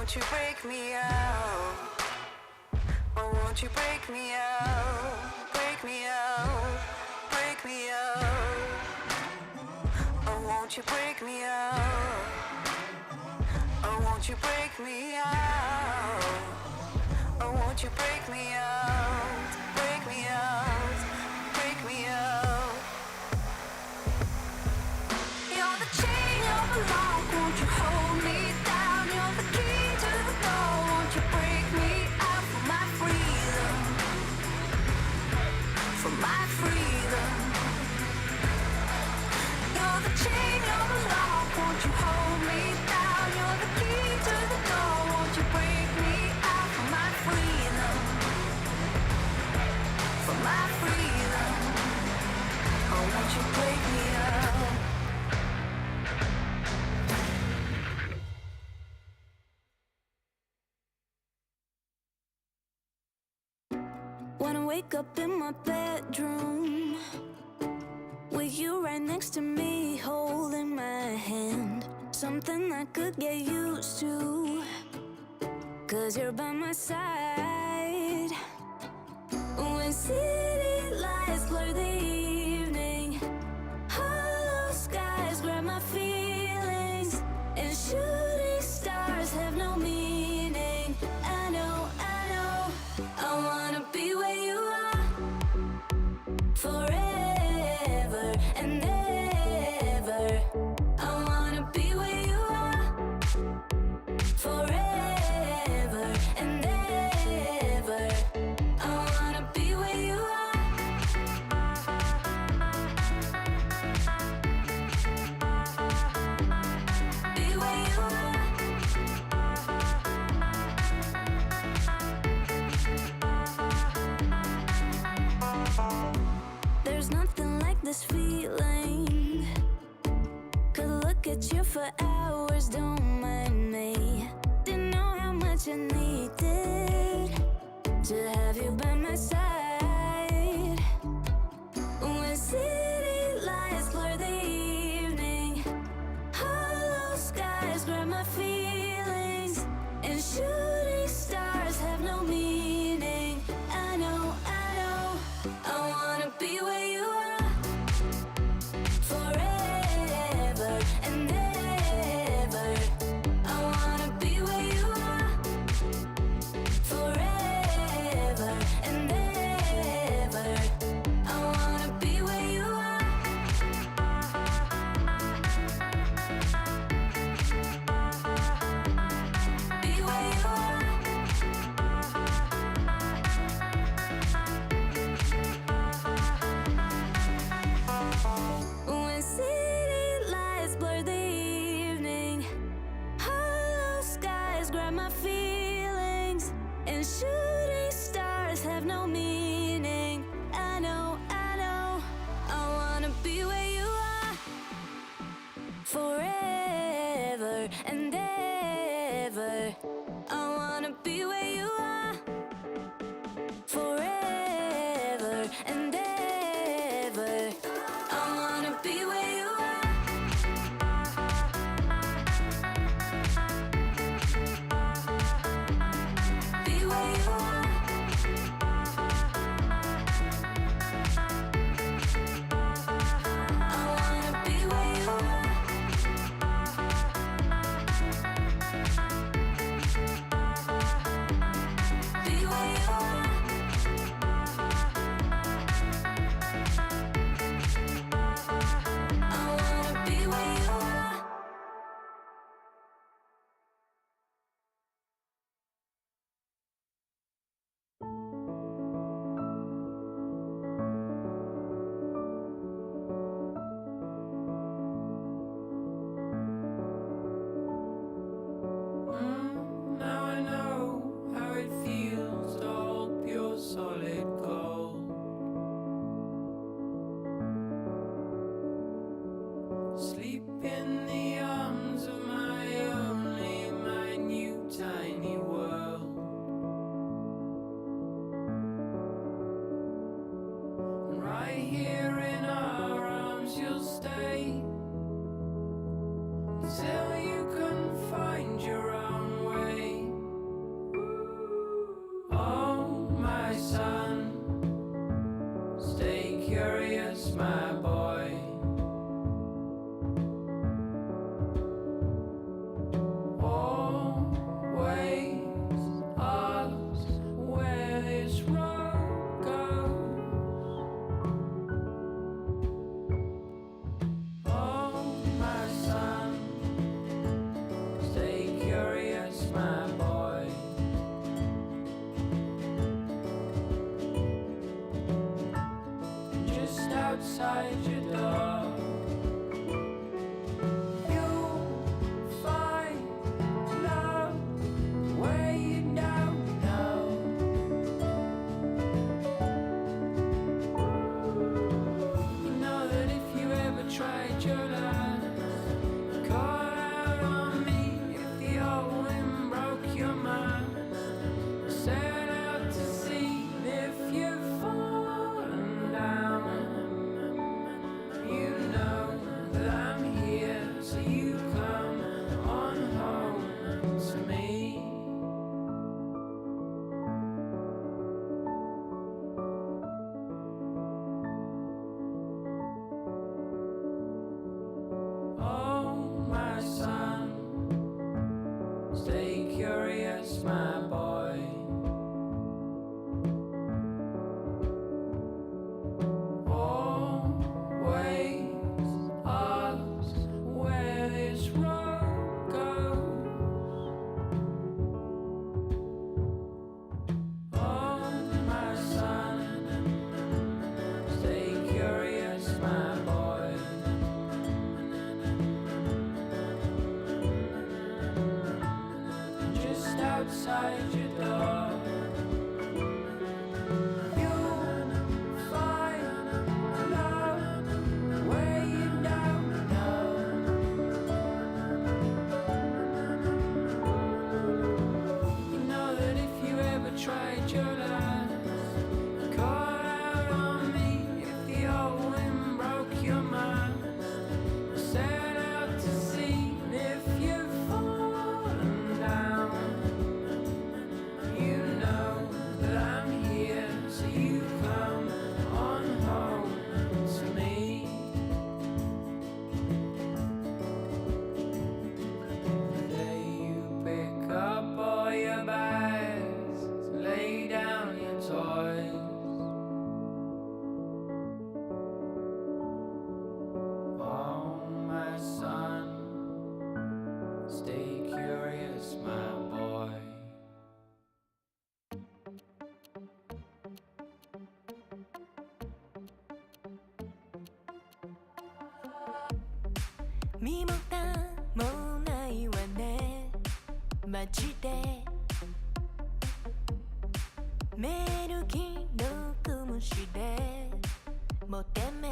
won't you break me out? Oh, won't you break me out? Break me out, break me out. Oh, won't you break me out? Oh, won't you break me out? Oh, won't you break me out? Break me out, break me out. You're the chain of the lock, won't you hold me down? You're the key to the door, won't you break me out for my freedom? For my freedom. You're the chain of the lock, won't you hold me down? You're the key to the door, won't you break me out for my freedom? For my freedom. Oh, won't you break me out? When I wake up in my bedroom with you right next to me, holding my hand, something I could get used to, 'cause you're by my side. When city lights blur the evening, hollow skies grab my feelings, and shooting stars have no meaning. I know, I wanna be where you are, forever and ever. I wanna be where you are, forever and ever. I wanna be where you are. Be where you are. There's nothing like this feeling. Could look at you for hours, don't mind me. Didn't know how much I needed to have you by my side. When city lights blur the evening, hollow skies grab my feelings, and shooting stars have no meaning. I know, I wanna be where you are, forever and ever. I wanna be where you are, forever and ever. I wanna be where you are. Be where you are. When city lights blur the evening, hollow skies grab my feelings, and shooting stars have no meaning. I know, I wanna be where you are, forever and ever. I wanna be where you are, forever and ever. I wanna be where you are. Be where you are. I wanna be where you are. curious, my boy. Always ask where this road goes. Oh, my son, stay curious, my boy. Just outside your door, you'll find love where you don't know. You know that if you ever tried your last, call out on me if the old wind broke your mind. Set out to sea if you've fallen down. You know that I'm here, so you come on home to me. There you pick up all your bags, lay down your toys. Oh, my son, stay curious, my boy.身も蓋もないわねマジでメール既読無視でもてめ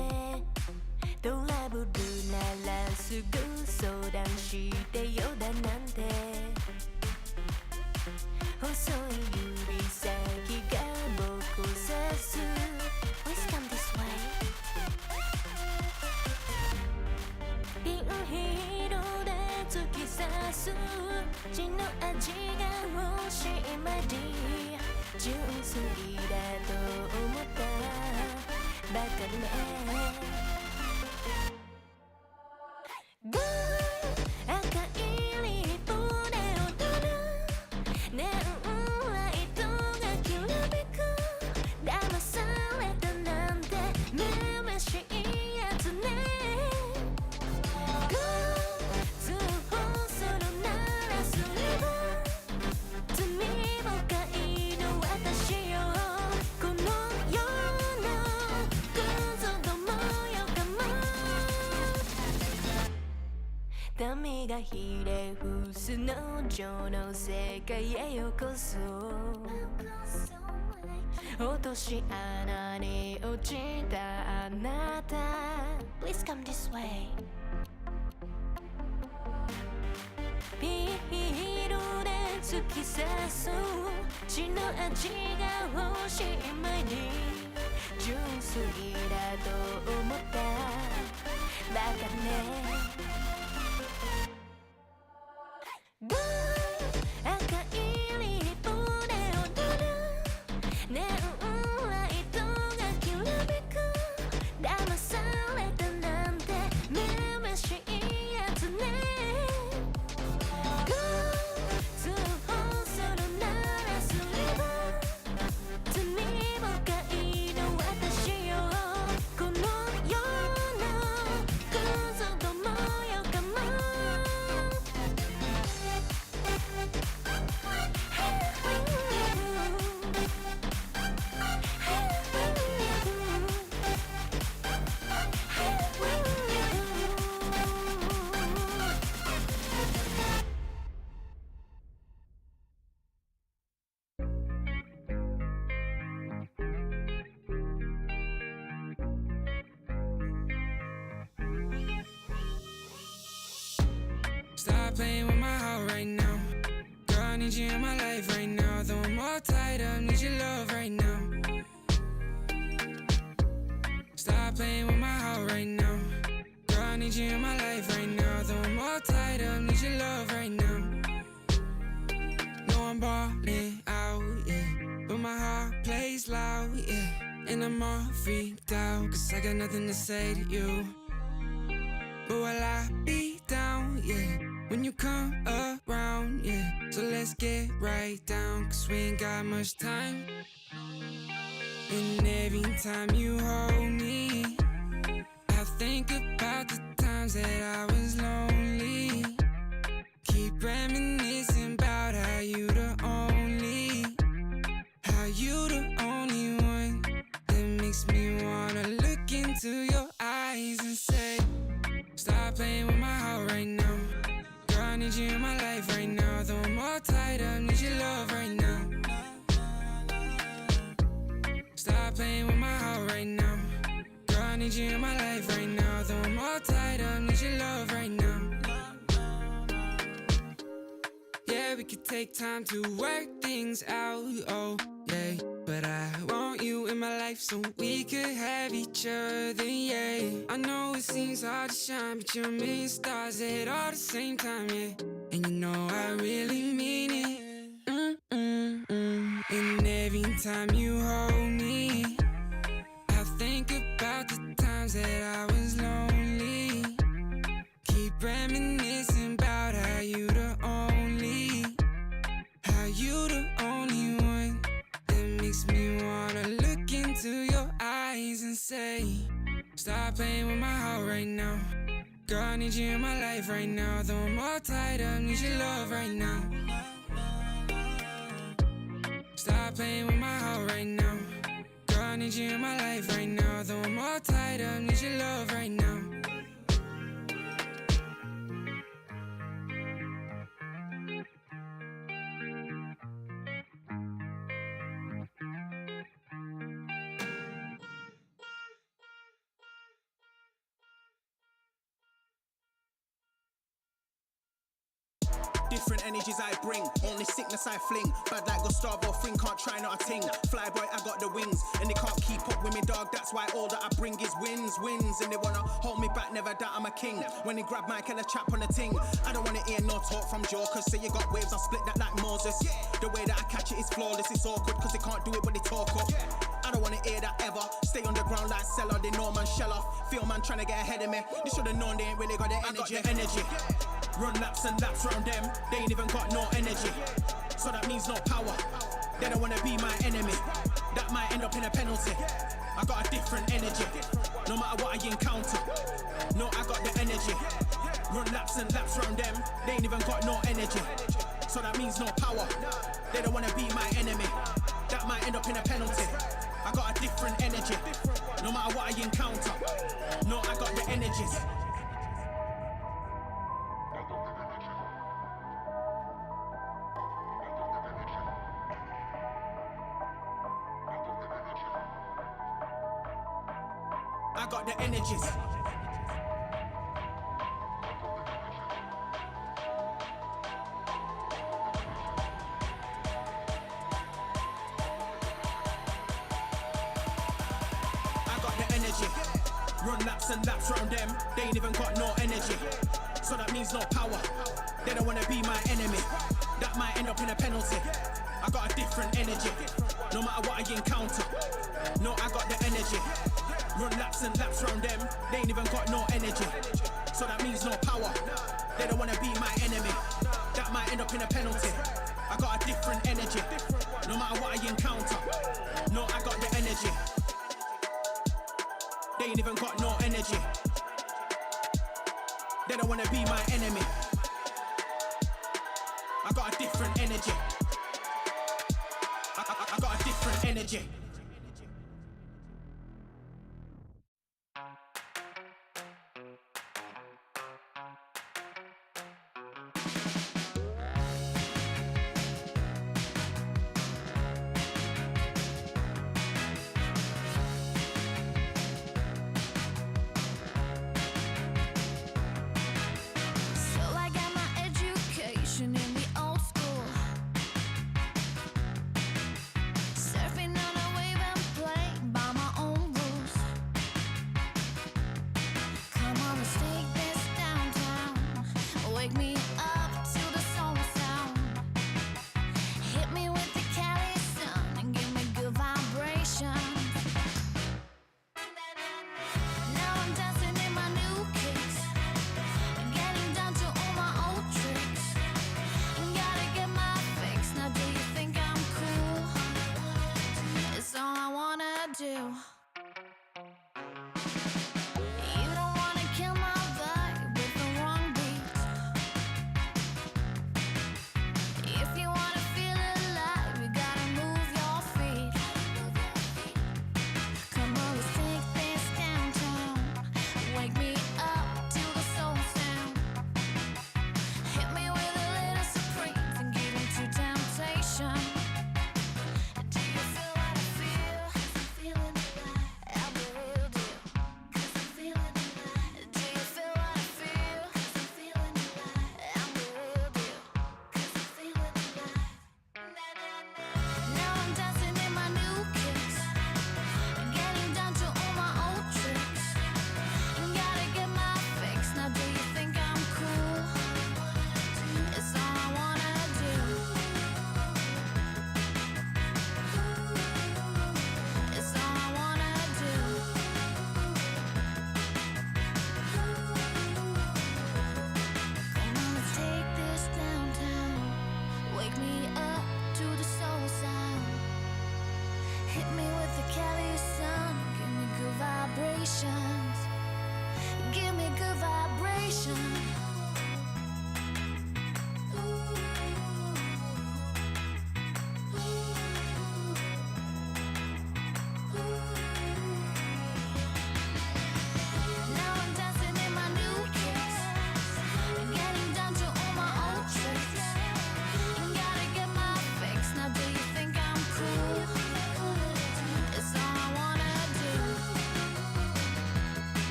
トラブルならすぐ相談してよだなんて細い指先が僕を指す Please come this way ピンヒールで突き刺す血の味が欲しいまで純粋だと思ったバカねゴー赤いリップで踊るネオンライトがきらめく騙されたなんてめめしいやつねゴー通報するならすれば罪深いの私よこの世のクズどもよかも民がひれ伏す農場の世界へようこそ落とし穴に落ちたあなた Please come this way ピールで突き刺す血の味が欲しい前に純粋だと思ったバカねゴー赤いリップで踊るネオンライトがきらめく騙されたなんてめめしいやつねゴー通報するならすれば罪深いの私よこの世のクズどもよかもStop playing with my heart right now. Girl, I need you in my life right now. Though I'm all tied up, need your love right now. Stop playing with my heart right now. Girl, I need you in my life right now. Though I'm all tied up, need your love right now. No, I'm balling out, yeah. But my heart plays loud, yeah. And I'm all freaked out, cause I got nothing to say to you. But will I be down, yeah, when you come around, yeah. So So let's get right down, cause we ain't got much time. And every time you hold me, I think about the times that I was lonely. Keep reminiscing about how you the only one that makes me wanna look into your eyes and say, stop playing with my heart right now. Girl, I need you in my life right now. Though I'm all tied up, need your love right now. Stop playing with my heart right now. Girl, I need you in my life right now. Though I'm all tied up, need your love right now. Yeah, we could take time to work things out, oh yeah. But I want you in my life so we could have each other, yeah. I know it seems hard to shine, but you're a million stars at all the same time, yeah. And you know I really mean it. And every time you hold me, I think about the times that I was lonely. Keep reminiscing about how you the only one that makes me wanna look into your eyes and say, stop playing with my heart right now. Girl, I need you in my life right now. Though I'm all tied up, need your love right now. Stop playing with my heart right now. Girl, I need you in my life right now. Though I'm all tied up, need your love right now. Different energies I bring, only sickness I fling. Bad like Gustavo Fring, can't try not a ting. Flyboy, I got the wings, and they can't keep up with me, dog. That's why all that I bring is wins. And they wanna hold me back, never doubt I'm a king. When they grab mic and a chap on the ting, I don't wanna hear no talk from jokers. Say you got waves, I'll split that like Moses. The way that I catch it is flawless, it's awkward, cause they can't do it when they talk up. I don't wanna hear that ever. Stay on the ground like Cellar, they know man shell off. Feel man trying to get ahead of me. They should've known they ain't really got the energy. I got the energy. Run laps and laps round them, they ain't even got no energy. So that means no power, they don't wanna be my enemy. That might end up in a penalty. I got a different energy, no matter what I encounter. No, I got the energy. Run laps and laps round them, they ain't even got no energy. So that means no power, they don't wanna be my enemy. That might end up in a penalty. I got a different energy, no matter what I encounter. No, I got the energies. I got the energies. I got the energy. Run laps and laps round them, they ain't even got no energy. So that means no power, they don't wanna be my enemy. That might end up in a penalty. I got a different energy, no matter what I encounter. No, I got the energy. Run laps and laps round them, they ain't even got no energy. So that means no power, they don't wanna be my enemy. That might end up in a penalty. I got a different energy, no matter what I encounter. No, I got the energy. They ain't even got no energy. They don't wanna be my enemy. I got a different energy. I got a different energy. So I got my education in the old school, surfing on a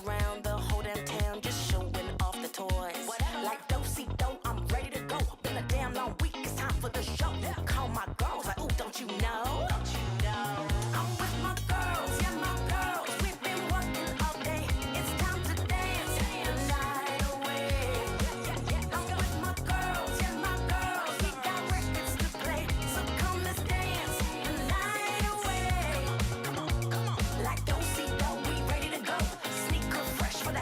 around the whole damn town, just showing off the toys. Like do-si-do, I'm ready to go. Been a damn long week, it's time for the show. Call my girls, like, ooh, don't you know? I'm with my girls, yeah, my girls. We've been working all day. It's time to dance the night away. I'm with my girls, yeah, my girls. We got records to play, so come let's dance the night away. Like do-si-do, we ready to go. Sneaker fresh for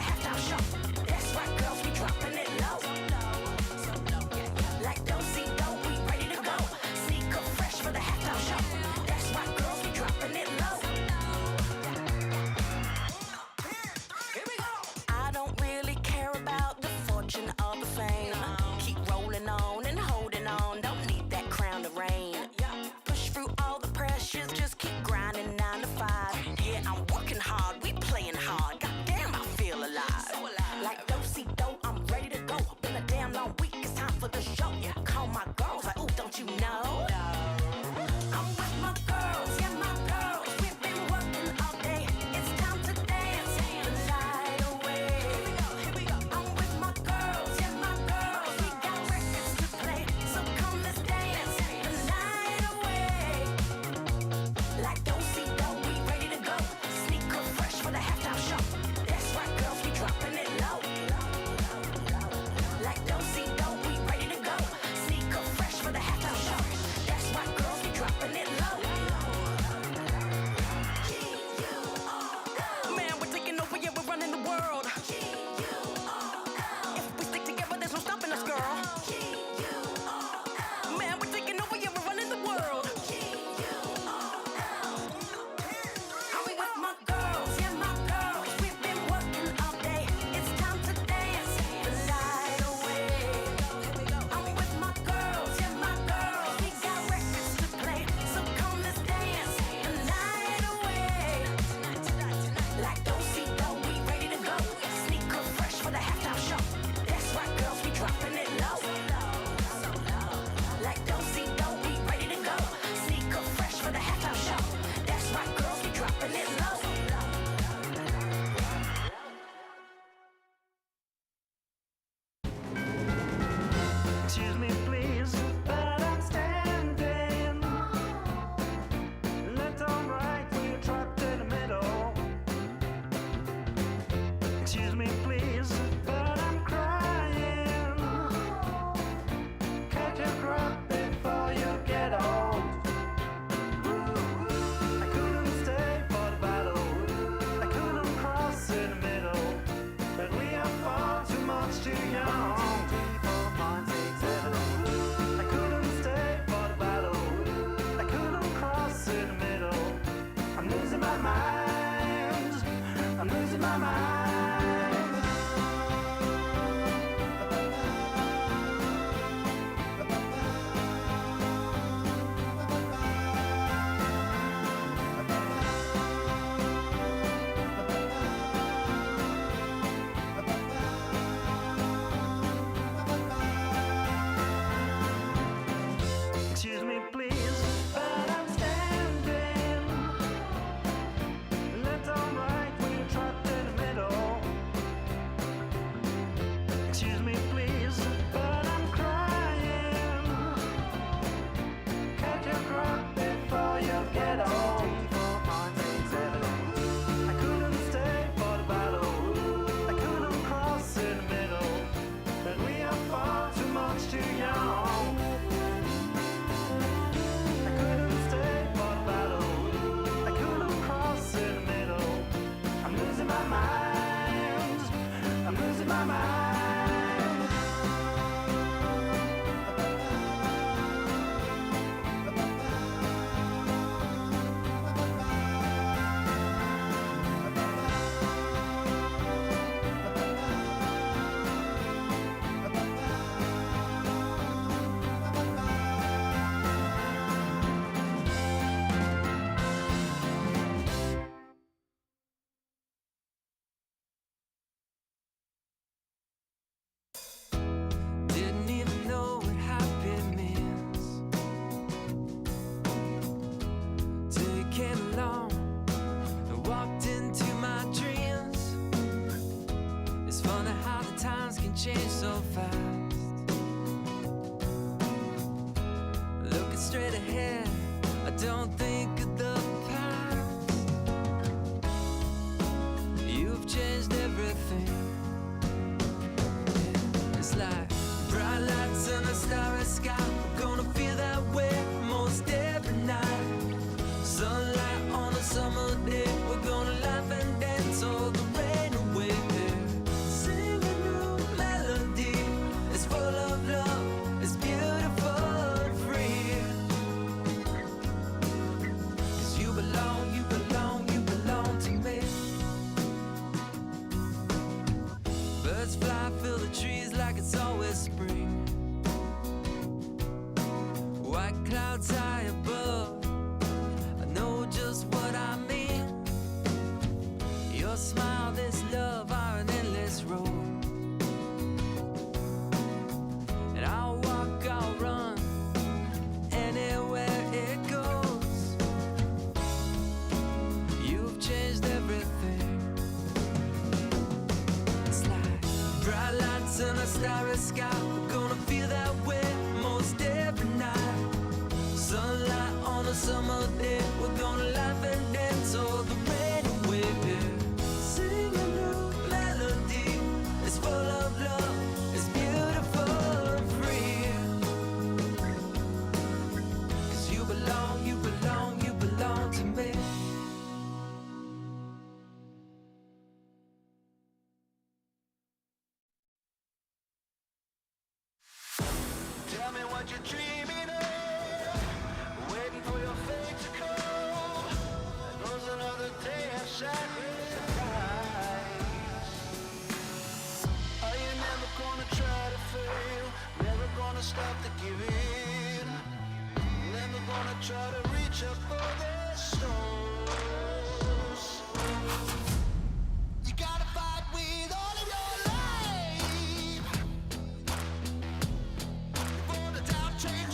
change so fast. Looking straight ahead, I don't think of the past. You've changed everything. It's like bright lights and a starry sky. We're gonna feel that way most every night. Sunlight on a summer day. We're gonna laugh and dance all the rain away. Sing a new melody. It's full of love. It's beautiful and free. 'Cause you belong, you belong, you belong to me. Birds fly, fill the trees like it's always spring. White clouds high above, I know just what I mean. Your smile, this love are an endless road. And I'll walk, I'll run, anywhere it goes. You've changed everything. It's like bright lights and a starry sky. We're gonna feel that way most every night. Sunlight on a summer day. We're gonna laugh and dance all the rain away. Sing a new melody. It's full of love. It's beautiful and free. 'Cause you belong, you belong, you belong to me. Tell me what you're dreaming of, waiting for your fate to come. There goes another day of sacrifice. Are you never gonna try to fail? Never gonna stop to give in? Never gonna try to reach up for the stars? You gotta fight with all of your life. Before the doubt takes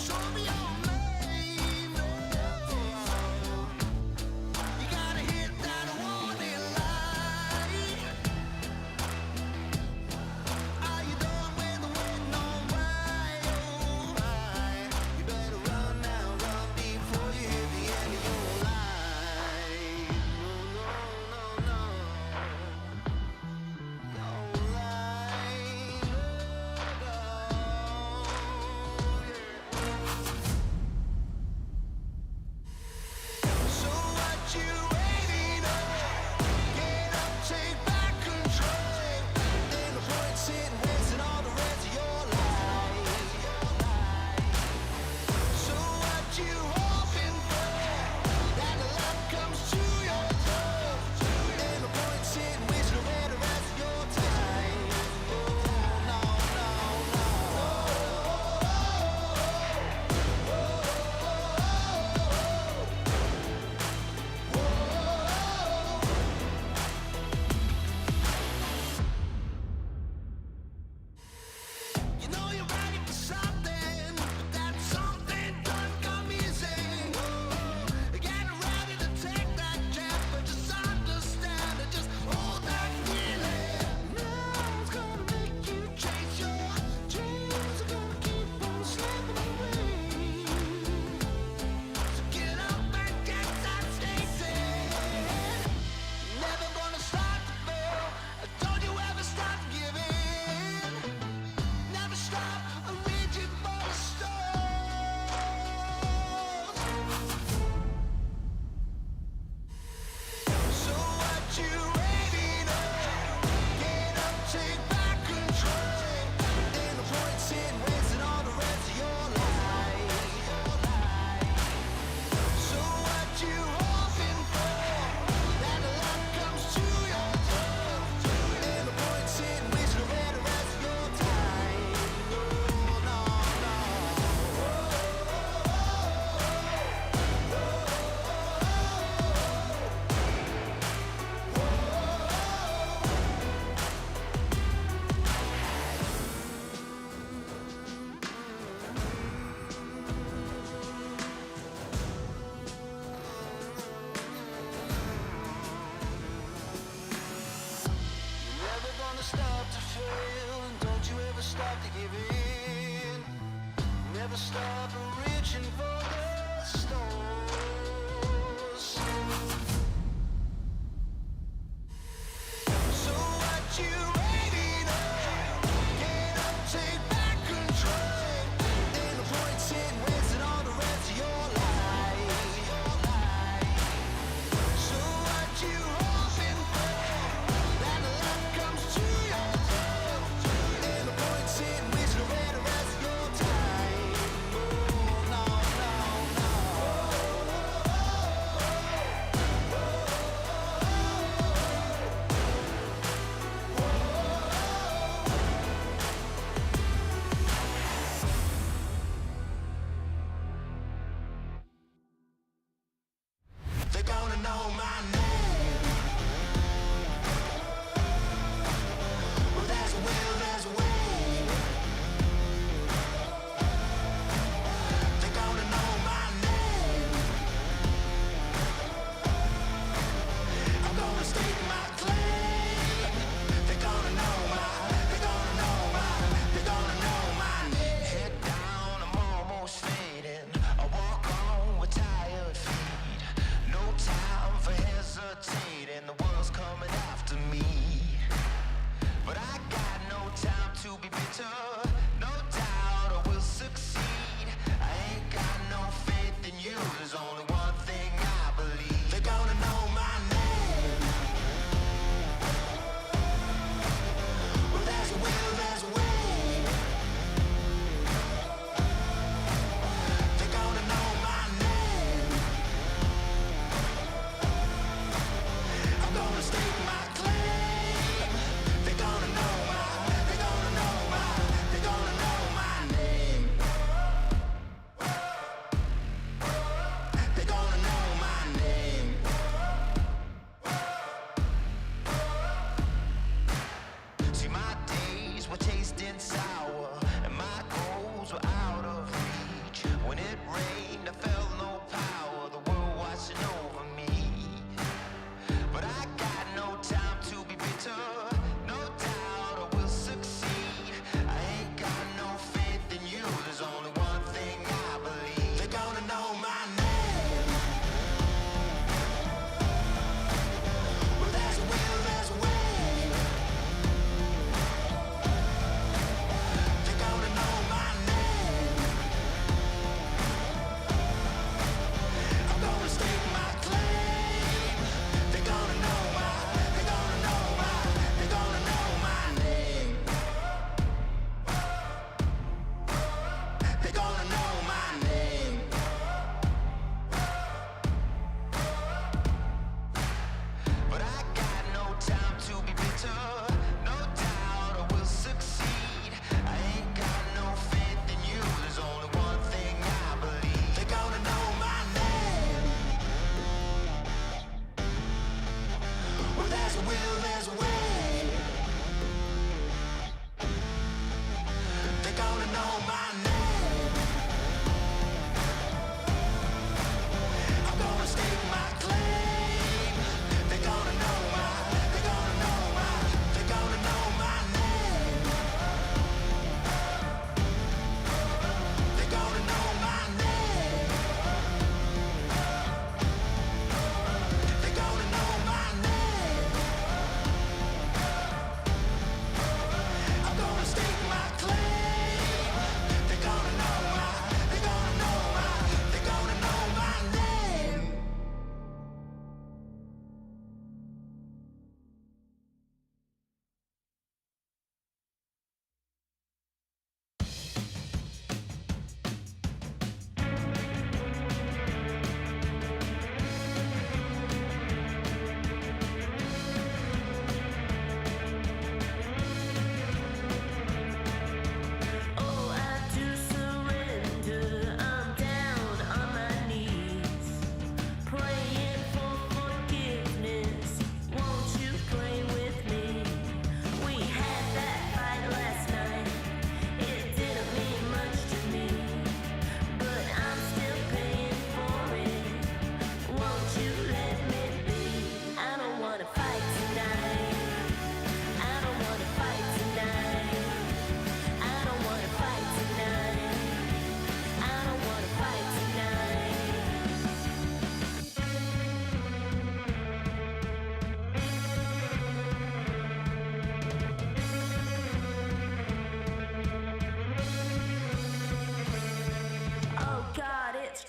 never stop to fail, and don't you ever stop to give in. Never stop reaching for the stars. So what you waiting on? Get up, take back control. Ain't no point in wasting all the rest of your life. So what you hoping for? That luck comes to your door. Ain't no point in wasting away the rest of your time. Oh, no, no, no. They're gonna know my name. Well, there's a will, there's a way. They're gonna know my name. I'm gonna stake my claim. They're gonna know my, they're gonna know my, they're gonna know my name. Head down, I'm almost fading. I walk on with tired feet. No time for hesitating. The world's coming after me. But I got no time to be bitter. No doubt I will succeed. I ain't got no faith in you. There's only one thing I believe. They're gonna know my name. Well, there's a will, there's a way. They're gonna know my name. I'm gonna stake my claim. They're gonna know my, they're gonna know my,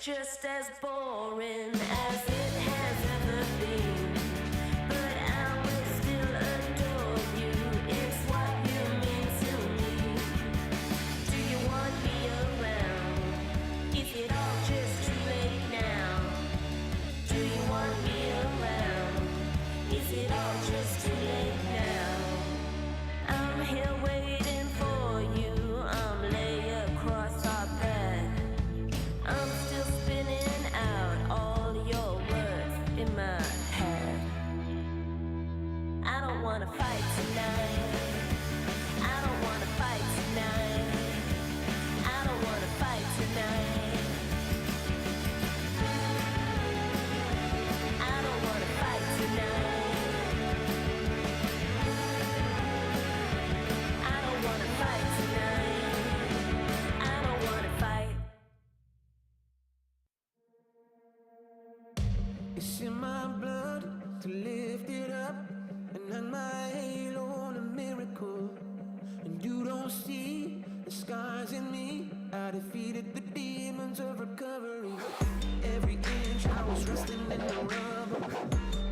just as boring as it has ever been. But I will still adore you, it's what you mean to me. Do you want me around? Is it all just too late now? Do you want me around? Is it all just too late now? I'm here waiting for you, I'm lay across our bed. I'm still spinning out all your words in my head. I don't wanna fight tonight. I don't wanna fight tonight. I don't wanna fight tonight. I don't wanna fight tonight. I don't wanna fight tonight. I don't wanna fight. It's in my blood to lift it up and hang my halo on a miracle. And you don't see the scars in me. I defeated the demons of recovery. Every inch I was resting in the rubble.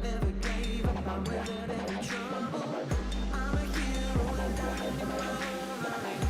Never gave up, I weathered every trouble. I'm a hero, I'm dying in my own life.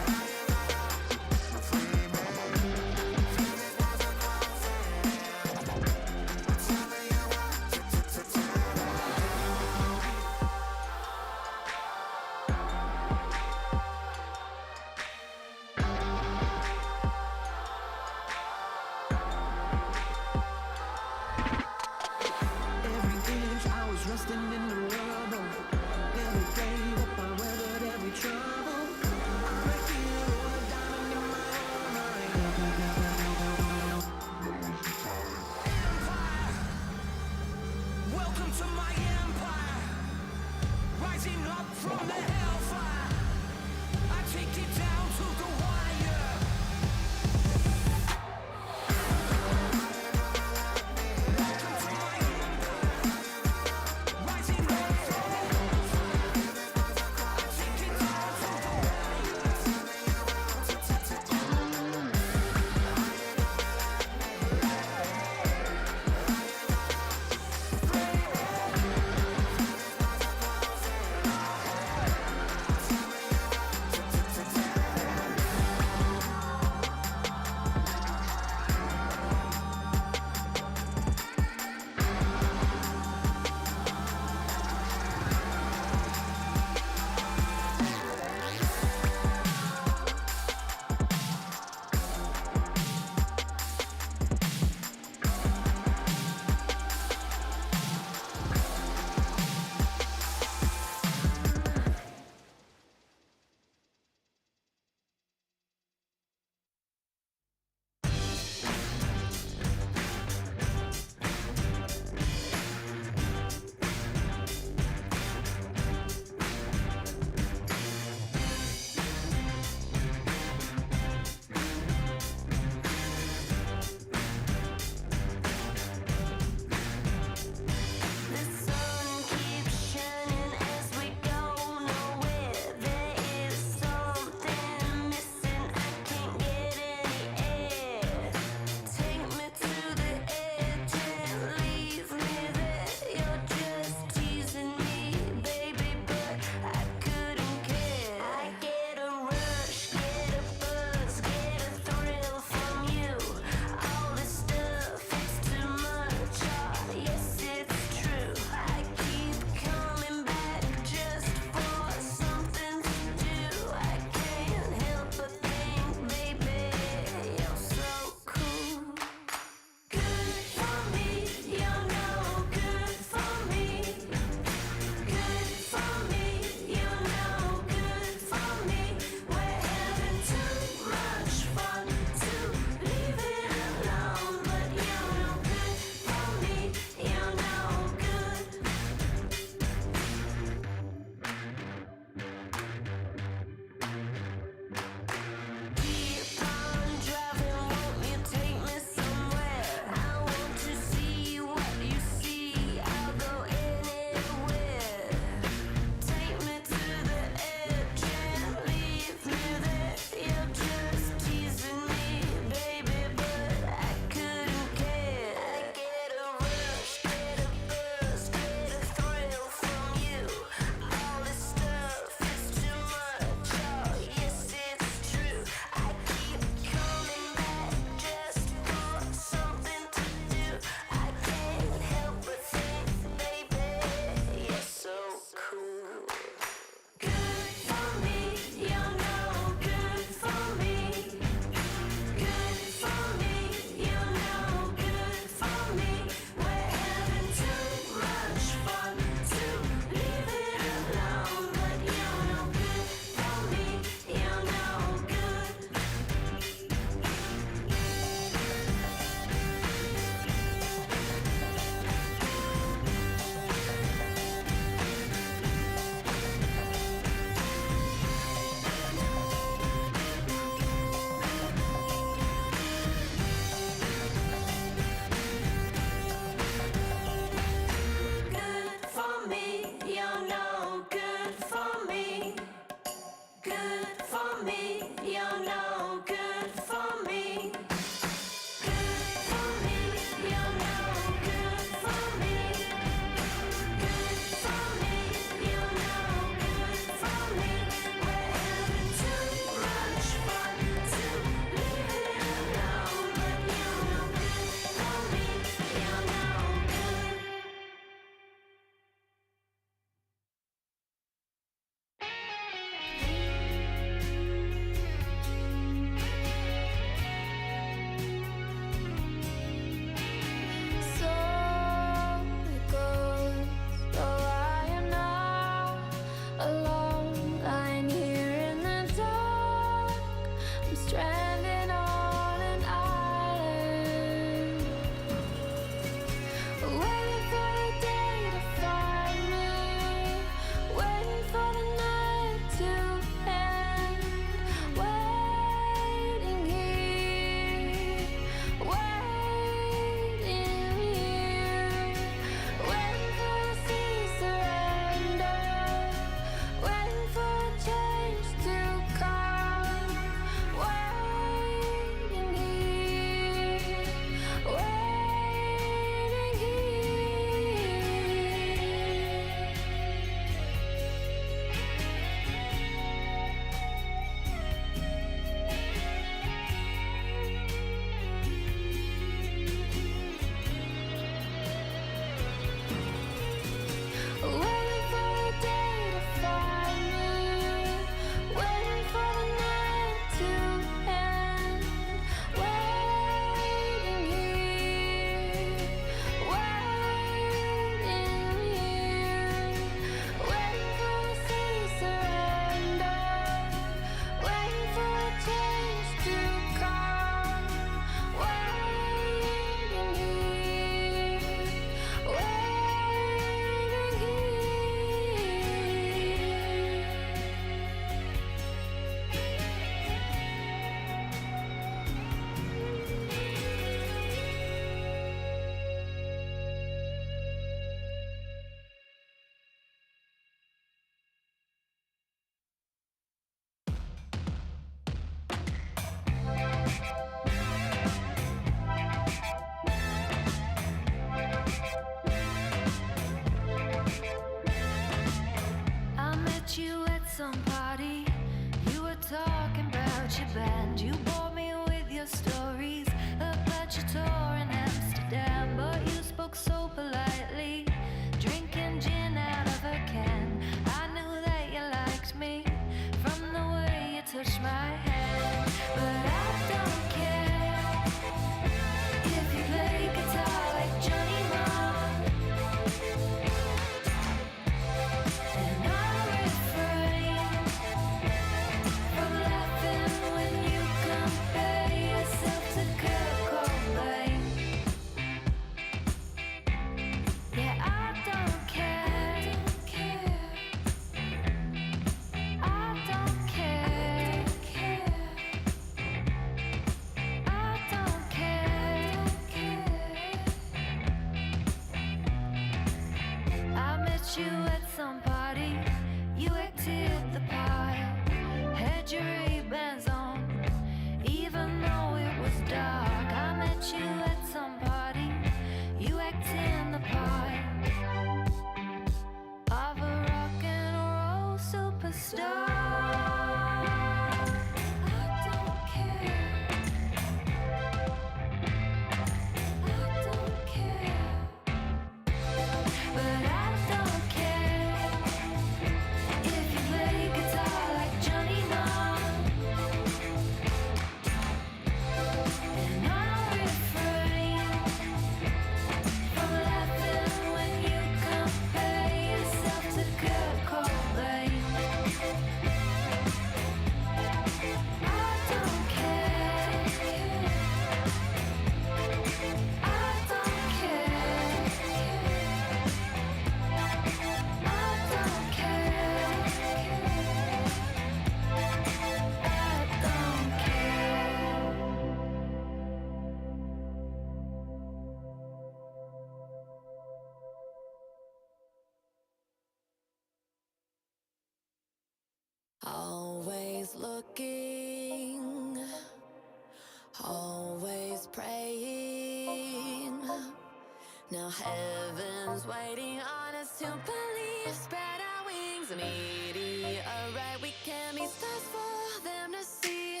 heaven's waiting on us to believe. Spread our wings, meteorite. We can be stars for them to see.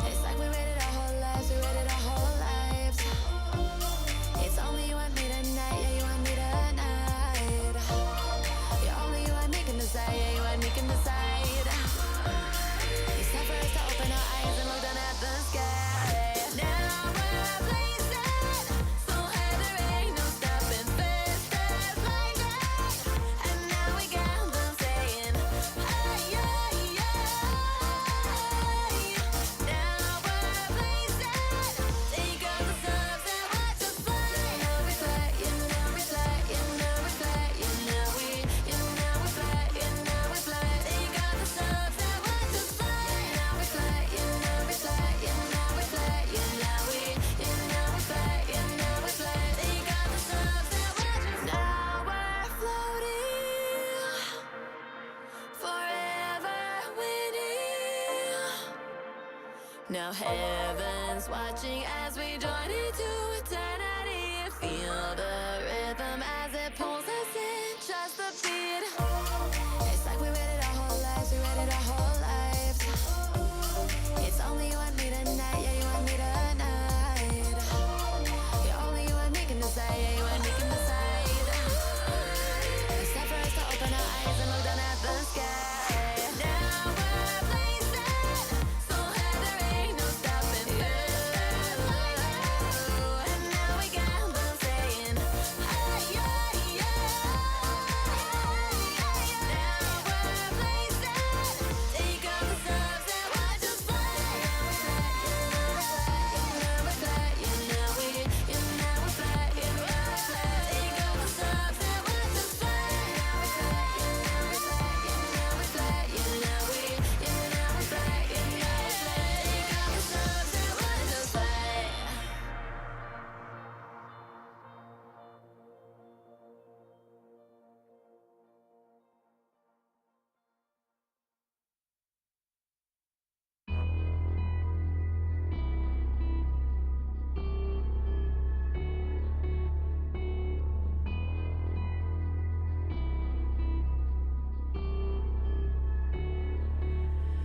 It's like we waited our whole lives, we waited our whole lives. It's only you and me tonight, yeah, you and me tonight. You're only you and me can decide, yeah, you and me can decide. It's time for us to open our eyes and look down at the sky. Now we're a place that so high there ain't no stopping. First stars like that, and now we got them saying, ay, ay, ay. Now we're a place that take all the subs and watch us fly. You know we fly, you know we fly, you know we fly, you know we fly, you know we fly. Take all the subs and watch us fly. You know we fly, you know we fly, you know we fly, you know we fly, you know we fly. Take all the subs and watch us. Now we're floating, forever winning. Now heaven's watching as we join into eternity. Feel the rhythm as it pulls us in, just the beat. It's like we waited our whole lives, we waited our whole lives. It's only you and me tonight, yeah, you and me tonight. You're only you and me can decide, yeah, you and me can decide. It's time for us to open our eyes and look down at the sky. Now we're a place that so high there ain't no stopping. And now we got them saying, ay, ay, ay. Now we're a place that take all the subs and watch us fly. You know we fly, you know we fly, you know we fly, you know we fly. Take all the subs and watch us fly. You know we fly, you know we fly, you know we fly, you know we fly, you know we fly. Take all the subs and watch us fly.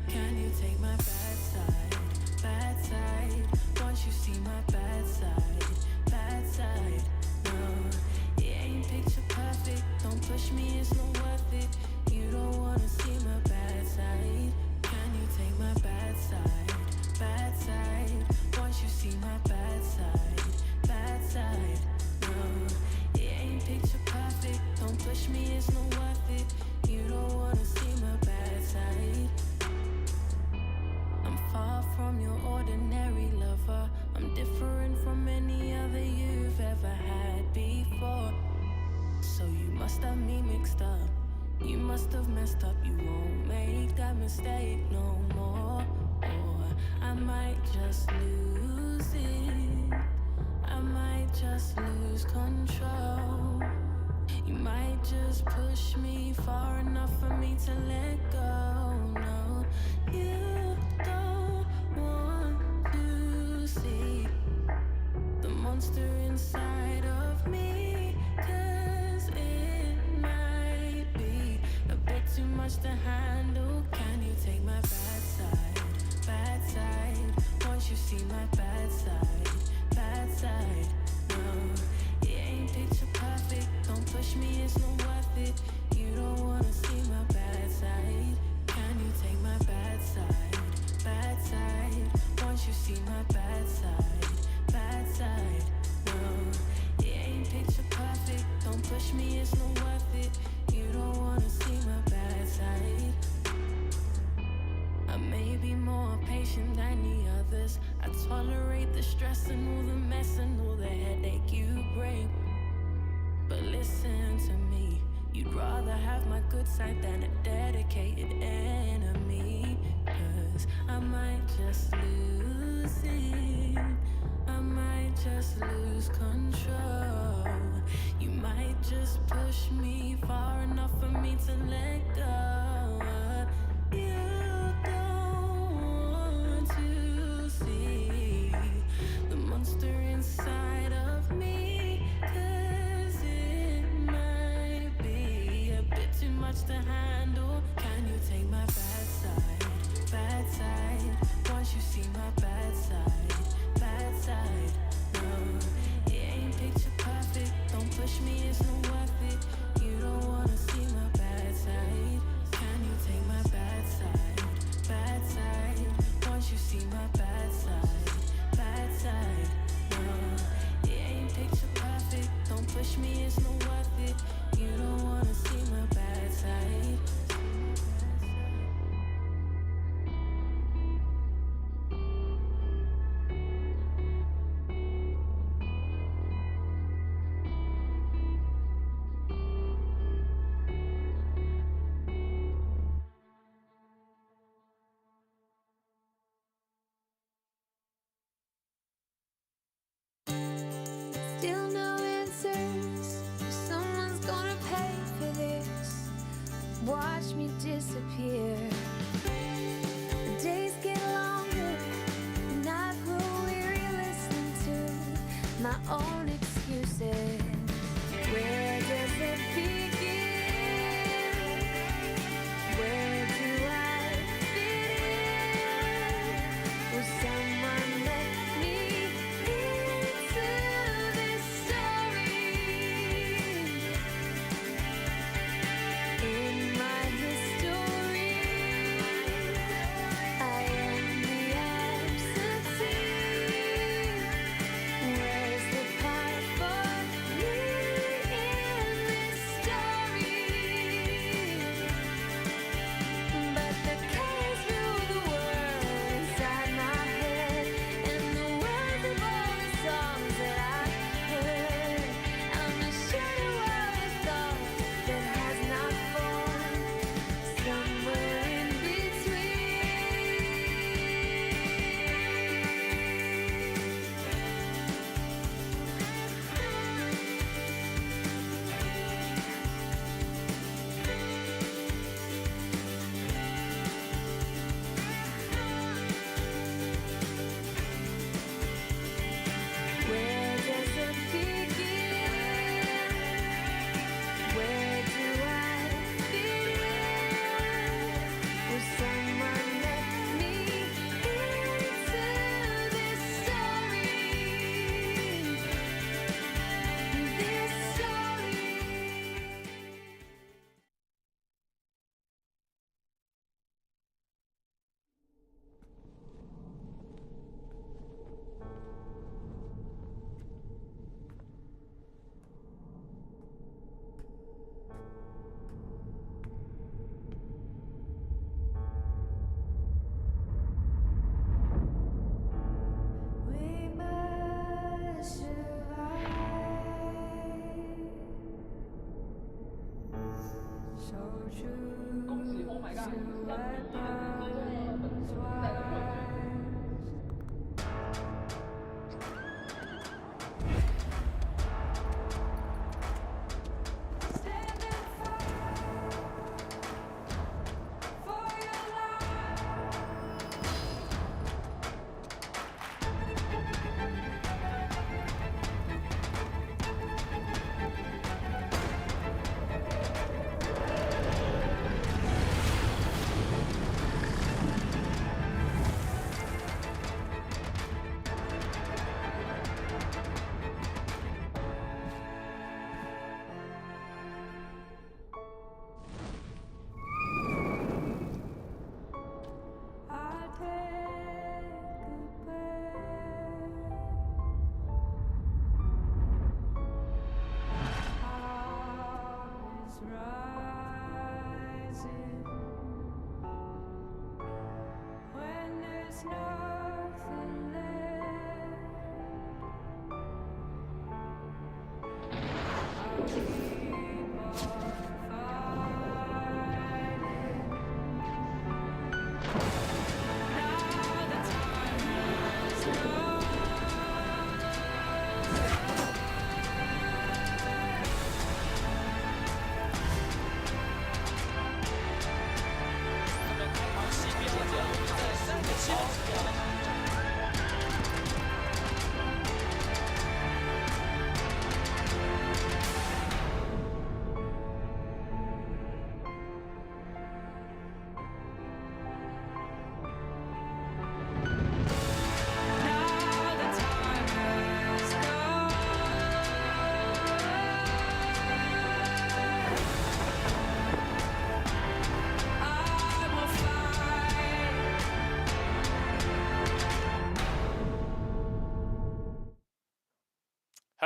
Can you take my bad side? Bad side. Once you see my bad side, bad side. No, it ain't picture perfect. Don't push me, it's not worth it. You don't wanna see my bad side. Can you take my bad side? Bad side. Once you see my bad side, bad side. No, it ain't picture perfect. Don't push me, it's not worth it. You don't wanna see my bad side. I'm far from your ordinary lover. I'm different from any other you've ever had before. So you must have me mixed up. You must have messed up. You won't make that mistake no more. Or I might just lose it. I might just lose control. You might just push me far enough for me to let go. No, you don't want to see the monster inside of me. 'Cause it might be a bit too much to handle. Can you take my bad side? Bad side. Once you see my bad side, bad side. No, it ain't picture perfect. Don't push me, it's not worth it. You don't wanna see my bad side. Can you take my bad side? Bad side. Once you see my bad side, bad side. No, it ain't picture perfect. Don't push me, it's not worth it. You don't wanna see my bad side. I may be more patient than the others. I tolerate the stress and all the mess and all the headache you bring. But listen to me, you'd rather have my good side than a dedicated enemy. 'Cause I might just lose it. I might just lose control. You might just push me far enough for me to let go. You don't want to see the monster inside of me. 'Cause too much to handle. Can you take my bad side? Bad side. Once you see my bad side. Bad side. No, it ain't picture perfect. Don't push me, it's not worth it. You don't wanna see my bad side. Can you take my bad side? Bad side. Once you see my bad side. Bad side. No, it ain't picture perfect. Don't push me, it's not worth it. You don't wanna see my bad side. Still no answers. Someone's gonna pay for this. Watch me disappear. The days get longer, and I grow weary listening to my own excuses. Where does it begin? Where do I fit in? Will someone let me into this story? In my history, I am the absentee. Where's the part for me in this story? But the colors rule the world inside my head, and the words of all the songs that I've heard. I'm a shadow of a thought that has not formed, somewhere in between. Where does it begin? Where do I fit in? Will someone let me into this story? This story. We must survive. So true to what was wise. Stand and fight for your life.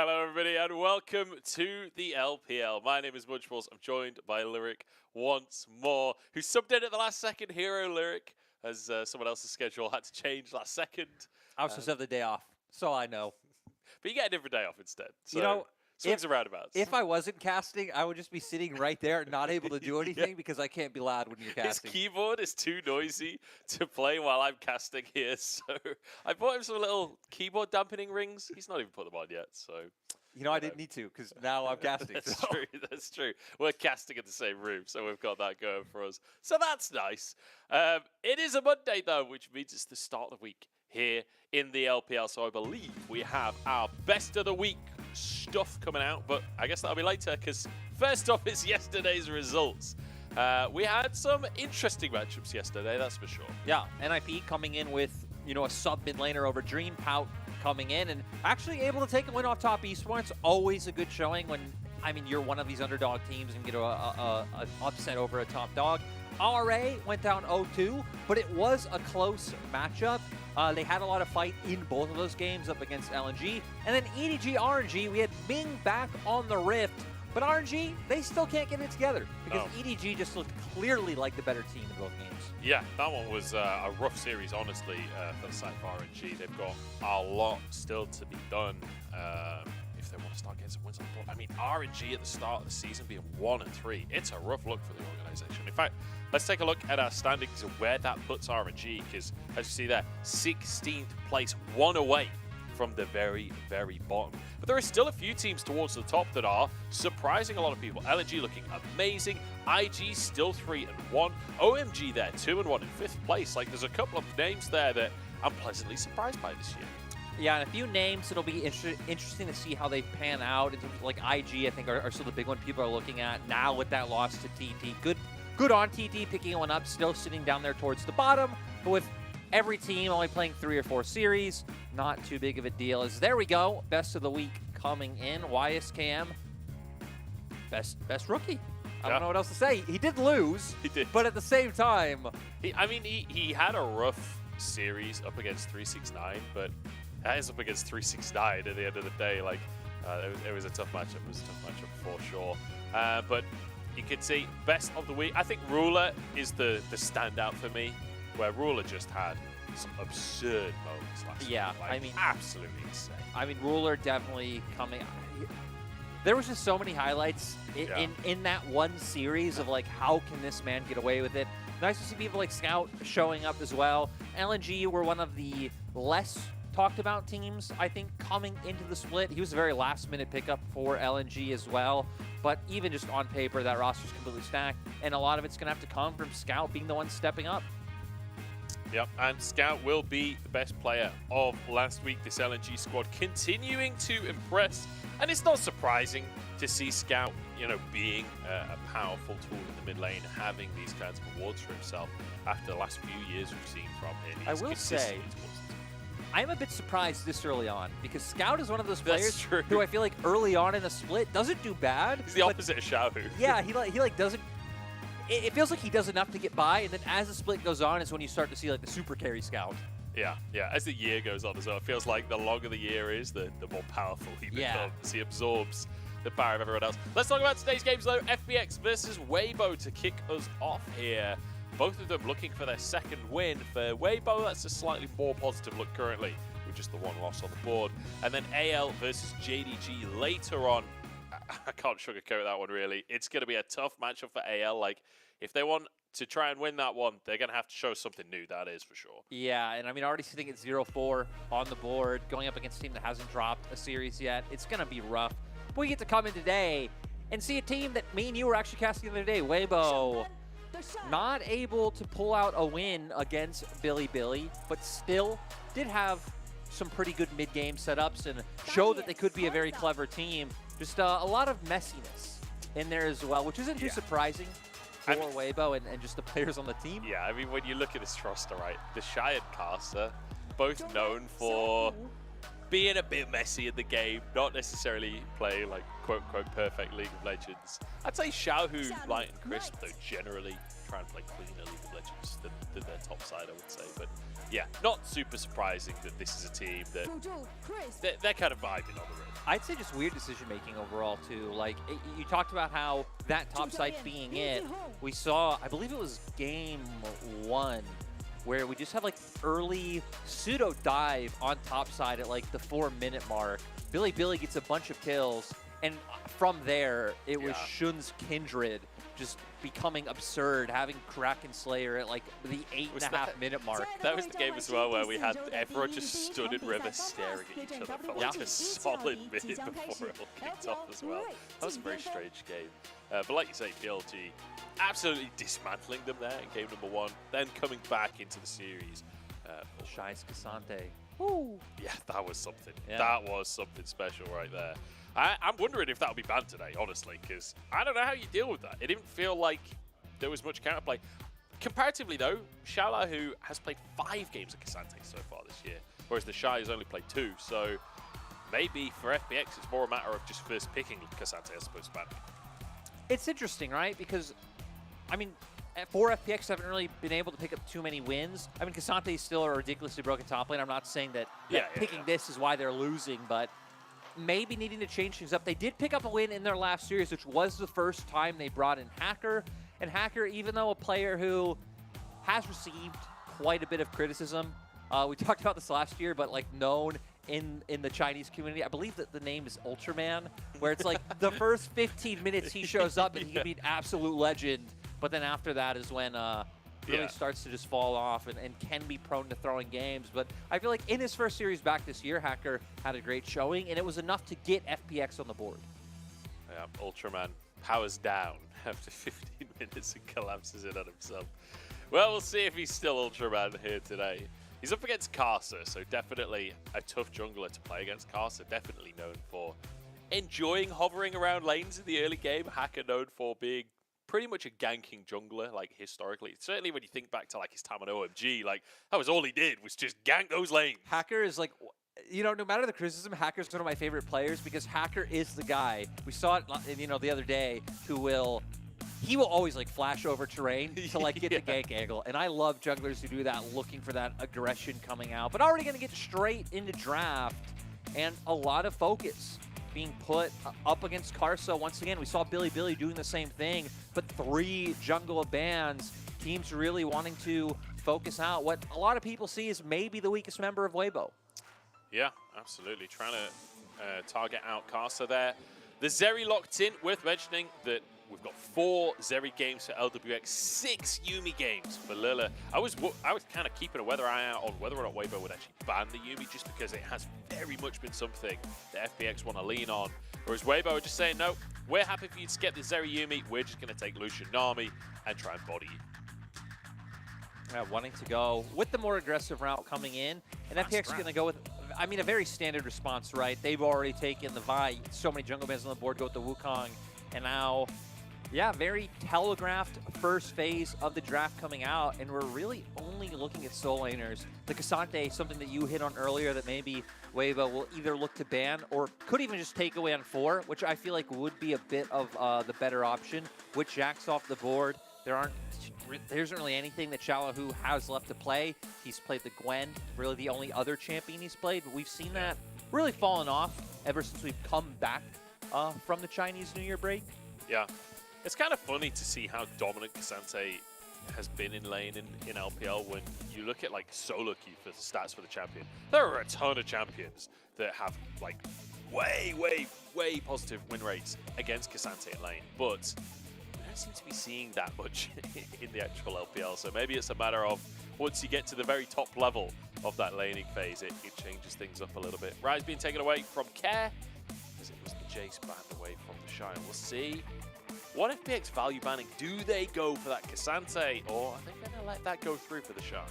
Hello, everybody, and welcome to the LPL. My name is Munchballs. I'm joined by Lyric once more, who subbed in at the last second. Hero Lyric, as someone else's schedule had to change last second. I was supposed to have the day off, so I know. But you get a different day off instead. So You know, swings and roundabouts. If I wasn't casting, I would just be sitting right there, not able to do anything because I can't be loud when you're His casting. keyboard is too noisy to play while I'm casting here, so I bought him some little keyboard dampening rings. He's not even put them on yet, so... You know, I didn't need to because now I'm casting. That's so. true, that's true. We're casting in the same room, so we've got that going for us. So that's nice. It is a Monday, though, which means it's the start of the week here in the LPL, so I believe we have our best of the week stuff coming out, but I guess that'll be later, because first off is yesterday's results. We had some interesting matchups yesterday, that's for sure. Yeah, NIP coming in with, you know, a sub mid laner over Dream, Pout coming in and actually able to take a win off top esports. Always a good showing when, I mean, you're one of these underdog teams and get an upset over a top dog. RA went down 0-2, but it was a close matchup. They had a lot of fight in both of those games up against LNG. And then EDG, RNG, we had Ming back on the Rift, but RNG, they still can't get it together because EDG just looked clearly like the better team in both games. Yeah, that one was a rough series, honestly, for the side of RNG. They've got a lot still to be done if they want to start getting some wins on the board. I mean, RNG at the start of the season being 1-3, it's a rough look for the organization. In fact, let's take a look at our standings and where that puts RNG, because as you see there, 16th place, one away from the very, very bottom. But there are still a few teams towards the top that are surprising a lot of people. LNG looking amazing. IG still 3-1. OMG there, 2-1 in 5th place. Like, there's a couple of names there that I'm pleasantly surprised by this year. Yeah, and a few names it'll be interesting to see how they pan out. In terms of, like, IG, I think, are still the big one people are looking at now with that loss to TT. Good on TT, picking one up, still sitting down there towards the bottom. But with every team only playing 3 or 4 series, not too big of a deal. As there we go, best of the week coming in. YSKM, best rookie. I don't know what else to say. He did lose. He did. But at the same time... He had a rough series up against 369, but that is up against 369 at the end of the day. Like, it was a tough matchup. It was a tough matchup for sure. But you could see best of the week. I think Ruler is the standout for me, where Ruler just had some absurd moments last week. Yeah, like, I mean, absolutely insane. I mean, Ruler definitely coming. There was just so many highlights in that one series of like, how can this man get away with it? Nice to see people like Scout showing up as well. LNG were one of the less talked about teams, I think, coming into the split. He was a very last-minute pickup for LNG as well. But even just on paper, that roster's completely stacked, and a lot of it's going to have to come from Scout being the one stepping up. Yep, and Scout will be the best player of last week. This LNG squad continuing to impress, and it's not surprising to see Scout, you know, being a powerful tool in the mid lane, having these kinds of awards for himself after the last few years we've seen from him. I will say, I'm a bit surprised this early on because Scout is one of those players who I feel like early on in a split doesn't do bad. He's the opposite of Xiaohu. Yeah, he like doesn't. It feels like he does enough to get by, and then as the split goes on is when you start to see like the super carry Scout. Yeah. As the year goes on as well, it feels like the longer the year is, the more powerful he becomes. He absorbs the power of everyone else. Let's talk about today's games though. FPX versus Weibo to kick us off here. Both of them looking for their second win. For Weibo, that's a slightly more positive look currently, with just the one loss on the board. And then AL versus JDG later on. I can't sugarcoat that one, really. It's going to be a tough matchup for AL. Like, if they want to try and win that one, they're going to have to show something new, that is for sure. Yeah, and I mean, already sitting at 0-4 on the board, going up against a team that hasn't dropped a series yet, it's going to be rough. But we get to come in today and see a team that me and you were actually casting the other day, Weibo, not able to pull out a win against Billy, but still did have some pretty good mid-game setups and show that they could be a very clever team. Just a lot of messiness in there as well, which isn't too surprising for Weibo and just the players on the team. Yeah, I mean, when you look at this roster, right, the Shy and Caster, both known for being a bit messy in the game, not necessarily playing like quote-unquote perfect League of Legends. I'd say Xiaohu, Light, and Crisp, though, generally try and play cleaner League of Legends than their top side, I would say. But yeah, not super surprising that this is a team that they're kind of vibing on the road. I'd say just weird decision-making overall, too. Like, you talked about how that top side being it. We saw, I believe it was game 1, where we just had like early pseudo dive on top side at like the 4-minute mark. Billy gets a bunch of kills, and from there it was Shun's Kindred just becoming absurd, having Kraken Slayer at like the 8.5-minute mark. That was the game as well where we had everyone just stood in river staring at each other for like a solid minute before it all kicked off as well. That was a very strange game. But like you say, PLG absolutely dismantling them there in game number 1, then coming back into the series. Shy's Cassante. Yeah, that was something. Yeah. That was something special right there. I'm wondering if that'll be banned today, honestly, because I don't know how you deal with that. It didn't feel like there was much counterplay. Comparatively, though, Xiaohu has played 5 games of Cassante so far this year, whereas the Shy has only played 2. So maybe for FPX, it's more a matter of just first picking Cassante as opposed to banning. It's interesting, right? Because, I mean, 4 FPX haven't really been able to pick up too many wins. I mean, Cassante is still a ridiculously broken top lane. I'm not saying that picking this is why they're losing, but maybe needing to change things up. They did pick up a win in their last series, which was the first time they brought in Hacker. And Hacker, even though a player who has received quite a bit of criticism, we talked about this last year, but like known in the Chinese community, I believe that the name is Ultraman, where it's like the first 15 minutes he shows up and he can be an absolute legend, but then after that is when really starts to just fall off and can be prone to throwing games. But I feel like in his first series back this year, Hacker had a great showing, and it was enough to get FPX on the board. Yeah, Ultraman powers down after 15 minutes and collapses in on himself. Well, we'll see if he's still Ultraman here today. He's up against Karsa, so definitely a tough jungler to play against. Karsa, definitely known for enjoying hovering around lanes in the early game. Hacker known for being pretty much a ganking jungler, like historically. Certainly when you think back to like his time on OMG, like that was all he did was just gank those lanes. Hacker is like, you know, no matter the criticism, Hacker's one of my favorite players because Hacker is the guy. We saw it, you know, the other day, he will always like flash over terrain to like get the gank angle. And I love junglers who do that, looking for that aggression coming out. But already going to get straight into draft and a lot of focus being put up against Karsa. Once again, we saw Billy doing the same thing, but 3 jungle bans, teams really wanting to focus out what a lot of people see as maybe the weakest member of Weibo. Yeah, absolutely. Trying to target out Karsa there. The Zeri locked in. Worth mentioning that we've got 4 Zeri games for LWX, 6 Yuumi games for Lila. I was kind of keeping a eye out on whether or not Weibo would actually ban the Yuumi, just because it has very much been something that FPX want to lean on. Whereas Weibo are just saying, no, we're happy for you to get the Zeri Yuumi. We're just going to take Lucian Nami and try and body you. Yeah, wanting to go with the more aggressive route coming in. And FPX is going to go with, I mean, a very standard response, right? They've already taken the Vi, so many jungle bans on the board, go with the Wukong, and now, yeah, very telegraphed first phase of the draft coming out, and we're really only looking at soul laners. The Cassante, something that you hit on earlier that maybe Weibo will either look to ban or could even just take away on 4, which I feel like would be a bit of the better option. With Jax off the board, there isn't really anything that Xiaohu has left to play. He's played the Gwen, really the only other champion he's played, but we've seen that really fallen off ever since we've come back from the Chinese New Year break. Yeah. It's kind of funny to see how dominant Cassante has been in lane in LPL when you look at like solo queue for the stats for the champion. There are a ton of champions that have like way positive win rates against Cassante in lane, but we don't seem to be seeing that much in the actual LPL. So maybe it's a matter of once you get to the very top level of that laning phase, it changes things up a little bit. Rise being taken away from Care as it was the Jace banned away from the Shine. We'll see. What FPX value banning? Do they go for that Cassante, or are they going to let that go through for the Shine?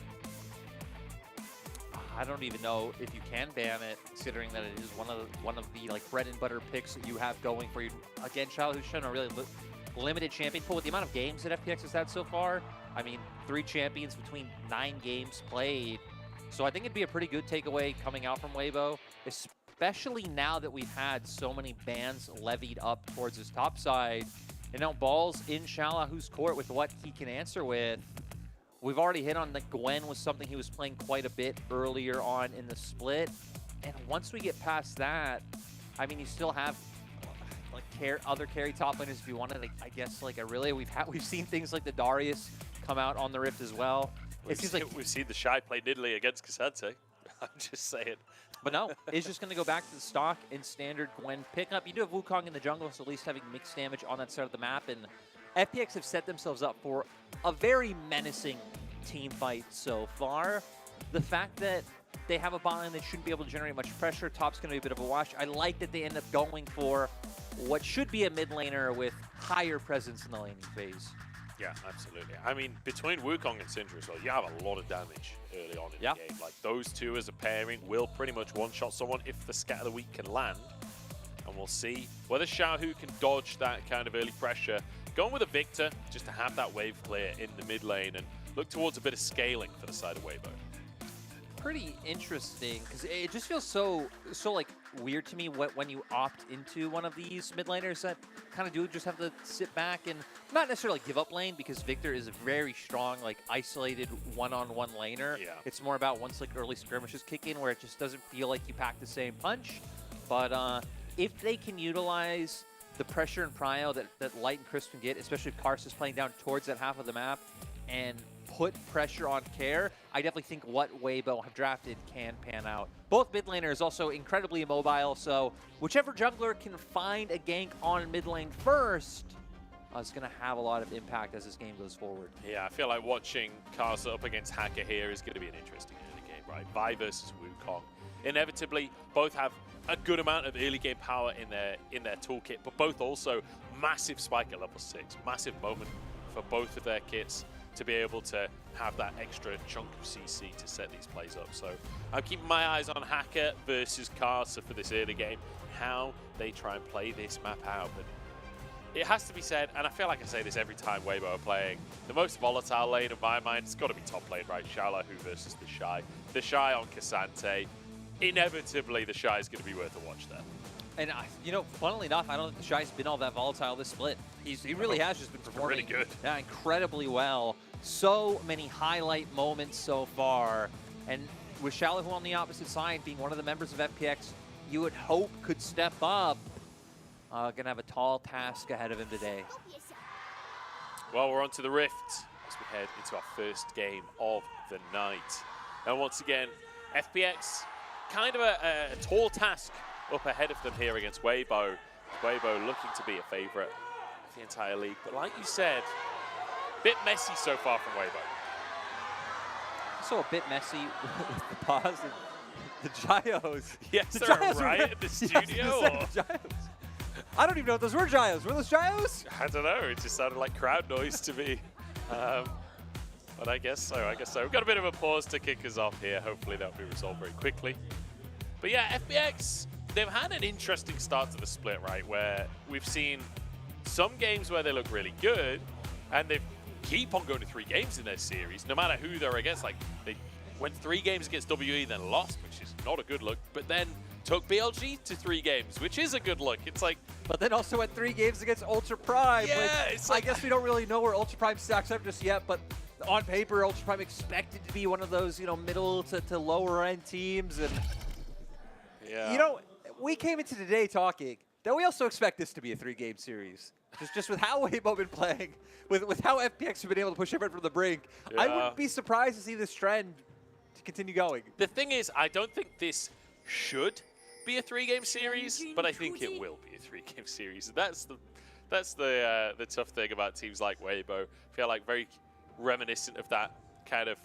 I don't even know if you can ban it, considering that it is one of the like bread and butter picks that you have going for you. Again, who's shown a really limited champion pool with the amount of games that FPX has had so far. I mean, 3 champions between 9 games played. So I think it'd be a pretty good takeaway coming out from Weibo, especially now that we've had so many bans levied up towards his top side. And now Ball's in Shalahu's court with what he can answer with. We've already hit on that Gwen was something he was playing quite a bit earlier on in the split. And once we get past that, I mean, you still have like other carry top laners if you wanted. Like, I guess like a really we've seen things like the Darius come out on the Rift as well. It seems like we've seen the Shy play Nidalee against Cassante. I'm just saying. But no, it's just going to go back to the stock in standard Gwen pickup. You do have Wukong in the jungle, so at least having mixed damage on that side of the map. And FPX have set themselves up for a very menacing team fight so far. The fact that they have a bot lane that shouldn't be able to generate much pressure, top's going to be a bit of a wash. I like that they end up going for what should be a mid laner with higher presence in the laning phase. Yeah, absolutely. I mean, between Wukong and Syndra as well, you have a lot of damage early on in the game. Like, those two as a pairing will pretty much one-shot someone if the Scatter the Weak can land. And we'll see whether Xiaohu can dodge that kind of early pressure. Going with a Victor, just to have that wave clear in the mid lane and look towards a bit of scaling for the side of Weibo. Pretty interesting, because it just feels so like weird to me when you opt into one of these mid laners that kind of do just have to sit back and not necessarily give up lane, because Victor is a very strong, like isolated one-on-one laner. Yeah. It's more about once like early skirmishes kick in where it just doesn't feel like you pack the same punch. But if they can utilize the pressure and prio that Light and Chris can get, especially if Karst is playing down towards that half of the map, and put pressure on Care, I definitely think what Weibo have drafted can pan out. Both mid laners also incredibly immobile, so whichever jungler can find a gank on mid lane first is going to have a lot of impact as this game goes forward. Yeah, I feel like watching Karsa up against Hacker here is going to be an interesting early game, right? Vi versus Wukong. Inevitably, both have a good amount of early game power in their toolkit, but both also massive spike at level 6. Massive moment for both of their kits to be able to have that extra chunk of CC to set these plays up. So I'm keeping my eyes on Hacker versus Karsa for this early game, how they try and play this map out. But it has to be said, and I feel like I say this every time Weibo are playing, the most volatile lane in my mind, it's got to be top lane, right? Xiaohu versus the Shy. The Shy on Cassante. Inevitably, the Shy is going to be worth a watch there. And, you know, funnily enough, I don't think the Shy's been all that volatile this split. He really has just been performing really good. Yeah, incredibly well. So many highlight moments so far. And with Shalahu on the opposite side, being one of the members of FPX, you would hope could step up. Gonna have a tall task ahead of him today. Well, we're on to the Rift as we head into our first game of the night. And once again, FPX, kind of a tall task up ahead of them here against Weibo. Weibo looking to be a favorite of the entire league. But like you said, a bit messy so far from Weibo. Also a bit messy with the pause and the gyos. Yes, the they're gyos right in the studio. Yes, the gyos. I don't even know if those were gyos. Were those gyos? I don't know. It just sounded like crowd noise to me. But I guess so. We've got a bit of a pause to kick us off here. Hopefully that'll be resolved very quickly. But yeah, FPX, they've had an interesting start to the split, right? Where we've seen some games where they look really good, and they keep on going to 3 games in their series, no matter who they're against. Like, they went 3 games against WE, then lost, which is not a good look, but then took BLG to 3 games, which is a good look. It's like... But then also went 3 games against Ultra Prime. Yeah, which it's like... I guess we don't really know where Ultra Prime stacks up just yet, but on paper, Ultra Prime expected to be one of those, you know, middle to lower end teams. And, yeah. You know, we came into today talking that we also expect this to be a 3-game series. Just with how Weibo been playing, with how FPX have been able to push everyone from the brink. Yeah. I wouldn't be surprised to see this trend to continue going. The thing is, I don't think this should be a 3-game series, but I think it will be a 3-game series. That's the tough thing about teams like Weibo. I feel like very reminiscent of that kind of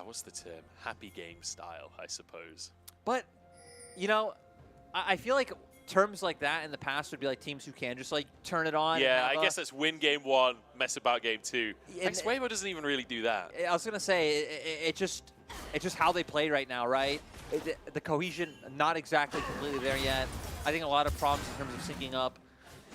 what's the term? Happy game style, I suppose. But you know, I feel like terms like that in the past would be like teams who can just like turn it on. Yeah, I guess that's win game 1, mess about game 2. I guess Weibo doesn't even really do that. I was gonna say it's just how they play right now, right? The cohesion not exactly completely there yet. I think a lot of problems in terms of syncing up.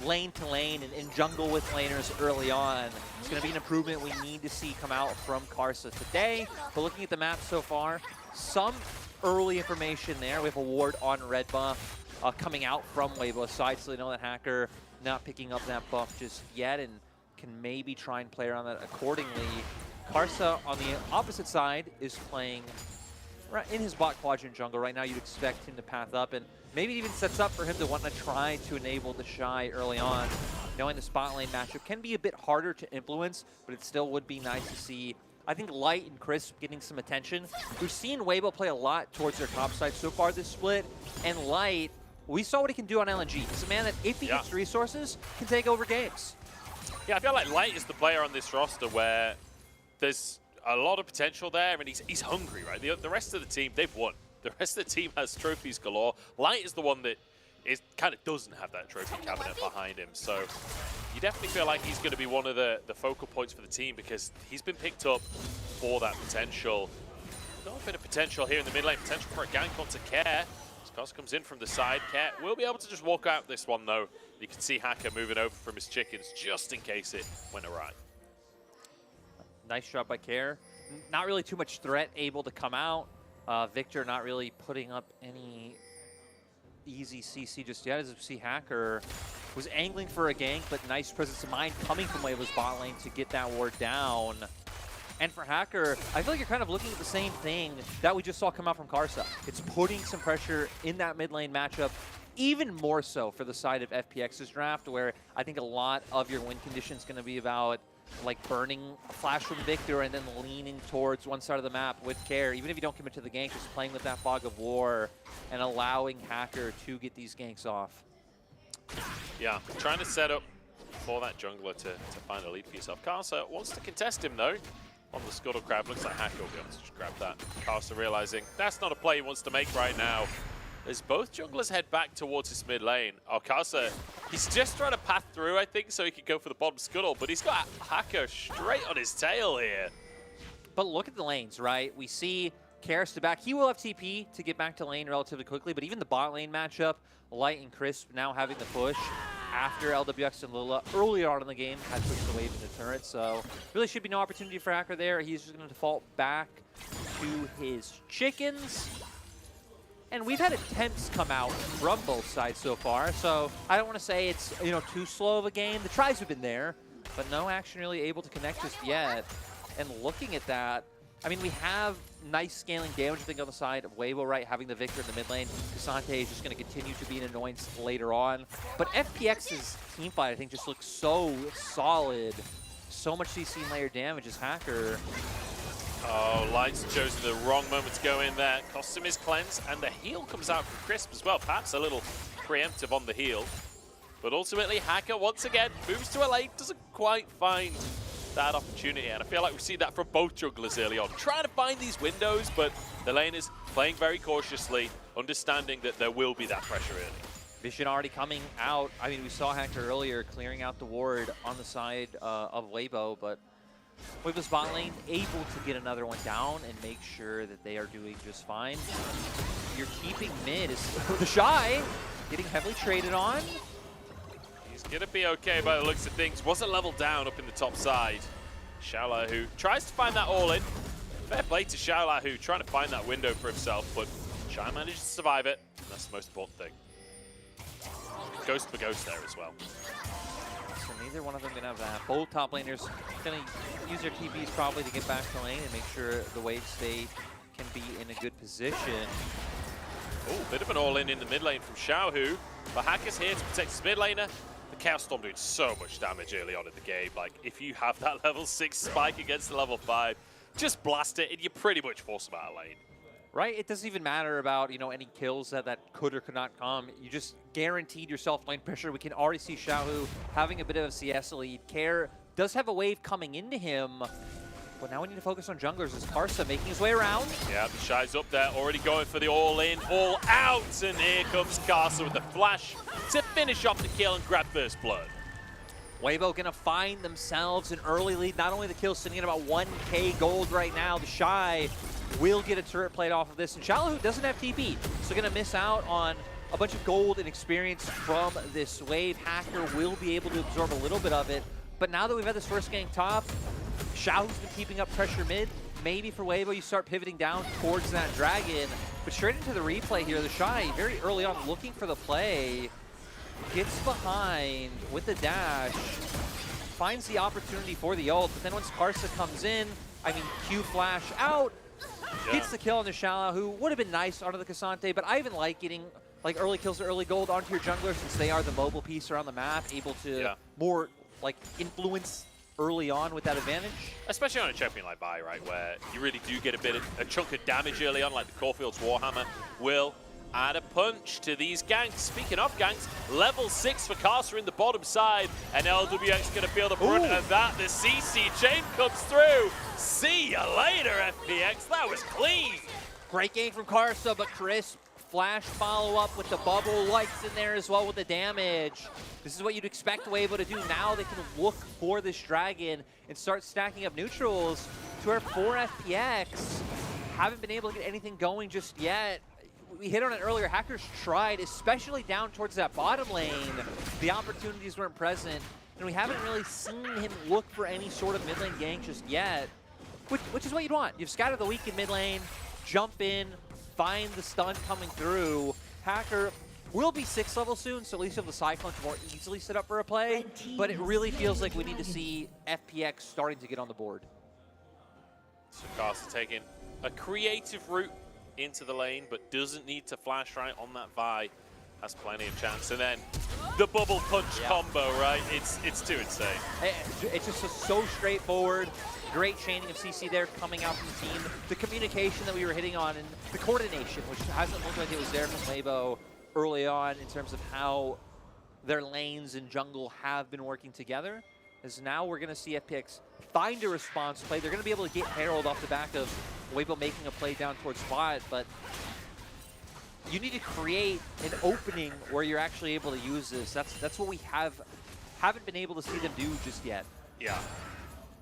lane to lane and jungle with laners early on. It's going to be an improvement we need to see come out from Karsa today. But looking at the map so far, some early information there. We have a ward on red buff coming out from Weibo's side, so they know that Hacker not picking up that buff just yet and can maybe try and play around that accordingly. Karsa on the opposite side is playing right in his bot quadrant jungle. Right now you'd expect him to path up, and maybe it even sets up for him to want to try to enable the Shy early on. Knowing the spot lane matchup can be a bit harder to influence, but it still would be nice to see, I think, Light and Crisp getting some attention. We've seen Weibo play a lot towards their top side so far this split, and Light, we saw what he can do on LNG. He's a man that, if he gets resources, can take over games. Yeah, I feel like Light is the player on this roster where there's a lot of potential there, and he's hungry, right? The rest of the team, they've won. The rest of the team has trophies galore. Light is the one that kind of doesn't have that trophy cabinet behind him. So you definitely feel like he's going to be one of the focal points for the team because he's been picked up for that potential. Not a bit of potential here in the mid lane. Potential for a gank onto Care. Karsa comes in from the side. Care will be able to just walk out this one, though. You can see Hacker moving over from his chickens just in case it went awry. Nice shot by Care. Not really too much threat able to come out. Victor not really putting up any easy CC just yet, as we see Hacker was angling for a gank, but nice presence of mind coming from Weibo's bot lane to get that ward down. And for Hacker, I feel like you're kind of looking at the same thing that we just saw come out from Karsa. It's putting some pressure in that mid lane matchup, even more so for the side of FPX's draft, where I think a lot of your win condition is going to be about like burning a flash from Victor and then leaning towards one side of the map with Care. Even if you don't commit to the gank, just playing with that fog of war and allowing Hacker to get these ganks off. Yeah, trying to set up for that jungler to find a lead for yourself. Karsa wants to contest him though. On the Scuttle Crab, looks like Hacker will be able to just grab that. Karsa realizing that's not a play he wants to make right now. As both junglers head back towards his mid lane. Oh, Karsa, he's just trying to path through, I think, so he can go for the bottom Scuttle, but he's got Hacker straight on his tail here. But look at the lanes, right? We see Karis to back. He will have TP to get back to lane relatively quickly, but even the bot lane matchup, Light and Crisp now having the push after LWX and Lula earlier on in the game had pushed the wave into turret, so really should be no opportunity for Hacker there. He's just going to default back to his chickens. And we've had attempts come out from both sides so far, so I don't want to say it's, you know, too slow of a game. The tries have been there, but no action really able to connect just yet. And looking at that, I mean, we have nice scaling damage, I think, on the side of Weibo, right? Having the Victor in the mid lane. Cassante is just going to continue to be an annoyance later on. But FPX's teamfight, I think, just looks so solid. So much CC and layer damage as Hacker. Oh, Light's chosen the wrong moment to go in there. Costs him his cleanse, and the heal comes out from Crisp as well. Perhaps a little preemptive on the heal. But ultimately, Hacker, once again, moves to a lane, doesn't quite find that opportunity, and I feel like we've seen that from both jugglers early on. Trying to find these windows, but the lane is playing very cautiously, understanding that there will be that pressure early. Vision already coming out. I mean, we saw Hacker earlier clearing out the ward on the side of Weibo, but Weibo's bot lane able to get another one down and make sure that they are doing just fine. You're keeping mid is the Shy getting heavily traded on. He's going to be okay by the looks of things. Wasn't leveled down up in the top side. Xiaolahu tries to find that all-in. Fair play to Xiaolahu trying to find that window for himself, but Shy manages to survive it. And that's the most important thing. Ghost for Ghost there as well. So neither one of them going to have that. Both top laners going to use their TPs probably to get back to lane and make sure the wave state can be in a good position. Oh, bit of an all-in the mid lane from Xiaohu. But Hacker's here to protect his mid laner. The Chaos Storm doing so much damage early on in the game. Like, if you have that level 6 spike against the level 5, just blast it and you pretty much force them out of lane. Right? It doesn't even matter about, you know, any kills that could or could not come. You just guaranteed yourself lane pressure. We can already see Xiaohu having a bit of a CS lead. Care does have a wave coming into him, but now we need to focus on junglers as Karsa making his way around. Yeah, the Shy's up there, already going for the all-in, all-out, and here comes Karsa with the flash to finish off the kill and grab first blood. Weibo gonna find themselves an early lead. Not only the kill sitting at about 1K gold right now, the Shy will get a turret plate off of this, and Xiaolahu doesn't have TP, so gonna miss out on a bunch of gold and experience from this wave. Hacker will be able to absorb a little bit of it. But now that we've had this first gank top, Xiaohu's been keeping up pressure mid. Maybe for Weibo, you start pivoting down towards that dragon. But straight into the replay here, the Shy, very early on, looking for the play. Gets behind with the dash. Finds the opportunity for the ult. But then once Karsa comes in, I mean, Q flash out. Yeah. Gets the kill on the Shala, who would have been nice onto the Cassante. But I even like getting like early kills or early gold onto your jungler since they are the mobile piece around the map, able to more like influence early on with that advantage. Especially on a champion like Vi, right, where you really do get a chunk of damage early on, like the Caulfield's Warhammer will add a punch to these ganks. Speaking of ganks, level 6 for Karsa in the bottom side, and LWX going to feel the brunt of that. The CC chain comes through. See ya later, FPX. That was clean. Great game from Karsa, but Chris, flash follow-up with the bubble lights in there as well with the damage. This is what you'd expect Weibo to do. Now they can look for this dragon and start stacking up neutrals to where 4 FPX haven't been able to get anything going just yet. We hit on it earlier. Hackers tried, especially down towards that bottom lane. The opportunities weren't present, and we haven't really seen him look for any sort of mid lane gank just yet, which is what you'd want. You've scattered the weak in mid lane, jump in, find the stun coming through. Hacker will be 6th level soon, so at least you'll have the Cyclone to more easily set up for a play, but it really feels like we need to see FPX starting to get on the board. So Karsa taking a creative route into the lane, but doesn't need to flash right on that Vi. Has plenty of chance. And then the bubble punch combo, right? It's too insane. It's just so straightforward. Great chaining of CC there coming out from the team. The communication that we were hitting on and the coordination, which hasn't looked like it was there from Weibo early on in terms of how their lanes and jungle have been working together. As now we're going to see FPX find a response play. They're going to be able to get Herald off the back of Weibo making a play down towards spot, but you need to create an opening where you're actually able to use this. That's what we haven't been able to see them do just yet. Yeah.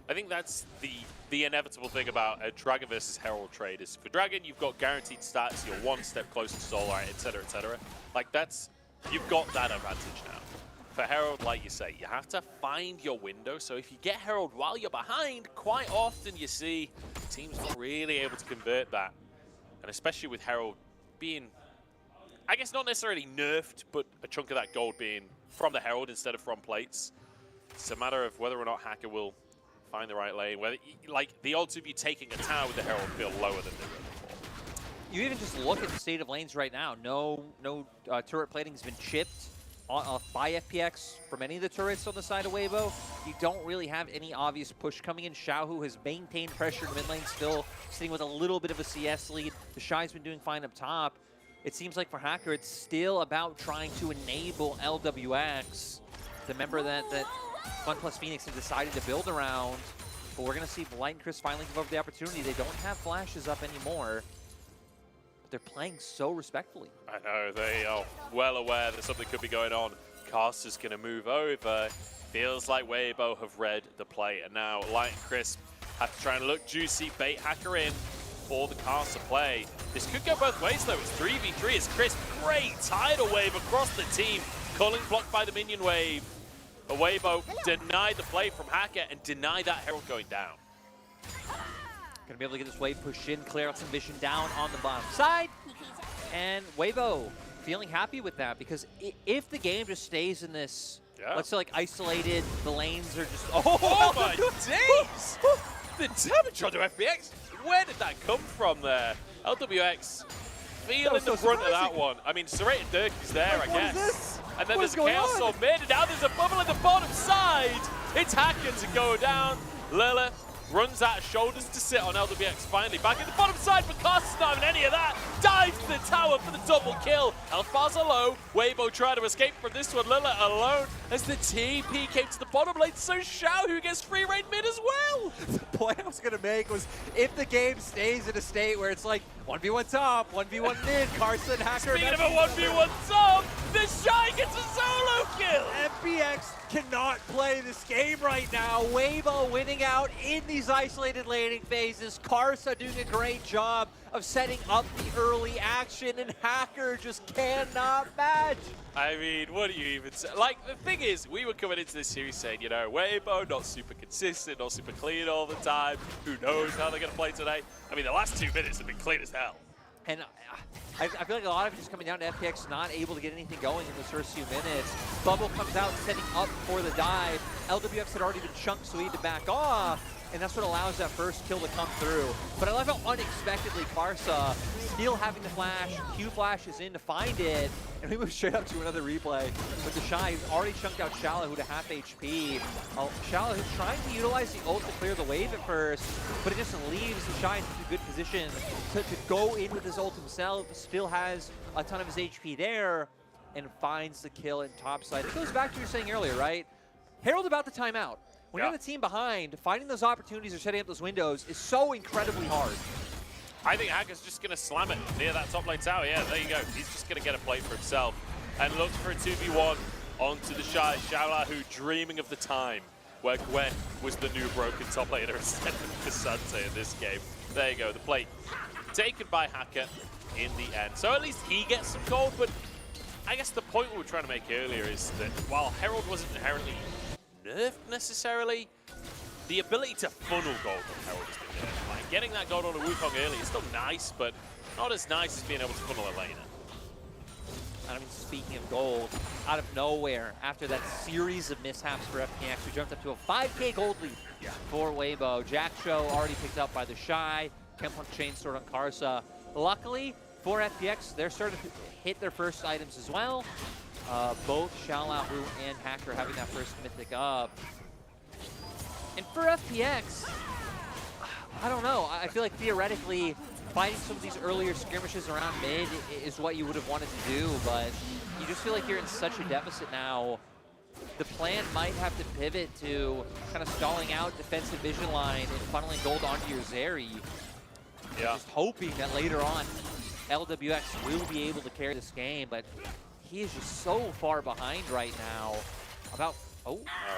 I think that's the inevitable thing about a Dragon versus Herald trade is for Dragon, you've got guaranteed stats, you're one step closer to Solar, etc., etc. Like you've got that advantage now. For Herald, like you say, you have to find your window. So if you get Herald while you're behind, quite often you see teams not really able to convert that. And especially with Herald being, I guess not necessarily nerfed, but a chunk of that gold being from the Herald instead of from plates. It's a matter of whether or not Hacker will find the right lane. Whether, like, the odds of you taking a tower with the Herald feel lower than they were before. You even just look at the state of lanes right now. No turret plating has been chipped by FPX from any of the turrets on the side of Weibo. You don't really have any obvious push coming in. Xiaohu has maintained pressure in mid lane, still sitting with a little bit of a CS lead. The Shy's been doing fine up top. It seems like for Hacker, it's still about trying to enable LWX, the member that Fun Plus Phoenix have decided to build around. But we're going to see Blight and Chris finally give up the opportunity. They don't have flashes up anymore. They're playing so respectfully. I know, they are well aware that something could be going on. Karsa's going to move over. Feels like Weibo have read the play. And now Light and Crisp have to try and look juicy, bait Hacker in for the Karsa play. This could go both ways though. It's 3v3 as Crisp, great tidal wave across the team. Culling blocked by the minion wave. But Weibo denied the play from Hacker and denied that Herald going down. Gonna be able to get this wave pushed in, clear out some vision down on the bottom side. And Weibo feeling happy with that because if the game just stays in this, let's say like isolated, the lanes are just, oh my days! The damage onto FPX, where did that come from there? LWX feeling the brunt of that one. I mean, Serrated Dirk is there, I guess. And then there's a Chaos Sword mid, and now there's a bubble in the bottom side. It's Hacker to go down. Lilith runs out of shoulders to sit on LWX finally. Back at the bottom side, but Karsa's not having any of that. Dives to the tower for the double kill. Health bars are low. Weibo trying to escape from this one. Lilith alone as the TP came to the bottom lane. So Xiao, who gets free reign mid as well. The point I was going to make was if the game stays in a state where it's like 1v1 top, 1v1 mid, Karsa and Hacker. Speaking of a 1v1 top, the Shy gets a solo kill! FPX cannot play this game right now. Weibo winning out in these isolated laning phases. Karsa doing a great job of setting up the early action, and Hacker just cannot match. I mean, what do you even say? Like, the thing is, we were coming into this series saying, you know, Weibo, not super consistent, not super clean all the time. Who knows how they're going to play today? I mean, the last 2 minutes have been clean as hell. And I feel like a lot of it is coming down to FPX not able to get anything going in those first few minutes. Bubble comes out setting up for the dive. LWX had already been chunked, so he had to back off, and that's what allows that first kill to come through. But I love how unexpectedly Karsa, still having the flash, Q flashes in to find it, and we move straight up to another replay with the Shy, who's already chunked out Shallow, who to half HP. Shallow, who's trying to utilize the ult to clear the wave at first, but it just leaves the Shy in such a good position to go in with his ult himself, still has a ton of his HP there, and finds the kill in top side. It goes back to what you were saying earlier, right? Herald about the timeout. When you're the team behind, finding those opportunities or setting up those windows is so incredibly hard. I think Hacker's just going to slam it near that top lane tower. Yeah, there you go. He's just going to get a plate for himself and looks for a 2v1 onto the Shy. Shaola, who dreaming of the time where Gwen was the new broken top laner instead of Cassante in this game. There you go, the plate taken by Hacker in the end. So at least he gets some gold, but I guess the point we were trying to make earlier is that while Herald wasn't inherently nerfed necessarily, the ability to funnel gold on Herald has been there. Like, getting that gold on a Wukong early is still nice, but not as nice as being able to funnel a laner. And I mean, speaking of gold, out of nowhere, after that series of mishaps for FPX, we jumped up to a 5K gold lead for Weibo. Jack Show already picked up by the Shy. Kempunk Chainsword on Karsa. Luckily for FPX, they're starting to hit their first items as well. Both Xiaolahu and Hacker having that first mythic up. And for FPX, I don't know. I feel like theoretically, fighting some of these earlier skirmishes around mid is what you would have wanted to do, but you just feel like you're in such a deficit now. The plan might have to pivot to kind of stalling out defensive vision line and funneling gold onto your Zeri. Yeah. Just hoping that later on, LWX will be able to carry this game, but he is just so far behind right now.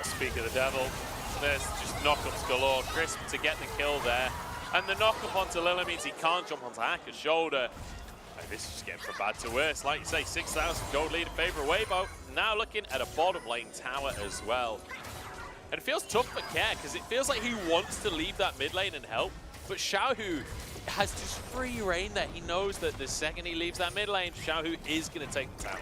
Speak of the devil, there's just knockups galore. Crisp to get the kill there. And the knockup onto Lila means he can't jump onto Hacker's shoulder. And this is just getting from bad to worse. Like you say, 6,000 gold lead in favor of Weibo. Now looking at a bottom lane tower as well. And it feels tough for Care, because it feels like he wants to leave that mid lane and help. But Xiaohu has just free reign there. He knows that the second he leaves that mid lane, Xiaohu is going to take the tower.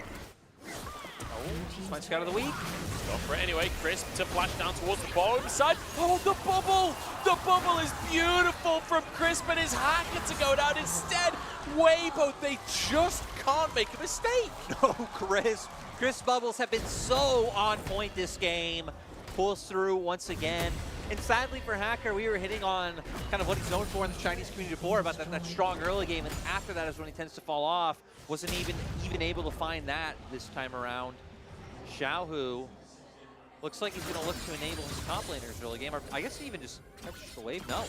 Oh, my scout of the week. Go for it anyway. Crisp to flash down towards the bottom side. Oh, the bubble! The bubble is beautiful from Crisp and his Hacker to go down instead. Weibo, they just can't make a mistake. No, Crisp. Crisp bubbles have been so on point this game. Pulls through once again. And sadly for Hacker, we were hitting on kind of what he's known for in the Chinese community before, about that strong early game, and after that is when he tends to fall off. Wasn't even able to find that this time around. Xiaohu looks like he's going to look to enable his top laners early game. Or I guess he even just touched the wave. No,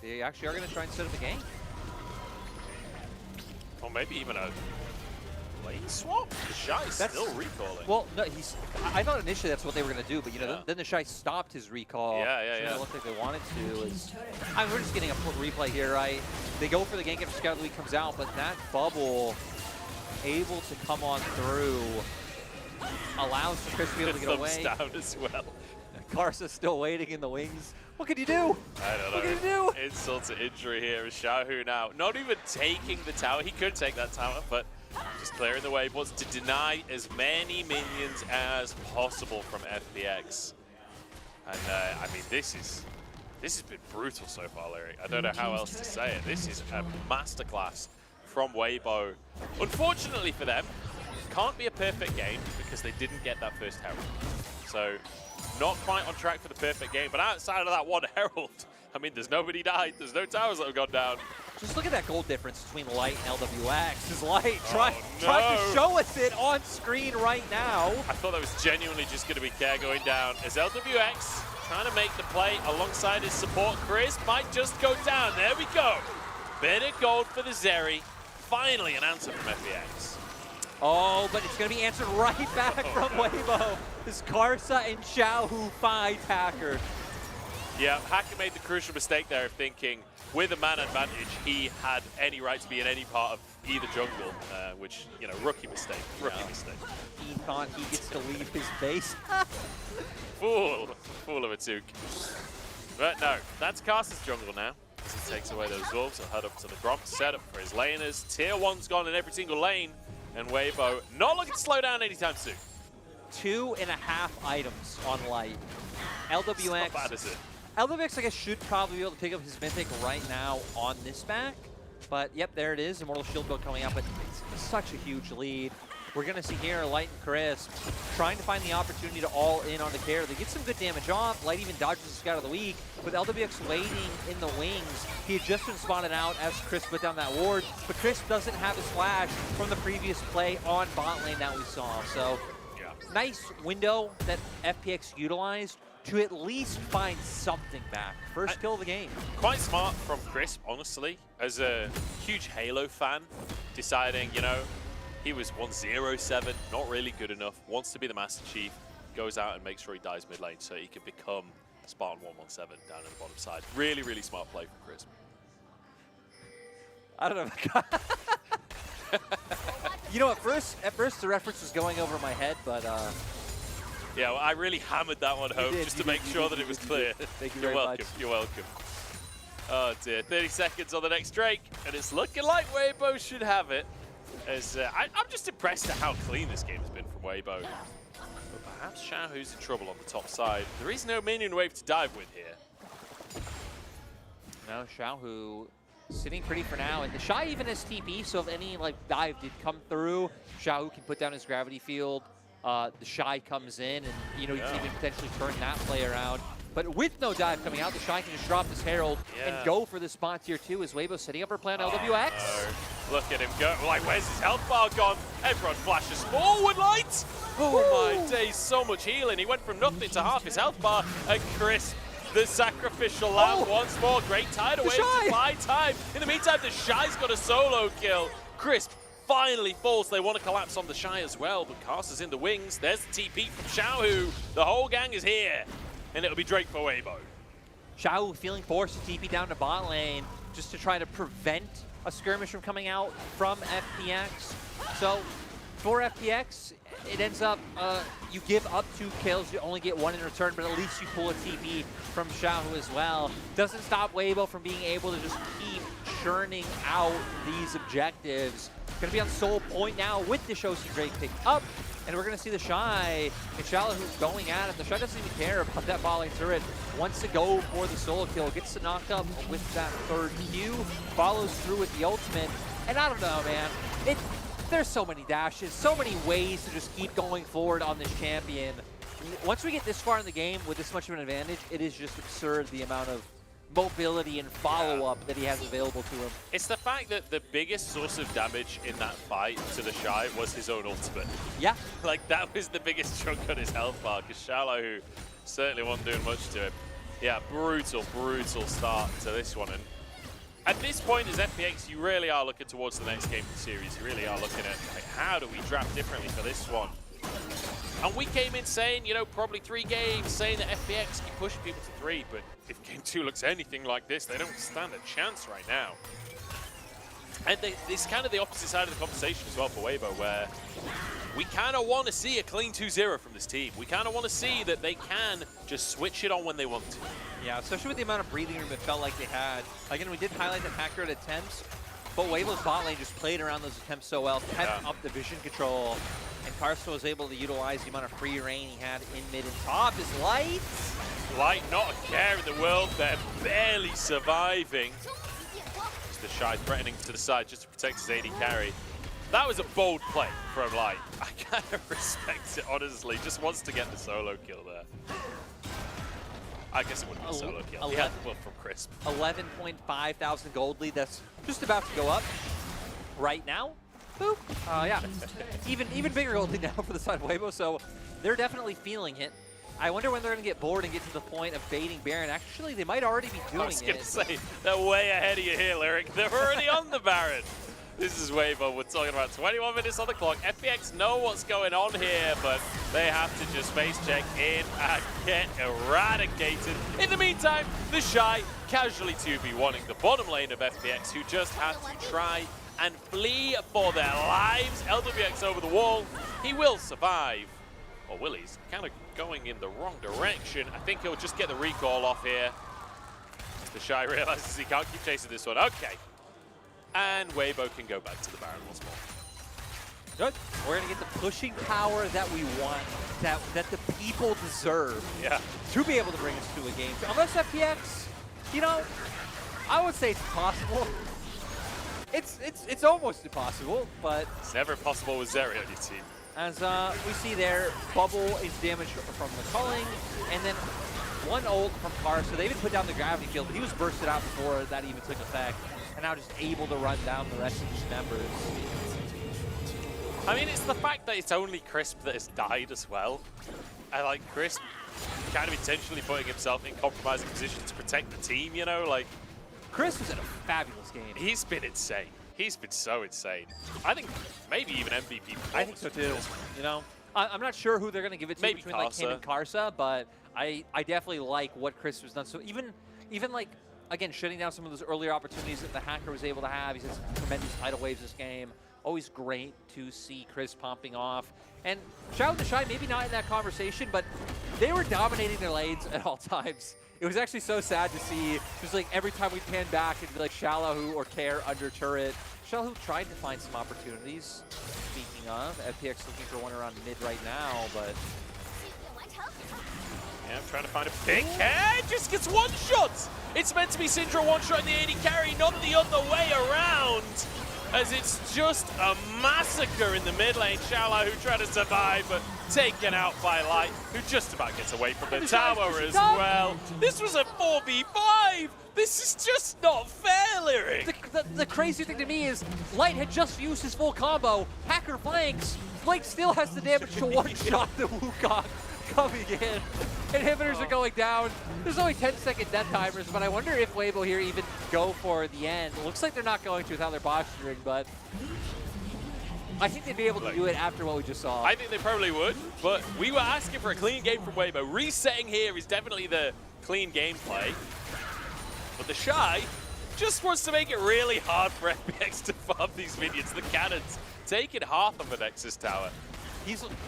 they actually are going to try and set up a game. Or maybe even a lane swap? The Shy's still recalling. Well, no, I thought initially that's what they were going to do, but you know, then the Shy stopped his recall. Yeah. It looked like they wanted to. We're just getting a replay here, right? They go for the gank after Scout of the Week comes out, but that bubble able to come on through allows Chris to be able to get away. Thumbs down as well. Karsa's still waiting in the wings. What could you do? I don't know. What could you do? Insult to injury here is Xiaohu now. Not even taking the tower. He could take that tower, but just clearing the way. Wants to deny as many minions as possible from FPX. And I mean, this has been brutal so far, Larry. I don't know how else to say it. This is a masterclass from Weibo. Unfortunately for them, can't be a perfect game because they didn't get that first Herald. So not quite on track for the perfect game, but outside of that one Herald, I mean, there's nobody died. There's no towers that have gone down. Just look at that gold difference between Light and LWX. Is Light trying to show us it on screen right now. I thought that was genuinely just going to be Care going down as LWX trying to make the play alongside his support. Chris might just go down. There we go. Bit of gold for the Zeri. Finally an answer from FPX. Oh, but it's going to be answered right back from Weibo. This Karsa and Xiaohu fight Hacker. Yeah, Hacker made the crucial mistake there of thinking with a man advantage, he had any right to be in any part of either jungle, which, you know, rookie mistake. Rookie mistake. He thought he gets to leave his base. Fool of a Took. But no, that's Karsa's jungle now. As he takes away those wolves, he'll head up to the Gromp, set up for his laners. Tier 1's gone in every single lane, and Weibo not looking to slow down anytime soon. 2.5 items on Light. LWX. Not bad, is it? LWX, I guess, should probably be able to pick up his Mythic right now on this back. But, yep, there it is. Immortal Shield build coming out, but it's such a huge lead. We're going to see here Light and Crisp trying to find the opportunity to all in on the carry. They get some good damage off. Light even dodges the Scout of the Week. With LWX waiting in the wings, he had just been spotted out as Crisp put down that ward. But Crisp doesn't have his flash from the previous play on bot lane that we saw. So, nice window that FPX utilized to at least find something back. First kill of the game. Quite smart from Crisp, honestly, as a huge Halo fan, deciding, you know, he was 1-0-7, not really good enough, wants to be the Master Chief, goes out and makes sure he dies mid lane so he can become Spartan 117 down in the bottom side. Really, really smart play from Crisp. I don't know. You know, at first the reference was going over my head, but yeah, well, I really hammered that one home just to make sure that it was clear. Thank you You're very welcome. much. You're welcome. Oh dear, 30 seconds on the next Drake, and it's looking like Weibo should have it. As I'm just impressed at how clean this game has been from Weibo. But perhaps Xiaohu's in trouble on the top side. There is no minion wave to dive with here. No, Xiaohu sitting pretty for now, and the Shy even has TP, so if any like dive did come through, Xiaohu can put down his gravity field. The Shy comes in, and you know, you can even potentially turn that play around. But with no dive coming out, the Shy can just drop this Herald and go for the spot tier 2 as Weibo setting up her plan LWX. No. Look at him go. Like, where's his health bar gone? Everyone flashes forward, Light. Oh my days, so much healing. He went from nothing to half his health bar. And Crisp, the sacrificial lamb once more. Great tidal wave to buy time. In the meantime, the Shy's got a solo kill. Crisp finally falls. They want to collapse on the Shy as well, but Karsa's in the wings. There's the TP from Xiaohu. The whole gang is here. And it'll be Drake for Weibo. Xiaohu feeling forced to TP down to bot lane just to try to prevent a skirmish from coming out from FPX. So for FPX, it ends up, you give up 2 kills, you only get 1 in return, but at least you pull a TP from Xiaohu as well. Doesn't stop Weibo from being able to just keep churning out these objectives. Gonna be on Soul Point now with the Shoshi Drake picked up. And we're going to see the Shy and Xiaohu going at it. The Shy doesn't even care about that bot lane turret. Wants to go for the solo kill. Gets to knock up with that 3rd Q. Follows through with the ultimate. And I don't know, man. There's so many dashes, so many ways to just keep going forward on this champion. Once we get this far in the game with this much of an advantage, it is just absurd the amount of mobility and follow-up that he has available to him. It's the fact that the biggest source of damage in that fight to the Shy was his own ultimate. Yeah. Like, that was the biggest chunk on his health bar, because Xiaohu certainly wasn't doing much to him. Yeah, brutal, brutal start to this one. And at this point as FPX, you really are looking towards the next game of the series. You really are looking at, like, how do we draft differently for this one? And we came in saying, you know, probably 3 games, saying that FPX can push people to 3, but if game 2 looks anything like this, they don't stand a chance right now. And it's kind of the opposite side of the conversation as well for Weibo, where we kind of want to see a clean 2-0 from this team. We kind of want to see that they can just switch it on when they want to. Yeah, especially with the amount of breathing room it felt like they had. Again, we did highlight the accurate attempts, but Weibo's bot lane just played around those attempts so well, kept up the vision control. And Karsa was able to utilize the amount of free reign he had in mid and top. His Light. Light, not a care in the world. They're barely surviving. It's the Shy threatening to the side just to protect his AD carry. That was a bold play from Light. I kind of respect it, honestly. Just wants to get the solo kill there. I guess it wouldn't be a solo kill. He had the buff from Crisp. 11.5 thousand gold lead. That's just about to go up right now. Boop. Yeah, even bigger gold lead now for the side of Weibo, so they're definitely feeling it. I wonder when they're going to get bored and get to the point of baiting Baron. Actually, they might already be doing it. I was going to say, they're way ahead of you here, Lyric. They're already on the Baron. This is Weibo. We're talking about 21 minutes on the clock. FPX know what's going on here, but they have to just face check in and get eradicated. In the meantime, the Shy casually 2v1ing the bottom lane of FPX, who just had to try and flee for their lives. LWX over the wall. He will survive. Or will he? He's kind of going in the wrong direction. I think he'll just get the recall off here. The Shy realizes he can't keep chasing this one. Okay. And Weibo can go back to the Baron once more. Good. We're going to get the pushing power that we want, that the people deserve. Yeah. To be able to bring us to a game. Unless FPX, you know, I would say it's possible. It's almost impossible, but It's never possible with Zeri on your team. as we see there, Bubble is damaged from the culling, and then one ult from Kar, so they even put down the gravity field, but he was bursted out before that even took effect, and now just able to run down the rest of his members. I mean, it's the fact that it's only Crisp that has died as well. I like Crisp kind of intentionally putting himself in compromising positions to protect the team, you know, like. Chris was in a fabulous game. He's been insane. He's been so insane. I think maybe even MVP. I think so too. You know, I'm not sure who they're going to give it to Maybe between like him and Karsa, but I definitely like what Chris has done. So even like again shutting down some of those earlier opportunities that the Hacker was able to have. He's had some tremendous tidal waves this game. Always great to see Chris popping off. And shout out to Shy, maybe not in that conversation, but they were dominating their lanes at all times. It was actually so sad to see, just like every time we pan back, it'd be like Shallow or Care under turret. Shallow tried to find some opportunities. Speaking of, FPX looking for one around mid right now, but... Yeah, I'm trying to find a big head. Just gets one shot. It's meant to be Syndra one shot in the AD carry, not the other way around. As it's just a massacre in the mid lane. Shallow who tried to survive, but taken out by Light, who just about gets away from the tower as well. This was a 4v5. This is just not fair, Lyric. The crazy thing to me is Light had just used his full combo. Hacker flanks. Blake still has the damage to one-shot the Wukong coming in. Inhibitors are going down. There's only 10-second death timers, but I wonder if Weibo here even go for the end. Looks like they're not going to without their posturing, but I think they'd be able to do it after what we just saw. I think they probably would, but we were asking for a clean game from Weibo. Resetting here is definitely the clean gameplay. But the Shy just wants to make it really hard for FPX to farm these minions. The cannons taking half of a Nexus tower.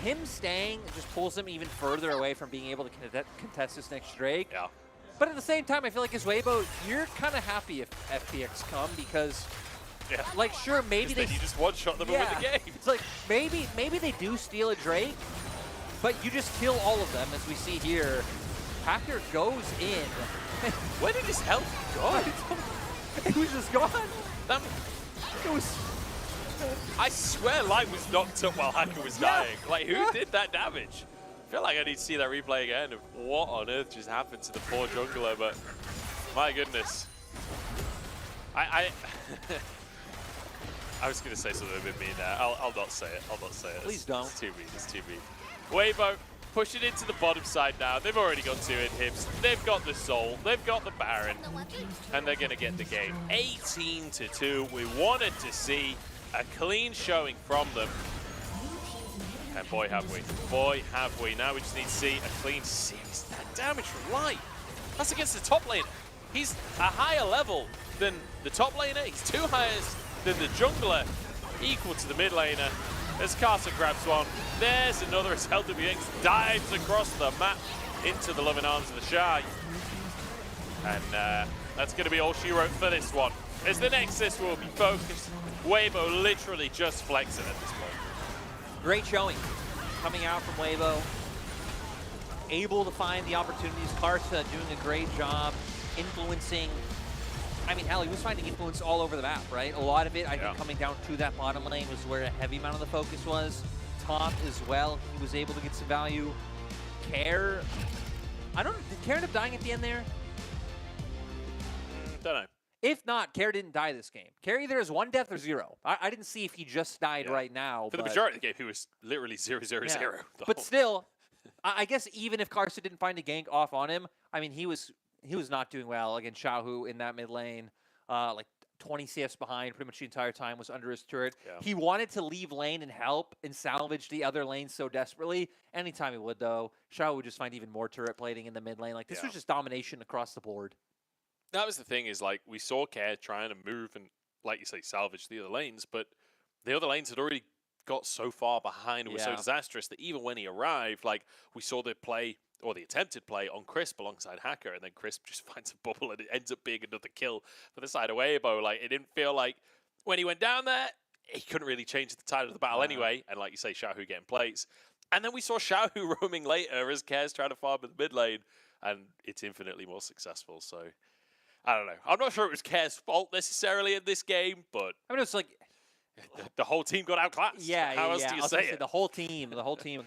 Him staying just pulls him even further away from being able to contest this next Drake. Yeah. But at the same time, I feel like as Weibo, you're kind of happy if FPX come because, like, sure, maybe then you just one-shot them and win the game. It's like maybe they do steal a Drake, but you just kill all of them, as we see here. Hacker goes in. Where did his health go? It was just gone. It was. I swear Light was knocked up while Hacker was dying. Like, who did that damage? I feel like I need to see that replay again of what on earth just happened to the poor jungler, but my goodness. I was going to say something a bit mean there. I'll not say it. I'll not say it. Please don't. It's too mean. It's too mean. Weibo pushing into the bottom side now. They've already got 2 inhibs. They've got the Soul. They've got the Baron. And they're going to get the game. 18-2. We wanted to see a clean showing from them. And boy, have we. Boy, have we. Now we just need to see a clean series. That damage from Light. That's against the top laner. He's a higher level than the top laner. He's 2 higher than the jungler. Equal to the mid laner. As Carson grabs one. There's another as LWX dives across the map into the loving arms of the Shy. And that's going to be all she wrote for this one. As the Nexus will be focused. Weibo literally just flexing at this point. Great showing coming out from Weibo. Able to find the opportunities. Karsa doing a great job influencing. I mean, hell, he was finding influence all over the map, right? A lot of it, I think, coming down to that bottom lane was where a heavy amount of the focus was. Top as well, he was able to get some value. Care, I don't know, did Care end up dying at the end there? Don't know. If not, Care didn't die this game. Care either has 1 death or 0. I didn't see if he just died right now. For the majority of the game, he was literally 0-0-0. But still, I guess even if Karsa didn't find a gank off on him, I mean, he was not doing well against Xiaohu in that mid lane. Like 20 CS behind pretty much the entire time, was under his turret. Yeah. He wanted to leave lane and help and salvage the other lane so desperately. Anytime he would, though, Xiao would just find even more turret plating in the mid lane. Like, this was just domination across the board. That was the thing, is like we saw Care trying to move and, like you say, salvage the other lanes, but the other lanes had already got so far behind and were so disastrous that even when he arrived, like we saw the play or the attempted play on Crisp alongside Hacker, and then Crisp just finds a bubble and it ends up being another kill for the side of Weibo. Like, it didn't feel like when he went down there, he couldn't really change the tide of the battle anyway. And like you say, Xiaohu getting plates. And then we saw Xiaohu roaming later as Care's trying to farm in the mid lane, and it's infinitely more successful. So, I don't know. I'm not sure it was Care's fault necessarily in this game, but I mean, it's like the whole team got outclassed. How else do you say it? The whole team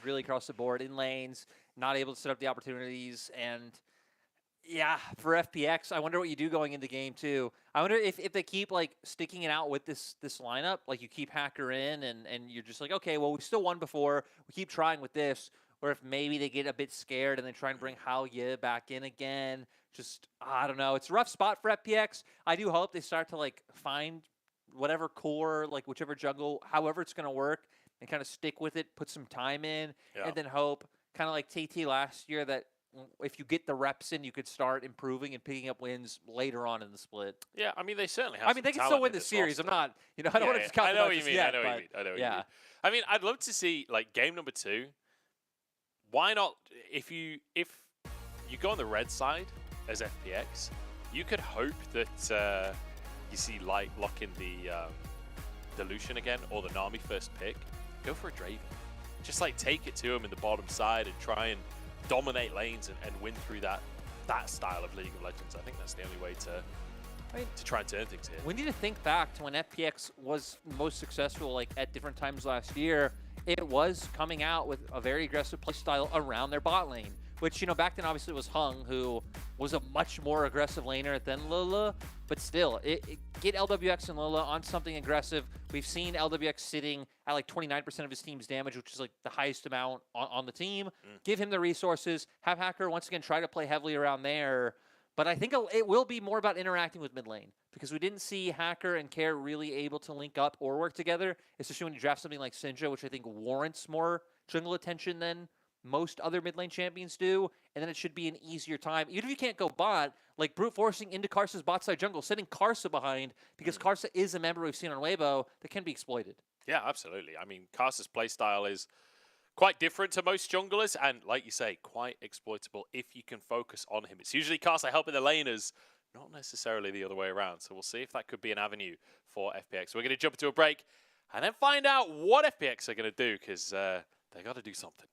really across the board in lanes, not able to set up the opportunities. And yeah, for FPX, I wonder what you do going into game 2. I wonder if they keep like sticking it out with this lineup, like you keep Hacker in and you're just like, okay, well, we still won before, we keep trying with this. Or if maybe they get a bit scared and they try and bring Hao Ye back in again. Just, I don't know. It's a rough spot for FPX. I do hope they start to like find whatever core, like whichever jungle, however it's going to work, and kind of stick with it, put some time in, and then hope, kind of like TT last year, that if you get the reps in, you could start improving and picking up wins later on in the split. Yeah, I mean, they certainly have. I mean, they can still win the series. Roster. I'm not, I don't want to count I know what you mean. Yet, I know what you mean. I know what you mean. I mean, I'd love to see like game number 2. Why not? If you go on the red side as FPX, you could hope that you see Light lock in the Lucian again or the Nami first pick. Go for a Draven. Just like take it to him in the bottom side and try and dominate lanes and win through that style of League of Legends. I think that's the only way to try and turn things here. We need to think back to when FPX was most successful, like at different times last year. It was coming out with a very aggressive play style around their bot lane, which, back then obviously was Hung, who was a much more aggressive laner than Lila, but still, get LWX and Lila on something aggressive. We've seen LWX sitting at like 29% of his team's damage, which is like the highest amount on the team. Give him the resources, have Hacker once again try to play heavily around there. But I think it will be more about interacting with mid lane, because we didn't see Hacker and Care really able to link up or work together, especially when you draft something like Sinja, which I think warrants more jungle attention than most other mid lane champions do. And then it should be an easier time. Even if you can't go bot, like brute forcing into Karsa's bot side jungle, sending Karsa behind, because Karsa is a member we've seen on Weibo that can be exploited. Yeah, absolutely. I mean, Karsa's playstyle is quite different to most junglers, and like you say, quite exploitable if you can focus on him. It's usually Karsa helping the laners, not necessarily the other way around. So we'll see if that could be an avenue for FPX. We're going to jump into a break and then find out what FPX are going to do, because they got to do something.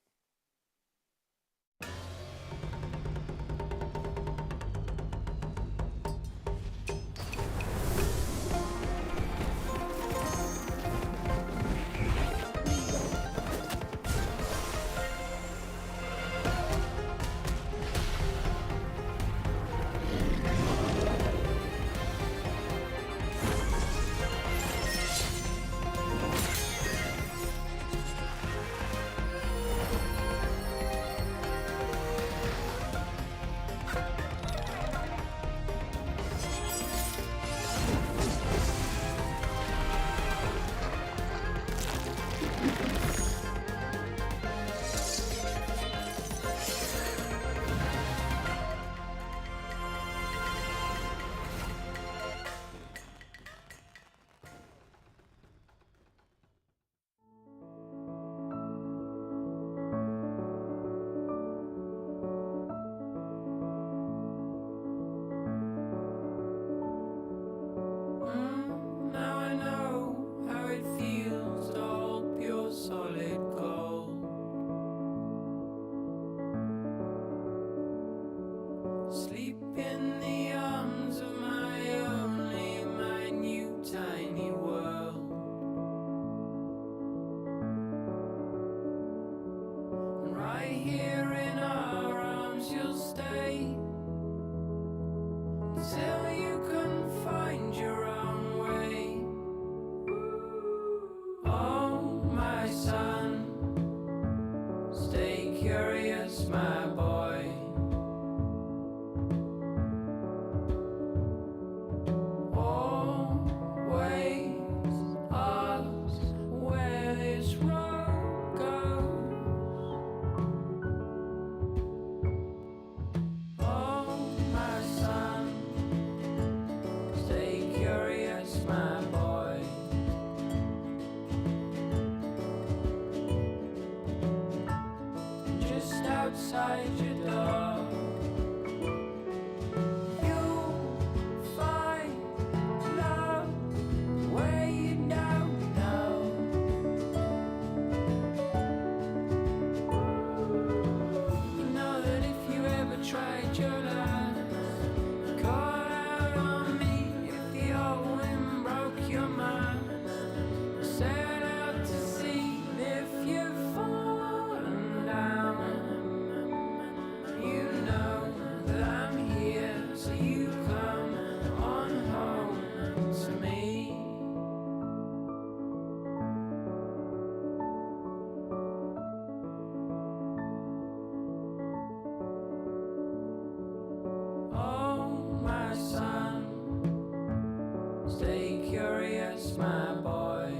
curious, my boy.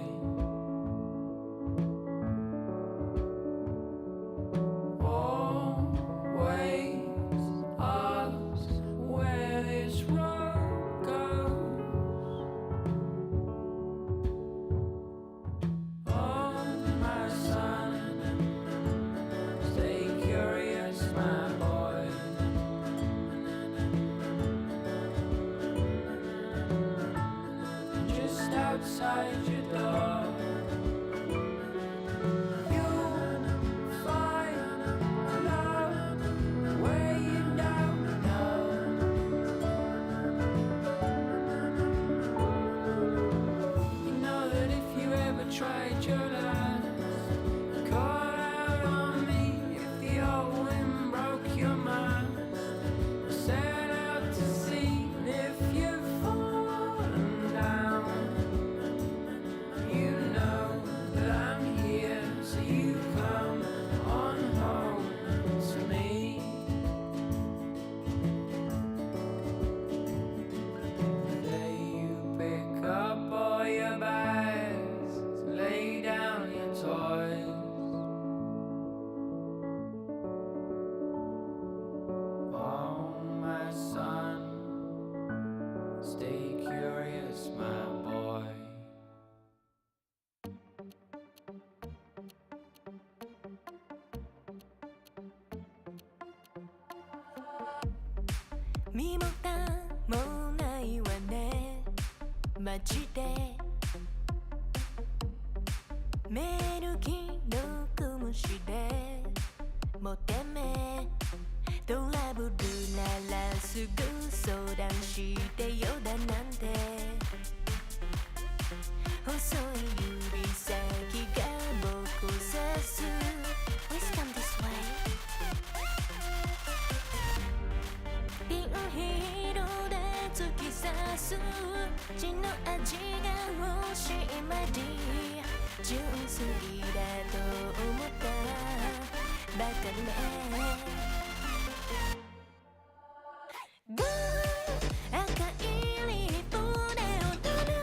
Always ask where this road goes. Oh, my son, stay curious, my boy. Just outside your door, you'll find love where you don't know. You know that if you ever tried your last, call out on me if the old wind broke your mind. Set out to sea if you've fallen down. You know that I'm here, so you come on home to me. There you pick up all your bags, lay down your toys. Oh, my son, stay curious, my boy.身も蓋もないわねマジでメール既読無視でもてめトラブルならすぐ相談してよだなんて細い指先が僕を指す Please come this way ピンヒールで突き刺す血の味が欲しいマディ純粋だと思ったバカねゴー赤いリボンで踊る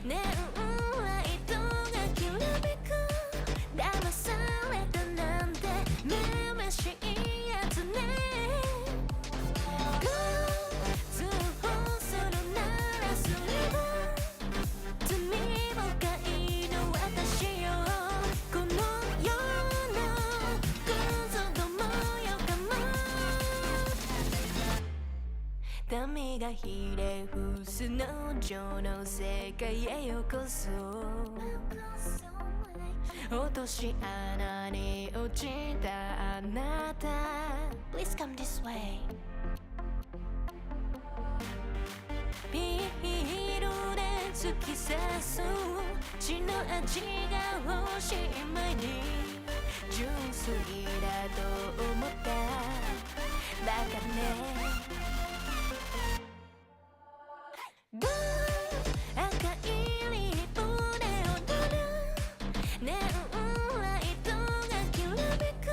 ネオンライトがきらめく騙されたなんてめめしいやつねゴー通報するならすれば罪深いの私よこの世のクズどもよかも民がひれ伏す農場の世界へようこそ落とし穴に落ちたあなた Please come this way ピールで突き刺す血の味が欲しい前に純粋だと思ったバカねゴー赤いリボンで踊るネオンライトがきらめく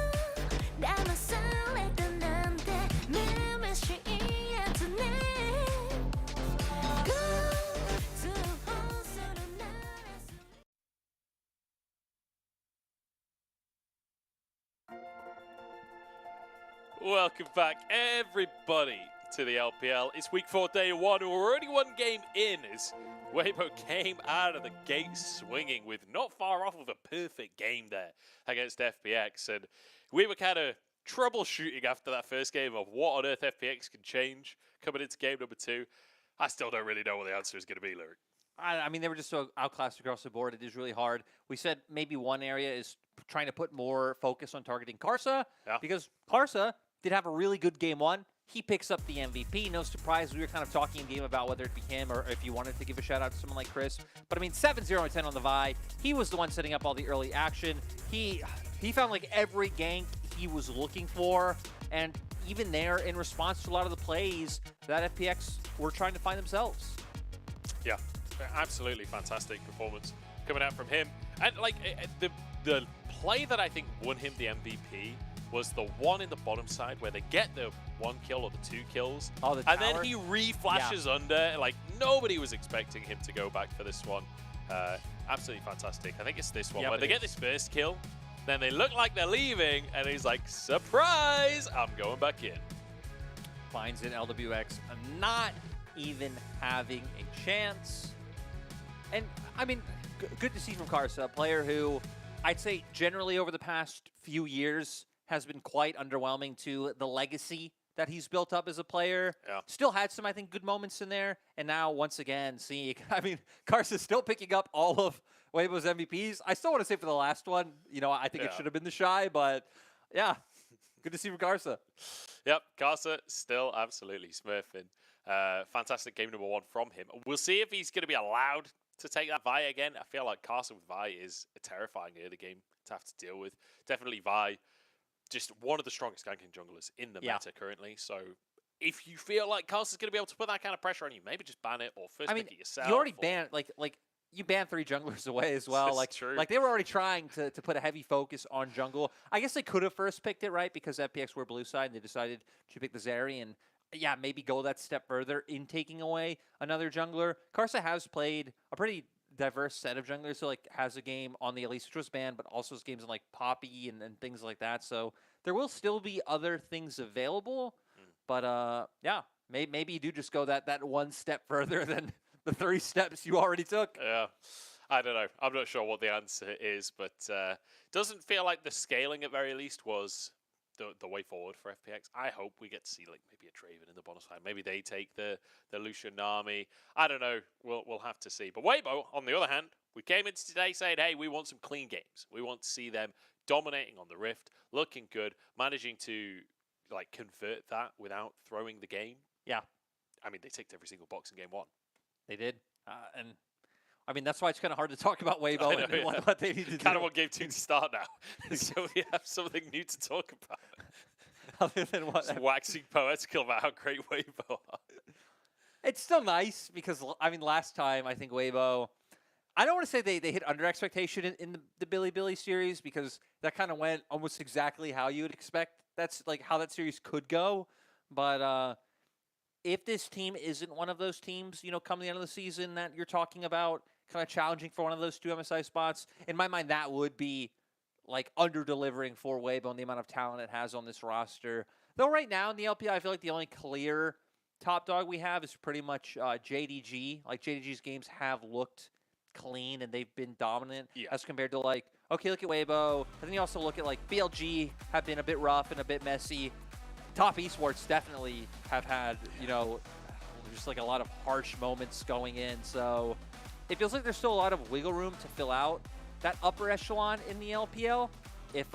騙されたなんてめめしいやつねゴー通報するなら Welcome back, everybody, to the LPL. It's week 4, day 1. We're already one game in as Weibo came out of the gate swinging with not far off of a perfect game there against FPX. And we were kind of troubleshooting after that first game of what on earth FPX can change coming into game number 2. I still don't really know what the answer is going to be, Lyric. I mean, they were just so outclassed across the board. It is really hard. We said maybe one area is trying to put more focus on targeting Karsa, because Karsa did have a really good game 1. He picks up the MVP. No surprise, we were kind of talking in game about whether it be him or if you wanted to give a shout out to someone like Chris. But I mean, 7-0-10 on the Vi. He was the one setting up all the early action. He found like every gank he was looking for, and even there, in response to a lot of the plays that FPX were trying to find themselves. Yeah, absolutely fantastic performance coming out from him. And like the play that I think won him the MVP was the one in the bottom side where they get the 1 kill or the 2 kills. Oh, the and tower? then he re-flashes under. Like, nobody was expecting him to go back for this one. Absolutely fantastic. I think it's this one Yep, where they it get this first kill. Then they look like they're leaving, and he's like, surprise, I'm going back in. Finds it, LWX not even having a chance. And, I mean, good to see from Karsa, a player who I'd say generally over the past few years has been quite underwhelming to the legacy that he's built up as a player. Yeah. Still had some, I think, good moments in there. And now, once again, seeing, I mean, Karsa's still picking up all of Weibo's MVPs. I still want to say for the last one, you know, I think it should have been the Shy, but yeah, good to see from Karsa. Yep, Karsa still absolutely smurfing. Fantastic game number 1 from him. We'll see if he's going to be allowed to take that Vi again. I feel like Karsa with Vi is a terrifying early game to have to deal with. Definitely Vi, just one of the strongest ganking junglers in the meta currently. So if you feel like Karsa's going to be able to put that kind of pressure on you, maybe just ban it or first pick it yourself. You already banned, like you banned 3 junglers away as well. That's true. Like they were already trying to put a heavy focus on jungle. I guess they could have first picked it, right? Because FPX were blue side and they decided to pick the Zeri and yeah, maybe go that step further in taking away another jungler. Karsa has played a pretty diverse set of junglers, so like has a game on the Elise, which was banned, but also has games in like Poppy and things like that. So there will still be other things available, but yeah, maybe you do just go that one step further than the 3 steps you already took. Yeah, I don't know. I'm not sure what the answer is, but doesn't feel like the scaling at very least was the way forward for FPX. I hope we get to see like maybe a Draven in the bonus side. Maybe they take the Lucian Nami. I don't know. We'll have to see. But Weibo, on the other hand, we came into today saying, hey, we want some clean games. We want to see them dominating on the Rift, looking good, managing to like convert that without throwing the game. Yeah. I mean, they ticked every single box in game 1. They did. And I mean, that's why it's kind of hard to talk about Weibo and what they need to do. Kind of want game 2 to start now. So we have something new to talk about. Other than what? Just waxing poetical about how great Weibo are. It's still nice because, I mean, last time I think Weibo, I don't want to say they hit under expectation in the Billy series because that kind of went almost exactly how you would expect. That's like how that series could go. But if this team isn't one of those teams, you know, come the end of the season that you're talking about, kind of challenging for one of those 2 MSI spots, in my mind, that would be like under-delivering for Weibo and the amount of talent it has on this roster. Though right now in the LPL, I feel like the only clear top dog we have is pretty much JDG. Like, JDG's games have looked clean and they've been dominant as compared to, like, okay, look at Weibo. But then you also look at, like, BLG have been a bit rough and a bit messy. Top esports definitely have had, you know, just like a lot of harsh moments going in. So it feels like there's still a lot of wiggle room to fill out that upper echelon in the LPL. If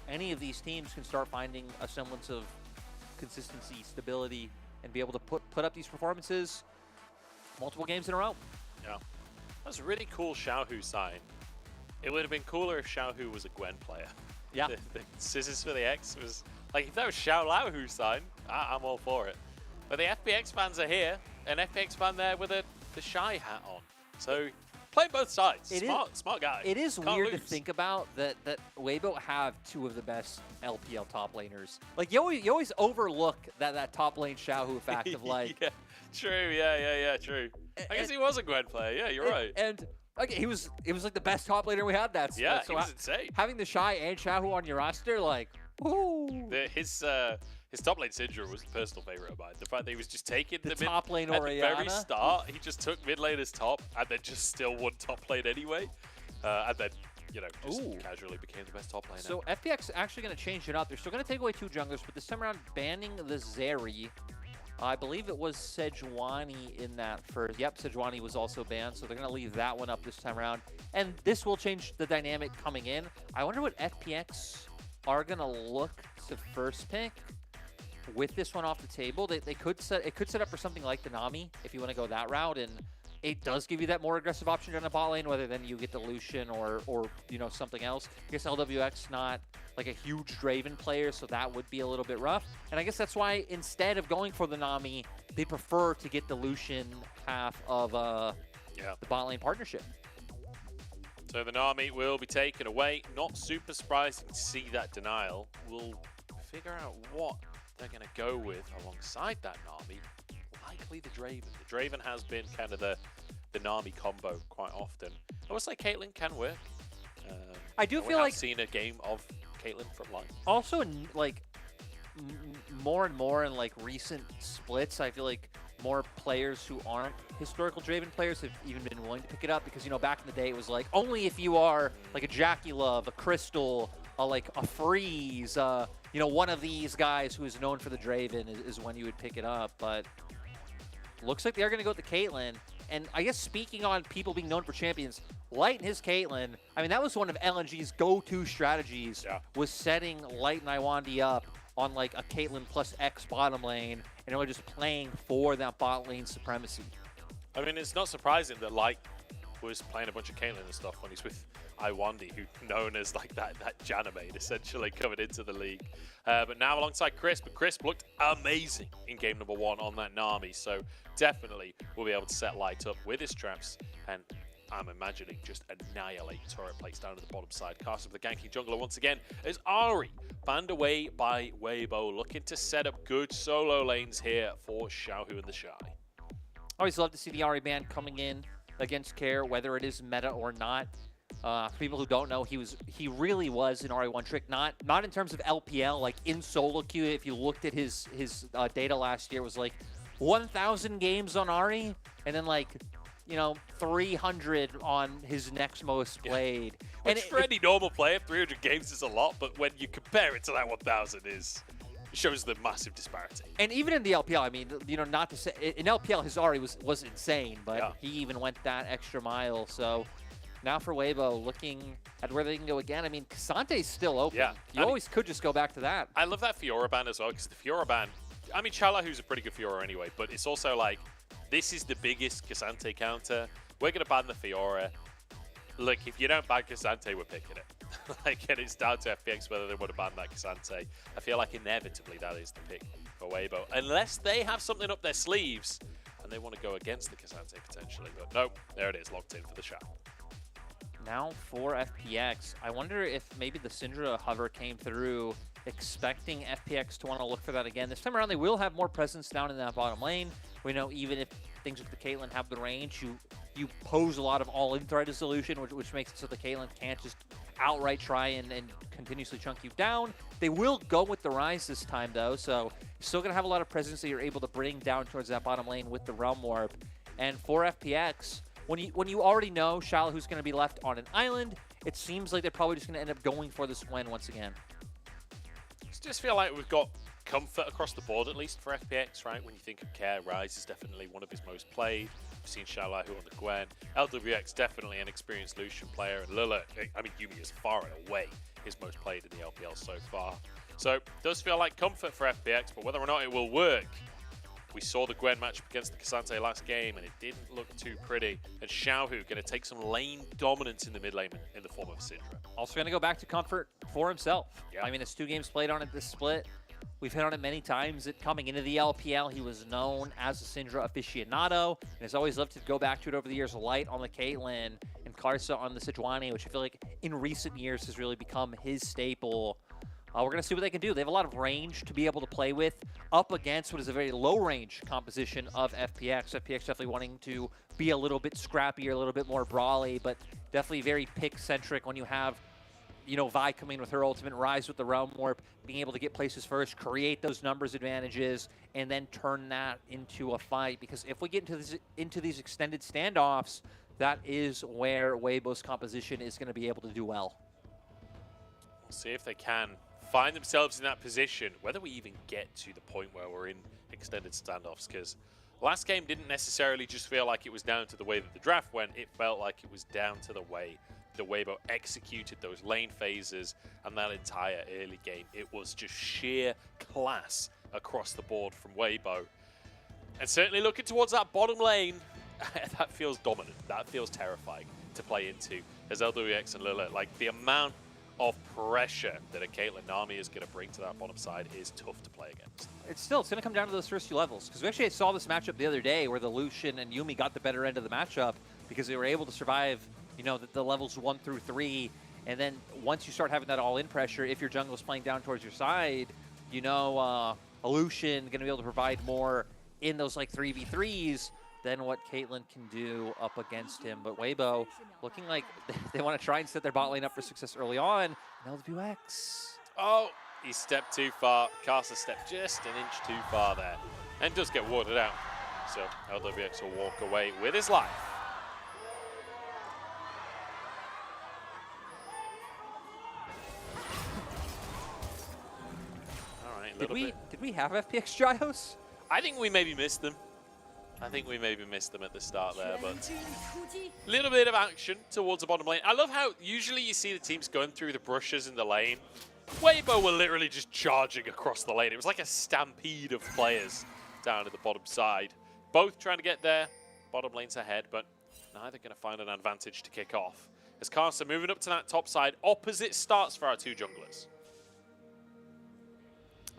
any of these teams can start finding a semblance of consistency, stability, and be able to put up these performances multiple games in a row. Yeah. That was a really cool Xiaohu sign. It would have been cooler if Xiaohu was a Gwen player. Yeah. The scissors for the X was... Like, if that was Xiao Lao who signed, I'm all for it. But the FPX fans are here, an FPX fan there with the Shy hat on. So, playing both sides. Smart guy. It is Can't weird lose. to think about that Weibo have 2 of the best LPL top laners. Like, you always overlook that top lane Xiaohu fact of, like... Yeah, true. Yeah, true. I guess he was a Gwen player. Yeah, you're right. And... Okay, it was like the best top laner we had that. Yeah, so he was insane. Having the Shy and Xiaohu on your roster, like, ooh. His top lane syndrome was a personal favorite of mine. The fact that he was just taking the mid top lane at Orianna. the very start. He just took mid lane as top and then just still won top lane anyway. And then, you know, just casually became the best top laner. So FPX actually going to change it up. They're still going to take away 2 junglers, but this time around banning the Zeri. I believe it was Sejuani in that first. Yep, Sejuani was also banned, so they're going to leave that one up this time around. And this will change the dynamic coming in. I wonder what FPX are going to look to first pick with this one off the table. They could set up for something like the Nami if you want to go that route, and it does give you that more aggressive option on the bot lane, whether then you get the Lucian or you know, something else. I guess LWX not like a huge Draven player, so that would be a little bit rough. And I guess that's why instead of going for the Nami, they prefer to get the Lucian half of the bot lane partnership. So the Nami will be taken away. Not super surprising to see that denial. We'll figure out what they're going to go with alongside that Nami. Likely the Draven. The Draven has been kind of the Nami combo quite often. I would say Caitlyn can work. I do feel like seen a game of Caitlyn from live. also in like more and more in like recent splits, I feel like more players who aren't historical Draven players have even been willing to pick it up because, you know, back in the day it was like only if you are like a Jackie Love, a Crystal, like a Freeze, you know, one of these guys who is known for the Draven is when you would pick it up. But looks like they're going to go with the Caitlyn. And I guess speaking on people being known for champions, Light and his Caitlyn, I mean, that was one of LNG's go-to strategies, was setting Light and Iwandi up on like a Caitlyn plus X bottom lane, and really just playing for that bot lane supremacy. I mean, it's not surprising that Light was playing a bunch of Caitlyn and stuff when he's with Iwandi, who known as like that Janimate, essentially coming into the league. But now alongside Crisp, but Crisp looked amazing in game number 1 on that Nami, so definitely will be able to set Light up with his traps, and I'm imagining just annihilate turret plates down to the bottom side. Cast of the ganking jungler once again as Ari banned away by Weibo, looking to set up good solo lanes here for Xiaohu and the Shy. Always love to see the Ari ban coming in against Care, whether it is meta or not. For people who don't know, he really was an RE1 trick, not in terms of LPL, like in solo queue. If you looked at his data last year, it was like 1,000 games on Ari, and then like, you know, 300 on his next most played. Which And for any normal player, 300 games is a lot, but when you compare it to that 1,000 it shows the massive disparity. And even in the LPL, I mean, you know, not to say, in LPL his Ari was insane, but he even went that extra mile. So now for Weibo, looking at where they can go again. I mean, Kasante's still open. Yeah. You always could just go back to that. I love that Fiora ban as well, because the Fiora ban, I mean, Chalahu's a pretty good Fiora anyway, but it's also like, this is the biggest Kasante counter. We're going to ban the Fiora. Look, if you don't ban Kasante, we're picking it. Like, and it's down to FPX whether they want to ban that Kasante. I feel like inevitably that is the pick for Weibo. Unless they have something up their sleeves and they want to go against the Kasante potentially. But nope, there it is, locked in for the shot. Now for FPX, I wonder if maybe the Syndra hover came through expecting FPX to want to look for that again. This time around, they will have more presence down in that bottom lane. We know even if things with the Caitlyn have the range, you pose a lot of all-in threat solution, which makes it so the Caitlyn can't just outright try and continuously chunk you down. They will go with the Rise this time, though, so you're still going to have a lot of presence that you're able to bring down towards that bottom lane with the Realm Warp. And for FPX, when you already know Shalahoo's going to be left on an island, it seems like they're probably just going to end up going for this win once again. I just feel like we've got comfort across the board, at least for FPX, right? When you think of Care, Rise is definitely one of his most played. We've seen Shalahu on the Gwen. LWX definitely an experienced Lucian player, and Lula, I mean, Yumi is far and away his most played in the LPL so far. So it does feel like comfort for FPX, but whether or not it will work, we saw the Gwen match against the Kasante last game, and it didn't look too pretty. And Xiaohu going to take some lane dominance in the mid lane in the form of Syndra. Also going to go back to comfort for himself. Yeah. I mean, it's 2 games played on it this split. We've hit on it many times that coming into the LPL, he was known as a Syndra aficionado, and has always loved to go back to it over the years. Light on the Caitlyn and Karsa on the Sejuani, which I feel like in recent years has really become his staple. We're going to see what they can do. They have a lot of range to be able to play with up against what is a very low-range composition of FPX. FPX definitely wanting to be a little bit scrappier, a little bit more brawly, but definitely very pick-centric when you have, you know, Vi coming in with her ultimate, Rise with the Realm Warp, being able to get places first, create those numbers advantages, and then turn that into a fight. Because if we get into these extended standoffs, that is where Weibo's composition is going to be able to do well. We'll see if they can find themselves in that position, whether we even get to the point where we're in extended standoffs, because last game didn't necessarily just feel like it was down to the way that the draft went. It felt like it was down to the way the Weibo executed those lane phases and that entire early game. It was just sheer class across the board from Weibo. And certainly looking towards that bottom lane, that feels dominant. That feels terrifying to play into as LWX and Lilith. Like, the amount of pressure that a Caitlyn Nami is going to bring to that bottom side is tough to play against. It's going to come down to those first 2 levels, because we actually saw this matchup the other day where the Lucian and Yumi got the better end of the matchup because they were able to survive you know, the levels 1 through 3. And then once you start having that all-in pressure, if your jungle's playing down towards your side, you know, Illusion going to be able to provide more in those like 3v3s than what Caitlyn can do up against him. But Weibo looking like they want to try and set their bot lane up for success early on. And LWX. Oh, he stepped too far. Carcer stepped just an inch too far there. And does get warded out. So LWX will walk away with his life. All right, Did we have FPX Gios? I think we maybe missed them. I think we maybe missed them at the start there, but a little bit of action towards the bottom lane. I love how usually you see the teams going through the brushes in the lane. Weibo were literally just charging across the lane. It was like a stampede of players down at the bottom side. Both trying to get their bottom lanes ahead, but neither going to find an advantage to kick off. As Carcer moving up to that top side, opposite starts for our two junglers.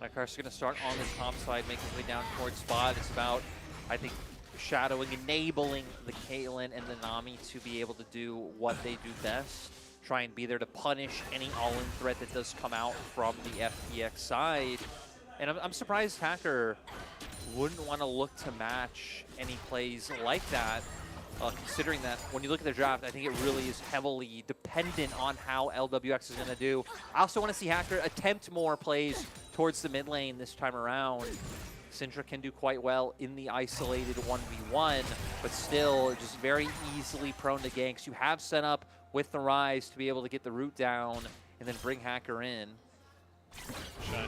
Carcer's going to start on the top side, making his way down towards spot. It's about, I think, shadowing, enabling the Caitlyn and the Nami to be able to do what they do best. Try and be there to punish any all-in threat that does come out from the FPX side. And I'm surprised Hacker wouldn't want to look to match any plays like that, considering that when you look at their draft, I think it really is heavily dependent on how LWX is going to do. I also want to see Hacker attempt more plays towards the mid lane this time around. Syndra can do quite well in the isolated 1v1, but still just very easily prone to ganks. You have set up with the Rise to be able to get the root down and then bring Hacker in.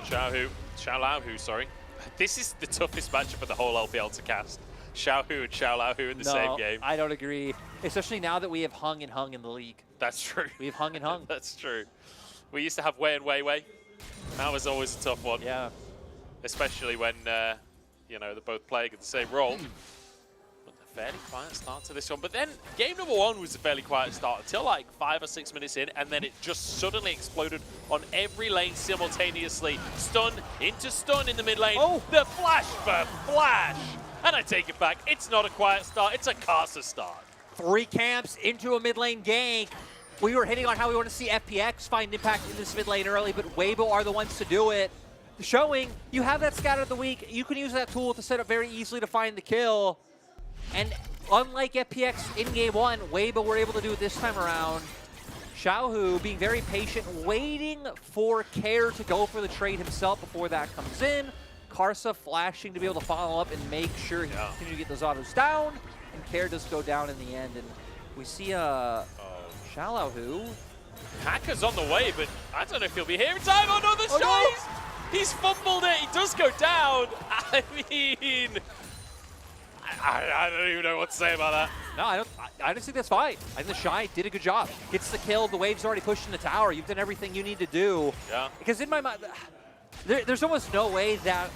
Xiaolahu, sorry. This is the toughest matchup of the whole LPL to cast. Xiaohu and Xiaolahu in the same game. I don't agree, especially now that we have Hung and Hung in the league. That's true. We have Hung and Hung. That's true. We used to have Wei and Wei Wei. That was always a tough one. Yeah. Especially when, you know, they're both playing at the same role. But a fairly quiet start to this one. But then game number 1 was a fairly quiet start until like 5 or 6 minutes in, and then it just suddenly exploded on every lane simultaneously. Stun into stun in the mid lane. Oh. The flash for flash. And I take it back. It's not a quiet start. It's a Carcer start. 3 camps into a mid lane gank. We were hitting on how we want to see FPX find impact in this mid lane early, but Weibo are the ones to do it. Showing you have that scatter of the week, you can use that tool to set up very easily to find the kill. And unlike FPX in game 1, Weibo were able to do it this time around. Xiaohu being very patient, waiting for Care to go for the trade himself before that comes in. Carcer flashing to be able to follow up and make sure he continue to get those autos down. And Care does go down in the end. And we see Xiaohu. Hacker's on the way, but I don't know if he'll be here in time. Oh no, the shots! No. He's fumbled it. He does go down. I mean, I don't even know what to say about that. No, I don't think that's fine. I think the Shy did a good job. Gets the kill. The wave's already pushed in the tower. You've done everything you need to do. Yeah. Because in my mind, there's almost no way that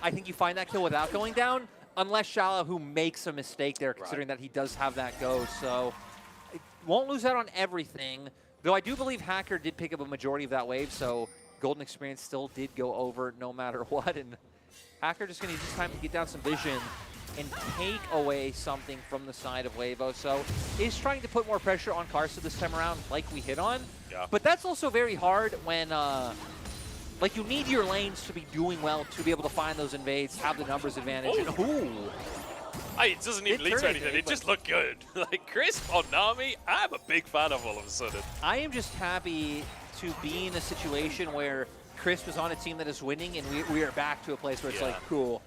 I think you find that kill without going down, unless Xiaohu makes a mistake there, considering that he does have that go. So won't lose out on everything. Though I do believe Hacker did pick up a majority of that wave, so Golden Experience still did go over no matter what. And Hacker just going to use this time to get down some vision and take away something from the side of Weibo. So he's trying to put more pressure on Carcer this time around, like we hit on. Yeah. But that's also very hard when, like, you need your lanes to be doing well to be able to find those invades, have the numbers advantage. Ooh. And ooh. It doesn't even lead to anything. It just looked good. Like, Crisp on Nami, I'm a big fan of all of a sudden. I am just happy to be in a situation where Crisp is on a team that is winning, and we are back to a place where it's like, cool.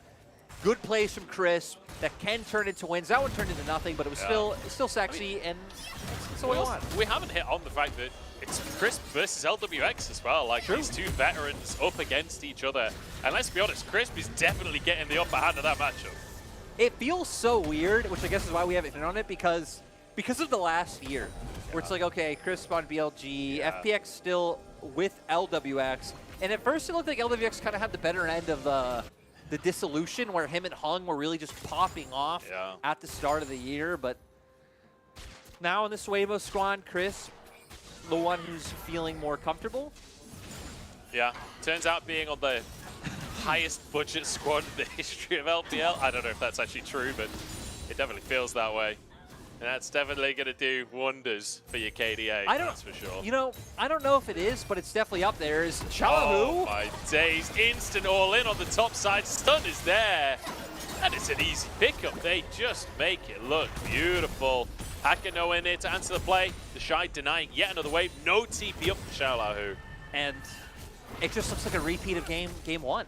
Good plays from Crisp that can turn into wins. That one turned into nothing, but it was still sexy, and that's what we want. We haven't hit on the fact that it's Crisp versus LWX as well. Like, these two veterans up against each other. And let's be honest, Crisp is definitely getting the upper hand of that matchup. It feels so weird, which I guess is why we haven't hit on it, because of the last year, where it's like, okay, Crisp on BLG, FPX still with LWX, and at first it looked like LWX kind of had the better end of the dissolution, where him and Hung were really just popping off at the start of the year, but now in this Weibo squad, Crisp, the one who's feeling more comfortable. Yeah, turns out being on the highest budget squad in the history of LPL. I don't know if that's actually true, but it definitely feels that way. That's definitely going to do wonders for your KDA, that's for sure. You know, I don't know if it is, but it's definitely up there. Is Oh Shalahu? my days, instant all in on the top side. Stun is there. And it's an easy pickup. They just make it look beautiful. Hacker nowhere near to answer the play. The Shy denying yet another wave. No TP up for Shalahu. And it just looks like a repeat of game one.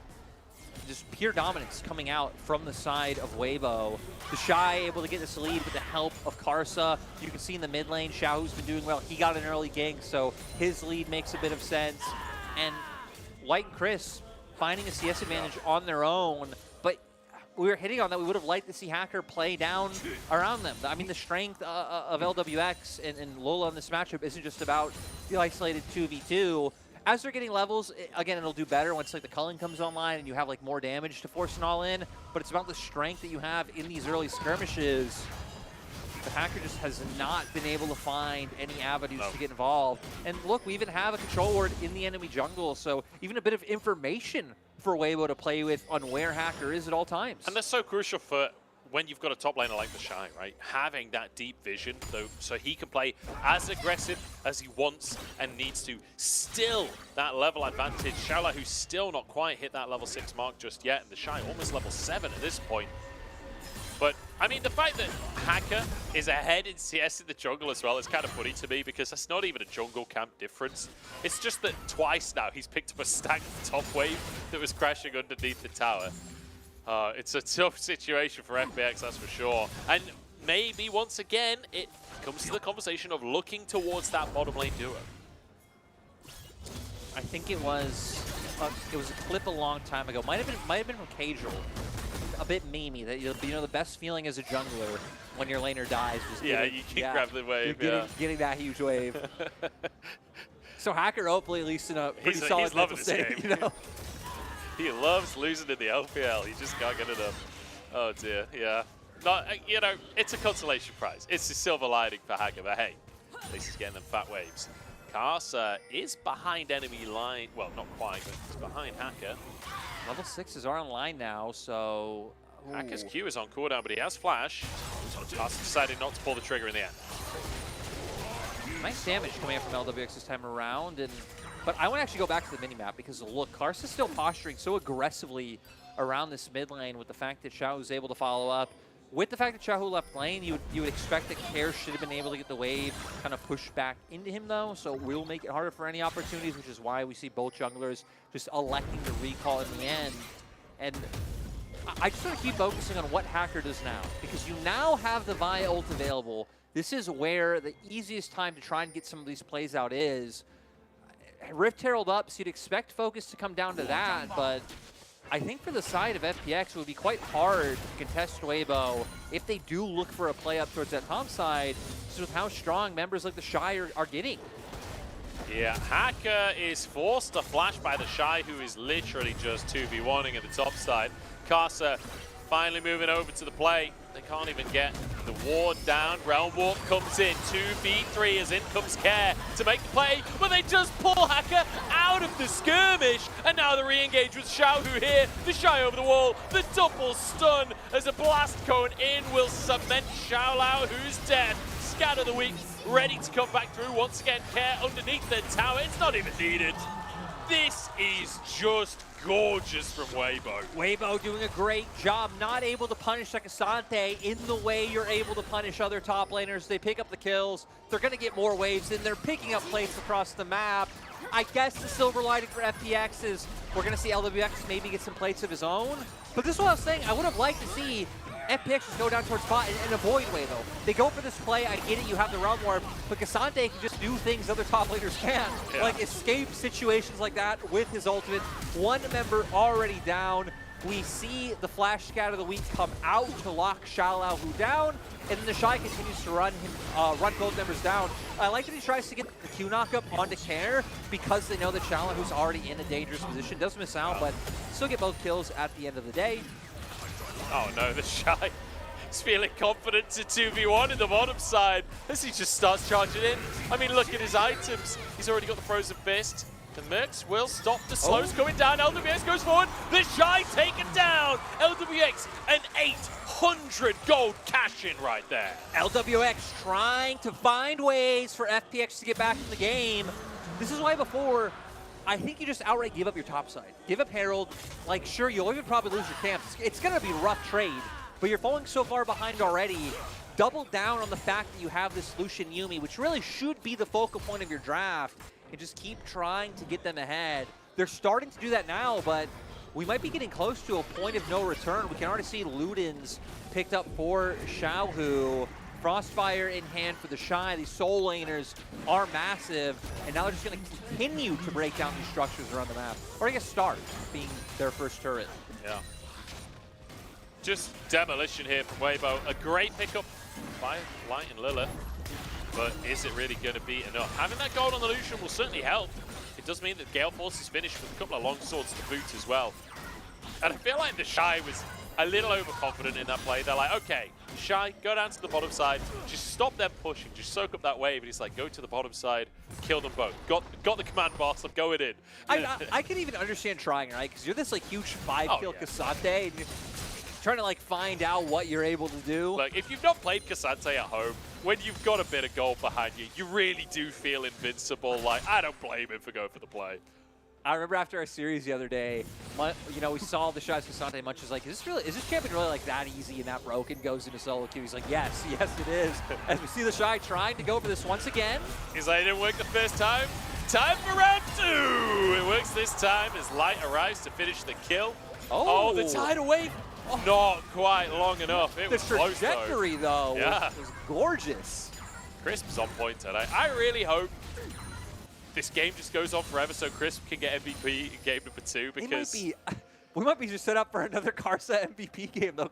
Just pure dominance coming out from the side of Weibo. The Shy able to get this lead with the help of Karsa. You can see in the mid lane, Shahu's been doing well. He got an early gank, so his lead makes a bit of sense. And White and Chris finding a CS advantage on their own, but we were hitting on that. We would have liked to see Hacker play down around them. I mean, the strength of LWX and Lola in this matchup isn't just about the isolated 2v2. As they're getting levels, again, it'll do better once like the culling comes online and you have like more damage to force an all in. But it's about the strength that you have in these early skirmishes. The Hacker just has not been able to find any avenues to get involved. And look, we even have a control ward in the enemy jungle, so even a bit of information for Weibo to play with on where Hacker is at all times. And that's so crucial for when you've got a top laner like the Shy, right? Having that deep vision, though, so he can play as aggressive as he wants and needs to. Still that level advantage. Shaola, who's still not quite hit that level 6 mark just yet, and the Shy almost level 7 at this point. But, I mean, the fact that Hacker is ahead in CS in the jungle as well is kind of funny to me because that's not even a jungle camp difference. It's just that twice now he's picked up a stacked top wave that was crashing underneath the tower. It's a tough situation for FPX, that's for sure. And maybe, once again, it comes to the conversation of looking towards that bottom lane duo. I think it was a clip a long time ago. Might have been from Casual. A bit memey that you know the best feeling as a jungler when your laner dies. You can grab the wave. Getting that huge wave. So Hacker hopefully at least in a pretty solid he's loving mental state. this game. You know? He loves losing in the LPL. He just can't get enough. Oh dear, yeah. Not, you know, it's a consolation prize. It's a silver lining for Hacker, but hey, at least he's getting them fat waves. Karsa is behind enemy line. Well, not quite, but he's behind Hacker. Level 6s are online now, so... Hacker's Q is on cooldown, but he has flash. Karsa decided not to pull the trigger in the end. Nice damage coming up from LWX this time around, but I want to actually go back to the minimap because look, Karsa's still posturing so aggressively around this mid lane with the fact that Shahu's able to follow up. With the fact that Shahu left lane, you would expect that Care should have been able to get the wave kind of pushed back into him though, so we'll make it harder for any opportunities, which is why we see both junglers just electing to recall in the end. And I just want to keep focusing on what Hacker does now, because you now have the Vi ult available. This is where the easiest time to try and get some of these plays out is. Rift Herald up, so you'd expect focus to come down to that, but I think for the side of FPX, it would be quite hard to contest Weibo if they do look for a play up towards that top side, just with how strong members like the Shy are getting. Yeah, Hacker is forced to flash by the Shy, who is literally just 2v1ing at the top side. Karsa finally moving over to the play. They can't even get the ward down. Realm Walk comes in, 2v3 as in comes Care to make the play, but they just pull Hacker out of the skirmish, and now they re-engage with Xiaohu here. The Shy over the wall, the double stun as a blast cone in will cement Xiaolao, who's dead. Scatter the weak, ready to come back through once again. Care underneath the tower, it's not even needed. This is just gorgeous from Weibo. Weibo doing a great job, not able to punish Sakasante in the way you're able to punish other top laners. They pick up the kills. They're going to get more waves in. They're picking up plates across the map. I guess the silver lining for FPX is we're going to see LWX maybe get some plates of his own. But this is what I was saying. I would have liked to see FPX just go down towards bot and avoid Weibo. They go for this play. I get it. You have the realm warp, but Cassante can just do things other top leaders can't. Yeah. Like escape situations like that with his ultimate. One member already down. We see the flash scatter of the week come out to lock Xiaolao down, and then the Shy continues to run both members down. I like that he tries to get the Q knock-up onto Care because they know that Xiaolao, already in a dangerous position, does miss out, but still get both kills at the end of the day. Oh no, the Shy is feeling confident to 2v1 in the bottom side as he just starts charging in. I mean, look at his items. He's already got the Frozen Fist. The Mercs will stop the slows going down. LWX goes forward. The Shy taken down. LWX an 800 gold cash in right there. LWX trying to find ways for FPX to get back in the game. This is why before, I think you just outright give up your top side. Give up Herald. Like, sure, you'll even probably lose your camps. It's going to be a rough trade, but you're falling so far behind already. Double down on the fact that you have this Lucian Yuumi, which really should be the focal point of your draft, and just keep trying to get them ahead. They're starting to do that now, but we might be getting close to a point of no return. We can already see Ludens picked up for Xiaohu. Frostfire in hand for the Shy. These soul laners are massive, and now they're just going to continue to break down these structures around the map. Or I guess start being their first turret. Yeah. Just demolition here from Weibo. A great pickup by Light and Lilith, but is it really going to be enough? Having that gold on the Lucian will certainly help. It does mean that Gale Force is finished with a couple of long swords to boot as well. And I feel like the Shy was a little overconfident in that play. They're like, okay, Shy, go down to the bottom side, just stop them pushing, just soak up that wave. And he's like, go to the bottom side, kill them both. Got the command boss, I'm going in. I can even understand trying, right? Because you're this like huge 5-kill Cassante, and you're trying to like find out what you're able to do. Look, if you've not played Cassante at home, when you've got a bit of gold behind you, you really do feel invincible. Like, I don't blame him for going for the play. I remember after our series the other day, you know, we saw the shots Cassante. Munch was like, is this champion really like that easy and that broken? Goes into solo queue. He's like, yes, it is. As we see the Shy trying to go for this once again. He's like, it didn't work the first time. Time for round 2. It works this time as Light arrives to finish the kill. Oh, the tidal wave. Not quite long enough. It was close, though. The trajectory, though, was gorgeous. Crisp is on point tonight. I really hope this game just goes on forever so Crisp can get MVP in game number 2, because we might be just set up for another Karsa MVP game, though.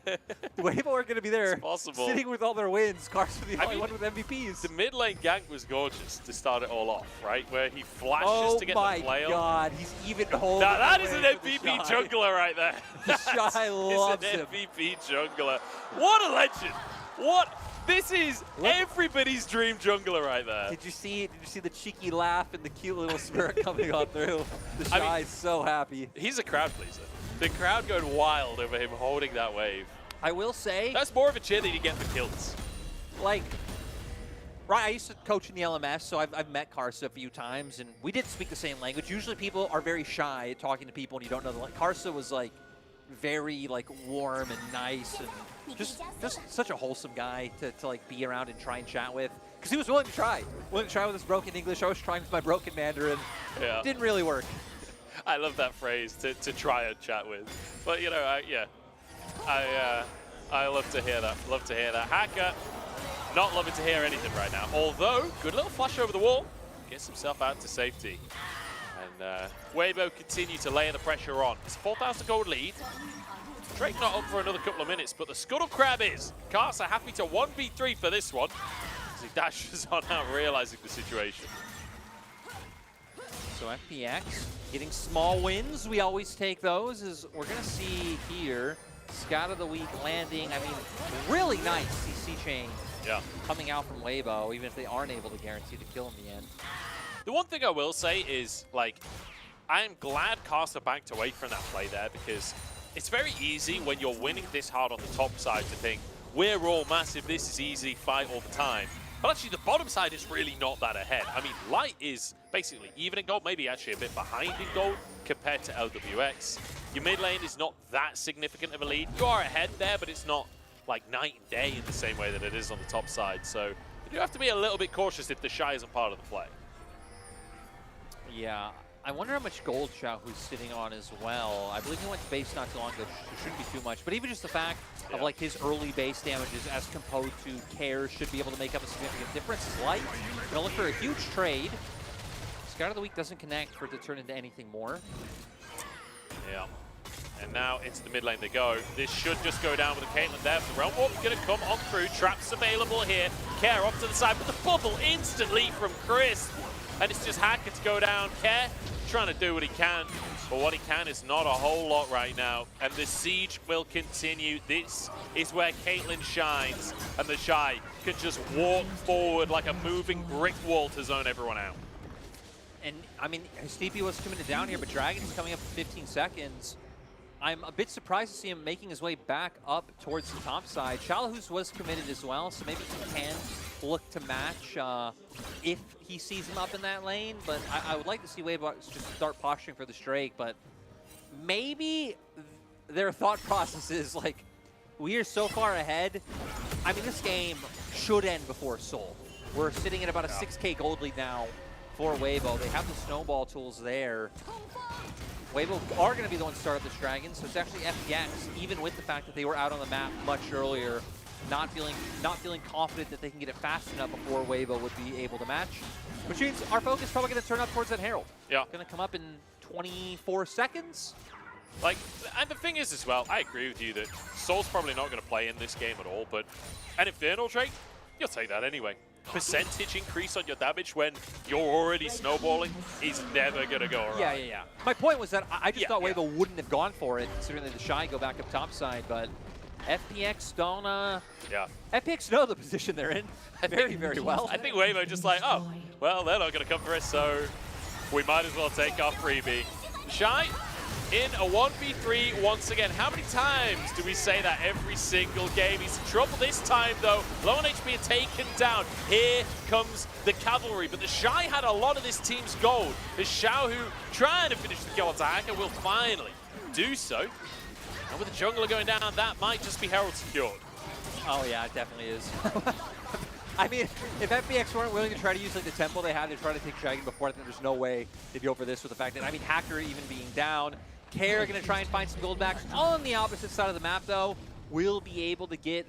The Weibo are going to be there sitting with all their wins. Karsa the only one with MVPs. The mid lane gank was gorgeous to start it all off, right? Where he flashes to get the flail. Oh my god, he's even holding. Now that is an MVP jungler right there. The Shy loves him. It's an MVP jungler. What a legend. What? This is everybody's dream jungler right there. Did you see the cheeky laugh and the cute little smirk coming on through? The Shy is so happy. He's a crowd pleaser. The crowd going wild over him holding that wave. I will say that's more of a cheer than you get for kills. Like, right, I used to coach in the LMS, so I've met Karsa a few times, and we did speak the same language. Usually people are very shy at talking to people and you don't know the language. Karsa was like very like warm and nice and just such a wholesome guy to like be around and try and chat with, because he was willing to try with his broken English. I was trying with my broken Mandarin. Yeah. Didn't really work. I love that phrase, to try and chat with. But you know, I love to hear that. Love to hear that. Hacker not loving to hear anything right now. Although good little flash over the wall, gets himself out to safety. And Weibo continue to lay the pressure on. It's a 4,000 gold lead. Drake not up for another couple of minutes, but the Scuttle Crab is. Karsa happy to 1v3 for this one, as he dashes on out, realizing the situation. So FPX getting small wins. We always take those, as we're going to see here. Scout of the Week landing. I mean, really nice CC chain coming out from Weibo, even if they aren't able to guarantee the kill in the end. The one thing I will say is, like, I am glad Karsa backed away from that play there, because it's very easy when you're winning this hard on the top side to think, we're all massive, this is easy, fight all the time. But actually, the bottom side is really not that ahead. I mean, Light is basically even in gold, maybe actually a bit behind in gold compared to LWX. Your mid lane is not that significant of a lead. You are ahead there, but it's not like night and day in the same way that it is on the top side. So you do have to be a little bit cautious if the Shy isn't part of the play. Yeah, I wonder how much gold Xiaohu's sitting on as well. I believe he went base not too long ago, so shouldn't be too much. But even just the fact of like his early base damages as composed to Care should be able to make up a significant difference. Is Light gonna look for a huge trade. Scout of the Week doesn't connect for it to turn into anything more. Yeah. And now into the mid lane they go. This should just go down with a Caitlyn there. The Realm Warp's going to come on through. Traps available here. Care off to the side, but the bubble instantly from Crisp. And it's just Hacker to go down. Care trying to do what he can, but what he can is not a whole lot right now. And the siege will continue. This is where Caitlyn shines, and the Shy can just walk forward like a moving brick wall to zone everyone out. And I mean, Steepy was committed down here, but Dragon's coming up in 15 seconds. I'm a bit surprised to see him making his way back up towards the top side. Shalahus was committed as well, so maybe he can look to match if he sees him up in that lane. But I would like to see Weibo just start posturing for this Drake, but maybe their thought process is like, we are so far ahead. I mean, this game should end before Seoul. We're sitting at about a 6K gold lead now for Weibo. They have the snowball tools there. Weibo are going to be the ones to start up this Dragon, so it's actually FPX, even with the fact that they were out on the map much earlier, not feeling confident that they can get it fast enough before Weibo would be able to match. Which means our focus is probably going to turn up towards that Herald. Yeah. Going to come up in 24 seconds. Like, and the thing is as well, I agree with you that Soul's probably not going to play in this game at all, but an Infernal Drake, you'll take that anyway. Percentage increase on your damage when you're already snowballing is never going to go around. Yeah. My point was that I just thought Weibo wouldn't have gone for it, considering that the Shy go back up top side, but FPX don't, FPX know the position they're in very well. I think Weibo just like, oh, well, they're not going to come for us, so we might as well take our freebie. Shy in a 1v3 once again. How many times do we say that every single game? He's in trouble this time, though. Low on HP are taken down. Here comes the cavalry, but the Shy had a lot of this team's gold. The Xiaohu trying to finish the kill on Tahaka will finally do so. And with the jungler going down, that might just be Herald secured. Oh yeah, it definitely is. I mean, if FPX weren't willing to try to use like the tempo they had to try to take Dragon before, I think there's no way they'd go for this with the fact that, I mean, Hacker even being down. Care going to try and find some gold backs on the opposite side of the map, though. Will be able to get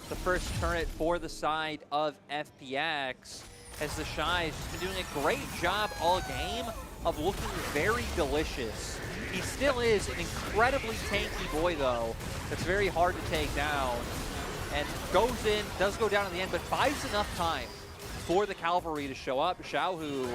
the first turret for the side of FPX, as the Shy has just been doing a great job all game of looking very delicious. He still is an incredibly tanky boy, though. That's very hard to take down. And goes in, does go down in the end, but buys enough time for the cavalry to show up. Xiaohu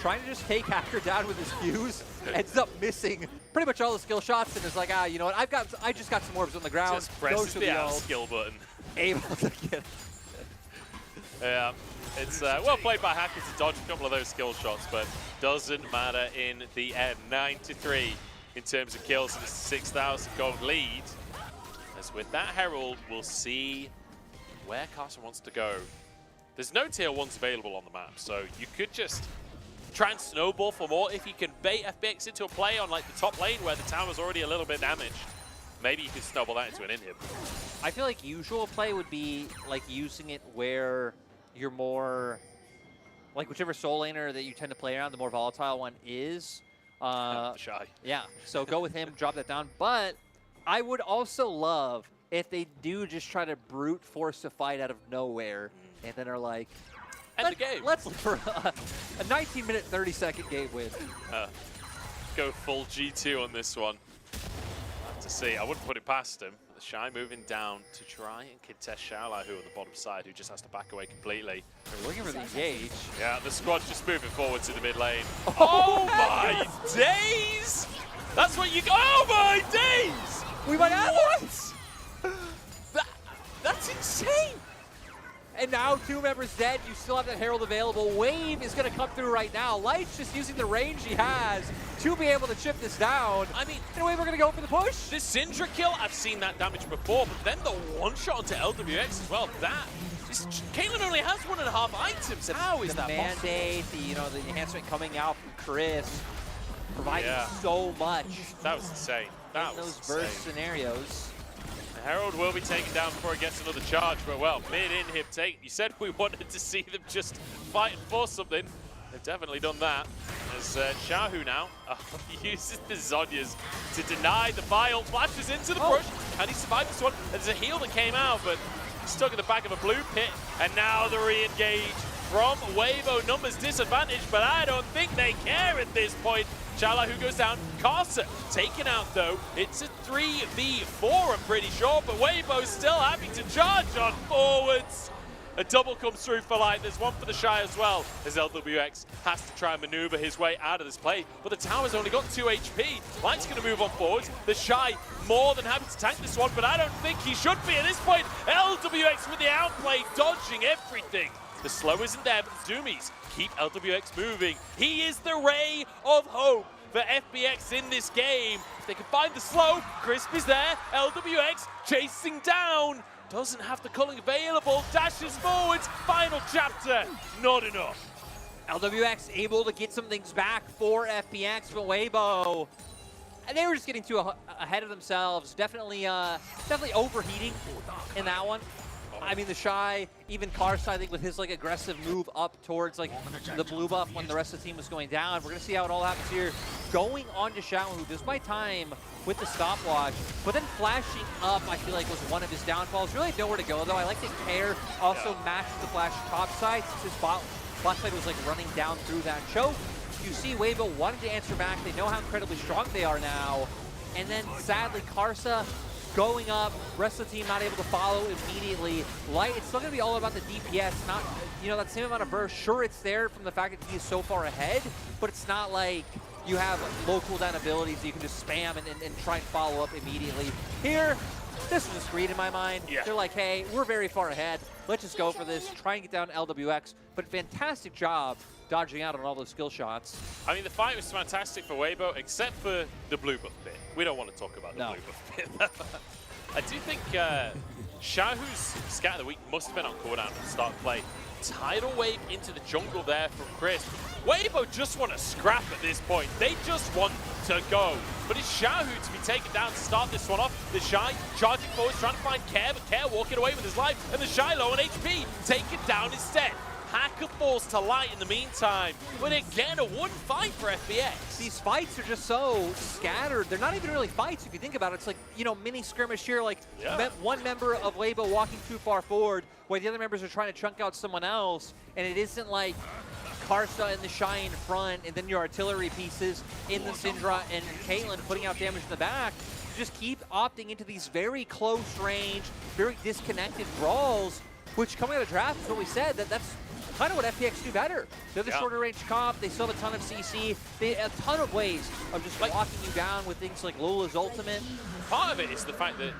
trying to just take Hacker down with his fuse, ends up missing pretty much all the skill shots, and is like, you know what, I just got some orbs on the ground. Just presses the out skill button. Able to get Yeah, it's well played by Hacker to dodge a couple of those skill shots, but doesn't matter in the end. 9-3 in terms of kills and a 6,000 gold lead. As with that Herald, we'll see where Carson wants to go. There's no tier 1s available on the map, so you could just try and snowball for more. If you can bait FPX into a play on like the top lane where the tower's already a little bit damaged, maybe you can snowball that into an inhib. I feel like usual play would be like using it where you're more, like whichever soul laner that you tend to play around, the more volatile one is. Shy. Yeah, so go with him, drop that down. But I would also love if they do just try to brute force a fight out of nowhere and then are like, end the game. Let's look for a 19-minute, 30-second game win. Go full G2 on this one. I'll have to see. I wouldn't put it past him. The Shy moving down to try and contest Xiaohu on the bottom side, who just has to back away completely. They're looking for the engage. Yeah, the squad's just moving forward to the mid lane. Oh my days! That's what you... Oh my days! We might have What? That's insane! And now 2 members dead, you still have that Herald available. Wave is going to come through right now. Light's just using the range he has to be able to chip this down. I mean, in a way, we're going to go for the push. The Syndra kill, I've seen that damage before, but then the one-shot onto LWX as well. Caitlyn only has 1.5 items. How is that possible? The mandate, the enhancement coming out from Chris, providing so much. That was insane. That was those burst scenarios. Herald will be taken down before he gets another charge, but well, mid-inhib take. You said we wanted to see them just fighting for something. They've definitely done that. As Xiaohu now uses the Zonyas to deny the Vile, flashes into the push. Can he survive this one? There's a heal that came out, but stuck in the back of a blue pit. And now the re-engage from Weibo. Numbers disadvantage, but I don't think they care at this point. Chala who goes down. Carson taken out though. It's a 3v4, I'm pretty sure, but Weibo's still having to charge on forwards. A double comes through for Light. There's one for the Shy as well, as LWX has to try and maneuver his way out of this play. But the tower's only got 2 HP. Light's going to move on forwards. The Shy more than happy to tank this one, but I don't think he should be at this point. LWX with the outplay, dodging everything. The slow isn't there, but the Zoomies keep LWX moving. He is the ray of hope for FPX in this game. If they can find the slow, Crisp is there. LWX chasing down. Doesn't have the culling available. Dashes forwards. Final chapter. Not enough. LWX able to get some things back for FPX, but Weibo, and they were just getting too ahead of themselves. Definitely overheating in that one. I mean, the Shy, even Karsa, I think with his like aggressive move up towards like the blue buff when the rest of the team was going down. We're gonna see how it all happens here. Going on to Xiao, who does buy time with the stopwatch, but then flashing up, I feel like was one of his downfalls. Really nowhere to go though. I like that Care also matched the flash top side since his bot side was like running down through that choke. You see Weibo wanted to answer back. They know how incredibly strong they are now. And then sadly, Karsa going up, rest of the team not able to follow immediately. Light, it's still going to be all about the DPS, not, you know, that same amount of burst. Sure, it's there from the fact that he is so far ahead, but it's not like you have low cooldown abilities that you can just spam and try and follow up immediately. Here, this was a screed in my mind. Yeah. They're like, hey, we're very far ahead. Let's just go for this, try and get down LWX. But fantastic job dodging out on all those skill shots. I mean, the fight was fantastic for Weibo, except for the blue buff bit. We don't want to talk about the blue buff bit. I do think Shahu's Scat of the Week must have been on cooldown at the start of play. Tidal wave into the jungle there from Chris. Weibo just want to scrap at this point. They just want to go. But it's Shahu to be taken down to start this one off. The Shy charging forward, trying to find Care, but Care walking away with his life. And the Shy low on HP, taken down instead. Hacker falls to Light in the meantime. But again, a one fight for FPX. These fights are just so scattered. They're not even really fights if you think about it. It's like, you know, mini skirmish here, like one member of Weibo walking too far forward while the other members are trying to chunk out someone else. And it isn't like Karsa and the Shy in front and then your artillery pieces in the Syndra and Caitlyn putting out damage in the back. You just keep opting into these very close range, very disconnected brawls, which coming out of draft is what we said, that's kind of what FPX do better. They're the shorter range comp. They still have a ton of CC. They have a ton of ways of just locking you down with things like Lola's ultimate. Part of it is the fact that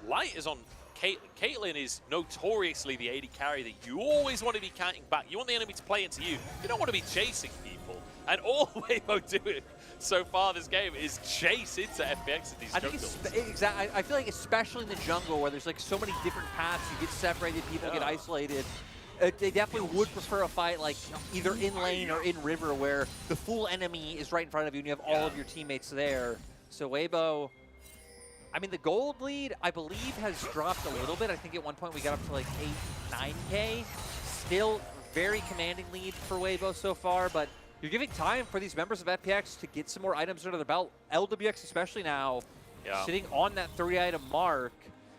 Light is on Caitlyn. Caitlyn is notoriously the AD carry that you always want to be counting back. You want the enemy to play into you. You don't want to be chasing people. And all Weibo do so far this game is chase into FPX in these jungles. Exactly. I feel like especially in the jungle where there's like so many different paths, you get separated, people get isolated. They definitely would prefer a fight like either in lane or in river where the full enemy is right in front of you and you have all of your teammates there. So Weibo, I mean, the gold lead, I believe, has dropped a little bit. I think at one point we got up to like 8, 9K. Still very commanding lead for Weibo so far, but you're giving time for these members of FPX to get some more items under their belt. LWX especially now, sitting on that 3-item mark.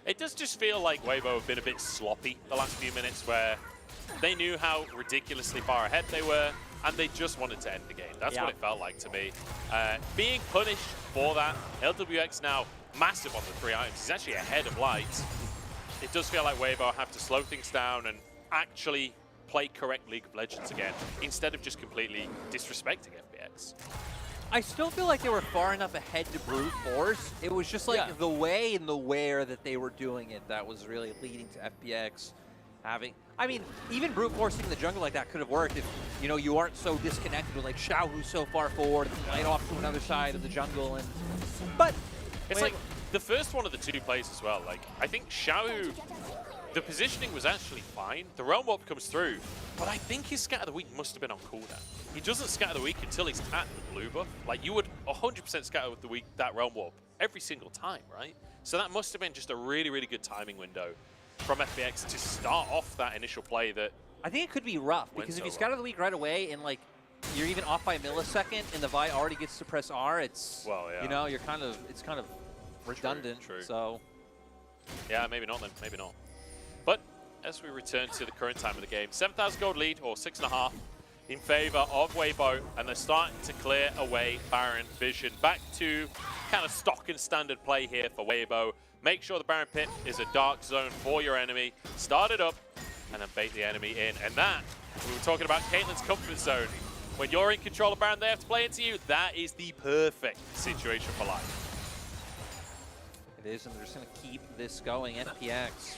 It does just feel like Weibo have been a bit sloppy the last few minutes where they knew how ridiculously far ahead they were, and they just wanted to end the game. That's what it felt like to me. Being punished for that, LWX now massive on the 3 items. He's actually ahead of Light. It does feel like Weibo have to slow things down and actually play correct League of Legends again, instead of just completely disrespecting FPX. I still feel like they were far enough ahead to brute force. It was just like the way and the where that they were doing it that was really leading to FPX having. I mean, even brute forcing the jungle like that could have worked if, you know, you aren't so disconnected with like Xiao, who's so far forward, and light off to another side of the jungle. And but it's like the first one of the 2 plays as well. Like, I think Xiao, the positioning was actually fine. The Realm Warp comes through, but I think his Scatter the Weak must have been on cooldown. He doesn't Scatter the Weak until he's at the blue buff. Like, you would 100% Scatter the Weak that Realm Warp every single time, right? So that must have been just a really, really good timing window from FPX to start off that initial play that I think it could be rough, because if you Scatter the Weak right away and like you're even off by a millisecond and the Vi already gets to press R, it's, you know, you're kind of, it's kind of redundant. True. So yeah, maybe not then, maybe not. But as we return to the current time of the game, 7,000 gold lead, or 6.5, in favor of Weibo, and they're starting to clear away Baron Vision. Back to kind of stock and standard play here for Weibo. Make sure the Baron Pit is a dark zone for your enemy. Start it up, and then bait the enemy in. And that, we were talking about Caitlyn's comfort zone. When you're in control of Baron, they have to play into you. That is the perfect situation for life. It is, and they're just going to keep this going. FPX.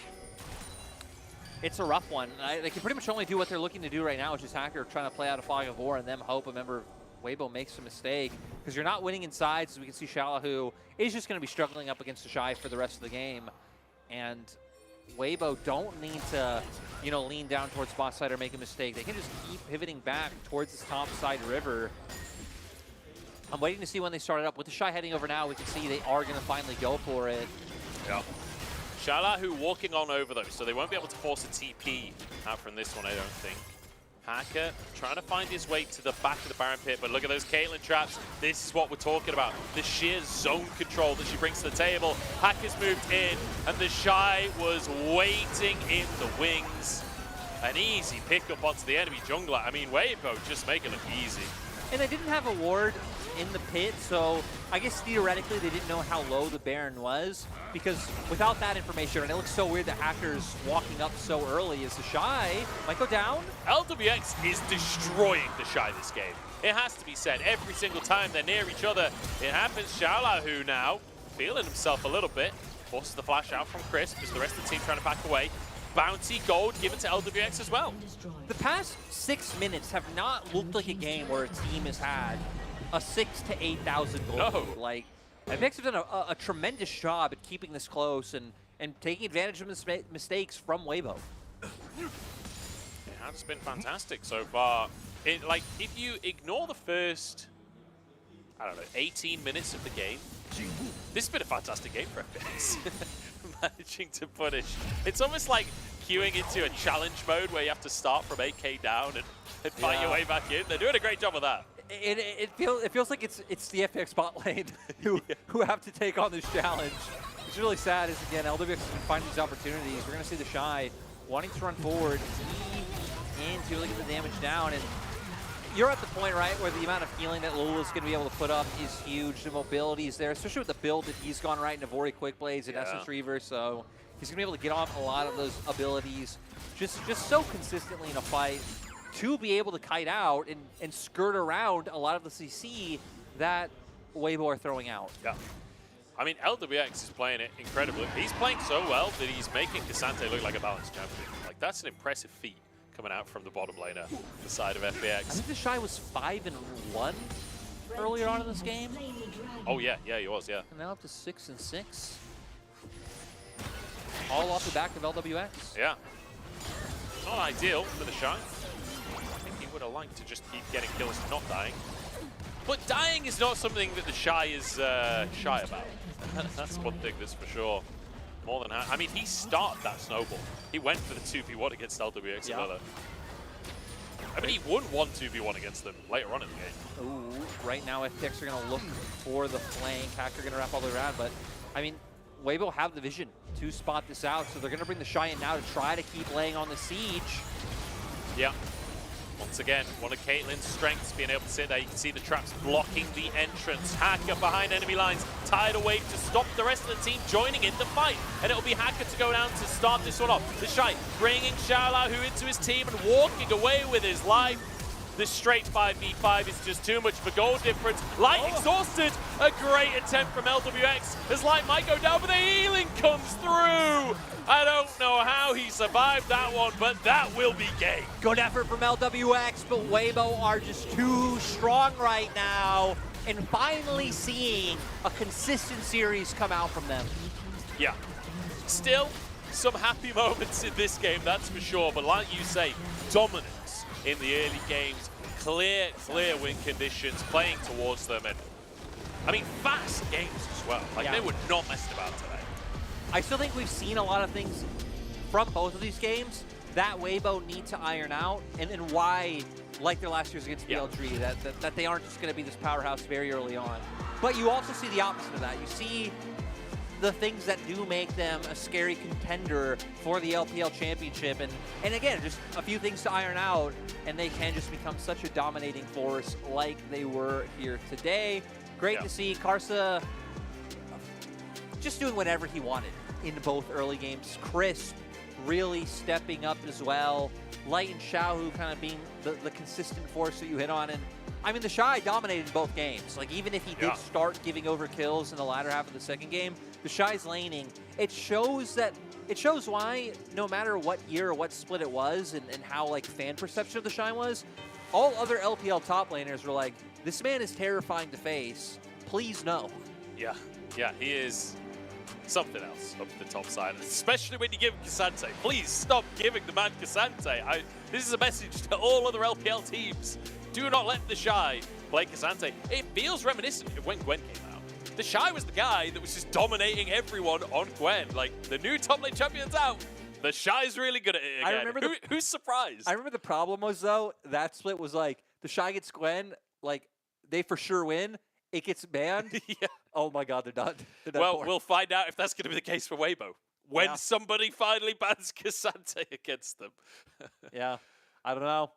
It's a rough one. They can pretty much only do what they're looking to do right now, which is Hacker trying to play out a fog of war and them hope a member of Weibo makes a mistake. Because you're not winning inside, as we can see Shala, who is just going to be struggling up against the Shy for the rest of the game. And Weibo don't need to, you know, lean down towards bot side or make a mistake. They can just keep pivoting back towards this top side river. I'm waiting to see when they start it up. With the Shy heading over now, we can see they are going to finally go for it. Yeah. Shala who walking on over though, so they won't be able to force a TP out from this one, I don't think. Hacker trying to find his way to the back of the Baron pit, but look at those Caitlyn traps. This is what we're talking about. The sheer zone control that she brings to the table. Hacker's moved in, and the Shy was waiting in the wings. An easy pickup onto the enemy jungler. I mean, Weibo just make it look easy. And they didn't have a ward in the pit, so I guess theoretically they didn't know how low the Baron was, because without that information, and it looks so weird that Hacker's walking up so early, as the Shy might go down. LWX is destroying the Shy this game. It has to be said, every single time they're near each other, it happens. Shala now, feeling himself a little bit, forces the flash out from Chris, because the rest of the team trying to back away. Bounty gold given to LWX as well. The past 6 minutes have not looked like a game where a team has had a 6,000 to 8,000 gold. No. Like, FPX have done a tremendous job at keeping this close and taking advantage of mistakes from Weibo. It has been fantastic so far. Like, if you ignore the first, I don't know, 18 minutes of the game, this has been a fantastic game for FPX. Managing to punish. It's almost like queuing into a challenge mode where you have to start from 8k down and fight your way back in. They're doing a great job of that. It feels like it's the FPX bot lane who have to take on this challenge. It's really sad is, again, LWX has been finding these opportunities. We're going to see the Shy wanting to run forward, into, look at the damage down, and you're at the point, right, where the amount of healing that Lula's going to be able to put up is huge. The mobility is there, especially with the build that he's gone right into Navori Quick Blades and Essence Reaver, so he's going to be able to get off a lot of those abilities just so consistently in a fight to be able to kite out and skirt around a lot of the CC that Weibo are throwing out. Yeah. I mean, LWX is playing it incredibly. He's playing so well that he's making Cassante look like a balanced champion. Like, that's an impressive feat coming out from the bottom laner, the side of FPX. I think the Shy was 5-1 earlier on in this game. Oh yeah, he was, yeah. And now up to 6-6. All off the back of LWX. Yeah. Not ideal for the Shy. I think he would have liked to just keep getting kills and not dying. But dying is not something that the Shy is shy about. That's one thing that's for sure. More than I mean, he started that snowball. He went for the 2v1 against LWX. Yeah. I mean, he won one 2v1 against them later on in the game. Ooh, right now FPX are going to look for the flank. Hacker going to wrap all the way around, but I mean, Weibo have the vision to spot this out, so they're going to bring the Shy in now to try to keep laying on the siege. Yeah. Once again, one of Caitlyn's strengths being able to sit there. You can see the traps blocking the entrance. Hacker behind enemy lines, tied away to stop the rest of the team joining in the fight. And it'll be Hacker to go down to start this one off. The Shy bringing Shala into his team and walking away with his life. The straight 5v5 is just too much of a goal difference. Light exhausted. A great attempt from LWX as Light might go down, but the healing comes through. I don't know how he survived that one, but that will be game. Good effort from LWX, but Weibo are just too strong right now. And finally seeing a consistent series come out from them. Yeah. Still, some happy moments in this game, that's for sure. But like you say, dominance in the early games, clear win conditions, playing towards them, and I mean, fast games as well. Like, they were not messing about today. I still think we've seen a lot of things from both of these games that Weibo need to iron out, and why, like their last years against BLG, that they aren't just going to be this powerhouse very early on. But you also see the opposite of that. You see the things that do make them a scary contender for the LPL Championship, and again, just a few things to iron out, and they can just become such a dominating force like they were here today. Great to see Karsa just doing whatever he wanted in both early games. Crisp, really stepping up as well. Light and Xiaohu kind of being the consistent force that you hit on. And I mean, the Shy dominated both games. Like, even if he did start giving over kills in the latter half of the second game, the Shy's laning, it shows why, no matter what year or what split it was and how, like, fan perception of the Shy was, all other LPL top laners were like, this man is terrifying to face. Please no. Yeah, he is something else up the top side, especially when you give him Cassante. Please stop giving the man Cassante. This is a message to all other LPL teams. Do not let the Shy play Cassante. It feels reminiscent of when Gwen came out. The Shy was the guy that was just dominating everyone on Gwen. Like, the new top lane champion's out. The Shy's really good at it again. I remember Who's surprised? I remember the problem was, though, that split was like, the Shy gets Gwen, like, they for sure win. It gets banned. Yeah. Oh my God, they're done. Well, we'll find out if that's going to be the case for Weibo when somebody finally bans Cassante against them. Yeah, I don't know.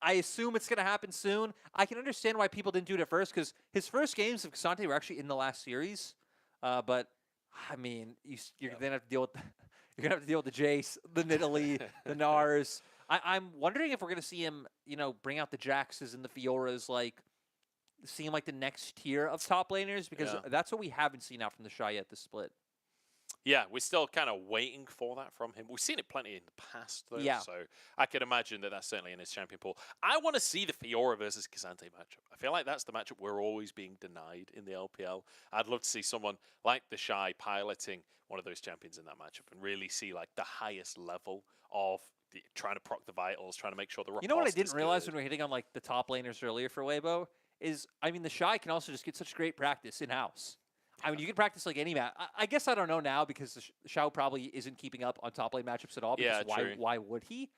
I assume it's going to happen soon. I can understand why people didn't do it at first, because his first games of Cassante were actually in the last series. But I mean, you're gonna have to deal with the Jace, the Nidalee, the Nars. I'm wondering if we're gonna see him, bring out the Jaxes and the Fioras, like seem like the next tier of top laners, because that's what we haven't seen out from the Shy yet this split. Yeah, we're still kind of waiting for that from him. We've seen it plenty in the past, though, so I could imagine that that's certainly in his champion pool. I want to see the Fiora versus Cassante matchup. I feel like that's the matchup we're always being denied in the LPL. I'd love to see someone like the Shy piloting one of those champions in that matchup and really see like the highest level of trying to proc the vitals, trying to make sure the riposte. You know what I didn't realize when we were hitting on like the top laners earlier for Weibo is, I mean, the Shy can also just get such great practice in-house. I mean, you can practice like any match. I guess I don't know now, because the Xiao probably isn't keeping up on top lane matchups at all. Because why would he?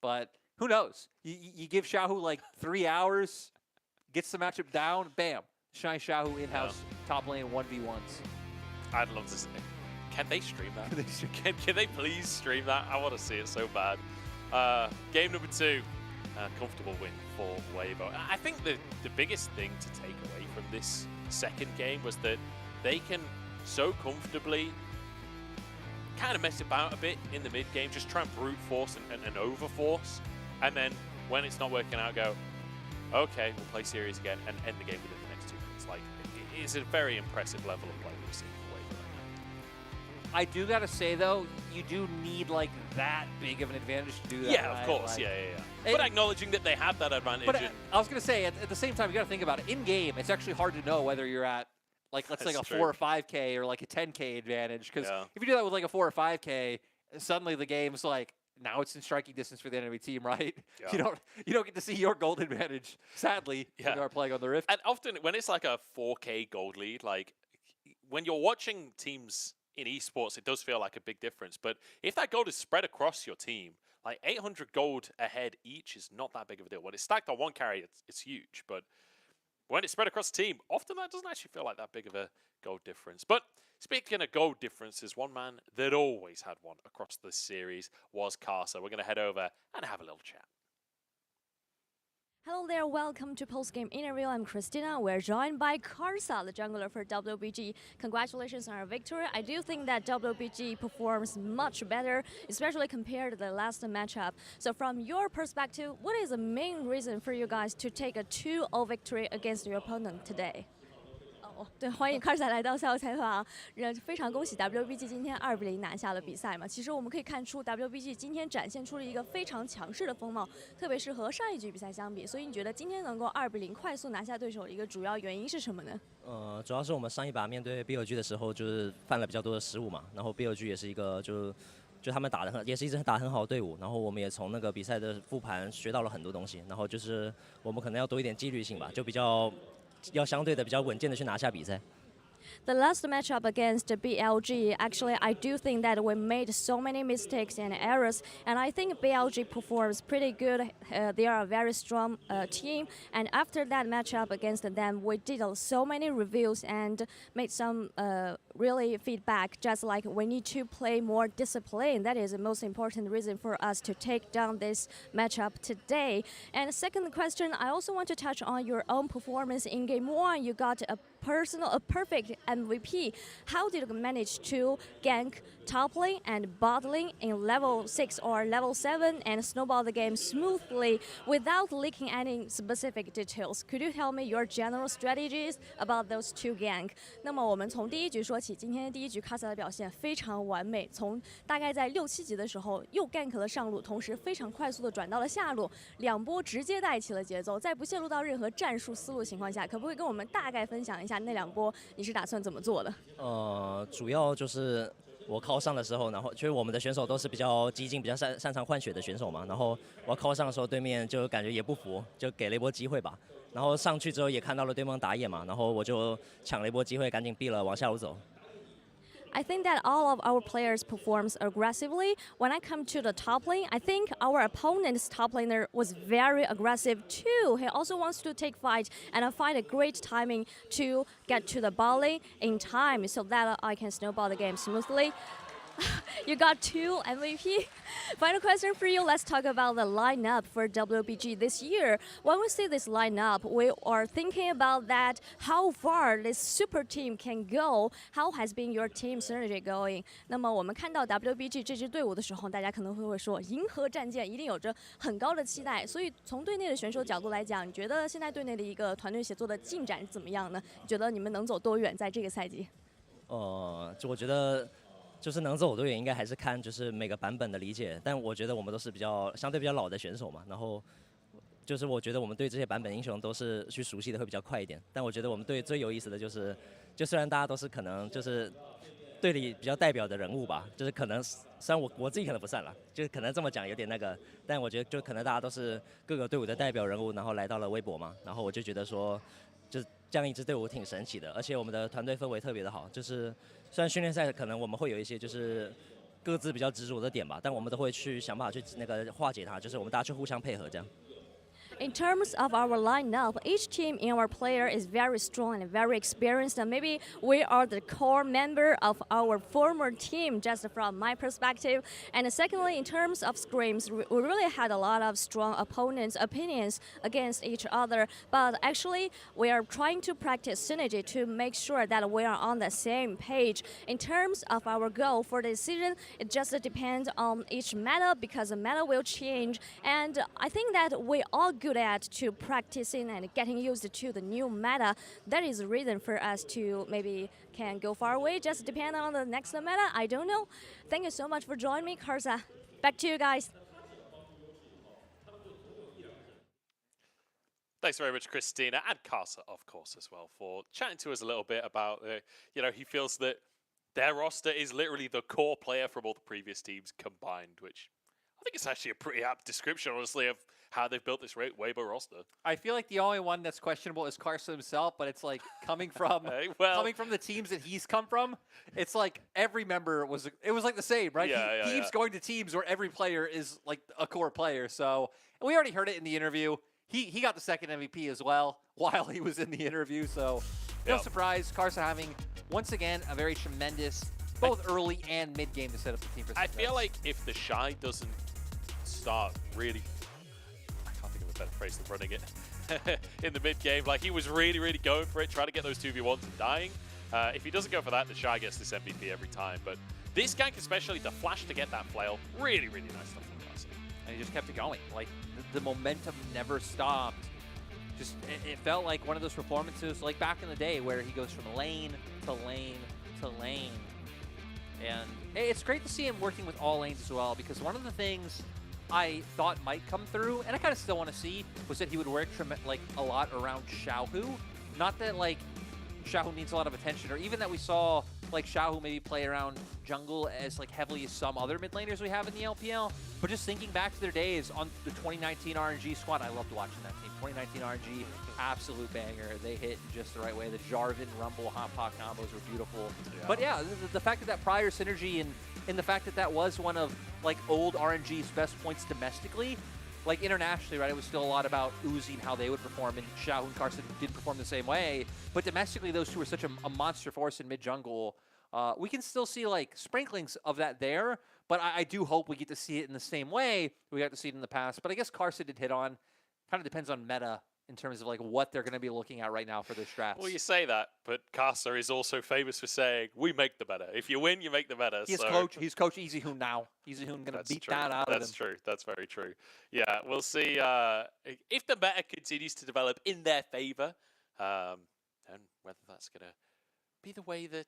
But who knows? You give Xiaohu like 3 hours, gets the matchup down, bam. Shy Xiaohu in-house top lane 1v1s. I'd love to see it. Can they stream that? Can they please stream that? I want to see it so bad. Game number 2, comfortable win for Weibo. I think the biggest thing to take away from this second game was that they can so comfortably kind of mess about a bit in the mid game, just try and brute force and overforce, and then when it's not working out, go, okay, we'll play series again and end the game within the next 2 minutes. Like, it's a very impressive level of play we're seeing for Weibo right now. I do gotta say though, you do need like that big of an advantage to do that. Yeah, of course, like, yeah. But acknowledging that they have that advantage. But I was gonna say, at the same time, you gotta think about it. In game, it's actually hard to know whether you're at like, let's say, a 4 or 5K or like a 10K advantage. Because if you do that with like a 4 or 5K, suddenly the game's like, now it's in striking distance for the enemy team, right? Yeah. You don't get to see your gold advantage, sadly, when you are playing on the Rift. And often when it's like a 4K gold lead, like when you're watching teams in esports, it does feel like a big difference. But if that gold is spread across your team, like 800 gold ahead each is not that big of a deal. When it's stacked on one carry, it's huge. But when it's spread across the team, often that doesn't actually feel like that big of a gold difference. But speaking of gold differences, one man that always had one across this series was Karsa. We're going to head over and have a little chat. Hello there, welcome to Postgame Interview. I'm Christina. We're joined by Karsa, the jungler for WBG. Congratulations on our victory. I do think that WBG performs much better, especially compared to the last matchup. So from your perspective, what is the main reason for you guys to take a 2-0 victory against your opponent today? 对，欢迎 Karsa 来到赛后采访。非常恭喜 WBG 今天2-0拿下了比赛嘛。其实我们可以看出 WBG 今天展现出了一个非常强势的风貌，特别是和上一局比赛相比。所以你觉得今天能够2-0快速拿下对手的一个主要原因是什么呢？主要是我们上一把面对 BLG 的时候，就是犯了比较多的失误嘛。然后 BLG 也是一个就他们也是一支打很好的队伍。然后我们也从那个比赛的复盘学到了很多东西。然后就是我们可能要多一点纪律性吧，就要相对的比较稳健的去拿下比赛。 The last matchup against BLG, actually, I do think that we made so many mistakes and errors, and I think BLG performs pretty good. They are a very strong team, and after that matchup against them, we did so many reviews and made some really feedback, just like we need to play more discipline. That is the most important reason for us to take down this matchup today. And second question, I also want to touch on your own performance in Game 1. You got a a perfect MVP. How did you manage to gank top lane and bot lane in level 6 or level 7 and snowball the game smoothly without leaking any specific details? Could you tell me your general strategies about those two gank? 那么我们从第一局说起，今天第一局卡萨的表现非常完美，从大概在6-7级的时候又 gank 了上路，同时非常快速的转到了下路，两波直接带起了节奏，在不泄露到任何战术思路情况下，可不可以跟我们大概分享一下那两波你是打算怎么做的？主要就是我靠上的时候，然后就是我们的选手都是比较激进、比较擅长换血的选手嘛，然后我靠上的时候，对面就感觉也不服，就给了一波机会吧。然后上去之后也看到了对方打野嘛，然后我就抢了一波机会，赶紧避了，往下路走。I think that all of our players performs aggressively. When I come to the top lane, I think our opponent's top laner was very aggressive too. He also wants to take fight and find a great timing to get to the bot lane in time so that I can snowball the game smoothly. You got 2 MVP. Final question for you. Let's talk about the lineup for WBG this year. When we see this lineup, we are thinking about that how far this super team can go. How has been your team synergy going? 那么我们看到 WBG 这支队伍的时候，大家可能会说银河战舰一定有着很高的期待。所以从队内的选手角度来讲，你觉得现在队内的一个团队协作的进展怎么样呢？你觉得你们能走多远在这个赛季？就我觉得。就是能走多远，应该还是看就是每个版本的理解。但我觉得我们都是相对比较老的选手嘛，然后就是我觉得我们对这些版本英雄都是去熟悉的会比较快一点。但我觉得我们队最有意思的就是，就虽然大家都是可能就是队里比较代表的人物吧，就是可能虽然我自己可能不算了，就是可能这么讲有点那个，但我觉得就可能大家都是各个队伍的代表人物，然后来到了微博嘛，然后我就觉得说，就这样一支队伍挺神奇的，而且我们的团队氛围特别的好，就是。虽然训练赛可能我们会有一些就是各自比较执着的点吧，但我们都会去想办法去那个化解它，就是我们大家去互相配合这样。In terms of our lineup, each team in our player is very strong and very experienced. And maybe we are the core member of our former team, just from my perspective. And secondly, in terms of scrims, we really had a lot of strong opponents' opinions against each other. But actually, we are trying to practice synergy to make sure that we are on the same page. In terms of our goal for the season, it just depends on each meta because the meta will change. And I think that we all good at to practicing and getting used to the new meta. That is the reason for us to maybe can go far away, just depend on the next meta. I don't know. Thank you so much for joining me, Karsa. Back to you guys. Thanks very much, Christina, and Karsa, of course, as well, for chatting to us a little bit about, he feels that their roster is literally the core player from all the previous teams combined, which I think it's actually a pretty apt description, honestly, of how they've built this Weibo roster. I feel like the only one that's questionable is Carson himself, but it's like coming from coming from the teams that he's come from, it's like every member was like the same, right? He keeps going to teams where every player is like a core player. So we already heard it in the interview. He got the second MVP as well while he was in the interview. So no surprise, Carson having once again a very tremendous both early and mid game to set up the team for success. I feel like if the Shy doesn't start really, I can't think of a better phrase than running it in the mid game, like he was really going for it, trying to get those 2v1s and dying. If he doesn't go for that, the Shy gets this MVP every time. But this gank, especially the flash to get that flail, really nice stuff from Carson. And he just kept it going. Like the momentum never stopped. Just it felt like one of those performances like back in the day where he goes from lane to lane to lane. And it's great to see him working with all lanes as well, because one of the things I thought might come through, and I kind of still want to see, was that he would work like a lot around Xiaohu. Not that like Xiaohu needs a lot of attention, or even that we saw like Xiaohu maybe play around jungle as like heavily as some other mid laners we have in the LPL, but just thinking back to their days on the 2019 RNG squad, I loved watching that team. 2019 RNG, absolute banger. They hit just the right way. The Jarvan, Rumble, Hot Pot combos were beautiful. Yeah. But yeah, the fact that prior synergy and the fact that that was one of like old RNG's best points domestically, like internationally, right, it was still a lot about Uzi and how they would perform, and Xiaohu and Carson didn't perform the same way. But domestically, those two are such a monster force in mid-jungle. We can still see like sprinklings of that there, but I do hope we get to see it in the same way we got to see it in the past. But I guess Carson did hit on, kind of depends on meta in terms of like what they're going to be looking at right now for their strats. Well, you say that, but Casa is also famous for saying, "We make the meta. If you win, you make the meta." He's coach Easy Hoon now. Easy Hoon going to beat that out of him. That's true. That's very true. Yeah, we'll see if the meta continues to develop in their favor, and whether that's going to be the way that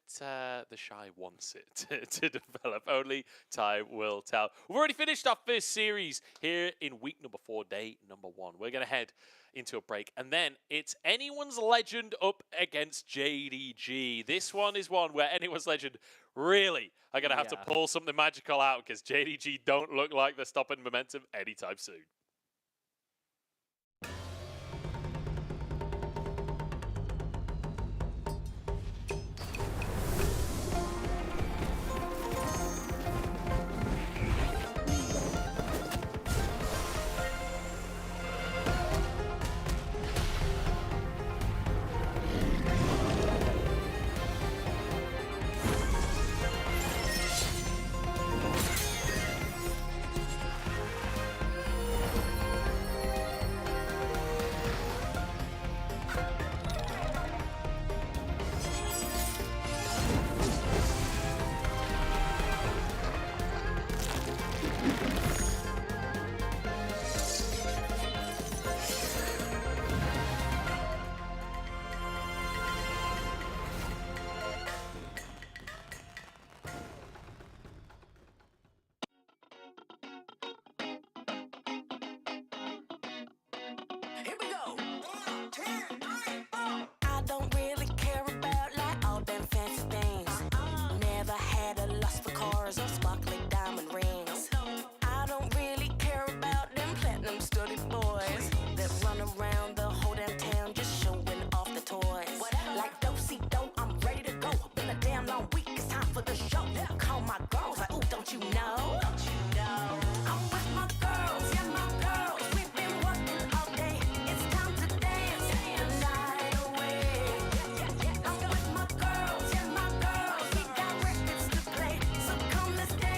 the Shy wants it to develop. Only time will tell. We've already finished our first series here in week number 4, day number 1. We're going to head into a break, and then it's Anyone's Legend up against JDG. This one is one where Anyone's Legend really are going to have to pull something magical out, because JDG don't look like they're stopping momentum anytime soon. Here we go. 1, 2, 3, 4. I don't really care about like all them fancy things. Never had a lust for cars or sparkly diamond rings. I don't really care about them platinum studded boys that run around the whole damn town just showing off the toys. Like do-si-do, I'm ready to go. Been a damn long week, it's time for the show. Call my girls like, ooh, don't you know? I'm with my girls, yeah, my girls. We've been working all day. It's time to dance the night away. I'm with my girls, yeah, my girls. We got records to play, so come let's dance.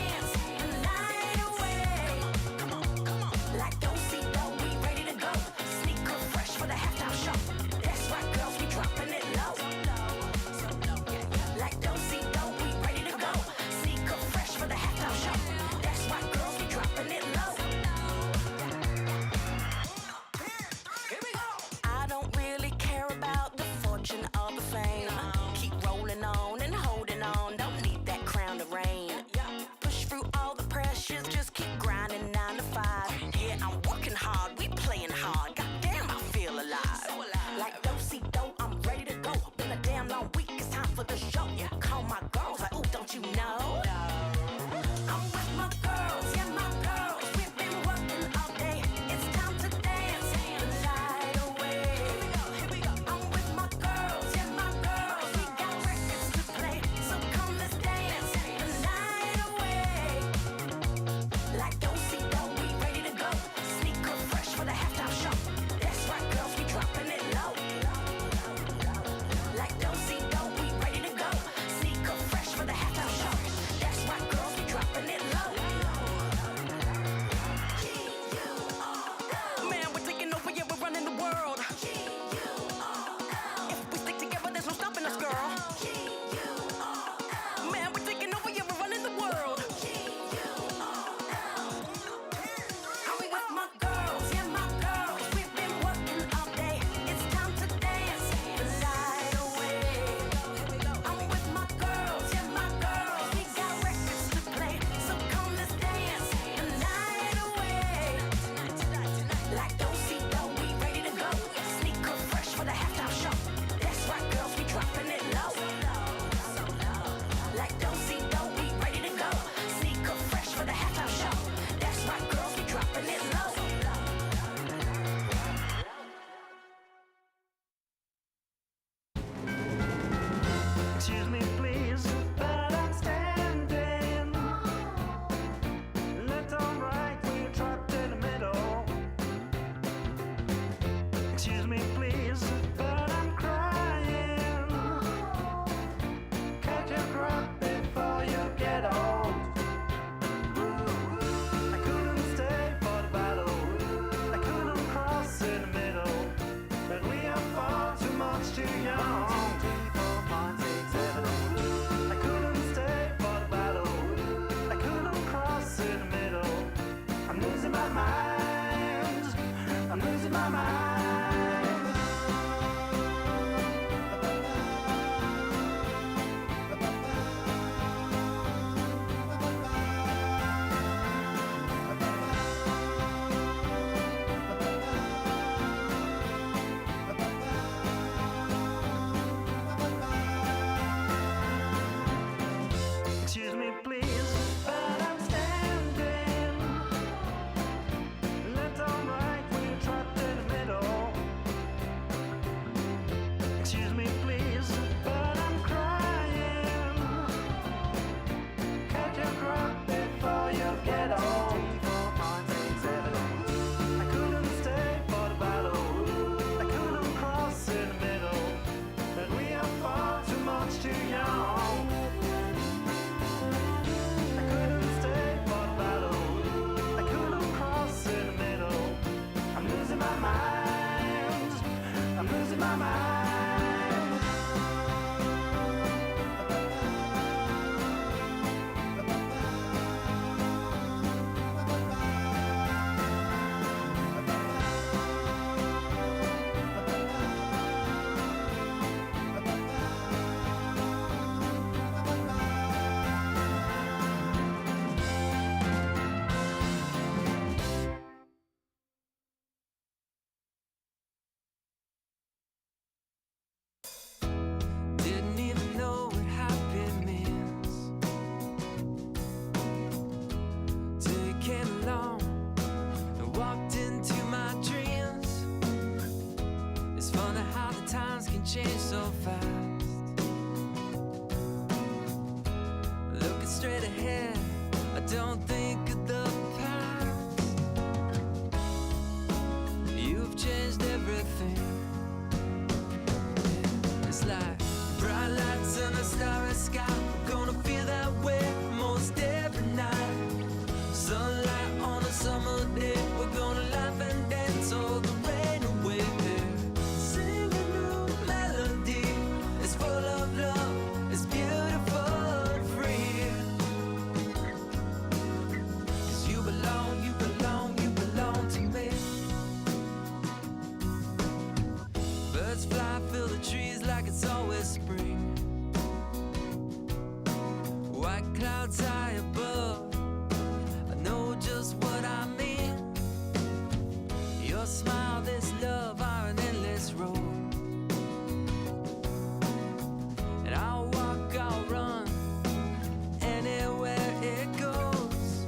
my mind. Excuse me, please, but I'm standing left or right when you're trapped in the middle. Excuse me, please, but I'm crying. Catch your breath before you get old. I couldn't stay for the battle. I couldn't cross in the middle. But we are far too much too young. I couldn't stay for the battle. I couldn't cross in the middle. I'm losing my mind. I'm losing my mind. Didn't even know what happy means till you came along and walked into my dreams. It's funny how the times can change so fast. Looking straight ahead, I don't think of the past. You've changed everything. It's like bright lights and a starry sky. We're gonna feel that way most every night. Sunlight on a summer day. We're gonna laugh and dance all the rain away. Sing a new melody. It's full of love. It's beautiful and free. 'Cause you belong, you belong, you belong to me. Birds fly, fill the trees like it's always spring. White clouds high above, I know just what I mean. Your smile, this love are an endless road. And I'll walk, I'll run, anywhere it goes.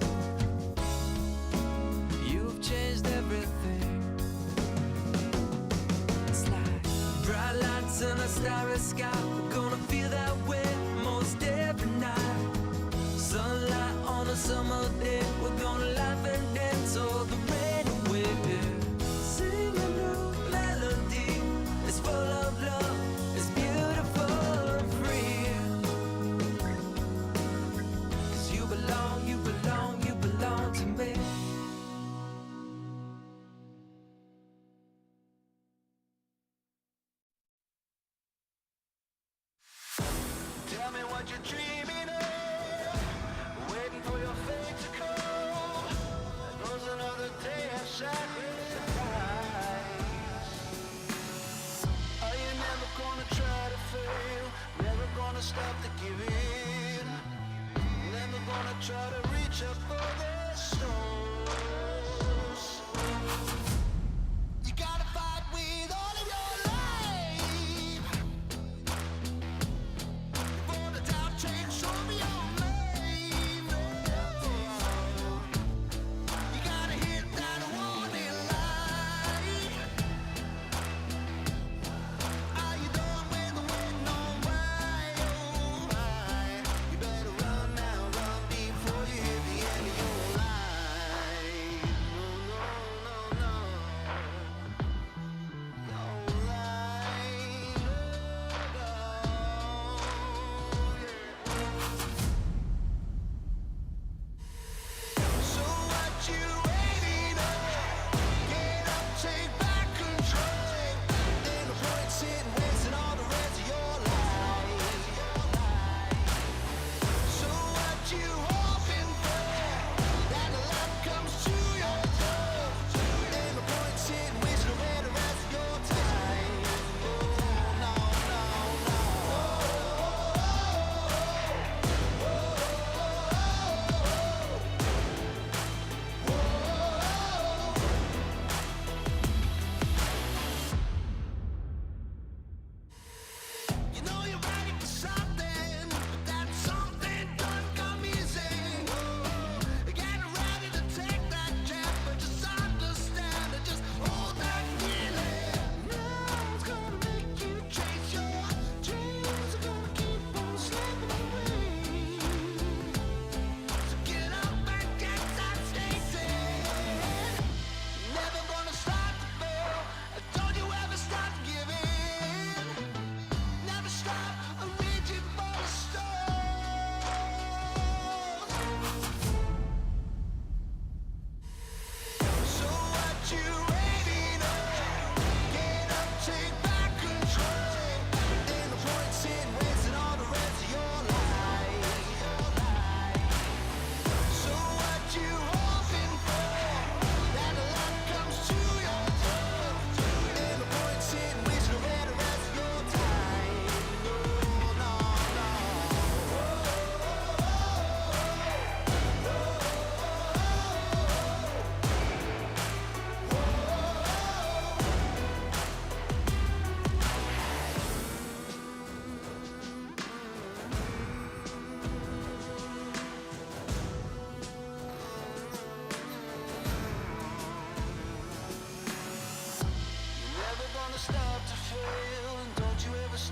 You've changed everything. It's like bright lights and a starry sky. We're gonna feel that way most every night. Sunlight on a summer day. We're gonna laugh and dance all the rain away. Sing a new melody. It's full of love. It's beautiful and free. 'Cause you belong, you belong, you belong to me. Tell me what you're dreaming of, waiting for your fate to come. There's another day of sacrifice. Are you never gonna try to fail? Never gonna stop to give in? Never gonna try to reach up for the stars? You gotta fight with all of your life. Before the doubt change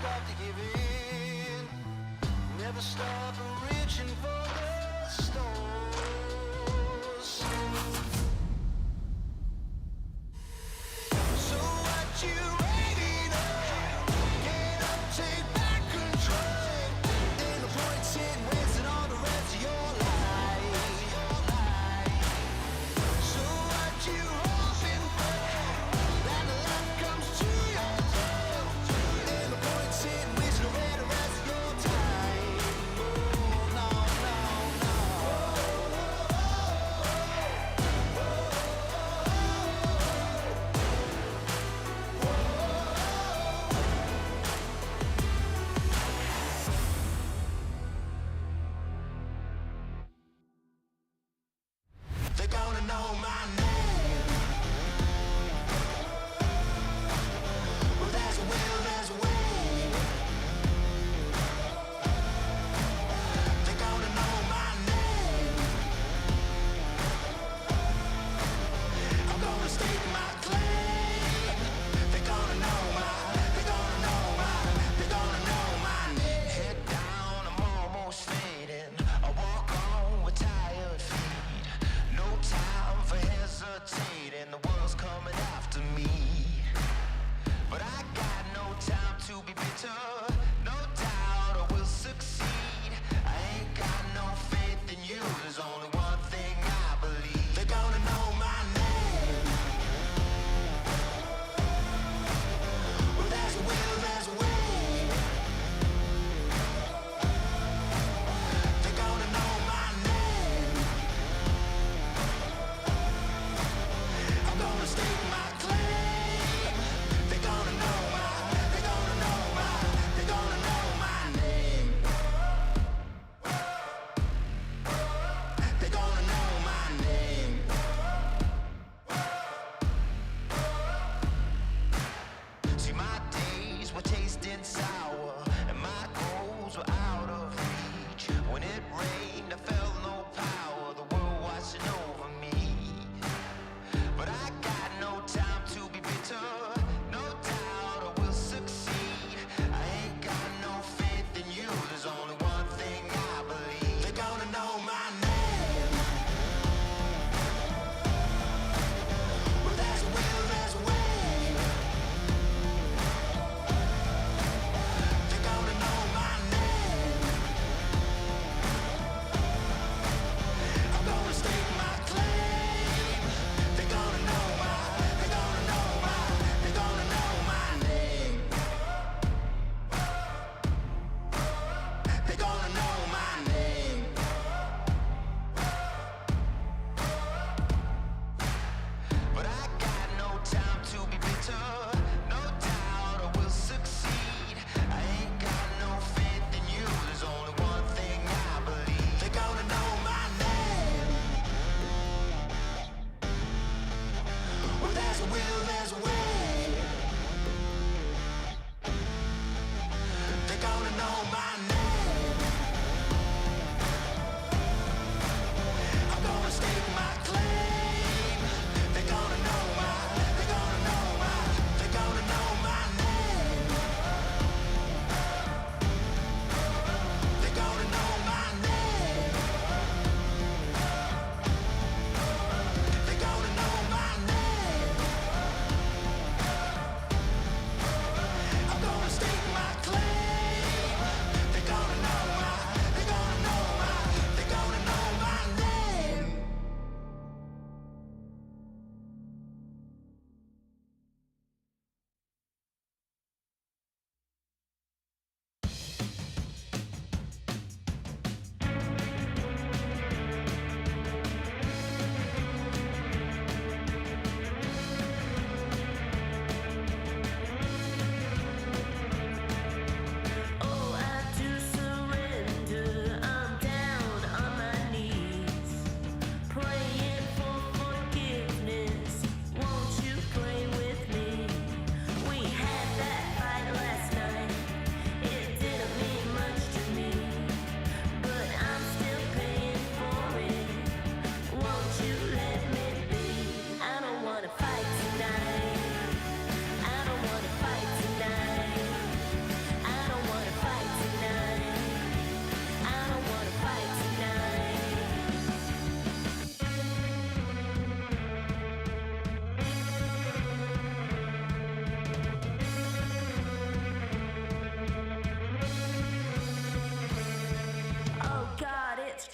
stop to give in. Never stop reaching for the stars. So what you waiting on? Get up, take back control. Ain't no point in wasting all the rest of your life. So what you hoping for? That the luck comes to your door. Ain't no point in wasting away the rest of your time. Oh, no, no.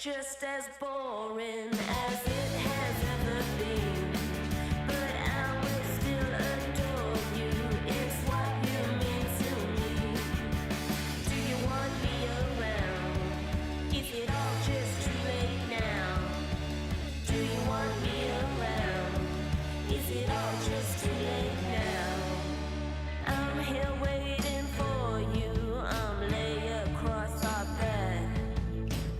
just as boring as it has ever been. But I will still adore you. It's what you mean to me. Do you want me around? Is it all just too late now? Do you want me around? Is it all just too late now? I'm here waiting for you. I'm lay across our bed.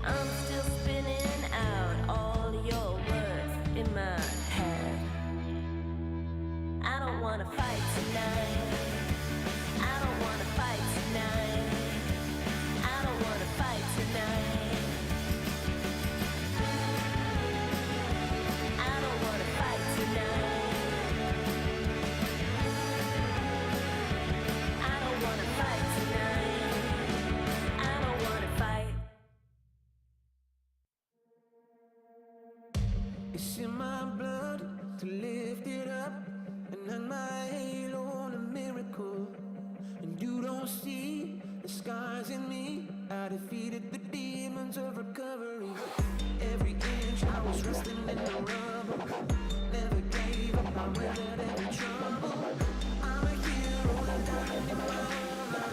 I'm still spinning out all your words in my head. I don't wanna fight tonight. I don't wanna fight tonight. I don't wanna fight tonight. I don't wanna fight tonight. I don't wanna fight tonight. I don't wanna fight. It's in my blood to lift it up and hang my halo on a miracle. And you don't see the scars in me. I defeated the demons of recovery. Every inch I was resting in the rubble. Never gave up, I weathered every trouble. I'm a hero, I'm dying in my own light.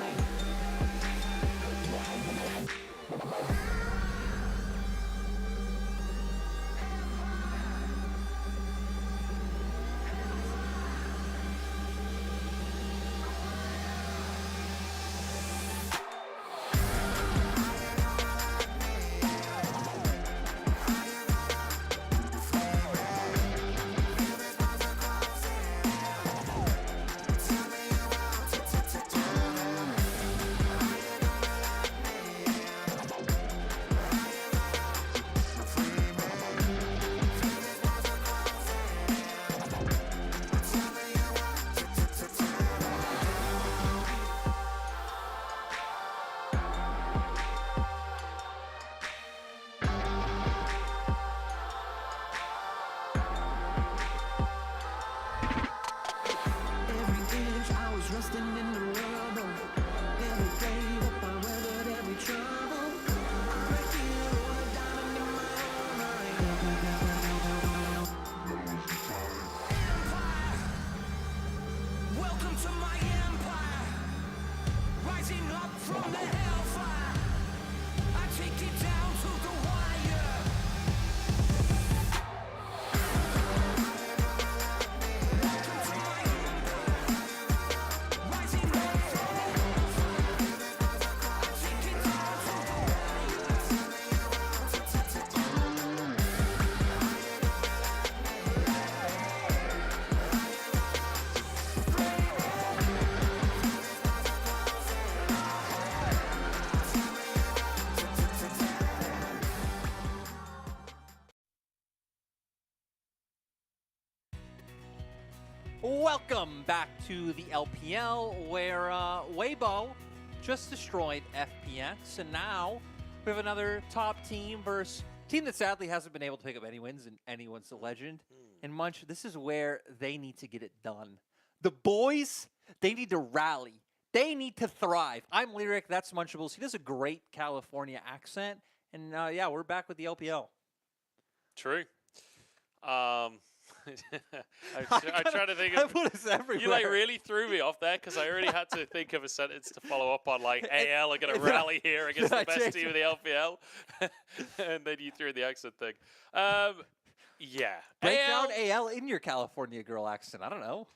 Every inch I was resting in the rubble. Never gave up, I weathered every trouble. I'm a hero, a diamond in my own right. Empire, welcome to my empire. Rising up from the hellfire, I take it down to the wire. Welcome to my empire. Rising up from the hellfire, I take it down to the Welcome back to the LPL, where Weibo just destroyed FPX, and now we have another top team versus team that sadly hasn't been able to pick up any wins, and anyone's a legend. And Munch, this is where they need to get it done. The boys, they need to rally. They need to thrive. I'm Lyric, that's Munchables. He does a great California accent, and yeah, we're back with the LPL. True. I try to think I of. put us everywhere. You like really threw me off there because I already had to think of a sentence to follow up on, like AL are going to rally here against the best team in the LPL, and then you threw the accent thing. Yeah, Break down AL in your California girl accent. I don't know.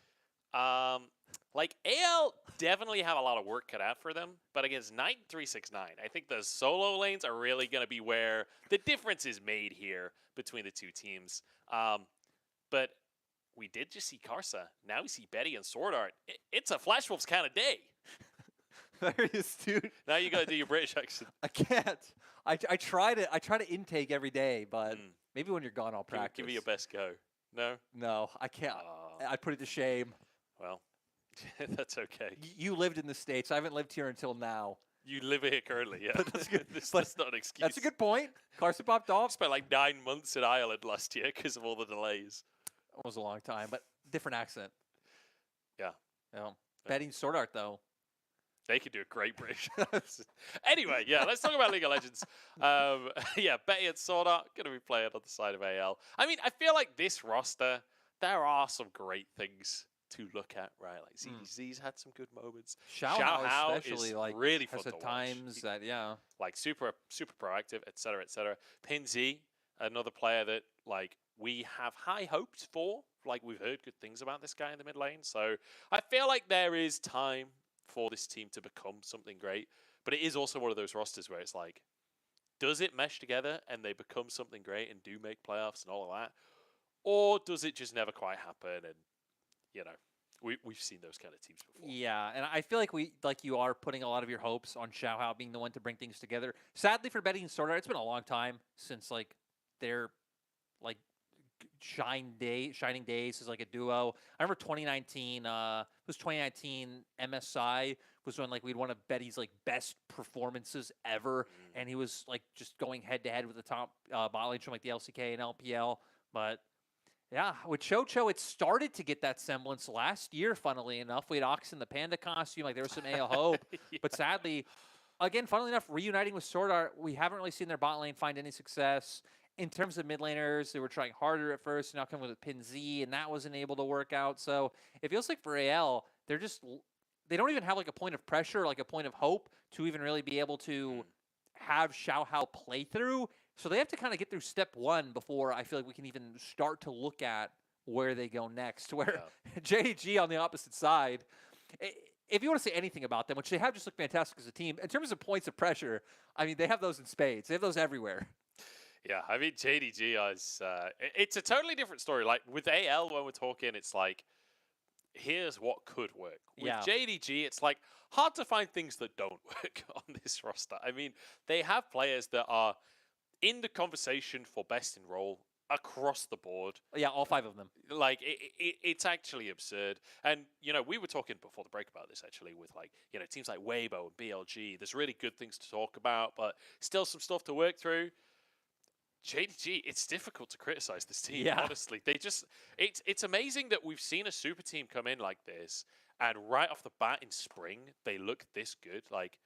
Like AL definitely have a lot of work cut out for them, but against Knight 369, I think the solo lanes are really going to be where the difference is made here between the two teams. But we did just see Karsa. Now we see Betty and Sword Art. It's a Flash Wolves kind of day. There he is, dude. Now you got to do your British accent. I can't. I try to intake every day, but maybe when you're gone, I'll practice. Give me your best go. No? No, I can't. I put it to shame. Well, that's okay. You lived in the States. I haven't lived here until now. You live here currently, yeah. But that's good. That's not an excuse. That's a good point. Carson popped off. Spent like 9 months in Ireland last year because of all the delays. It was a long time, but different accent. Yeah. Yeah. Betting Sword Art, though. They could do a great British. Anyway, yeah, let's talk about League of Legends. Yeah, Betty and Sword Art going to be playing on the side of AL. I mean, I feel like this roster, there are some great things to look at, right? Like ZZ's had some good moments. Xiao especially, is like, really fun has to at watch. times that, yeah. Like super proactive, etc., etc. Pinzi, another player that like we have high hopes for. Like we've heard good things about this guy in the mid lane. So I feel like there is time for this team to become something great. But it is also one of those rosters where it's like, does it mesh together and they become something great and do make playoffs and all of that? Or does it just never quite happen? And, you know, we've seen those kind of teams before. Yeah, and I feel like you are putting a lot of your hopes on Xiaohao being the one to bring things together. Sadly for Betty and Sword Art, it's been a long time since like their like shining days as like a duo. I remember 2019. It was 2019 MSI was when like we'd one of Betty's like best performances ever, and he was like just going head to head with the top bot lanes from like the LCK and LPL. But yeah, with Chocho, it started to get that semblance last year, funnily enough. We had Ox in the Panda costume, like there was some AL hope. Yeah. But sadly, again, funnily enough, reuniting with Sword Art, we haven't really seen their bot lane find any success. In terms of mid laners, they were trying harder at first, now coming with Pinzi, and that wasn't able to work out. So it feels like for AL, they don't even have like a point of pressure, like a point of hope to even really be able to have Xiaohao play through. So they have to kind of get through step one before I feel like we can even start to look at where they go next. Where JDG on the opposite side, if you want to say anything about them, which they have just looked fantastic as a team, in terms of points of pressure, I mean, they have those in spades. They have those everywhere. Yeah, I mean, JDG is, it's a totally different story. Like with AL, when we're talking, it's like, here's what could work. With JDG, it's like hard to find things that don't work on this roster. I mean, they have players that are in the conversation for best in role across the board. Yeah, all 5 of them. Like, it's actually absurd. And, you know, we were talking before the break about this, actually, with, like, you know, teams like Weibo and BLG. There's really good things to talk about, but still some stuff to work through. JDG, it's difficult to criticize this team, honestly. They just, it's amazing that we've seen a super team come in like this, and right off the bat in spring, they look this good. Like,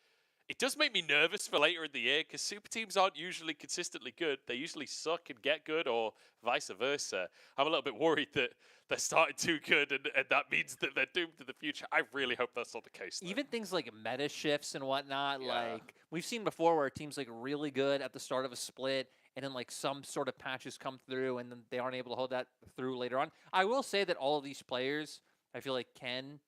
it does make me nervous for later in the year, because super teams aren't usually consistently good. They usually suck and get good, or vice versa. I'm a little bit worried that they're starting too good, and that means that they're doomed to the future. I really hope that's not the case, though. Even things like meta shifts and whatnot, like, we've seen before where teams like really good at the start of a split, and then like some sort of patches come through and then they aren't able to hold that through later on. I will say that all of these players, I feel like, can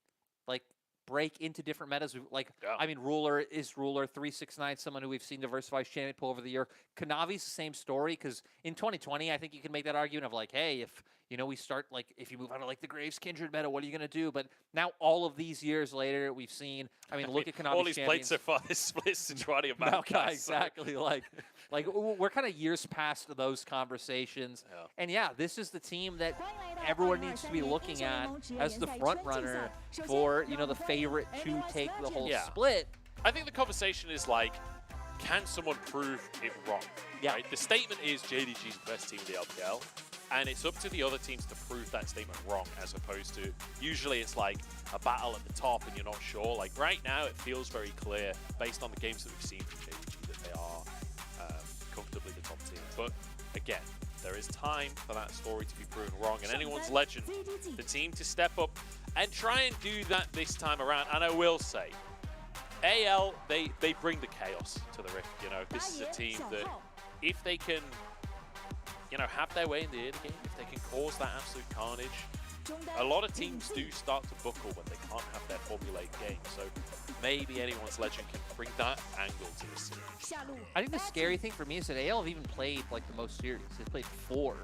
like break into different metas. Like, I mean, Ruler is Ruler, 369, someone who we've seen diversify his champion pool over the year. Kanavi's the same story, because in 2020, I think you can make that argument of like, hey, if, you know, we start, like, if you move out of, like, the Graves Kindred meta, what are you going to do? But now, all of these years later, we've seen, I mean, look at Kanavi's all he's champions. played so far, this splits to 20 about No, exactly. Like, we're kind of years past those conversations. And yeah, this is the team that everyone needs to be looking at as the front runner for, you know, the favorite to take the whole split. I think the conversation is like, can someone prove it wrong? Right? The statement is JDG's the best team in the LPL, and it's up to the other teams to prove that statement wrong, as opposed to, usually it's like a battle at the top and you're not sure. Like right now, it feels very clear, based on the games that we've seen from JDG, that they are comfortably the top team. But again, there is time for that story to be proven wrong, and anyone's legend, the team to step up and try and do that this time around. And I will say, AL, they bring the chaos to the Rift. You know, this is a team that, if they can, you know, have their way in the early game, if they can cause that absolute carnage, a lot of teams do start to buckle when they can't have their formulaic game. So maybe anyone's legend can bring that angle to the series. I think the scary thing for me is that AL have even played like the most series. They've played 4,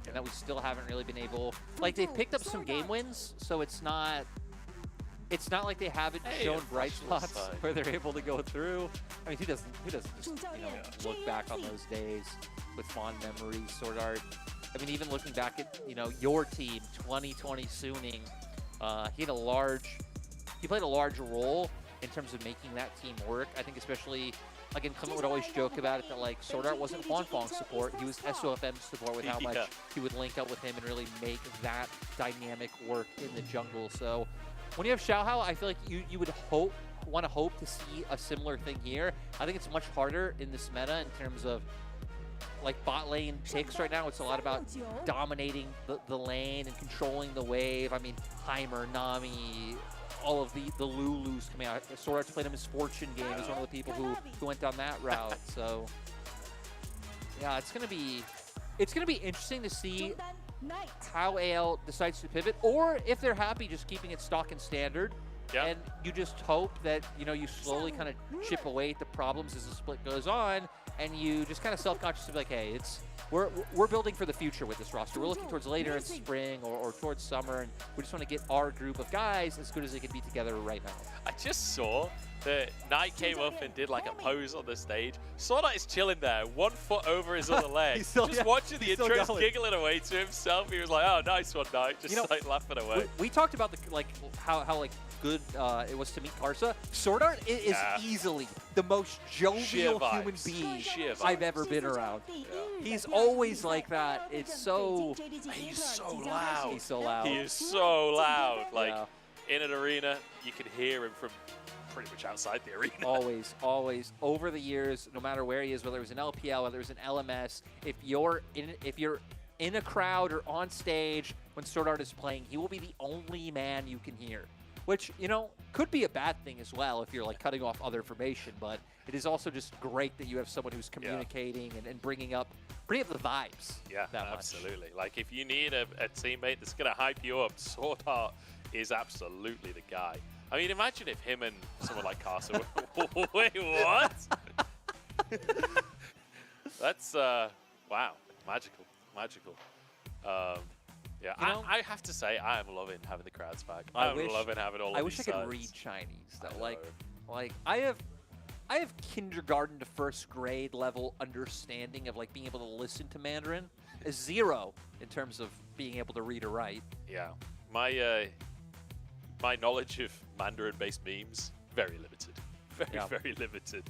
and that we still haven't really been able. Like, they've picked up some game wins, so it's not like they haven't shown bright spots where they're able to go through. I mean, who doesn't just, you know, look back on those days with fond memories, Sword Art. I mean, even looking back at, you know, your team, 2020 Suning, he played a large role in terms of making that team work. I think especially, again, Clement would always joke about it that, like, Sword Art wasn't Huanfeng's support. He was SOFM's support, with how much he would link up with him and really make that dynamic work in the jungle. So when you have Xiaohao, I feel like you would hope want to hope to see a similar thing here. I think it's much harder in this meta in terms of like bot lane picks right now. It's a lot about dominating the lane and controlling the wave. I mean, Heimer, Nami, all of the Lulus coming out. Sword Art's played a Misfortune game as one of the people who went down that route. So yeah, it's gonna be interesting to see how AL decides to pivot, or if they're happy just keeping it stock and standard. Yeah. And you just hope that, you know, you slowly kind of chip away at the problems as the split goes on, and you just kind of self-consciously be like, hey, we're building for the future with this roster. We're looking towards later in spring or towards summer, and we just want to get our group of guys as good as they can be together right now. I just saw that Knight came up and did like a pose on the stage. Saw that he's chilling there, 1 foot over his other leg. Just watching the intros, giggling away to himself. He was like, oh, nice one, Knight. Just like laughing away. We talked about how good it was to meet Karsa. Sword Art is easily the most jovial human being I've ever been around. Yeah. He's always like that. It's so... He's so loud. He's so loud. He is so loud. Like, in an arena, you can hear him from pretty much outside the arena. Always. Over the years, no matter where he is, whether it was an LPL, whether it was an LMS, if you're in a crowd or on stage when Sword Art is playing, he will be the only man you can hear. Which, you know, could be a bad thing as well if you're like cutting off other information, but it is also just great that you have someone who's communicating and bringing up the vibes. Yeah, absolutely. Like if you need a teammate that's going to hype you up, Sword Art is absolutely the guy. I mean, imagine if him and someone like Karsa were... Wait, what? That's, wow, magical. Yeah, I have to say, I am loving having the crowds back. I'm loving having all of these I wish I could read Chinese, though. Like I have kindergarten to first grade level understanding of like being able to listen to Mandarin. A 0 in terms of being able to read or write. Yeah, my knowledge of Mandarin-based memes, very limited. Very limited.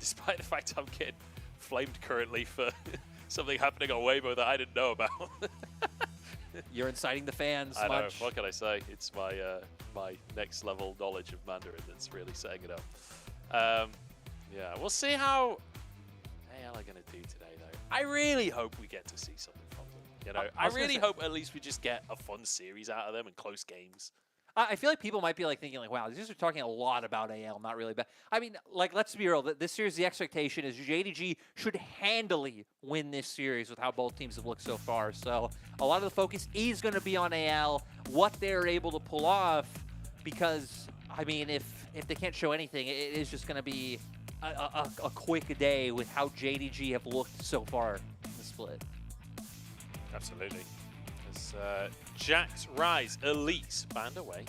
Despite the fact I'm getting flamed currently for something happening on Weibo that I didn't know about. You're inciting the fans. I know. What can I say? It's my my next level knowledge of Mandarin that's really setting it up. Yeah, we'll see how AL are going to do today, though. I really hope we get to see something from them. You know, I really hope at least we just get a fun series out of them and close games. I feel like people might be like thinking like, wow, these are talking a lot about AL, not really bad. I mean, like, let's be real. This series, the expectation is JDG should handily win this series with how both teams have looked so far. So a lot of the focus is going to be on AL, what they're able to pull off, because, I mean, if they can't show anything, it is just going to be a quick day with how JDG have looked so far in the split. Absolutely. Jack's Rise Elites banned away.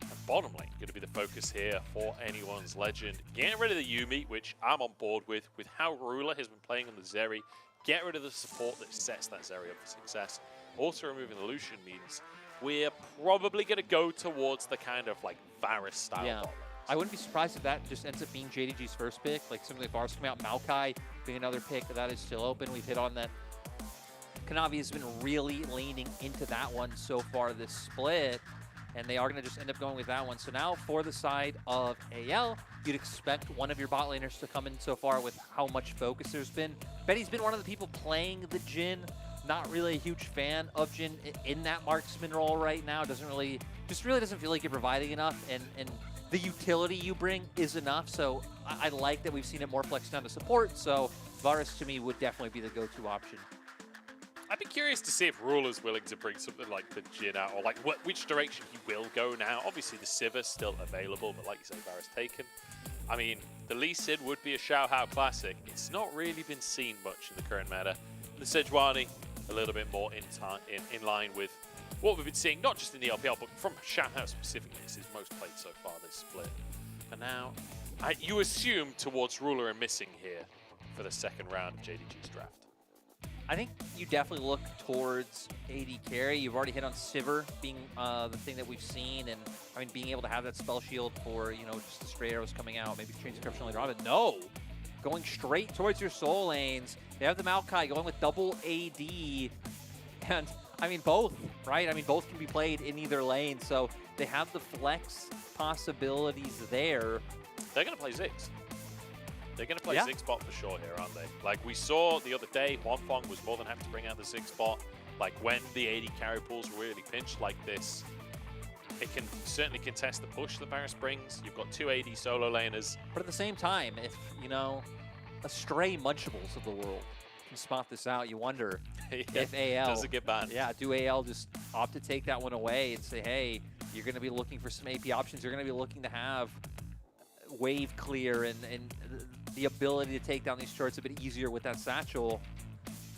And bottom lane going to be the focus here for anyone's legend. Get rid of the Yuumi, which I'm on board with how Ruler has been playing on the Zeri. Get rid of the support that sets that Zeri up for success. Also removing the Lucian means we're probably going to go towards the kind of like Varus style bot lane. I wouldn't be surprised if that just ends up being JDG's first pick. Like some of the Varus coming out, Maokai being another pick that is still open. We've hit on that. Kanavi has been really leaning into that one so far this split, and they are going to just end up going with that one. So now for the side of AL, you'd expect one of your bot laners to come in so far with how much focus there's been. Betty's been one of the people playing the Jhin. Not really a huge fan of Jhin in that marksman role right now. Doesn't really doesn't feel like you're providing enough, and the utility you bring is enough. So I like that we've seen it more flexed down to support. So Varus to me would definitely be the go-to option. I'd be curious to see if Ruler's willing to bring something like the Jhin out, or like which direction he will go now. Obviously, the Sivir still available, but like you say, Varus taken. I mean, the Lee Sin would be a Xiaohao classic. It's not really been seen much in the current meta. The Sejuani, a little bit more in line with what we've been seeing, not just in the LPL, but from Xiaohao specifically. It's his most played so far this split. And now, you assume towards Ruler and missing here for the second round of JDG's draft. I think you definitely look towards AD carry. You've already hit on Sivir being the thing that we've seen, and I mean being able to have that spell shield for, you know, just the stray arrows coming out, maybe change the corruption later on. But no, going straight towards your soul lanes. They have the Maokai going with double AD, and I mean both, right? I mean both can be played in either lane, so they have the flex possibilities there. They're going to play Ziggs. They're going to play Yeah. Ziggs bot for sure here, aren't they? Like we saw the other day, Huanfeng was more than happy to bring out the Ziggs bot. Like when the AD carry pools really pinched like this, it can certainly contest the push that Varus brings. You've got 2 AD solo laners. But at the same time, if, you know, a stray Munchables of the world can spot this out, you wonder if AL... Does it get banned? Yeah, do AL just opt to take that one away and say, hey, you're going to be looking for some AP options. You're going to be looking to have wave clear and the ability to take down these turrets a bit easier with that satchel.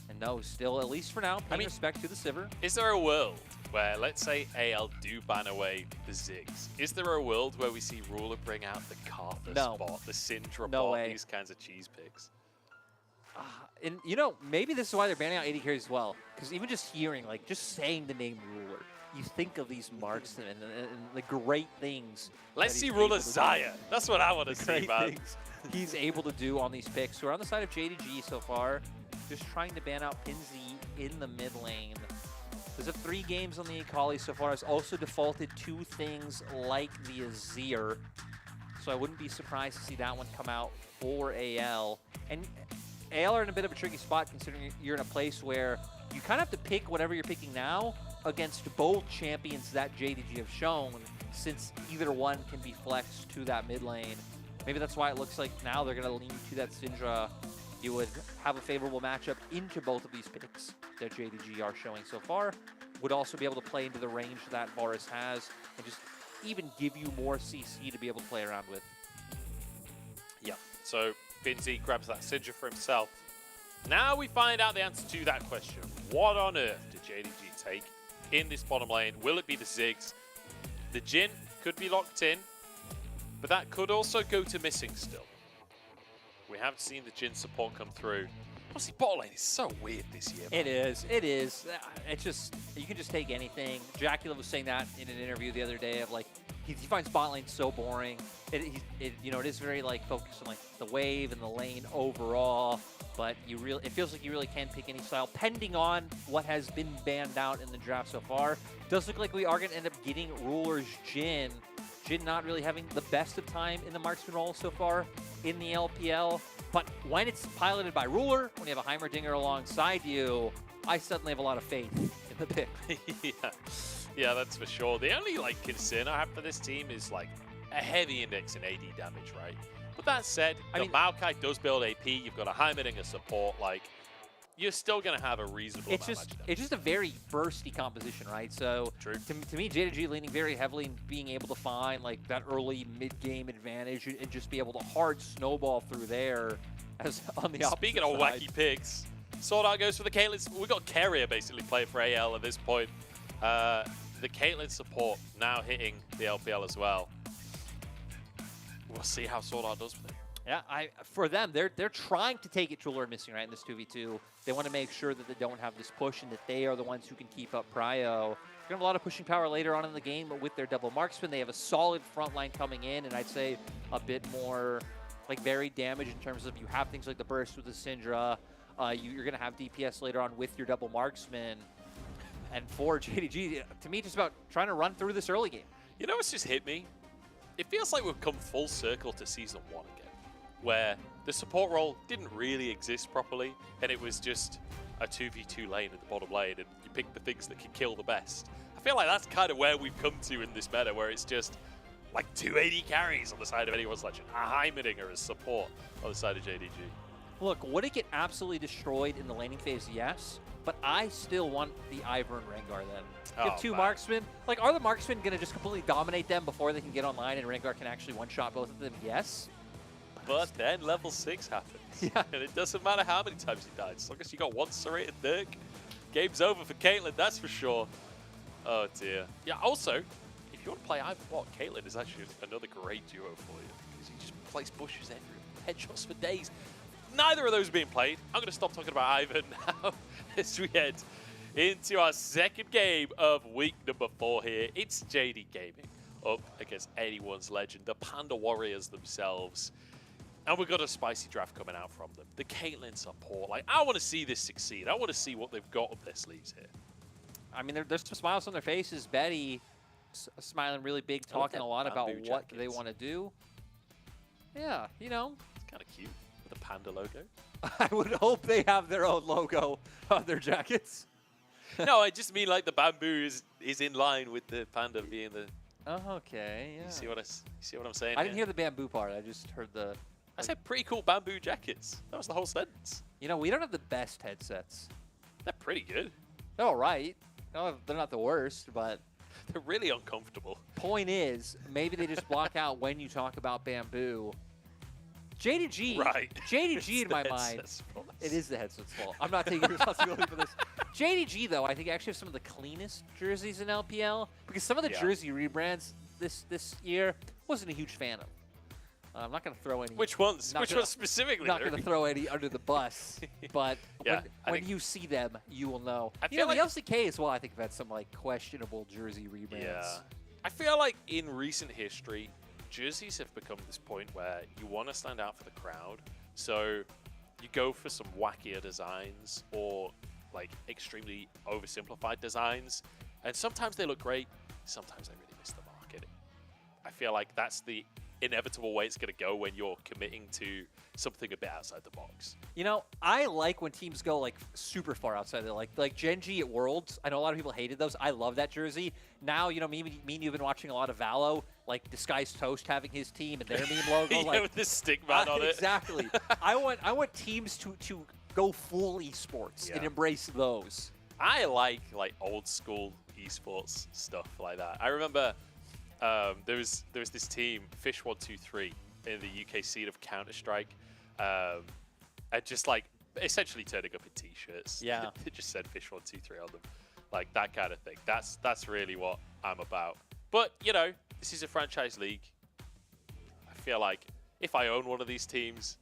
And no, still, at least for now, paying respect to the Sivir. Is there a world where, let's say, AL do ban away the Ziggs? Is there a world where we see Ruler bring out the Karthus bot, the Syndra No bot, way. these kinds of cheese picks? And, you know, maybe this is why they're banning out AD carries as well. Because even just hearing, like, just saying the name Ruler, you think of these marks and the great things. Let's that see he's Ruler able to do. Zaya. That's what I want to The see, great man. things he's able to do on these picks. So we're on the side of JDG so far, just trying to ban out Pinzi in the mid lane. There's 3 games on the Akali so far. Has also defaulted 2 things like the Azir. So I wouldn't be surprised to see that one come out for AL. And AL are in a bit of a tricky spot considering you're in a place where you kind of have to pick whatever you're picking now against both champions that JDG have shown, since either one can be flexed to that mid lane. Maybe that's why it looks like now they're going to lean to that Syndra. You would have a favorable matchup into both of these picks that JDG are showing so far. Would also be able to play into the range that Varus has and just even give you more CC to be able to play around with. Yeah, so Binzi grabs that Syndra for himself. Now we find out the answer to that question. What on earth did JDG take in this bottom lane? Will it be the Ziggs? The Jhin could be locked in, but that could also go to missing still. We haven't seen the Jhin support come through. Honestly, bottom lane is so weird this year. It is. It is. It's just, you can just take anything. Jacula was saying that in an interview the other day of like, he finds bot lane so boring. You know, it is very like focused on like the wave and the lane overall, but it feels like you really can pick any style, pending on what has been banned out in the draft so far. Does look like we are going to end up getting Ruler's Jhin. Jhin not really having the best of time in the marksman role so far in the LPL, but when it's piloted by Ruler, when you have a Heimerdinger alongside you, I suddenly have a lot of faith in the pick. Yeah, that's for sure. The only like concern I have for this team is like a heavy index in AD damage, right? But that said, the Maokai does build AP. You've got a Heimerdinger support. Like, you're still going to have a reasonable amount of damage. It's just a very bursty composition, right? So to me, JDG leaning very heavily in being able to find like that early mid-game advantage and just be able to hard snowball through there as on the opposite Speaking of side. wacky picks, Sword Art goes for the Caitlyn. We've got Carrier basically playing for AL at this point. The Caitlyn support now hitting the LPL as well. We'll see how Sword Art does with it. Yeah, for them, they're trying to take it to Ruler missing, right, in this 2v2. They want to make sure that they don't have this push and that they are the ones who can keep up prio. They're going to have a lot of pushing power later on in the game, but with their double marksman, they have a solid front line coming in, and I'd say a bit more like varied damage in terms of you have things like the burst with the Syndra. You're going to have DPS later on with your double marksman. And for JDG, to me, just about trying to run through this early game. You know what's just hit me? It feels like we've come full circle to Season 1 again, where the support role didn't really exist properly, and it was just a 2v2 lane at the bottom lane, and you pick the things that can kill the best. I feel like that's kind of where we've come to in this meta, where it's just like 280 carries on the side of anyone's legend, a Heimerdinger as support on the side of JDG. Look, would it get absolutely destroyed in the laning phase? Yes. But I still want the Ivern Rengar then. You have two marksmen. Like, are the marksmen going to just completely dominate them before they can get online and Rengar can actually one-shot both of them? Yes. But then level 6 happens. Yeah. And it doesn't matter how many times he dies. As long as you got one serrated Dirk, game's over for Caitlyn, that's for sure. Oh, dear. Yeah, also, if you want to play Ivern bot, Caitlyn is actually another great duo for you. Because he just plays bushes everywhere. Headshots for days. Neither of those are being played. I'm going to stop talking about Ivern now as we head into our second game of week number 4 here. It's JD Gaming up against anyone's legend, the Panda Warriors themselves. And we've got a spicy draft coming out from them. The Caitlyn support. Like, I want to see this succeed. I want to see what they've got up their sleeves here. I mean, there's some smiles on their faces. Betty smiling really big, talking a lot about bamboo what they jackets. want to do. Yeah, you know, It's kind of cute with a panda logo. I would hope they have their own logo on their jackets. No, I just mean like the bamboo is in line with the panda being the. Oh, okay, yeah. You see what I'm saying? I didn't hear the bamboo part. I just heard the. I said pretty cool bamboo jackets. That was the whole sentence. You know, we don't have the best headsets. They're pretty good. They're all right. No, they're not the worst, but They're really uncomfortable. point is, maybe they just block out when you talk about bamboo. JDG, Right. JDG It's in the my mind, headset's fault. it is the headset's fault. I'm not taking responsibility for this. JDG, though, I think actually have some of the cleanest jerseys in LPL because some of the Yeah. jersey rebrands this year wasn't a huge fan of. I'm not going to throw any. Which ones? not Which gonna- ones specifically? Not They're- going to throw any under the bus, but Yeah, I when think- you see them, you will know. I You know, feel the like- LCK as well, I think, have had some like questionable jersey rebrands. Yeah. I feel like in recent history, jerseys have become this point where you want to stand out for the crowd. So you go for some wackier designs or like extremely oversimplified designs. And sometimes they look great. Sometimes they really miss the market. I feel like that's the inevitable way it's going to go when you're committing to something a bit outside the box. You know, I like when teams go like super far outside. They're like Gen G at Worlds. I know a lot of people hated those. I love that jersey. Now, you know, me and you've been watching a lot of Valo, like Disguised Toast having his team and their meme logo. Yeah, like with the stick man on it. Exactly. I want teams to go full esports and Yeah. embrace those. I like old school esports stuff like that. I remember there was this team, Fish 123, in the UK scene of Counter-Strike, and just like essentially turning up in t-shirts. Yeah. It just said Fish 123 on them, like that kind of thing. That's really what I'm about. But you know, this is a franchise league. I feel like if I own one of these teams,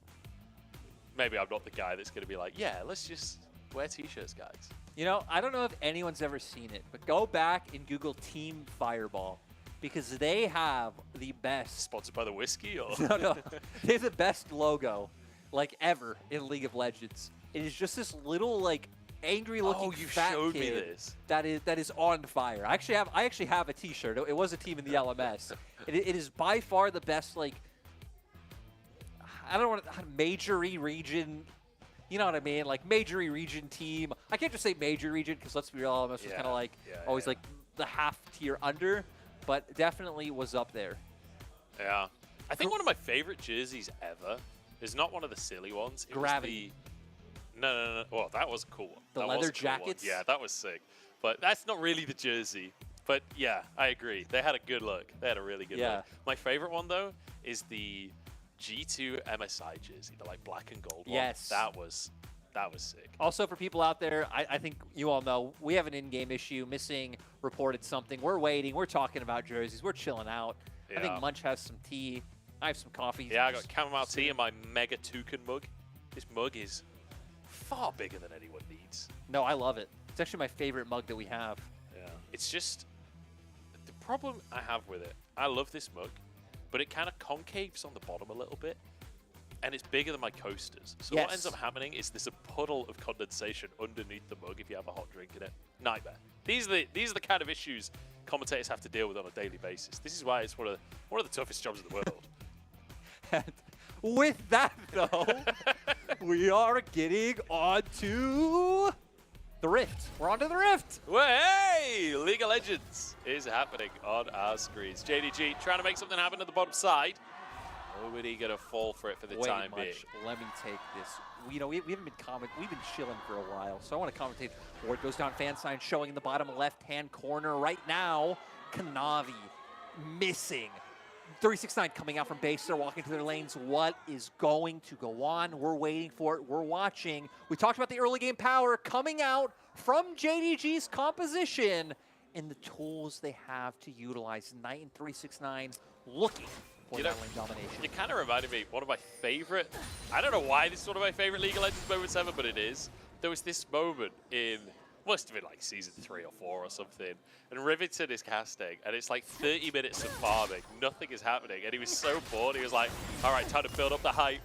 maybe I'm not the guy that's going to be like, yeah, let's just wear t-shirts, guys. You know, I don't know if anyone's ever seen it, but go back and Google Team Fireball because they have the best. Sponsored by the whiskey, or No. They have the best logo, like, ever in League of Legends. It is just this little, like, angry-looking you fat showed me kid this. that is on fire. I actually have a T-shirt. It was a team in the LMS. It is by far the best, like, I don't want to major-y region. You know what I mean? Like, major-y region team. I can't just say major region because let's be real, LMS was Yeah. kind of like Yeah, always yeah. like the half tier under, but definitely was up there. Yeah. I think one of my favorite jerseys ever is not one of the silly ones. It Gravity. Was no. Well, that was a cool one. The That leather was a cool one. jackets? Yeah, that was sick. But that's not really the jersey. But yeah, I agree. They had a good look. They had a really good Yeah. look. My favorite one, though, is the G2 MSI jersey, the like black and gold Yes. one. That was sick. Also, for people out there, I think you all know we have an in-game issue. Missing reported something. We're waiting. We're talking about jerseys. We're chilling out. I Yeah. think Munch has some tea. I have some coffee. Yeah, I got chamomile tea in my mega toucan mug. This mug is far bigger than anyone needs. No, I love it. It's actually my favorite mug that we have. Yeah. It's just the problem I have with it. I love this mug, but it kind of concaves on the bottom a little bit, and it's bigger than my coasters. So Yes. what ends up happening is there's a puddle of condensation underneath the mug if you have a hot drink in it. Nightmare. These are the kind of issues commentators have to deal with on a daily basis. This is why it's one of the toughest jobs in the world. And with that, though, we are getting on to the Rift. We're on to the Rift. Well, hey! League of Legends is happening on our screens. JDG trying to make something happen at the bottom side. Nobody gonna fall for it for the Wait, time being. Munch, let me take this. We haven't been we've been chilling for a while, so I want to commentate. Ward goes down, fan sign showing in the bottom left-hand corner right now. Kanavi missing. 369 coming out from base. They're walking to their lanes. What is going to go on? We're waiting for it. We're watching. We talked about the early game power coming out from JDG's composition and the tools they have to utilize. Knight and 369 looking for that lane domination. You kind of reminded me, one of my favorite, I don't know why this is one of my favorite League of Legends moments ever, but it is. There was this moment in, must have been like season 3 or 4 or something, and Rivington is casting, and it's like 30 minutes of farming, nothing is happening, and he was so bored, he was like, all right, time to build up the hype.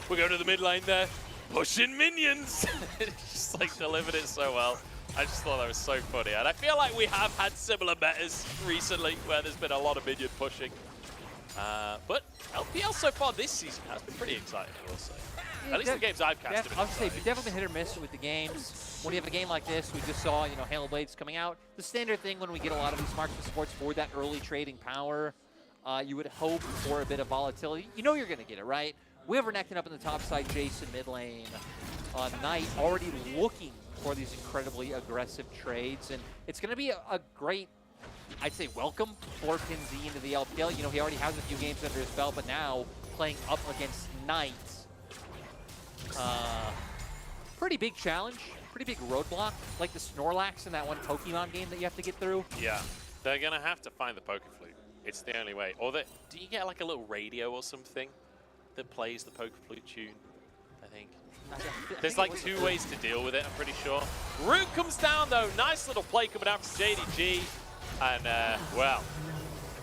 We're going to the mid lane there, pushing minions. He just like delivered it so well. I just thought that was so funny. And I feel like we have had similar metas recently where there's been a lot of minion pushing. But LPL so far this season has been pretty exciting, I will say. At least the games I've cast have been I'll say, definitely been hit or miss with the games. When you have a game like this, we just saw, you know, Halo Blades coming out. The standard thing when we get a lot of these marksman supports for that early trading power, you would hope for a bit of volatility. You know you're going to get it, right? We have Renekton up in the top side, Jason mid lane. Knight already looking for these incredibly aggressive trades, and it's going to be a great, I'd say, welcome for Pinzi into the LPL. You know, he already has a few games under his belt, but now playing up against Knight. Pretty big challenge, pretty big roadblock, like the Snorlax in that one Pokemon game that you have to get through. Yeah, they're going to have to find the Poke Flute. It's the only way. Or do you get like a little radio or something that plays the Poke Flute tune, I think? There's like two ways to deal with it, I'm pretty sure. Root comes down though, nice little play coming out from JDG. And well,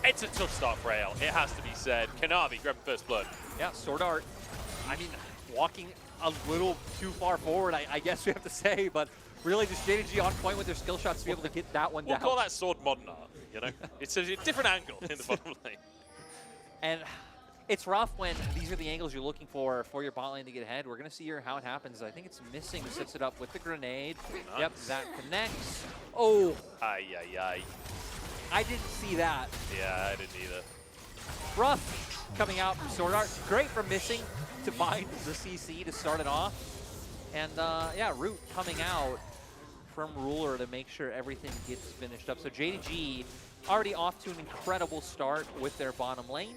it's a tough start for AL, it has to be said. Kanavi grabbing first blood. Yeah, Sword Art, I mean, walking a little too far forward, I guess we have to say, but really just JDG on point with their skill shots to be able to get that one down. We'll call that sword modern art, you know? It's a different angle in the bottom lane. And it's rough when these are the angles you're looking for your bot lane to get ahead. We're going to see here how it happens. I think it's missing, sets it up with the grenade. Nice. Yep, that connects. Oh! Ay, ay, ay. I didn't see that. Yeah, I didn't either. Rough coming out from Sword Art. Great for missing to find the CC to start it off. And yeah, Root coming out from Ruler to make sure everything gets finished up. So JDG already off to an incredible start with their bottom lane.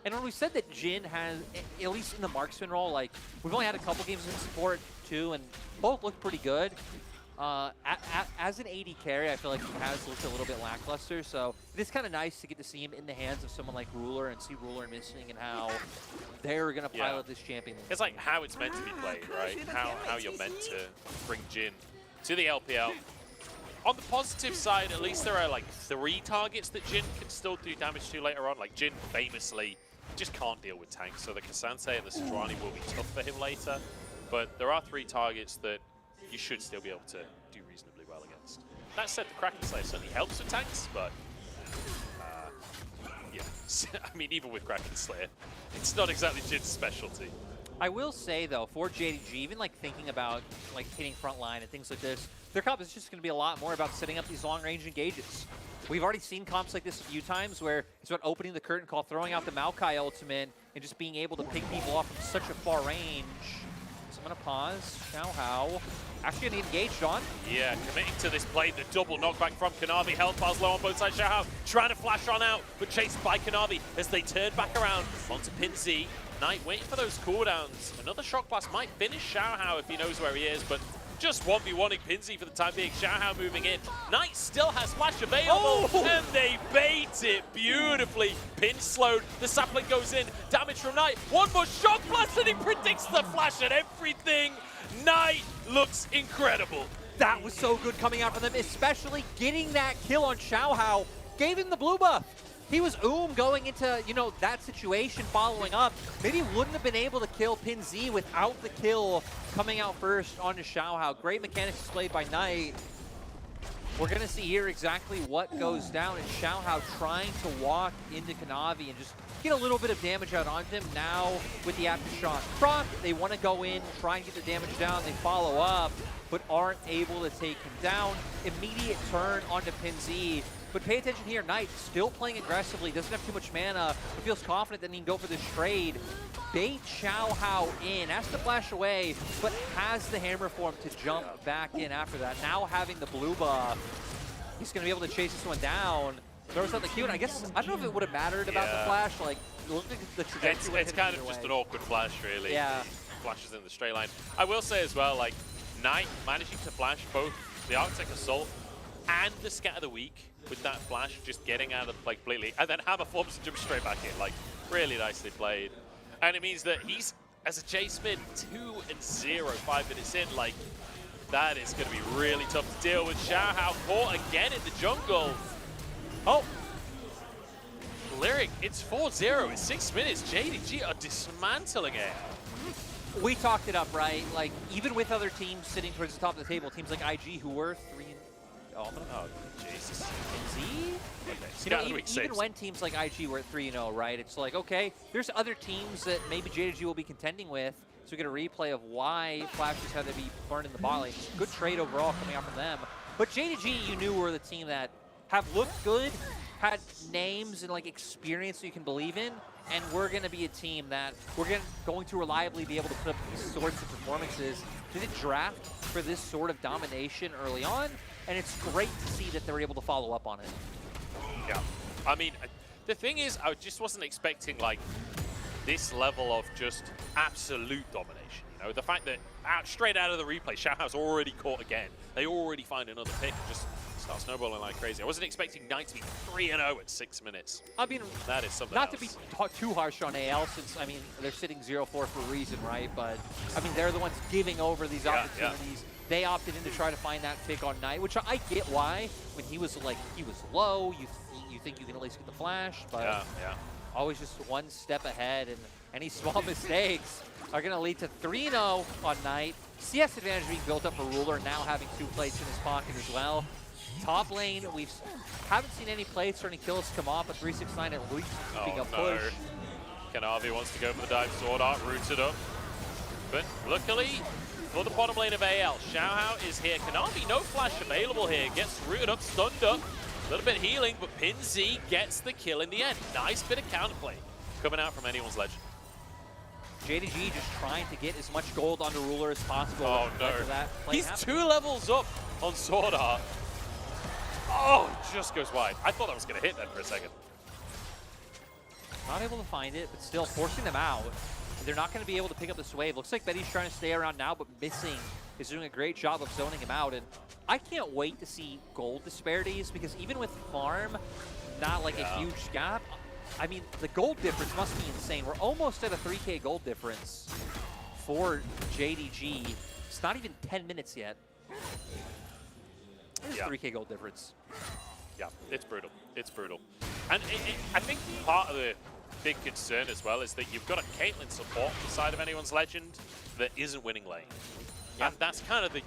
And when we said that Jin has, at least in the marksman role, like, we've only had a couple games in support too, and both look pretty good. As an AD carry, I feel like he has looked a little bit lackluster, so it's kind of nice to get to see him in the hands of someone like Ruler and see Ruler missing and how they're going to pilot this champion. It's like how it's meant to be played, right? How you're meant to bring Jin to the LPL. On the positive side, at least there are like 3 targets that Jin can still do damage to later on. Like Jin famously just can't deal with tanks, so the Cassante and the Sejuani will be tough for him later. But there are 3 targets that you should still be able to do reasonably well against. That said, the Kraken Slayer certainly helps with tanks, but yeah, I mean, even with Kraken Slayer, it's not exactly Jin's specialty. I will say though, for JDG, even like thinking about like hitting front line and things like this, their comp is just going to be a lot more about setting up these long-range engages. We've already seen comps like this a few times where it's about opening the curtain call, throwing out the Maokai ultimate, and just being able to pick people off from such a far range. So I'm going to pause. Xiaohao actually going to get engaged on. Yeah, committing to this play, the double knockback from Kanavi. Health bars low on both sides. Xiaohao trying to flash on out, but chased by Kanavi as they turn back around onto Pinzi. Knight waiting for those cooldowns. Another shock blast might finish Xiaohao if he knows where he is, but just 1v1ing Pinzi for the time being. Xiaohao moving in. Knight still has flash available, and they bait it beautifully. Pin slowed, the sapling goes in. Damage from Knight. One more shock blast, and he predicts the flash and everything. Knight looks incredible. That was so good coming out from them, especially getting that kill on Xiaohao. Gave him the blue buff. He was going into, you know, that situation following up. Maybe wouldn't have been able to kill Pinzi without the kill coming out first onto Xiaohao. Great mechanics displayed by Knight. We're going to see here exactly what goes down, and Xiaohao trying to walk into Kanavi and just get a little bit of damage out on him. Now with the aftershock proc, they want to go in, try and get the damage down. They follow up, but aren't able to take him down. Immediate turn onto Pinzi. But pay attention here, Knight still playing aggressively, doesn't have too much mana, but feels confident that he can go for this trade. Bait Xiaohao in, has to flash away, but has the hammer form to jump back in after that. Now having the blue buff, he's going to be able to chase this one down. Throws out the Q, and I guess, I don't know if it would have mattered about the flash, like, look at the trajectory. It's kind of just an awkward flash, really. Yeah. Flashes in the straight line. I will say as well, like, Knight managing to flash both the Arctic Assault and the Scatter the Weak with that flash, just getting out of the play completely, and then Hammer forms and jumps straight back in. Like, really nicely played. And it means that he's, as a chase mid, 2-0, 5 minutes in. Like, that is going to be really tough to deal with. Xiaohao caught again in the jungle. Oh! Lyric, it's 4-0 in 6 minutes. JDG are dismantling it. we talked it up, right? Like, even with other teams sitting towards the top of the table, teams like IG who were 3 and Oh, Jesus. Z? Okay, even when teams like IG were at 3-0, right? It's like, okay, there's other teams that maybe JDG will be contending with. So we get a replay of why Flashes had to be burned in the bot lane. Good trade overall coming out from them. But JDG, you knew, were the team that have looked good, had names and like experience that you can believe in, and we're going to be a team that we're going to reliably be able to put up these sorts of performances. Did it draft for this sort of domination early on? And it's great to see that they're able to follow up on it. Yeah. I mean, the thing is, I just wasn't expecting, like, this level of just absolute domination. You know, the fact that straight out of the replay, Xiaohao's already caught again. They already find another pick and just start snowballing like crazy. I wasn't expecting Knight to be 3-0 at 6 minutes. I mean, that is something not else. to be too harsh on AL, since, I mean, they're sitting 0-4 for a reason, right? But, I mean, they're the ones giving over these opportunities. Yeah. They opted in to try to find that pick on Knight, which I get why. When he was low, you think you can at least get the flash, but always just one step ahead, and any small mistakes are going to lead to 3-0 on Knight. CS advantage being built up for Ruler, now having 2 plates in his pocket as well. Top lane, we haven't seen any plates or any kills come off, but 369 at least keeping a push. Kanavi wants to go for the dive sword art, rooted up. But luckily, for the bottom lane of AL, Xiaohao is here. Kanavi, no flash available here. Gets rooted up, stunned up. A little bit healing, but PinZ gets the kill in the end. Nice bit of counterplay coming out from anyone's legend. JDG just trying to get as much gold onto Ruler as possible. Oh no, he's 2 levels up on sword art. Oh, it just goes wide. I thought that was going to hit then for a second. Not able to find it, but still forcing them out. They're not going to be able to pick up this wave. Looks like Betty's trying to stay around now, but missing is doing a great job of zoning him out. And I can't wait to see gold disparities, because even with farm, not like a huge gap, I mean, the gold difference must be insane. We're almost at a 3K gold difference for JDG. It's not even 10 minutes yet. It's 3K gold difference. Yeah, it's brutal. It's brutal. And I think part of the big concern as well is that you've got a Caitlyn support side of anyone's legend that isn't winning lane. And that's kind of the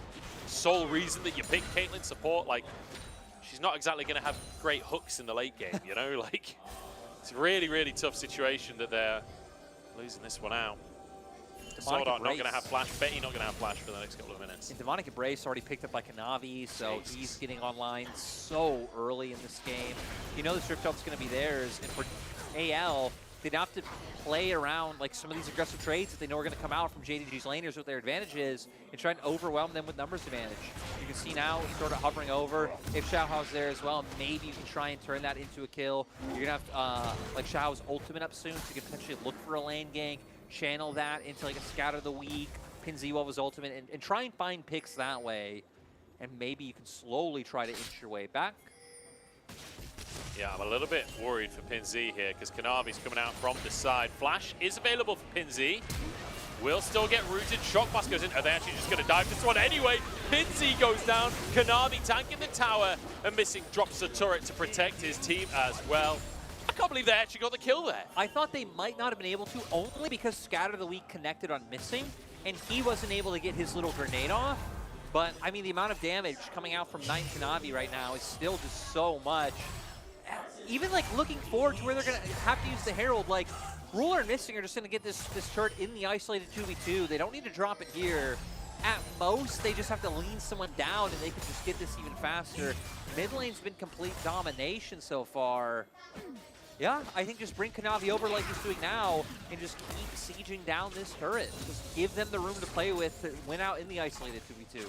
sole reason that you pick Caitlyn support. Like, she's not exactly going to have great hooks in the late game, you know? Like, it's a really, really tough situation that they're losing this one out. Sword Art not going to have flash. Betty not going to have flash for the next couple of minutes. And Demonic Embrace already picked up by Kanavi, so he's getting online so early in this game. You know the strip job's going to be theirs, and for AL, they'd have to play around like some of these aggressive trades that they know are going to come out from JDG's laners, what their advantage is, and try and overwhelm them with numbers advantage. You can see now he's sort of hovering over. If Xiaohao's there as well, maybe you can try and turn that into a kill. You're going to have like Xiaohao's ultimate up soon, so you can potentially look for a lane gank, channel that into like a scatter the weak, PinZ while his ultimate, and try and find picks that way. And maybe you can slowly try to inch your way back. Yeah, I'm a little bit worried for PinZ here because Kanavi's coming out from the side. Flash is available for PinZ. Will still get rooted. Shock Blast goes in. Are they actually just going to dive this one anyway? PinZ goes down. Kanavi tanking the tower and missing. Drops the turret to protect his team as well. I can't believe they actually got the kill there. I thought they might not have been able to, only because Scatter the Weak connected on missing, and he wasn't able to get his little grenade off. But, I mean, the amount of damage coming out from Knight and Kanavi right now is still just so much. Even, like, looking forward to where they're going to have to use the Herald, like, Ruler and Missing are just going to get this turret in the isolated 2v2. They don't need to drop it here. At most, they just have to lean someone down, and they can just get this even faster. Mid lane's been complete domination so far. Yeah, I think just bring Kanavi over like he's doing now and just keep sieging down this turret. Just give them the room to play with to win out in the isolated 2v2.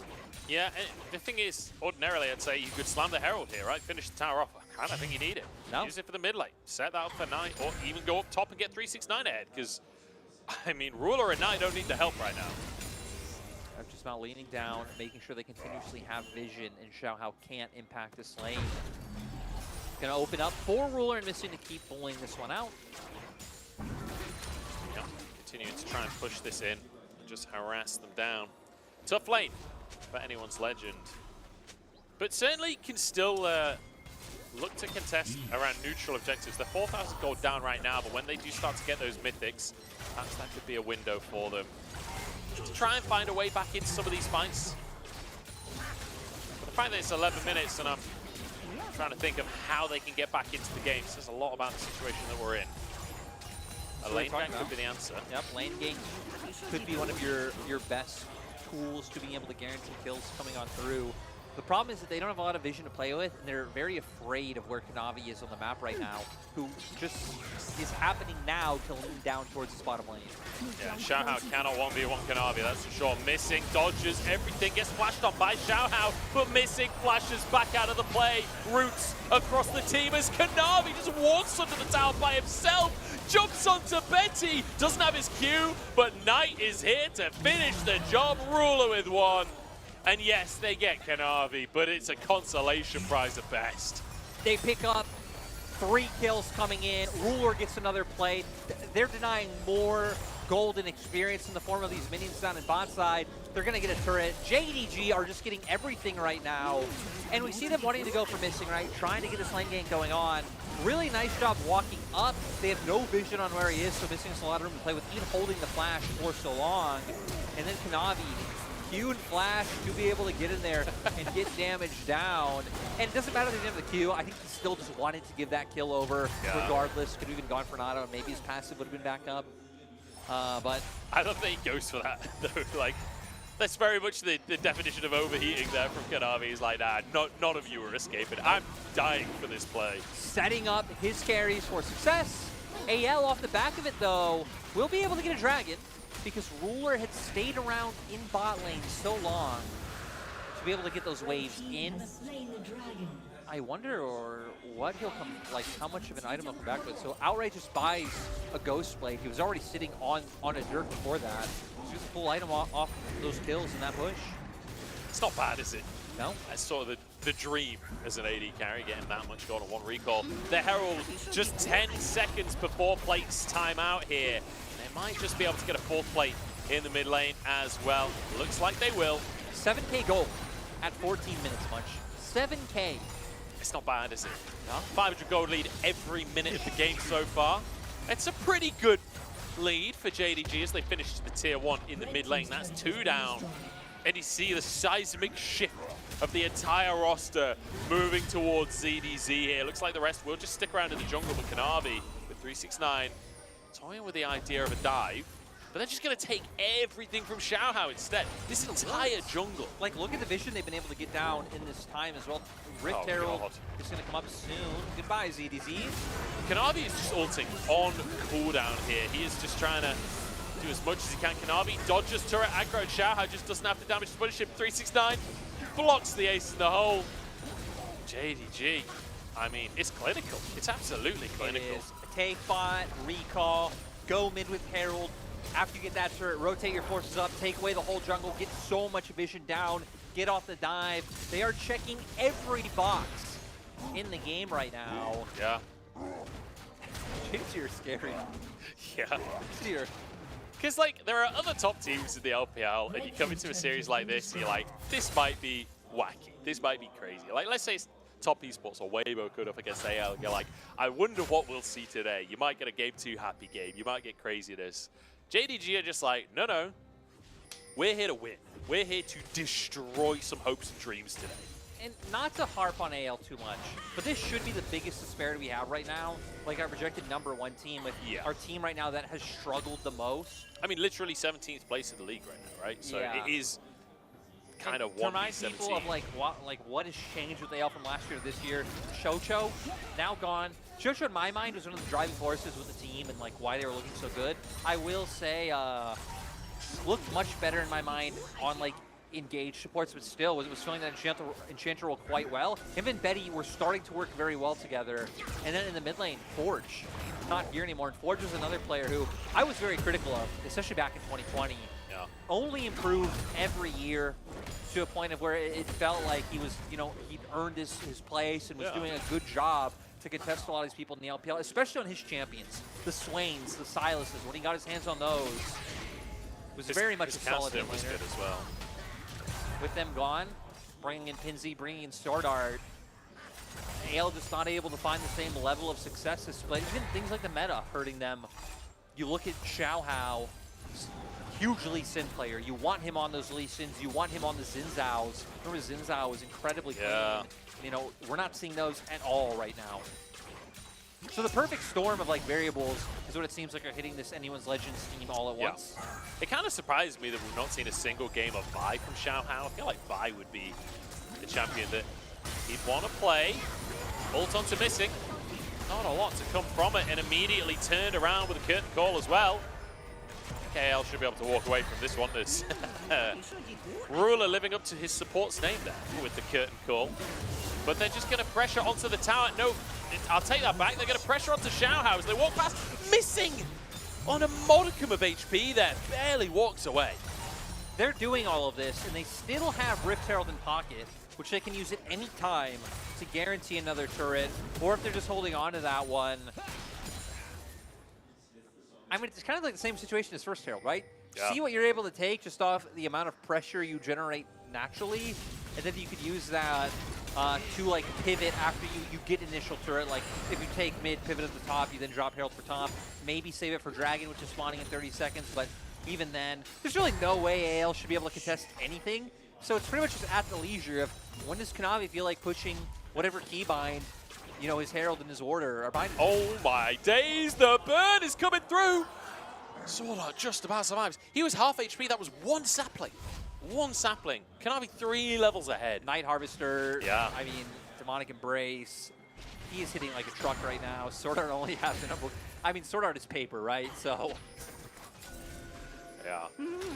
Yeah, and the thing is, ordinarily I'd say you could slam the Herald here, right? Finish the tower off. I don't think you need it. No. Use it for the mid lane. Set that up for Knight, or even go up top and get 369 ahead, because, I mean, Ruler and Knight don't need the help right now. I'm just about leaning down, making sure they continuously have vision, and Xiaohao can't impact this lane. Gonna open up for Ruler and Missing to keep pulling this one out. Yeah, continuing to try and push this in, and just harass them down. Tough lane for anyone's legend, but certainly can still look to contest around neutral objectives. They're 4,000 gold down right now, but when they do start to get those mythics, perhaps that could be a window for them. to try and find a way back into some of these fights. But the fact that it's 11 minutes and I'm trying to think of how they can get back into the game says a lot about the situation that we're in. A lane gank could be the answer. Yep, lane gank could be one of your best tools to being able to guarantee kills coming on through. The problem is that they don't have a lot of vision to play with, and they're very afraid of where Kanavi is on the map right now, who just is happening now to lean down towards his bottom lane. Yeah, Xiaohao cannot 1v1 Kanavi, that's for sure. Missing, dodges, everything gets flashed on by Xiaohao, but missing, flashes back out of the play. Roots across the team as Kanavi just walks under the tower by himself, jumps onto Betty, doesn't have his Q, but Knight is here to finish the job. Ruler with one. And yes, they get Kanavi, but it's a consolation prize at best. They pick up 3 kills coming in. Ruler gets another play. They're denying more gold and experience in the form of these minions down in bot side. They're going to get a turret. JDG are just getting everything right now. And we see them wanting to go for missing, right? Trying to get this lane game going on. Really nice job walking up. They have no vision on where he is, so missing us a lot of room to play with, even holding the flash for so long. And then Kanavi, Q and flash to be able to get in there and get damage down. And it doesn't matter they didn't have the Q. I think he still just wanted to give that kill over regardless. Could have even gone for an auto, and maybe his passive would have been back up. But I don't think he goes for that, though. Like, that's very much the definition of overheating there from Kanavi. He's like, nah, none of you are escaping. I'm dying for this play. Setting up his carries for success. AL off the back of it, though, will be able to get a dragon, because Ruler had stayed around in bot lane so long to be able to get those waves in. I wonder what he'll come, like how much of an item he'll come back with. So Outright just buys a Ghost Blade. He was already sitting on a Dirk before that. So he's a full item off those kills in that push. It's not bad, is it? No. That's sort of the dream as an AD carry, getting that much gold on 1 recall. The Herald just 10 seconds before plate's timeout here. They might just be able to get a 4th plate in the mid lane as well. Looks like they will. 7K gold at 14 minutes, much. 7K. It's not bad, is it? No? 500 gold lead every minute of the game so far. It's a pretty good lead for JDG as they finish the tier 1 in the mid lane. That's 2 down. And you see the seismic shift of the entire roster moving towards ZDZ here. Looks like the rest will just stick around in the jungle, but Kanavi with 369 toying with the idea of a dive, but they're just going to take everything from Xiaohao instead. This entire jungle. Like, look at the vision they've been able to get down in this time as well. Rift Herald is going to come up soon. Goodbye, ZDZ. Kanavi is just ulting on cooldown here. He is just trying to do as much as he can. Kanavi dodges turret aggro. Xiaohao just doesn't have the damage to punish him. 369 blocks the ace in the hole. JDG, I mean, it's clinical. It's absolutely clinical. It is. Take bot, recall, go mid with Herald. After you get that turret, rotate your forces up, take away the whole jungle, get so much vision down, get off the dive. They are checking every box in the game right now. Yeah. You're scary. Yeah. You're Because, like, there are other top teams in the LPL, and you come into a series like this, and you're like, this might be wacky. This might be crazy. Like, let's say it's Top Esports or Weibo could up against AL, and you're like, I wonder what we'll see today. You might get a game 2 happy game. You might get craziness. JDG are just like, no. We're here to win. We're here to destroy some hopes and dreams today. And not to harp on AL too much, but this should be the biggest disparity we have right now. Like our projected #1 team with our team right now that has struggled the most. I mean, literally 17th place in the league right now, right? So it is kind of 1v17. To remind people of what has changed with AL from last year to this year, Chocho, now gone. Chocho, in my mind, was one of the driving forces with the team and like why they were looking so good. I will say, looked much better in my mind on like engaged supports, but still was feeling that Enchanter role quite well. Him and Betty were starting to work very well together. And then in the mid lane, Forge, not here anymore. And Forge was another player who I was very critical of, especially back in 2020. Yeah. Only improved every year to a point of where it felt like he was, he'd earned his place and was doing a good job to contest a lot of these people in the LPL, especially on his champions, the Swains, the Silases. When he got his hands on those, it was very much a solid mid was good as well. With them gone, bringing in Pinsy, bringing in Stardart, AL just not able to find the same level of success as Split. Even things like the meta hurting them. You look at Xiaohao, huge Lee Sin player. You want him on those Lee Sins. You want him on the Xin Zhaos. Remember, Xin Zhao was incredibly clean. You know, we're not seeing those at all right now. So the perfect storm of like variables is what it seems like are hitting this Anyone's Legends team all at once. It kind of surprised me that we've not seen a single game of Vi from Xiaohao. I feel like Vi would be the champion that he'd want to play. Ult onto missing. Not a lot to come from it, and immediately turned around with a curtain call as well. KL should be able to walk away from this one. There's Ruler living up to his support's name there with the curtain call. But they're just going to pressure onto the tower. No, I'll take that back. They're going to pressure onto Xiaohao as they walk past. Missing on a modicum of HP there. Barely walks away. They're doing all of this, and they still have Rift Herald in pocket, which they can use at any time to guarantee another turret, or if they're just holding on to that one. I mean, it's kind of like the same situation as First Herald, right? Yeah. See what you're able to take just off the amount of pressure you generate naturally, and then you could use that to like pivot after you get initial turret. Like if you take mid, pivot at the top, you then drop Herald for top. Maybe save it for Dragon, which is spawning in 30 seconds, but even then, there's really no way AL should be able to contest anything. So it's pretty much just at the leisure of when does Kanavi feel like pushing whatever keybind, you know, his Herald and his Order are binding. Oh my days, the burn is coming through. Sword just about survives. He was half HP, that was one sapling. One sapling. Kanavi 3 levels ahead. Night Harvester, yeah. I mean, Demonic Embrace. He is hitting like a truck right now. Sword Art only has the number. I mean, Sword Art is paper, right? So. Yeah,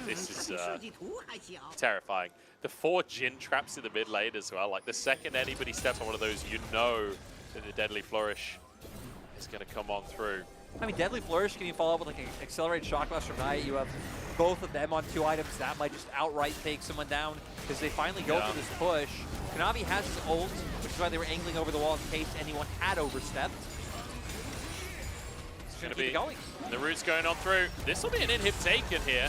this is terrifying. The 4 Jhin traps in the mid lane as well. Like the second anybody steps on one of those, you know that the Deadly Flourish is going to come on through. I mean, Deadly Flourish, can you follow up with like an Accelerated Shock Blast from Knight? You have both of them on 2 items. That might just outright take someone down because they finally go for this push. Kanavi has his ult, which is why they were angling over the wall in case anyone had overstepped. It's going to be going. The root's going on through. This will be an inhib taken here.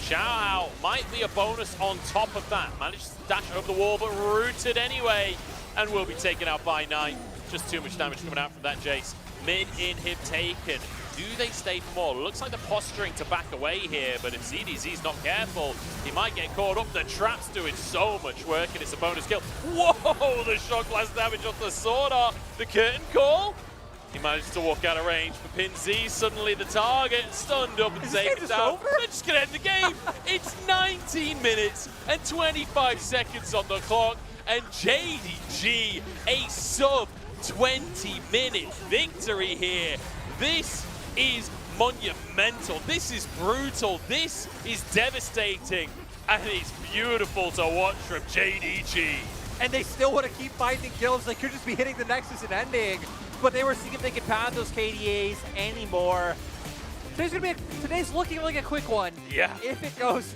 Xiaohao might be a bonus on top of that. Managed to dash over the wall, but rooted anyway, and will be taken out by Knight. Just too much damage coming out from that Jace. Mid inhib taken. Do they stay for more? Looks like they're posturing to back away here, but if ZDZ's not careful, he might get caught up. The trap's doing so much work, and it's a bonus kill. Whoa, the shock blast damage off the Sword Art. The curtain call. He managed to walk out of range for Pin Z. Suddenly the target stunned up and taken down. They're just going to end the game. It's 19 minutes and 25 seconds on the clock, and JDG a sub 20-minute victory here. This is monumental. This is brutal. This is devastating. And it's beautiful to watch from JDG. And they still want to keep finding kills. They could just be hitting the Nexus and ending. But they were seeing if they could pound those KDAs anymore. Today's looking like a quick one. Yeah. If it goes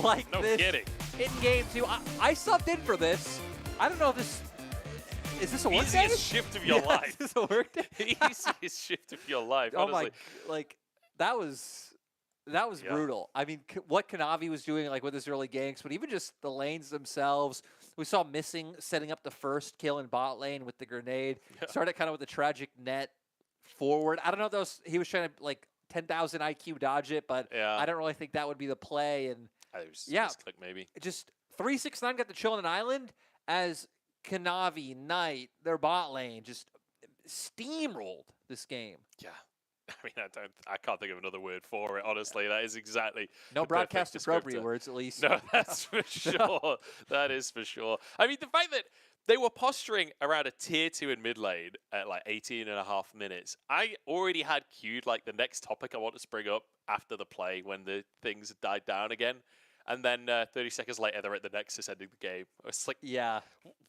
like no this kidding. In game 2. I subbed in for this. I don't know if this... Is this a work day? Easiest shift of your life. Is this a work day? Easiest shift of your life, oh honestly. my, like, that was brutal. I mean, what Kanavi was doing, like, with his early ganks, but even just the lanes themselves. We saw Missing setting up the first kill in bot lane with the grenade. Yeah. Started kind of with the tragic net forward. I don't know if that was, he was trying to, like, 10,000 IQ dodge it, but I don't really think that would be the play. And misclick maybe. Just 369 got the chill on an island as Kanavi, Knight, their bot lane just steamrolled this game. Yeah. I mean, I can't think of another word for it, honestly. That is exactly no broadcast appropriate words, at least. No, that's for sure. That is for sure. I mean, the fact that they were posturing around a tier 2 in mid lane at like 18.5 minutes. I already had queued like the next topic I want to bring up after the play when the things died down again. And then 30 seconds later, they're at the Nexus ending the game. It's like, yeah,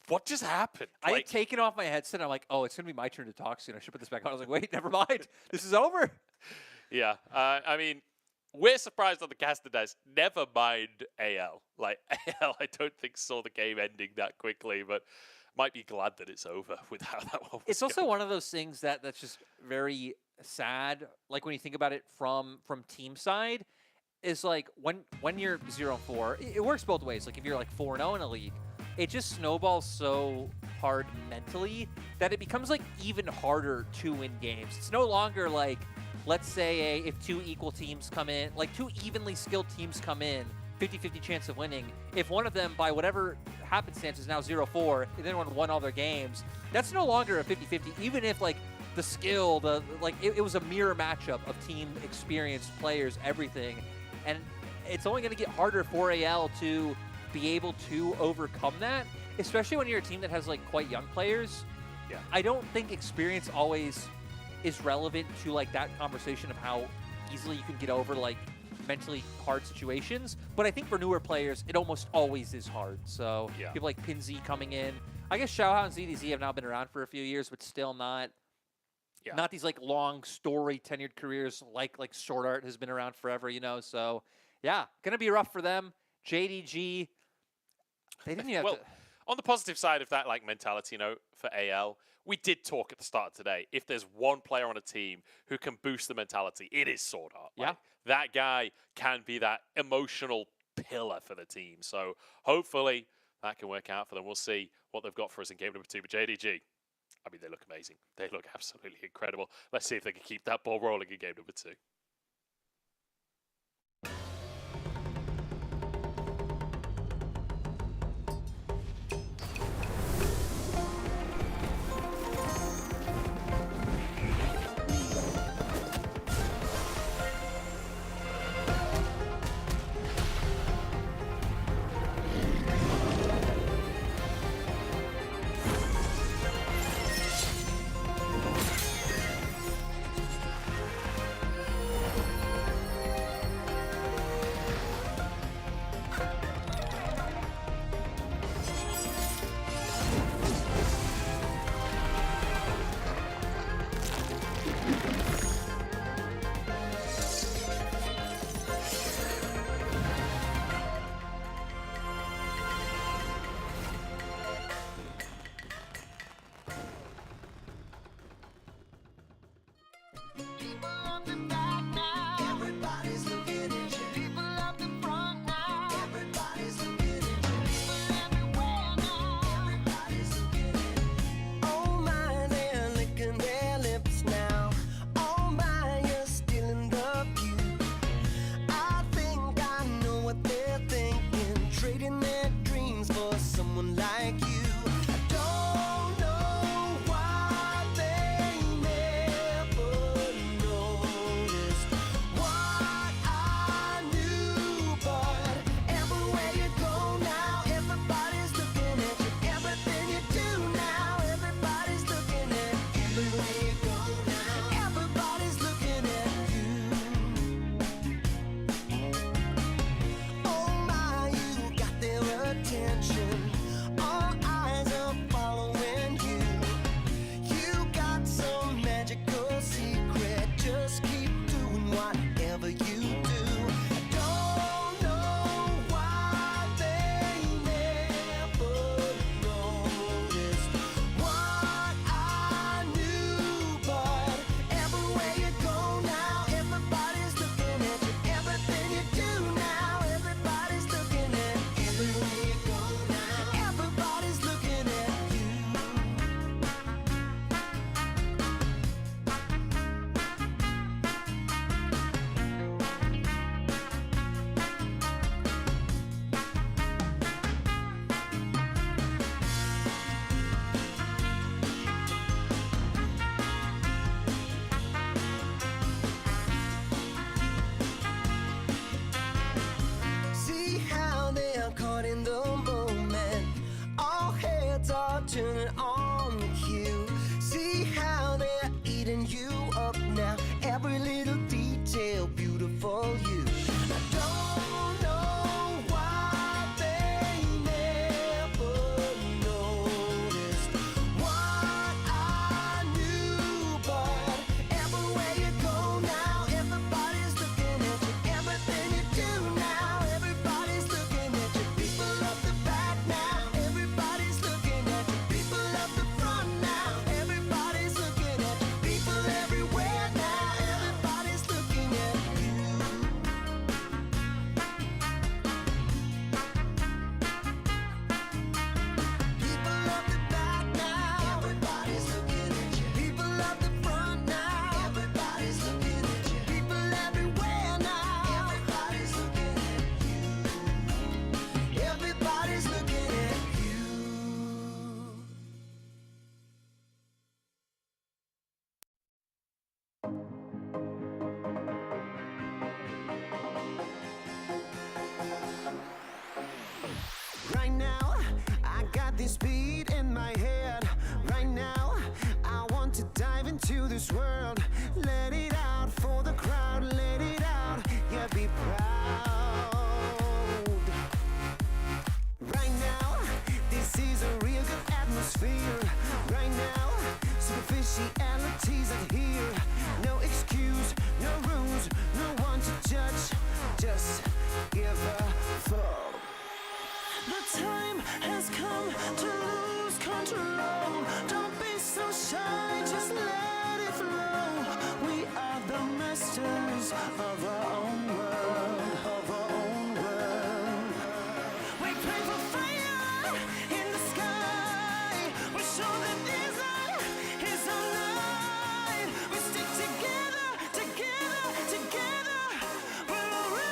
what just happened? I had taken off my headset. I'm like, oh, it's going to be my turn to talk soon. I should put this back on. I was like, wait, never mind. This is over. Yeah. I mean, we're surprised on the caster desk. Never mind AL. Like, AL, I don't think saw the game ending that quickly, but might be glad that it's over with how that one was It's also going. one of those things that's just very sad. Like, when you think about it from team side, is like when you're 0-4, it works both ways. Like if you're like 4-0 in a league, it just snowballs so hard mentally that it becomes like even harder to win games. It's no longer like let's say if two equal teams come in, like two evenly skilled teams come in, 50-50 chance of winning. If one of them, by whatever happenstance, is now 0-4, and then won all their games, that's no longer a 50-50, even if like the skill, it was a mirror matchup of team experience, players, everything. And it's only going to get harder for AL to be able to overcome that, especially when you're a team that has like quite young players. Yeah. I don't think experience always is relevant to like that conversation of how easily you can get over like mentally hard situations. But I think for newer players, it almost always is hard. So people like Pinzi coming in. I guess Xiaohao and ZDZ have now been around for a few years, but still not these like long story tenured careers like Sword Art has been around forever, you know. So yeah, gonna be rough for them. JDG, they didn't even have to. On the positive side of that, like mentality, you know, for AL, we did talk at the start of today. If there's one player on a team who can boost the mentality, it is Sword Art. Like, that guy can be that emotional pillar for the team. So hopefully that can work out for them. We'll see what they've got for us in game number 2. But JDG, I mean, they look amazing. They look absolutely incredible. Let's see if they can keep that ball rolling in game number 2. this beat in my head right now. I want to dive into this world. Let it out for the crowd. Let it out. Yeah, be proud. Right now, this is a real good atmosphere. Right now, superficialities are here. No excuse, no rules, no one to judge. Just give a fuck. The time has come to lose control. Don't be so shy, just let it flow. We are the masters of our own world, of our own world. We pray for fire in the sky. We show that this light is our light. We stick together, together, together. We're alright.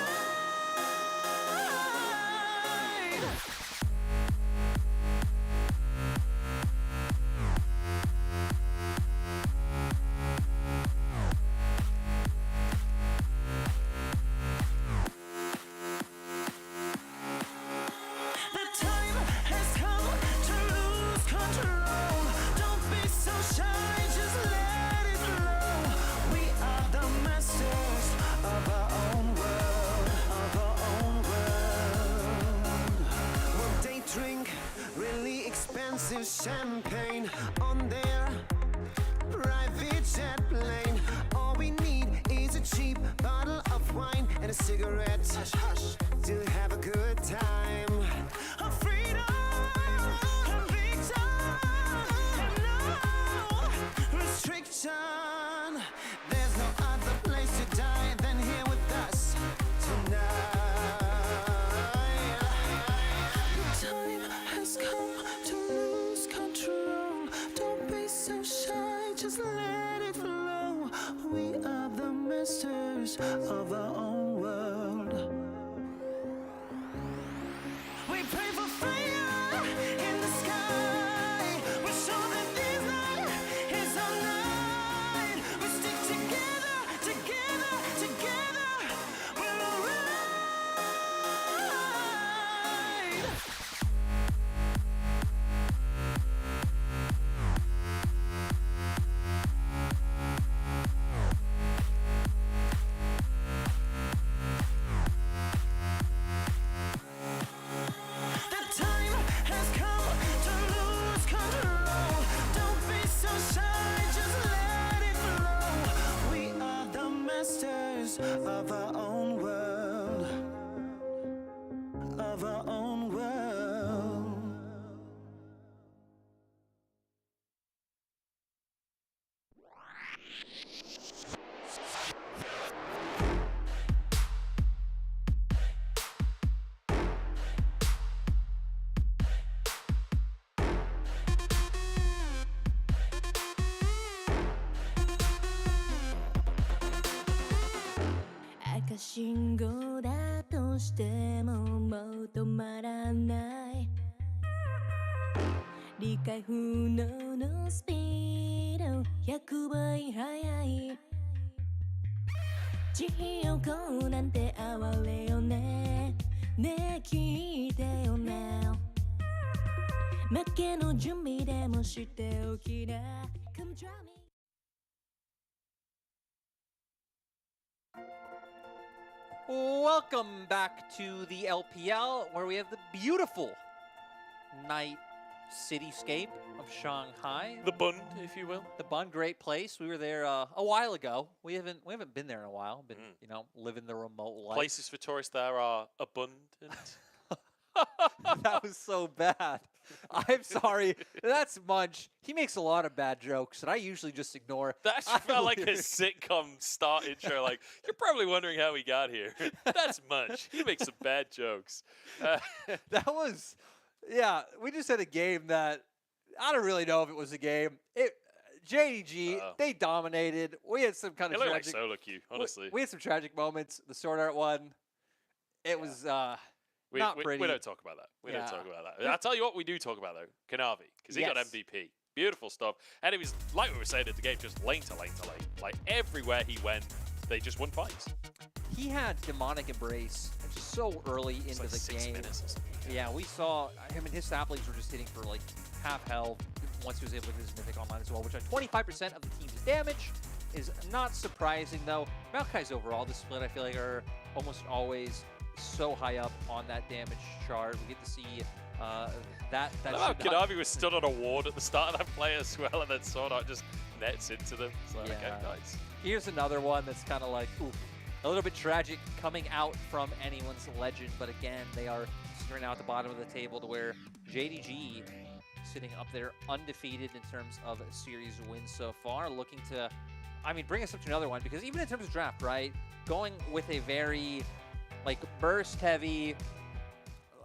The time has come to lose control. Don't be so shy, just let it flow. We are the masters of our own world, of our own world. One day drink really expensive champagne on their private jet plane. All we need is a cheap bottle of wine and a cigarette to have a good time. A freedom, conviction, and no restriction. There's no other place to die than here with us tonight. The time has come to lose control. Don't be so shy, just let it flow. We are the masters of our own world. We pray for fire in the sky. We show that this light is our light. We stick together, together, together. We're alright. The time has come to lose control. Don't be so shy, just let it flow. We are the masters of our own world, of our own world.赤信号だとしてももう止まらない理解不能のスピード100倍速い地横なんて哀れよねねえ聞いてよな負けの準備でもしておきな Come try me Welcome back to the LPL, where we have the beautiful night cityscape of Shanghai. The Bund, if you will. The Bund, great place. We were there a while ago. We haven't been there in a while. Been living the remote life. Places for tourists there are abundant. That was so bad. I'm sorry. That's Munch. He makes a lot of bad jokes, and I usually just ignore. That actually felt like a sitcom start intro. Like, you're probably wondering how we got here. That's Munch. He makes some bad jokes. That was, yeah, we just had a game that, I don't really know if it was a game. JDG, they dominated. We had some kind of looked tragic. like solo queue, honestly. We had some tragic moments. The Sword Art one, it was not pretty. We don't talk about that. We don't talk about that. I'll tell you what we do talk about, though. Kanavi, because he got MVP. Beautiful stuff. And it was, like we were saying at the game, just lane to lane to lane. Like, everywhere he went, they just won fights. He had Demonic Embrace just so early into like the 6 game. minutes or something. Yeah, we saw him and his saplings were just hitting for like half health once he was able to get his mythic online as well, which at 25% of the team's damage is not surprising though. Maokai's overall, the split I feel like are almost always so high up on that damage chart. We get to see that. I love how Kanavi was stood on a ward at the start of that play as well, and then Sword Art just nets into them. So, Yeah. okay, nice. Here's another one that's kind of like, ooh, a little bit tragic coming out from anyone's legend, but again, they are sitting right now at the bottom of the table to where JDG sitting up there undefeated in terms of series wins so far, looking to, I mean, bring us up to another one, because even in terms of draft, right, going with a very, like, burst-heavy,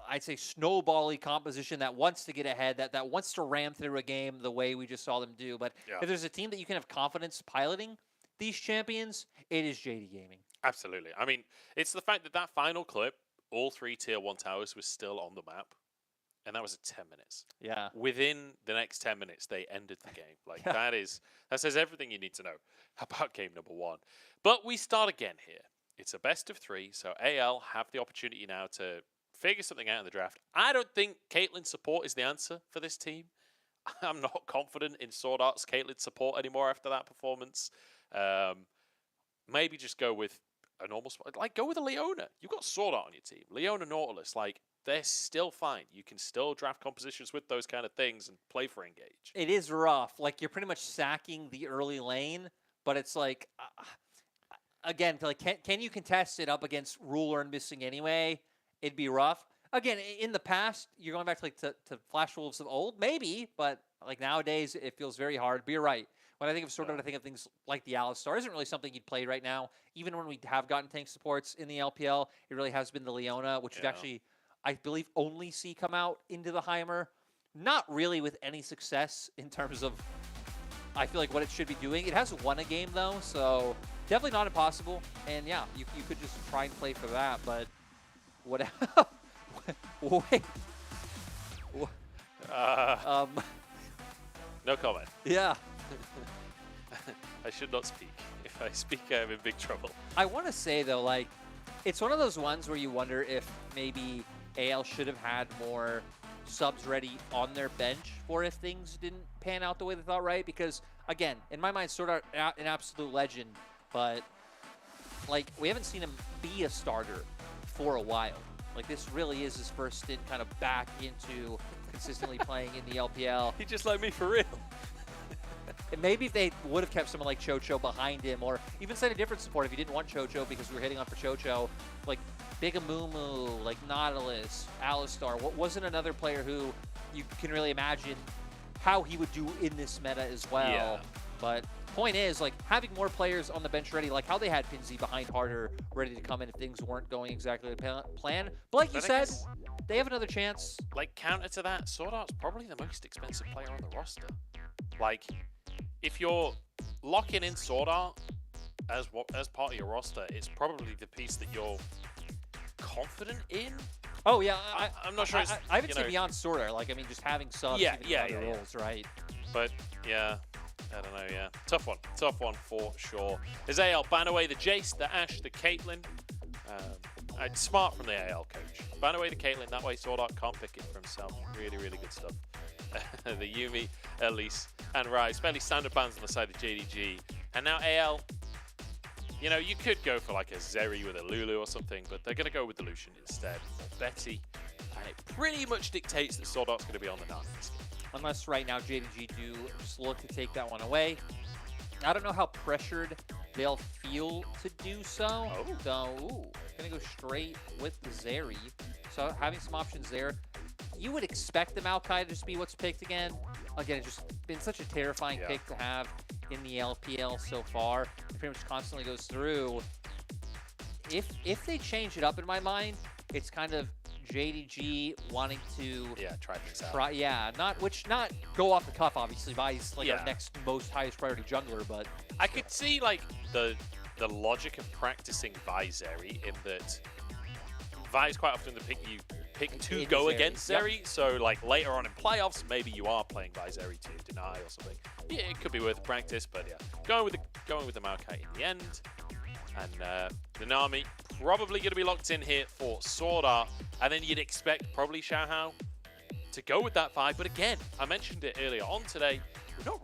I'd say snowbally composition that wants to get ahead, that wants to ram through a game the way we just saw them do. But if there's a team that you can have confidence piloting these champions, it is JD Gaming. Absolutely. I mean, it's the fact that that final clip, all 3 tier 1 towers was still on the map, and that was at 10 minutes. Yeah. Within the next 10 minutes, they ended the game. Like, that says everything you need to know about game number 1. But we start again here. It's a best of 3, so AL have the opportunity now to figure something out in the draft. I don't think Caitlyn's support is the answer for this team. I'm not confident in Sword Art's Caitlyn support anymore after that performance. Maybe just go with a normal spot. Like, go with a Leona. You've got Sword Art on your team. Leona, Nautilus, like, they're still fine. You can still draft compositions with those kind of things and play for engage. It is rough. Like, you're pretty much sacking the early lane, but it's like, again, like, can you contest it up against Ruler and Missing anyway? It'd be rough. Again, in the past, you're going back to like to Flash Wolves of old, maybe, but like nowadays, it feels very hard. But you're right. When I think of Sword Art, I think of things like the Alistar. Isn't really something you'd play right now. Even when we have gotten tank supports in the LPL, it really has been the Leona, which you've actually, I believe, only see come out into the Heimer. Not really with any success in terms of, I feel like, what it should be doing. It has won a game, though, so definitely not impossible. And yeah, you could just try and play for that, but what? Wait. No comment. Yeah. I should not speak. If I speak, I'm in big trouble. I want to say, though, like, it's one of those ones where you wonder if maybe AL should have had more subs ready on their bench for if things didn't pan out the way they thought, right? Because, again, in my mind, Sword Art an absolute legend, but, like, we haven't seen him be a starter for a while. Like, this really is his first stint kind of back into consistently playing in the LPL. He just like me for real. And maybe if they would have kept someone like Chocho behind him, or even sent a different support if he didn't want Chocho because we were hitting on for Chocho, like Bigamumu, like Nautilus, Alistar, what wasn't another player who you can really imagine how he would do in this meta as well. Yeah. But point is, like, having more players on the bench ready, like how they had Pinsy behind Harder ready to come in if things weren't going exactly to plan. But like you said, they have another chance. Like, counter to that, Sword Art's probably the most expensive player on the roster. Like, if you're locking in Sword Art as part of your roster, it's probably the piece that you're confident in. Oh yeah, I'm not sure. I haven't seen beyond Sword Art. Like, I mean, just having subs. Roles, right? But yeah, I don't know. Yeah, tough one for sure. Is AL ban away the Jace, the Ashe, the Caitlyn? Smart from the AL coach. Ban away the Caitlyn. That way, Sword Art can't pick it for himself. Really, really good stuff. The Yuumi, Elise, and Ryze. Fairly standard bans on the side of JDG. And now AL, you know, you could go for like a Zeri with a Lulu or something, but they're going to go with the Lucian instead. Betty. And it pretty much dictates that Sword Art's going to be on the Narcos. Unless right now JDG do just look to take that one away. I don't know how pressured they'll feel to do so. So, going to go straight with the Zeri. So having some options there. You would expect the Maokai to just be what's picked again. Again, it's just been such a terrifying pick to have in the LPL so far. It pretty much constantly goes through. If they change it up in my mind, it's kind of JDG wanting to try things out. Not go off the cuff, obviously. Vi's like our next most highest priority jungler, but I could see like the logic of practicing Vi Zeri in that Vi is quite often the pick you pick to go against Zeri. So like later on in playoffs, maybe you are playing Vi Zeri to deny or something. Yeah, it could be worth practice, but yeah, going with the Maokai in the end. And the Nami probably going to be locked in here for Sword Art, and then you'd expect probably Xiaohao to go with that Vi. But again, I mentioned it earlier on today,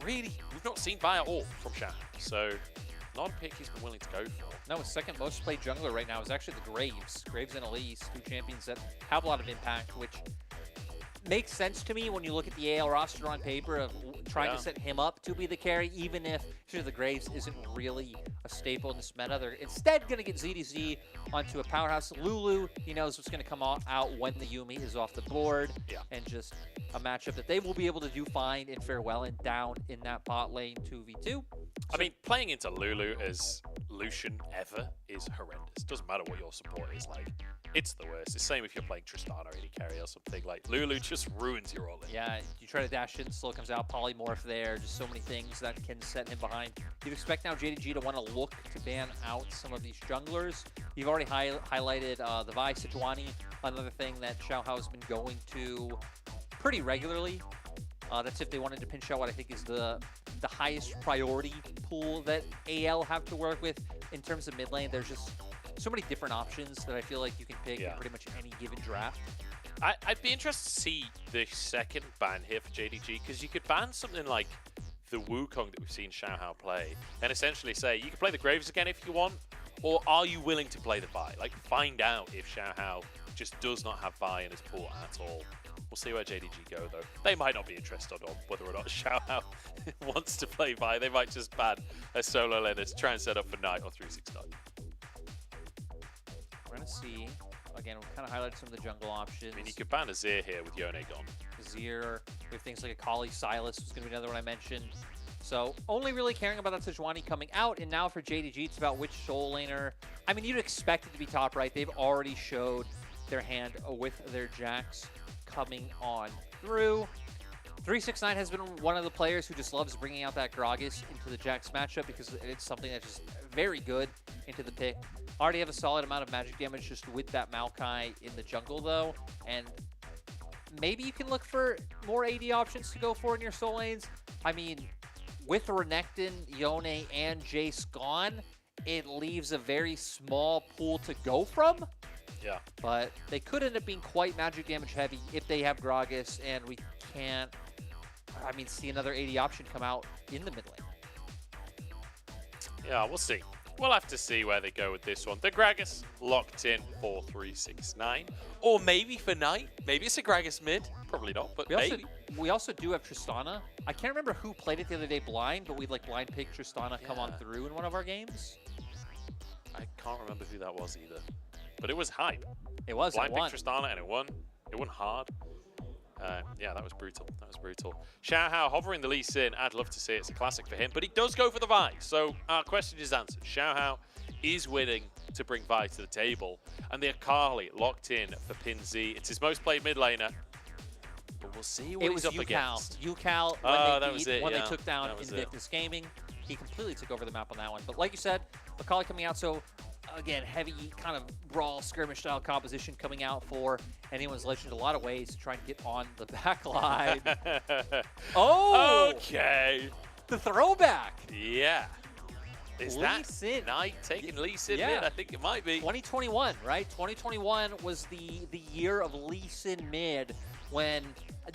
we've not seen Vi at all from Xiaohao. So not a pick he's been willing to go for. No, his second most played jungler right now is actually the Graves. Graves and Elise, two champions that have a lot of impact, which makes sense to me when you look at the AL roster on paper of trying to set him up to be the carry, even if the Graves isn't really a staple in this meta. They're instead going to get ZDZ onto a powerhouse. Lulu, he knows what's going to come out when the Yuumi is off the board, and just a matchup that they will be able to do fine in Farewell and down in that bot lane 2v2. So, I mean, playing into Lulu as Lucian ever is horrendous. Doesn't matter what your support is like. It's the worst. It's the same if you're playing Tristana AD carry or something. Like, Lulu just ruins your all-in. Yeah, you try to dash in, slow comes out, polymorph there, just so many things that can set him behind. You'd expect now JDG to want to look to ban out some of these junglers. You've already highlighted the Vi Sejuani, another thing that Xiaohao has been going to pretty regularly. That's if they wanted to pinch out what I think is the highest priority pool that AL have to work with in terms of mid lane. There's just so many different options that I feel like you can pick in pretty much any given draft. I'd be interested to see the second ban here for JDG, because you could ban something like the Wukong that we've seen Xiaohao play, and essentially say, you can play the Graves again if you want, or are you willing to play the Vi? Like, find out if Xiaohao just does not have Vi in his pool at all. We'll see where JDG go, though. They might not be interested on whether or not Xiaohao wants to play Vi. They might just ban a solo laner to try and set up for Knight or 369. We're going to see. Again, we kind of highlighted some of the jungle options. I mean, you could ban Azir here with Yone gone. Azir, we have things like Akali, Silas was going to be another one I mentioned. So only really caring about that Sejuani coming out, and now for JDG, it's about which soul laner. I mean, you'd expect it to be top right. They've already showed their hand with their Jax coming on through. 369 has been one of the players who just loves bringing out that Gragas into the Jax matchup because it's something that's just very good into the pick. Already have a solid amount of magic damage just with that Maokai in the jungle, though. And maybe you can look for more AD options to go for in your soul lanes. I mean, with Renekton, Yone, and Jace gone, it leaves a very small pool to go from. Yeah. But they could end up being quite magic damage heavy if they have Gragas, and we can't, I mean, see another AD option come out in the mid lane. Yeah, we'll see. We'll have to see where they go with this one. The Gragas locked in for 369. Or maybe for Knight. Maybe it's a Gragas mid. Probably not, but maybe. We also do have Tristana. I can't remember who played it the other day blind, but we'd like blind pick Tristana come on through in one of our games. I can't remember who that was either. But it was hype. It was. Blind pick Tristana and it won. It won hard. Yeah, that was brutal. That was brutal. Xiaohao hovering the Lee Sin. I'd love to see it. It's a classic for him. But he does go for the Vi. So our question is answered. Xiaohao is willing to bring Vi to the table. And the Akali locked in for Pin Z. It's his most played mid laner. But we'll see what he's up against. UCal, when they took down Invictus Gaming, he completely took over the map on that one. But like you said, Akali coming out, so again, heavy kind of brawl skirmish style composition coming out for anyone's legend. A lot of ways to try and get on the back line. Oh! Okay. The throwback. Yeah. Is Lee that Sin. Knight taking Lee Sin mid? I think it might be. 2021, right? 2021 was the year of Lee Sin mid when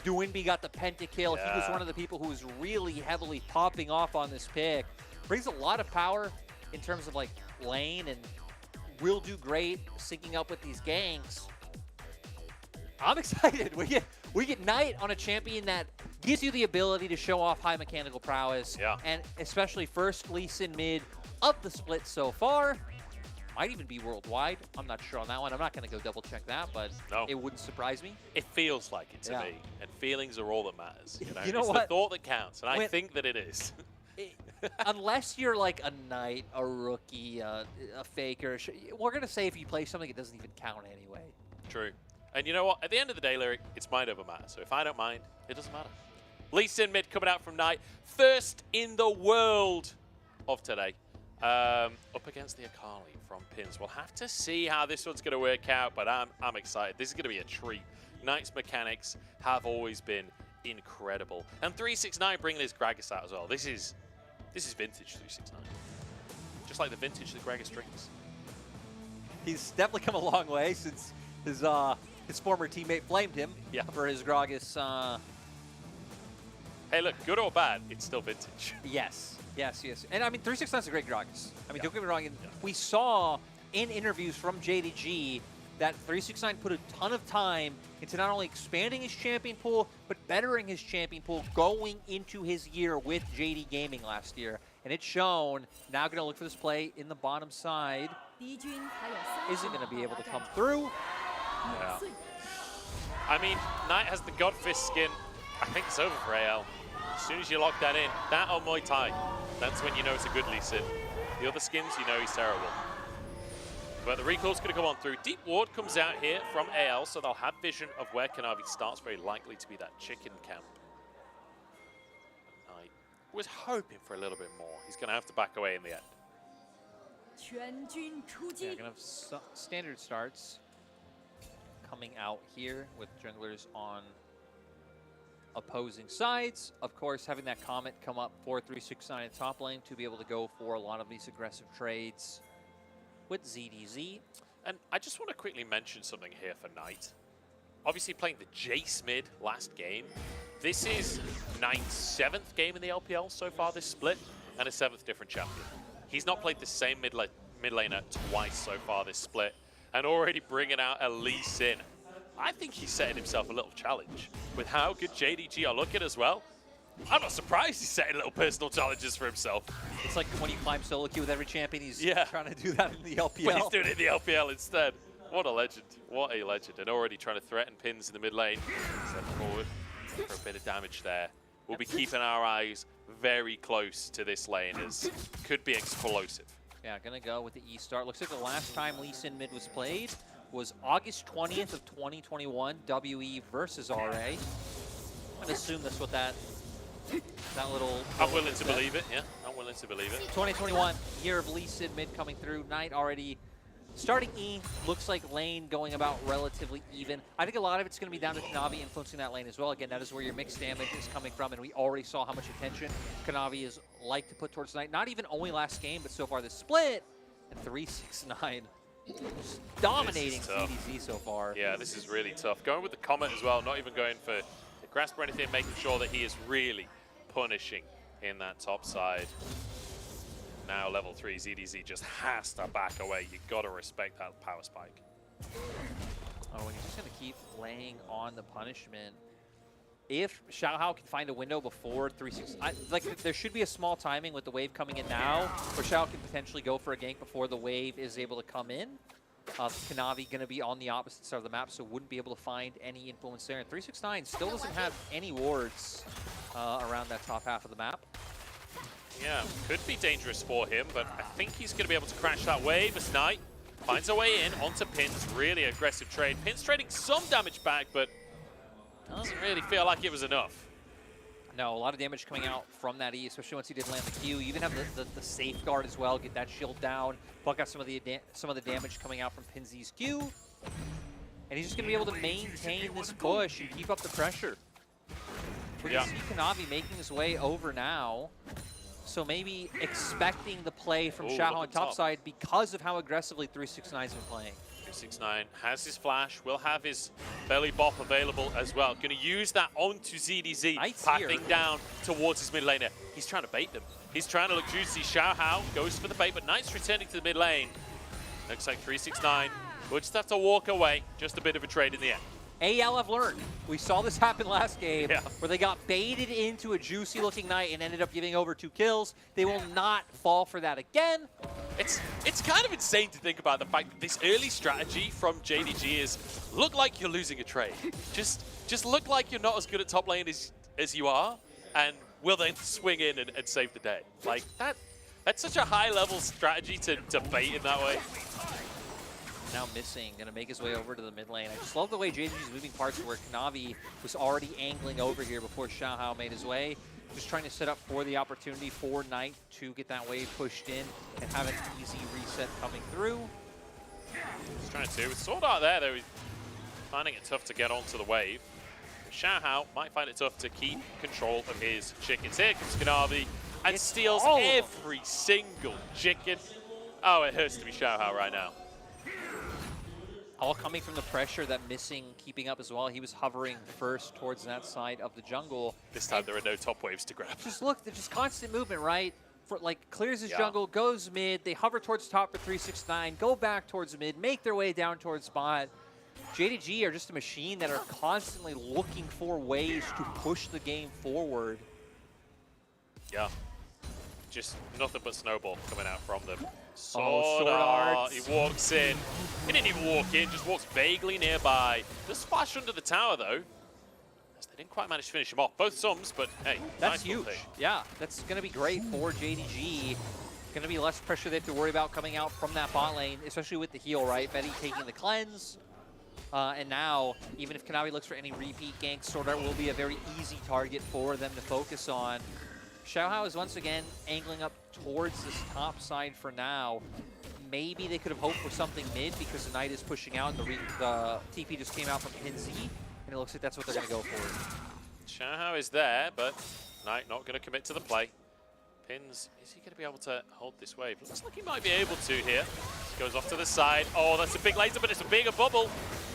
Duinby got the pentakill. Yeah. He was one of the people who was really heavily popping off on this pick. Brings a lot of power in terms of like lane and will do great syncing up with these ganks. I'm excited. We get Knight on a champion that gives you the ability to show off high mechanical prowess. Yeah. And especially first Lee Sin mid of the split so far. Might even be worldwide. I'm not sure on that one. I'm not going to go double check that, but it wouldn't surprise me. It feels like it to me. And feelings are all that matters. You know, You know it's what? the thought that counts. And I think that it is. Unless you're like a Knight, a rookie, a faker, we're going to say if you play something, it doesn't even count anyway. True. And you know what? At the end of the day, Lyric, it's mind over matter. So if I don't mind, it doesn't matter. Lee Sin mid coming out from Knight. First in the world of today. Up against the Akali from Pins. We'll have to see how this one's going to work out, but I'm excited. This is going to be a treat. Knight's mechanics have always been incredible. And 369 bringing his Gragas out as well. This is vintage 369. Just like the vintage that Gragas drinks. He's definitely come a long way since his former teammate flamed him for his Gragas. Hey, look, good or bad, it's still vintage. Yes. And I mean, 369 is a great Gragas. I mean, don't get me wrong. We saw in interviews from JDG that 369 put a ton of time into not only expanding his champion pool, but bettering his champion pool going into his year with JD Gaming last year. And it's shown. Now going to look for this play in the bottom side. Isn't going to be able to come through. Yeah. I mean, Knight has the Godfist skin. I think it's over for AL. As soon as you lock that in, that or Muay Thai, that's when you know it's a good Lee Sin. The other skins, you know he's terrible. But the recall's going to come on through. Deep Ward comes out here from AL, so they'll have vision of where Kanavi starts. Very likely to be that chicken camp. I was hoping for a little bit more. He's going to have to back away in the end. Yeah, going to have standard starts coming out here with junglers on opposing sides. Of course, having that comment come up for 369 at top lane to be able to go for a lot of these aggressive trades with ZDZ. And I just want to quickly mention something here for Knight. Obviously playing the Jace mid last game. This is Knight's 7th game in the LPL so far this split, and a 7th different champion. He's not played the same mid laner twice so far this split, and already bringing out a Lee Sin. I think he's setting himself a little challenge with how good JDG are looking as well. I'm not surprised he's setting little personal challenges for himself. It's like when you climb solo queue with every champion, he's trying to do that in the LPL. But he's doing it in the LPL instead. What a legend. What a legend. And already trying to threaten pins in the mid lane. Step forward for a bit of damage there. We'll be keeping our eyes very close to this lane as could be explosive. Yeah, gonna go with the E start. Looks like the last time Lee Sin mid was played was August 20th of 2021, WE versus RA. I'd assume that's what that little... I'm willing to believe it, yeah. I'm willing to believe it. 2021, year of Lee Sin mid coming through. Knight already starting E. Looks like lane going about relatively even. I think a lot of it's going to be down to Kanavi influencing that lane as well. Again, that is where your mixed damage is coming from, and we already saw how much attention Kanavi is like to put towards Knight. Not even only last game, but so far this split. And 369 just dominating CDZ so far. Yeah, this is really tough. Going with the Comet as well, not even going for the grasp or anything, making sure that he is really punishing in that top side. Now level 3 ZDZ just has to back away. You got to respect that power spike. Oh, and he's just going to keep laying on the punishment. If Xiaohao can find a window before 369, like there should be a small timing with the wave coming in now, where Xiao can potentially go for a gank before the wave is able to come in. Kanavi going to be on the opposite side of the map, so wouldn't be able to find any influence there. And 369 still doesn't have any wards around that top half of the map. Yeah, could be dangerous for him, but I think he's going to be able to crash that wave as Knight finds a way in onto Pins. Really aggressive trade. Pins trading some damage back, but doesn't really feel like it was enough. No, a lot of damage coming out from that E, especially once he did land the Q. You even have the safeguard as well, get that shield down. Buck out some of the damage coming out from Pinsy's Q. And he's just going to be able to maintain this push and keep up the pressure. We're going to see Kanavi making his way over now. So maybe expecting the play from Xiao on top side because of how aggressively 369's been playing. 369 has his flash, will have his belly bop available as well. Going to use that onto ZDZ, pathing down towards his mid laner. He's trying to bait them. He's trying to look juicy. Xiao goes for the bait, but Knight's returning to the mid lane. Looks like 369 will just have to walk away. Just a bit of a trade in the end. AL have learned. We saw this happen last game where they got baited into a juicy looking Knight and ended up giving over 2 kills. They will not fall for that again. It's kind of insane to think about the fact that this early strategy from JDG is look like you're losing a trade. Just look like you're not as good at top lane as you are, and will then swing in and save the day. Like that's such a high level strategy to bait in that way. Now missing, gonna make his way over to the mid lane. I just love the way JDG's moving parts where Kanavi was already angling over here before Xiaohao made his way. Just trying to set up for the opportunity for Knight to get that wave pushed in and have an easy reset coming through. He's trying to. With Sword Art there, though, he's finding it tough to get onto the wave. Xiaohao might find it tough to keep control of his chickens. Here comes Kanavi and steals every single chicken. Oh, it hurts to be Xiaohao right now. All coming from the pressure that Missing keeping up as well. He was hovering first towards that side of the jungle. This time there are no top waves to grab. Just look, there's just constant movement, right? For, like, clears his Yeah. jungle, goes mid, they hover towards top for 369, go back towards mid, make their way down towards bot. JDG are just a machine that are constantly looking for ways to push the game forward. Yeah. Just nothing but snowball coming out from them. Sword Art. He walks in. He didn't even walk in, just walks vaguely nearby. Does splash under the tower though. As they didn't quite manage to finish him off. Both sums, but hey, That's nice little huge. thing. Yeah, that's going to be great for JDG. Going to be less pressure they have to worry about coming out from that bot lane, especially with the heal, right? Betty taking the cleanse. And now, even if Kanavi looks for any repeat ganks, Sword Art will be a very easy target for them to focus on. Xiaohao is once again angling up towards this top side for now. Maybe they could have hoped for something mid because the Knight is pushing out and the TP just came out from Pinzi, and it looks like that's what they're going to go for. Xiaohao is there, but Knight not going to commit to the play. Pins, is he going to be able to hold this wave? Looks like he might be able to here. Goes off to the side. Oh, that's a big laser, but it's a bigger bubble.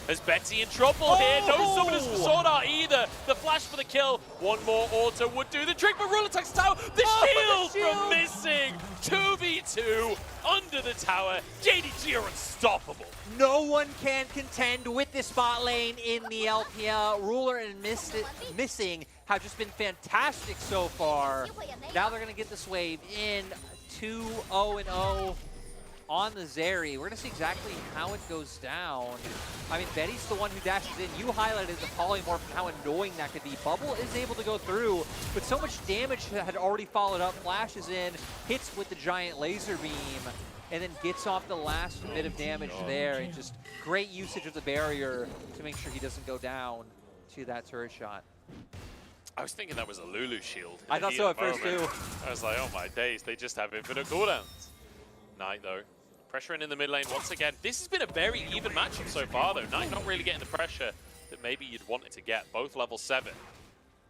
Is Betty in trouble here? No summoners for Sword Art either. The flash for the kill. One more auto would do the trick, but Rule attacks the tower. The shield from Missing. 2v2 under the tower. JDG are unstoppable. No one can contend with this bot lane in the LPL. Ruler and Missing have just been fantastic so far. Now they're going to get this wave in 2-0-0 on the Zeri. We're going to see exactly how it goes down. I mean, Betty's the one who dashes in. You highlighted the polymorph and how annoying that could be. Bubble is able to go through, but so much damage had already followed up. Flashes in, hits with the giant laser beam, and then gets off the last bit of damage there. And just great usage of the barrier to make sure he doesn't go down to that turret shot. I was thinking that was a Lulu shield. I thought so at first too. I was like, oh my days, they just have infinite cooldowns. Knight though, pressuring in the mid lane once again. This has been a very even matchup so far though. Knight not really getting the pressure that maybe you'd want it to get, both level 7.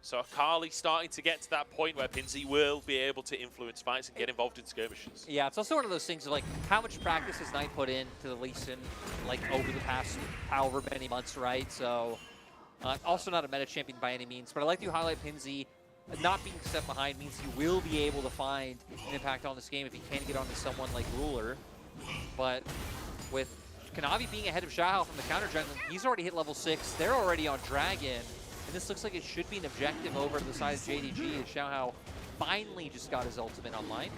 So Akali starting to get to that point where Pinzi will be able to influence fights and get involved in skirmishes. Yeah, it's also one of those things of like, how much practice has Knight put into the Lee Sin, like over the past however many months, right? So, also not a meta champion by any means, but I like to highlight Pinzi. Not being set behind means he will be able to find an impact on this game if he can get onto someone like Ruler. But with Kanavi being ahead of Xiaohao from the counter jungle, he's already hit level 6. They're already on Dragon. And this looks like it should be an objective over to the side of JDG as Xiaohao finally just got his ultimate online.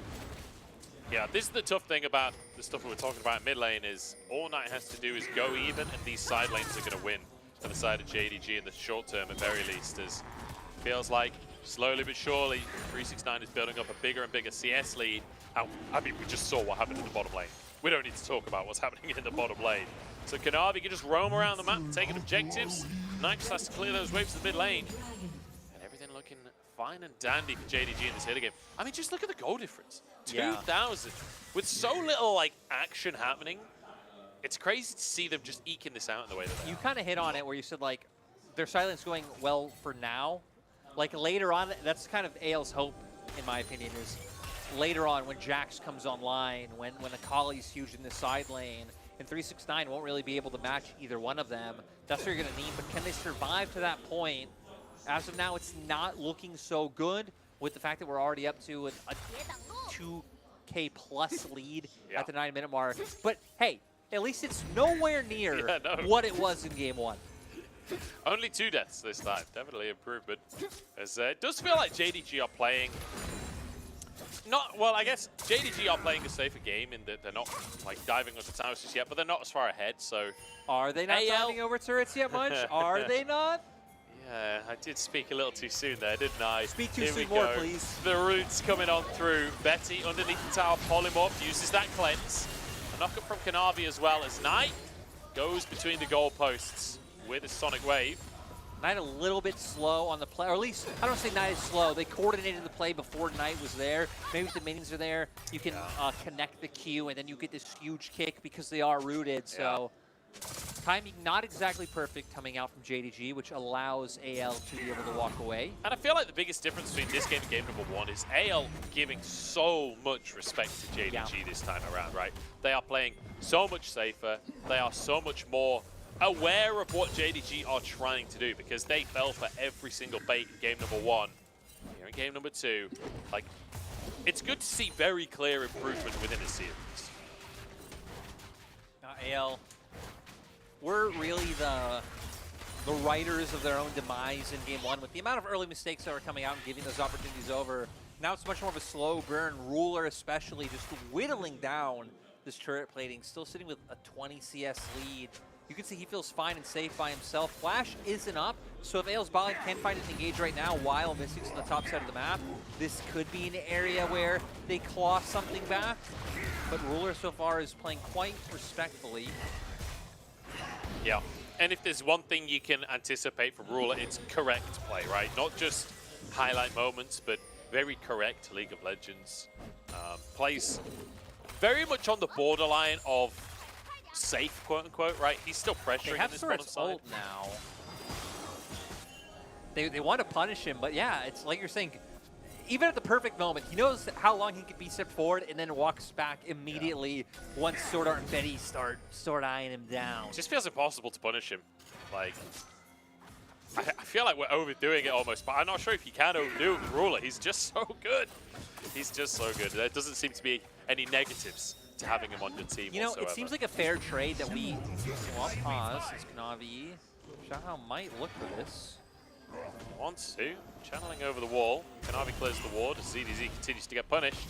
Yeah, this is the tough thing about the stuff we were talking about in mid lane is all Knight has to do is go even and these side lanes are going to win for the side of JDG in the short term at very least, as feels like slowly but surely 369 is building up a bigger and bigger CS lead. I mean, we just saw what happened in the bottom lane. We don't need to talk about what's happening in the bottom lane. So Kanavi can just roam around the map, taking objectives. Knight just has to clear those waves to the mid lane. And everything looking fine and dandy for JDG in this hit game. I mean, just look at the goal difference. 2,000. With so little, like, action happening, it's crazy to see them just eking this out in the way that they You kind of hit on it where you said, like, their silence going well for now. Like, later on, that's kind of AL's hope, in my opinion, is later on when Jax comes online, when Akali's huge in the side lane, and 369 won't really be able to match either one of them. That's what you're going to need, but can they survive to that point? As of now, it's not looking so good with the fact that we're already up to a 2K plus lead at the 9-minute mark. But hey, at least it's nowhere near what it was in game 1. Only 2 deaths this time. Definitely improvement. As it does feel like JDG are playing I guess JDG are playing a safer game in that they're not like diving onto towers just yet, but they're not as far ahead, so... Are they not diving over turrets yet much? Are they not? Yeah, I did speak a little too soon there, didn't I? Speak too soon more, please. The roots coming on through. Betty underneath the tower, polymorph, uses that cleanse. A knock-up from Kanavi as well as Knight goes between the goalposts with a sonic wave. Knight a little bit slow on the play, or at least, I don't say Knight is slow. They coordinated the play before Knight was there. Maybe if the minions are there, you can connect the Q, and then you get this huge kick because they are rooted. So Timing not exactly perfect coming out from JDG, which allows AL to be able to walk away. And I feel like the biggest difference between this game and game number 1 is AL giving so much respect to JDG this time around, right? They are playing so much safer. They are so much more aware of what JDG are trying to do because they fell for every single bait in game number 1. Here in game number 2, like, it's good to see very clear improvement within a series. AL were really the writers of their own demise in game 1 with the amount of early mistakes that were coming out and giving those opportunities over. Now it's much more of a slow burn. Ruler especially just whittling down this turret plating, still sitting with a 20 CS lead. You can see he feels fine and safe by himself. Flash isn't up, so if AL's bot lane can find an engage right now while Mystic's on the top side of the map, this could be an area where they claw something back. But Ruler so far is playing quite respectfully. Yeah, and if there's one thing you can anticipate from Ruler, it's correct play, right? Not just highlight moments, but very correct League of Legends. Plays very much on the borderline of safe, quote unquote, right? He's still pressuring They have this bottom Surrett's side. ult now. They want to punish him, but yeah, it's like you're saying, even at the perfect moment, he knows how long he can be stepped forward and then walks back immediately once Sword Art and Betty start eyeing him down. It just feels impossible to punish him. Like, I feel like we're overdoing it almost, but I'm not sure if you can overdo it with Ruler. He's just so good. He's just so good. There doesn't seem to be any negatives to having him on your team whatsoever. It seems like a fair trade that we... Well, pause. It's Kanavi. Shao might look for this. Wants to. Channeling over the wall. Kanavi clears the ward as ZDZ continues to get punished.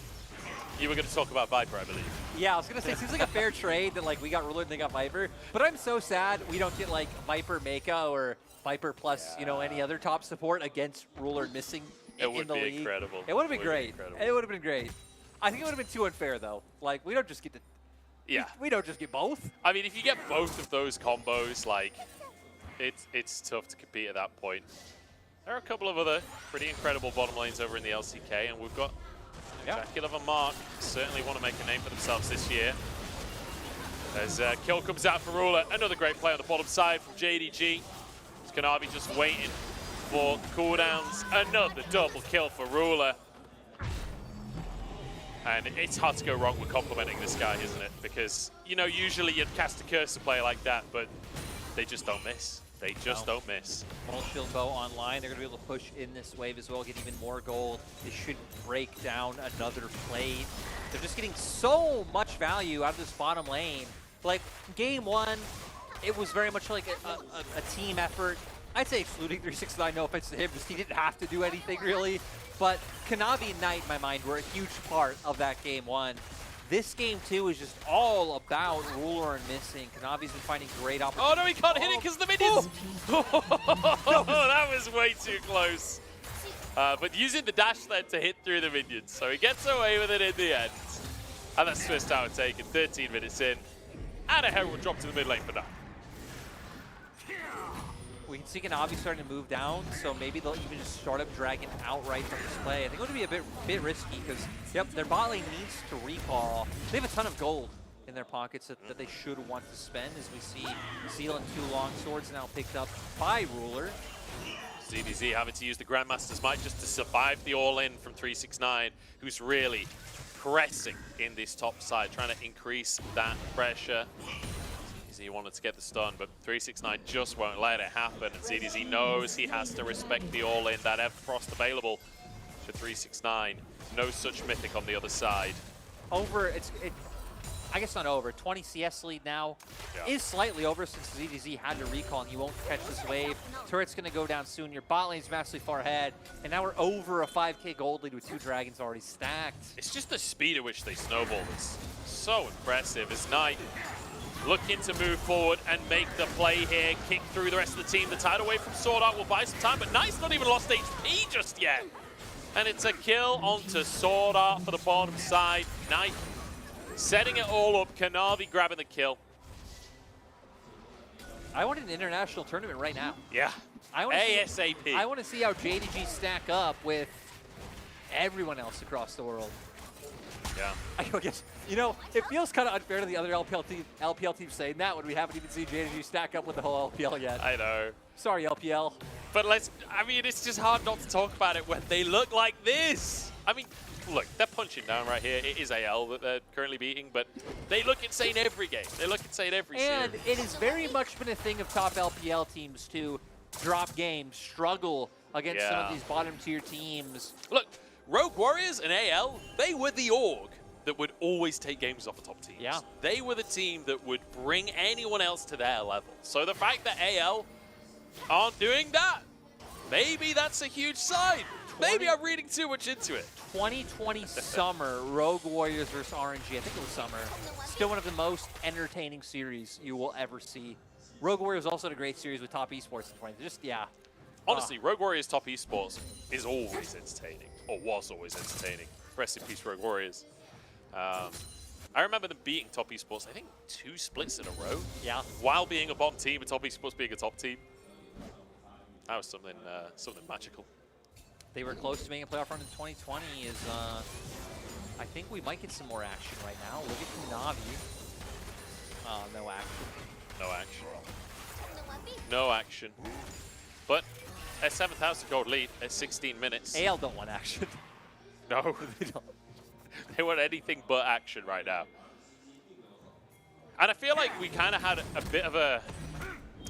You were going to talk about Viper, I believe. Yeah, I was going to say, it seems like a fair trade that, like, we got Ruler and they got Viper. But I'm so sad we don't get, like, Viper Mecha or Viper plus, you know, any other top support against Ruler missing It would in the be league. incredible. It would have been great. It would have been great. I think it would have been too unfair, though. Like, we don't just get the... Yeah. We don't just get both. I mean, if you get both of those combos, like, it's tough to compete at that point. There are a couple of other pretty incredible bottom lanes over in the LCK, and we've got Jackulov and Mark certainly want to make a name for themselves this year. As kill comes out for Ruler, another great play on the bottom side from JDG. As Kanavi just waiting for cooldowns. Another double kill for Ruler. And it's hard to go wrong with complimenting this guy, isn't it? Because, you know, usually you'd cast a curse to play like that, but they just don't miss. They just don't miss. World Shield Bow online. They're going to be able to push in this wave as well, get even more gold. They should break down another plate. They're just getting so much value out of this bottom lane. Like, game 1, it was very much like a team effort. I'd say excluding 369, no offense to him, because he didn't have to do anything really. But Kanavi and Knight, in my mind, were a huge part of that game 1. This game 2 is just all about Ruler and missing. Kanavi's been finding great opportunities. Oh no, he can't hit it because of the minions! Oh, that was way too close. But using the dash then to hit through the minions. So he gets away with it in the end. And that's Swiss Tower taken, 13 minutes in. And a Herald drop to the mid lane for now. We can see Kanavi starting to move down, so maybe they'll even just start up Dragon outright from this play. I think it would be a bit risky because, yep, their bot lane needs to recall. They have a ton of gold in their pockets that they should want to spend, as we see Zeal and 2 long swords now picked up by Ruler. ZDZ having to use the Grandmaster's Might just to survive the all-in from 369, who's really pressing in this top side, trying to increase that pressure. ZDZ wanted to get the stun, but 369 just won't let it happen, and ZDZ knows he has to respect the all-in, that F-Frost available for 369. No such mythic on the other side. Over, I guess not over. 20 CS lead now is slightly over since ZDZ had to recall and he won't catch this wave. Turret's going to go down soon. Your bot lane's massively far ahead. And now we're over a 5k gold lead with 2 dragons already stacked. It's just the speed at which they snowball is so impressive. As Knight looking to move forward and make the play here, kick through the rest of the team. The tide away from Sword Art will buy some time, but Knight's not even lost HP just yet. And it's a kill onto Sword Art for the bottom side. Knight setting it all up, Kanavi grabbing the kill. I want an international tournament right now. Yeah, ASAP. I want to see how JDG stack up with everyone else across the world. Yeah. I guess, you know, it feels kind of unfair to the other LPL teams saying that when we haven't even seen JDG stack up with the whole LPL yet. I know. Sorry, LPL. But I mean, it's just hard not to talk about it when they look like this. I mean, look, they're punching down right here. It is AL that they're currently beating, but they look insane every game. They look insane every And series. it has very much been a thing of top LPL teams to drop games, struggle against some of these bottom tier teams. Look, Rogue Warriors and AL, they were the org that would always take games off the top teams. Yeah. They were the team that would bring anyone else to their level. So the fact that AL aren't doing that, maybe that's a huge sign. Maybe I'm reading too much into it. 2020 summer, Rogue Warriors versus RNG, I think it was summer. Still one of the most entertaining series you will ever see. Rogue Warriors also had a great series with Top Esports in 20. Just, yeah. Honestly, Rogue Warriors Top Esports is always entertaining, or was always entertaining. Rest in peace, Rogue Warriors. I remember them beating Top Esports, I think 2 splits in a row. Yeah. While being a bottom team and Top Esports being a top team. That was something magical. They were close to making a playoff run in 2020. I think we might get some more action right now. Look at Navi. No action. No action. No action. But a 7,000 gold lead at 16 minutes. AL don't want action. No, they don't. They want anything but action right now. And I feel like we kind of had a bit of a...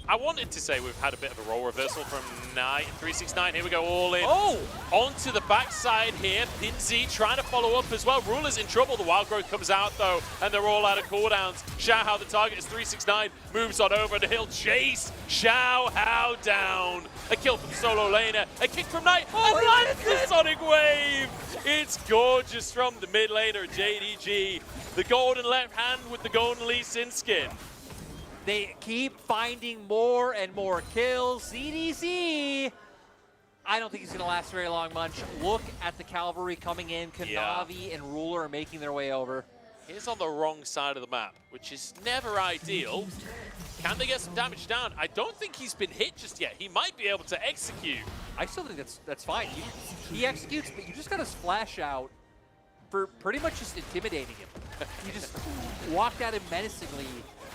I wanted to say we've had a bit of a role reversal from 369. Here we go, all in. Oh! Onto the backside here. Pinzi trying to follow up as well. Ruler's in trouble. The Wild Growth comes out, though, and they're all out of cooldowns. Xiao Hao, the target, is 369. Moves on over, and he'll chase Xiao Hao down. A kill from Solo Laner. A kick from Knight. Oh, and that's the Sonic Wave. It's gorgeous from the mid laner, JDG. The golden left hand with the golden Lee Sin skin. They keep finding more and more kills. CDC, I don't think he's going to last very long, Munch. Look at the cavalry coming in. Kanavi and Ruler are making their way over. He's on the wrong side of the map, which is never ideal. Can they get some damage down? I don't think he's been hit just yet. He might be able to execute. I still think that's fine. He executes, but you just got to splash out for pretty much just intimidating him. You just walked at him menacingly.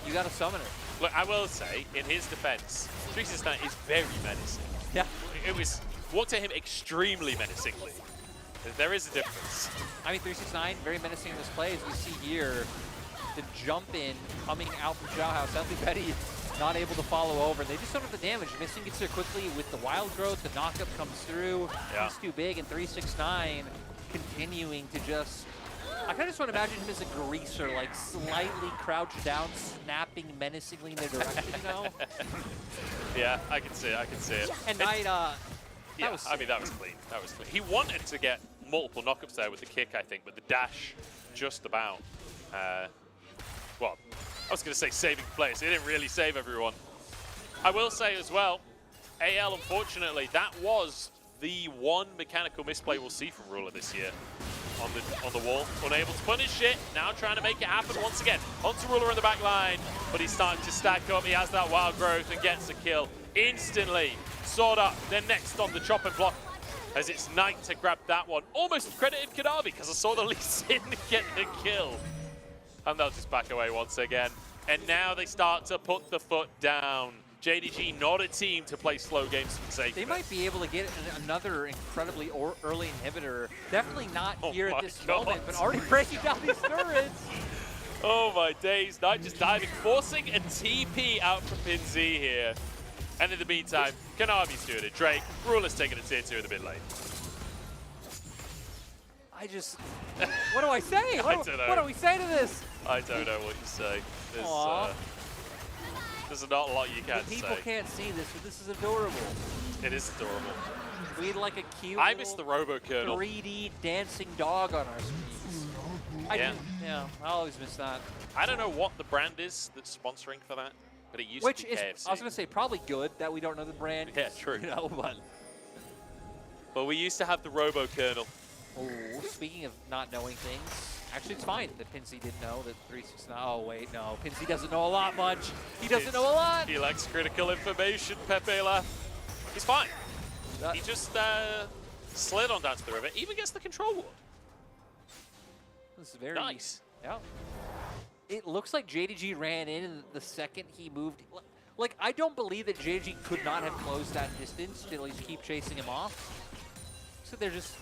You got a summoner. Look, I will say, in his defense, 369 is very menacing. Yeah. It was walked at him extremely menacingly. There is a difference. I mean, 369, very menacing in this play, as we see here. The jump in coming out from Xiao Hao. Sadly, Betty not able to follow over. They just don't have the damage. Missing gets there quickly with the Wild Growth. The knockup comes through. Yeah. He's too big, and 369 continuing to just... I kind of just want to imagine him as a greaser, like slightly crouched down, snapping menacingly in their direction, you know? Yeah, I can see it. I can see it. And Knight, yeah, I mean, that was clean. That was clean. He wanted to get multiple knockups there with the kick, I think, but the dash just about. Well, I was going to say saving place. He didn't really save everyone. I will say as well, AL, unfortunately, that was the one mechanical misplay we'll see from Ruler this year. On the wall, unable to punish it, now trying to make it happen once again. Onto Ruler in the back line, but he's starting to stack up. He has that Wild Growth and gets a kill instantly. Sword up, then next on the chopping block, as it's Knight to grab that one. Almost credited Kanavi, because I saw the Lee Sin get the kill. And they'll just back away once again. And now they start to put the foot down. JDG not a team to play slow games for sake. They might be able to get another incredibly early inhibitor. Definitely not here at this moment, but already breaking down these turrets. Oh my days, Knight just diving, forcing a TP out from Pinzi here. And in the meantime, Kanavi's doing it. Drake, Ruler's taking a tier 2 in the mid lane. What do I say? I don't know. What do we say to this? I don't know what you say. There's not a lot you can say. People can't see this, but this is adorable. It is adorable. We'd like a cute I miss the Robo Colonel. 3D dancing dog on our screens. Yeah, I always miss that. I don't know what the brand is that's sponsoring for that, but it used to be KFC. I was going to say, probably good that we don't know the brand. Yeah, true. You know, but we used to have the Robo Colonel. Oh, speaking of not knowing things, actually it's fine that Pinzi didn't know that 369. Oh wait, no, Pinzi doesn't know a lot much. He doesn't know a lot. He lacks critical information, Pepe La. He's fine. He just slid on down to the river, even gets the control ward. This is very Nice. Yeah. It looks like JDG ran in, and the second he moved, like I don't believe that JDG could not have closed that distance to at least keep chasing him off. So they're just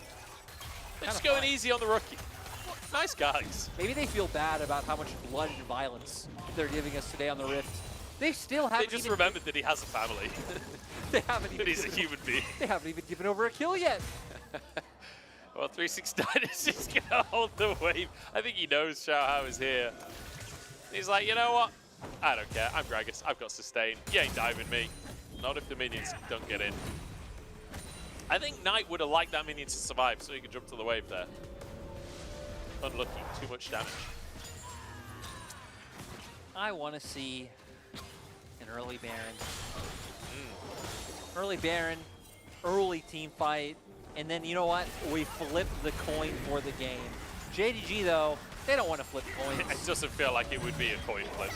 going easy on the rookie. Nice guys. Maybe they feel bad about how much blood and violence they're giving us today on the Rift. They still haven't. They just remembered that he has a family. They haven't even. That he's a human being. They haven't even given over a kill yet. Well, 369 is just gonna hold the wave. I think he knows Xiaohao is here. He's like, you know what? I don't care. I'm Gragas. I've got sustain. You ain't diving me. Not if the minions don't get in. I think Knight would have liked that minion to survive so he could jump to the wave there. Unlucky. Too much damage. I want to see an early Baron. Early Baron, early team fight, and then you know what? We flip the coin for the game. JDG though, they don't want to flip coins. It doesn't feel like it would be a coin flip.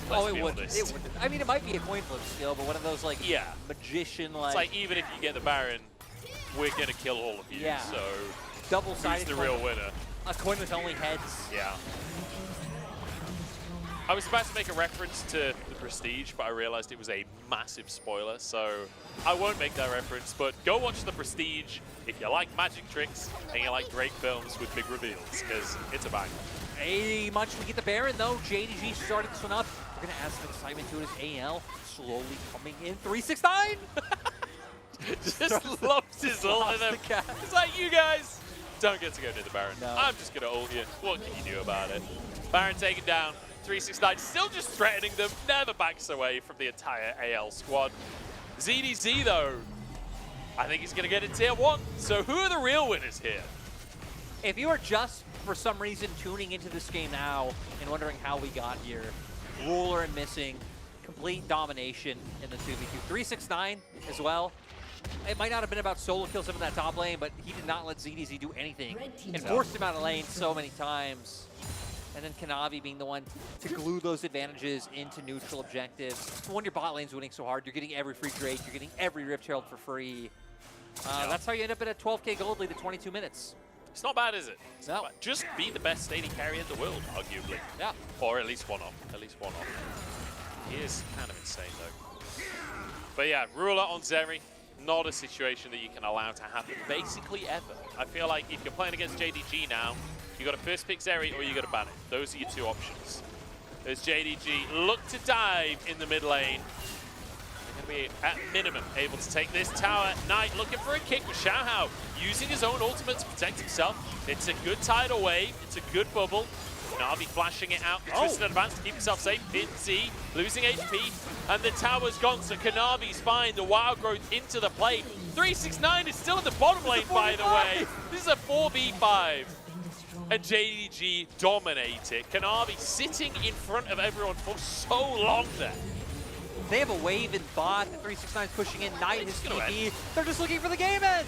Oh, it would. It would. I mean, it might be a coin flip still, but one of those like magician like. It's like even if you get the Baron, we're gonna kill all of you. Yeah. So double-sided. Who's the real winner? A coin with only heads. Yeah. I was about to make a reference to the Prestige, but I realized it was a massive spoiler, so I won't make that reference. But go watch the Prestige if you like magic tricks and you like great films with big reveals, because it's a bang. Hey, much we get the Baron though. JDG started this one up. We're gonna add some excitement to it as AL slowly coming in. 369. Just loves his ult in him. It's like, you guys don't get to go near the Baron. No. I'm just gonna ult you. What can you do about it? Baron taken down. 369 still just threatening them. Never backs away from the entire AL squad. ZDZ though, I think he's gonna get a tier 1. So who are the real winners here? If you are just for some reason tuning into this game now and wondering how we got here, Ruler and Missing, complete domination in the 2v2. 369 as well. It might not have been about solo kills him in that top lane, but he did not let ZDZ do anything and forced him out of lane so many times. And then Kanavi being the one to glue those advantages into neutral objectives. When your bot lane's winning so hard, you're getting every free Drake, you're getting every Rift Herald for free. That's how you end up at a 12k gold lead at 22 minutes. It's not bad, is it? It's no. not bad. Just be the best AD carry in the world, arguably. Yeah. Or at least one off. At least one off. He is kind of insane, though. But yeah, Ruler on Zeri. Not a situation that you can allow to happen basically ever. I feel like if you're playing against JDG now, you got to first pick Zeri or you got to ban it. Those are your two options. As JDG look to dive in the mid lane. They're going to be, at minimum, able to take this tower. Knight looking for a kick with Xiaohao, using his own ultimate to protect himself. It's a good tidal wave. It's a good bubble. Navi flashing it out. Twisted advance to keep himself safe. Pinzy losing HP. And the tower's gone, so Kanavi's fine. The wild growth into the play. 369 is still in the bottom lane, by the way. This is a 4v5. And JDG dominate it. Kanavi sitting in front of everyone for so long there. They have a wave in bot. The 369 is pushing in. Knight is TP. They're just looking for the game end.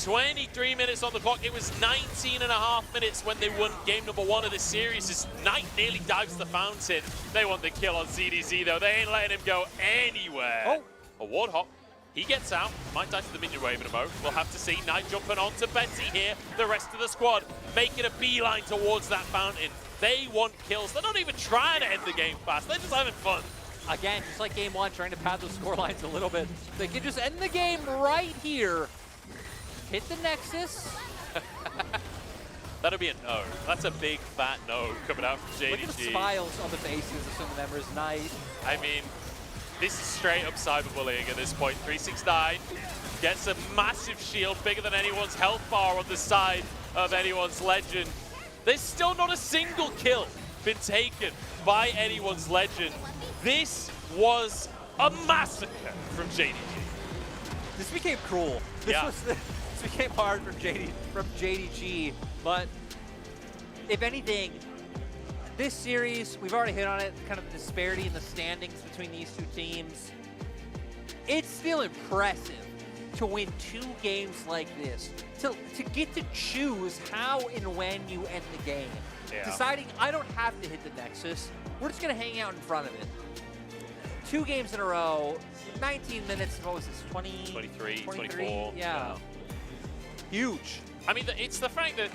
23 minutes on the clock. It was 19.5 minutes when they won game number 1 of this series as Knight nearly dives the fountain. They want the kill on ZDZ though. They ain't letting him go anywhere. Oh. A ward hop. He gets out. Might die to the minion wave in a moment. We'll have to see. Knight jumping onto Betsy here. The rest of the squad making a beeline towards that fountain. They want kills. They're not even trying to end the game fast. They're just having fun. Again, just like game 1, trying to pad those score lines a little bit. They can just end the game right here. Hit the Nexus. That'll be a no. That's a big fat no coming out from JDG. Look at the smiles on the faces of some of the members. Knight. I mean, this is straight up cyberbullying at this point. 369 gets a massive shield, bigger than anyone's health bar on the side of anyone's legend. There's still not a single kill been taken by anyone's legend. This was a massacre from JDG. This became cruel. This became hard from JDG, but if anything, this series, we've already hit on it, kind of the disparity in the standings between these two teams. It's still impressive to win 2 games like this, to get to choose how and when you end the game. Yeah. Deciding, I don't have to hit the Nexus, we're just gonna hang out in front of it. 2 games in a row, 19 minutes, what was this, 23, 24. Yeah. Huge. I mean, it's the fact that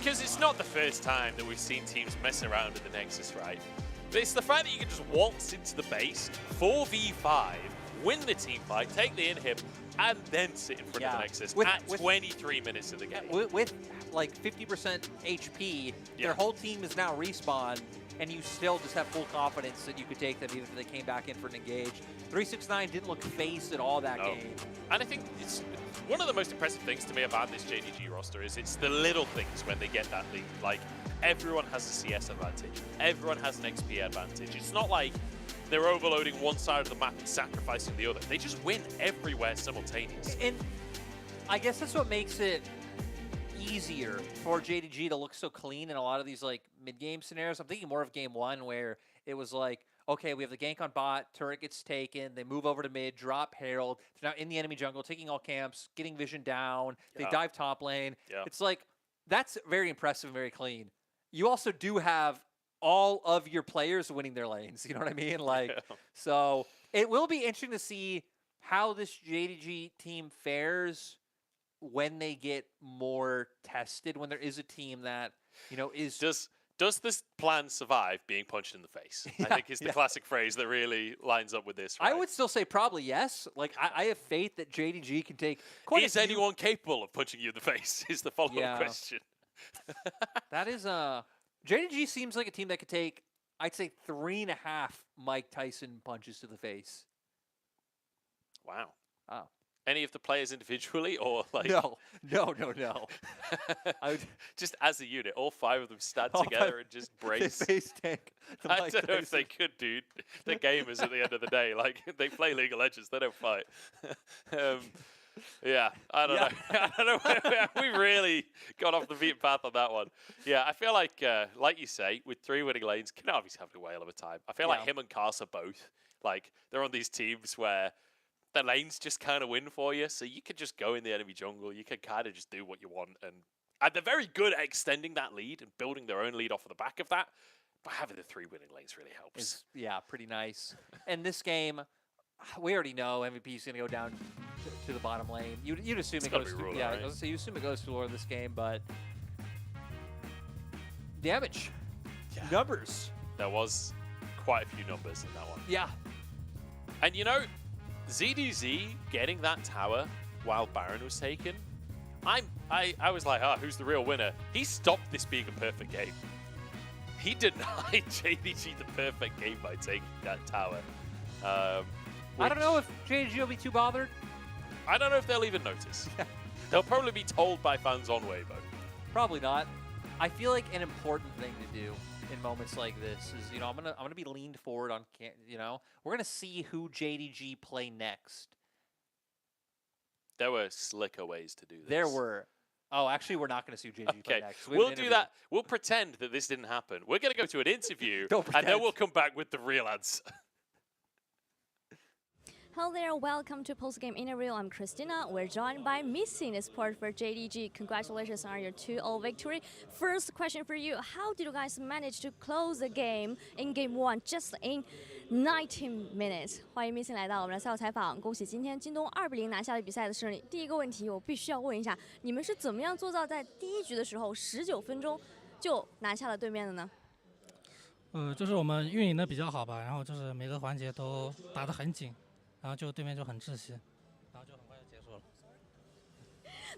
because it's not the first time that we've seen teams mess around with the Nexus, right? But it's the fact that you can just waltz into the base, 4v5, win the team fight, take the inhib, and then sit in front of the Nexus at 23 minutes of the game. With like 50% HP, their whole team is now respawned, and you still just have full confidence that you could take them even if they came back in for an engage. 369 didn't look phased at all that game. And I think it's one of the most impressive things to me about this JDG roster is it's the little things when they get that lead. Like, everyone has a CS advantage. Everyone has an XP advantage. It's not like they're overloading one side of the map and sacrificing the other. They just win everywhere simultaneously. And I guess that's what makes it easier for JDG to look so clean in a lot of these like mid-game scenarios. I'm thinking more of game one where it was like, okay, we have the gank on bot, turret gets taken, they move over to mid, drop Herald, they're now in the enemy jungle, taking all camps, getting vision down, they dive top lane. It's like, that's very impressive and very clean. You also do have all of your players winning their lanes, you know what I mean? Like, so it will be interesting to see how this JDG team fares when they get more tested, when there is a team that, you know, is... Does this plan survive being punched in the face? I think is the classic phrase that really lines up with this, right? I would still say probably yes. Like, I have faith that JDG can take quite Is anyone capable of punching you in the face is the follow-up question. That is... JDG seems like a team that could take, I'd say, 3.5 Mike Tyson punches to the face. Wow. Oh. Any of the players individually, or like... No. I would, just as a unit, all 5 of them stand together and just brace. They face tank. I don't know if they could, dude. They're gamers at the end of the day. Like, they play League of Legends, they don't fight. Yeah, I don't know. I don't know. We really got off the beaten path on that one. Yeah, I feel like you say, with 3 winning lanes, Kanavi's having a whale of a time. I feel like him and Kars are both. Like, they're on these teams where the lanes just kind of win for you, so you could just go in the enemy jungle. You can kind of just do what you want, and they're very good at extending that lead and building their own lead off of the back of that. But having the 3 winning lanes really helps. Pretty nice. And this game, we already know MVP is going to go down to the bottom lane. You'd assume it goes to right? I was say you assume it goes to Lord this game, but damage, numbers. There was quite a few numbers in that one. Yeah, and you know, ZDZ getting that tower while Baron was taken, I was like, who's the real winner? He stopped this being a perfect game. He denied JDG the perfect game by taking that tower. I don't know if JDG will be too bothered. I don't know if they'll even notice. They'll probably be told by fans on Weibo. Probably not. I feel like an important thing to do in moments like this is, you know, I'm gonna be leaned forward on, you know, we're gonna see who JDG play next. There were slicker ways to do this. There were. Oh, actually, we're not going to see JDG play next. We'll do that. We'll pretend that this didn't happen. We're going to go to an interview, and then we'll come back with the real answer. Hello there, welcome to Post-Game Interview. I'm Christina. We're joined by Missing Sport for JDG. Congratulations on your 2-0 victory. First question for you, how did you guys manage to close the game in Game 1 just in 19 minutes? 欢迎 Missing 来到我们的赛后采访，恭喜今天京东2-0拿下了比赛的胜利。第一个问题我必须要问一下，你们是怎么样做到在第一局的时候19分钟就拿下了对面的呢？就是我们运营的比较好吧，然后就是每个环节都打得很紧。然后就对面就很窒息，然后就很快就结束了。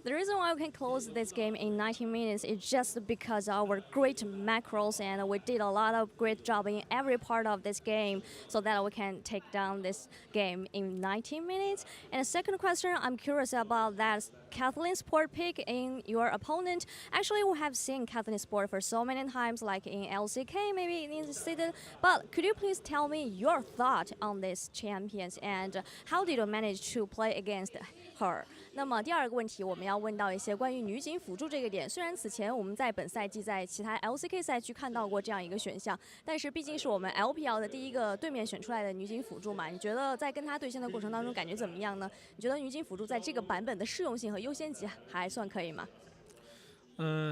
The reason why we can close this game in 19 minutes is just because of our great macros, and we did a lot of great job in every part of this game so that we can take down this game in 19 minutes. And the second question, I'm curious about that Kathleen Sport pick in your opponent. Actually, we have seen Kathleen Sport for so many times, like in LCK, maybe in the season. But could you please tell me your thought on these champions and how did you manage to play against her? 那么第二个问题，我们要问到一些关于女警辅助这个点。虽然此前我们在本赛季在其他 LCK 赛区看到过这样一个选项，但是毕竟是我们 LPL 的第一个对面选出来的女警辅助嘛，你觉得在跟她对线的过程当中感觉怎么样呢？你觉得女警辅助在这个版本的适用性和优先级还算可以吗？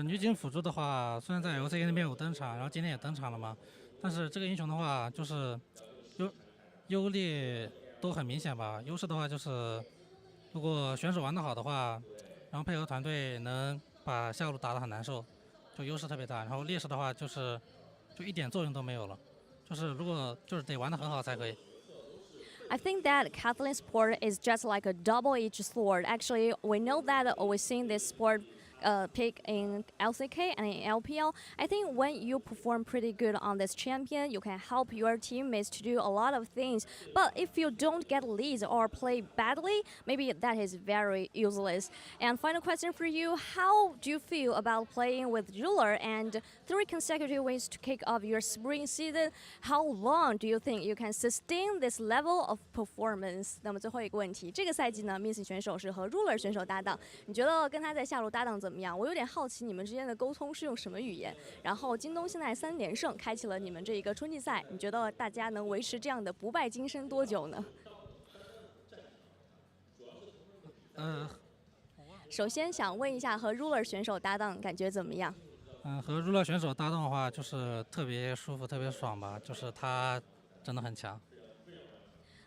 女警辅助的话，虽然在 LCK 那边有登场，然后今天也登场了嘛，但是这个英雄的话就是优劣都很明显吧。优势的话就是。如果选手玩得好的话，然后配合团队能把下路打得很难受，就优势特别大，然后劣势的话就一点作用都没有了，就是如果就是得玩得很好才可以。I think that Kathleen sport is just like a double-edged sword. Actually, we know that we've seen this sport pick in LCK and in LPL. I think when you perform pretty good on this champion, you can help your teammates to do a lot of things. But if you don't get leads or play badly, maybe that is very useless. And final question for you, how do you feel about playing with Ruler and 3 consecutive wins to kick off your spring season? How long do you think you can sustain this level of performance? 那么最后一个问题，这个赛季呢 ，Missing 选手是和 Ruler 选手搭档，你觉得跟他在下路搭档怎么样？我有点好奇你们之间的沟通是用什么语言？然后京东现在3连胜，开启了你们这一个春季赛，你觉得大家能维持这样的不败金身多久呢？首先想问一下和 Ruler 选手搭档感觉怎么样？和 Ruler 选手搭档的话，就是特别舒服、特别爽吧，就是他真的很强。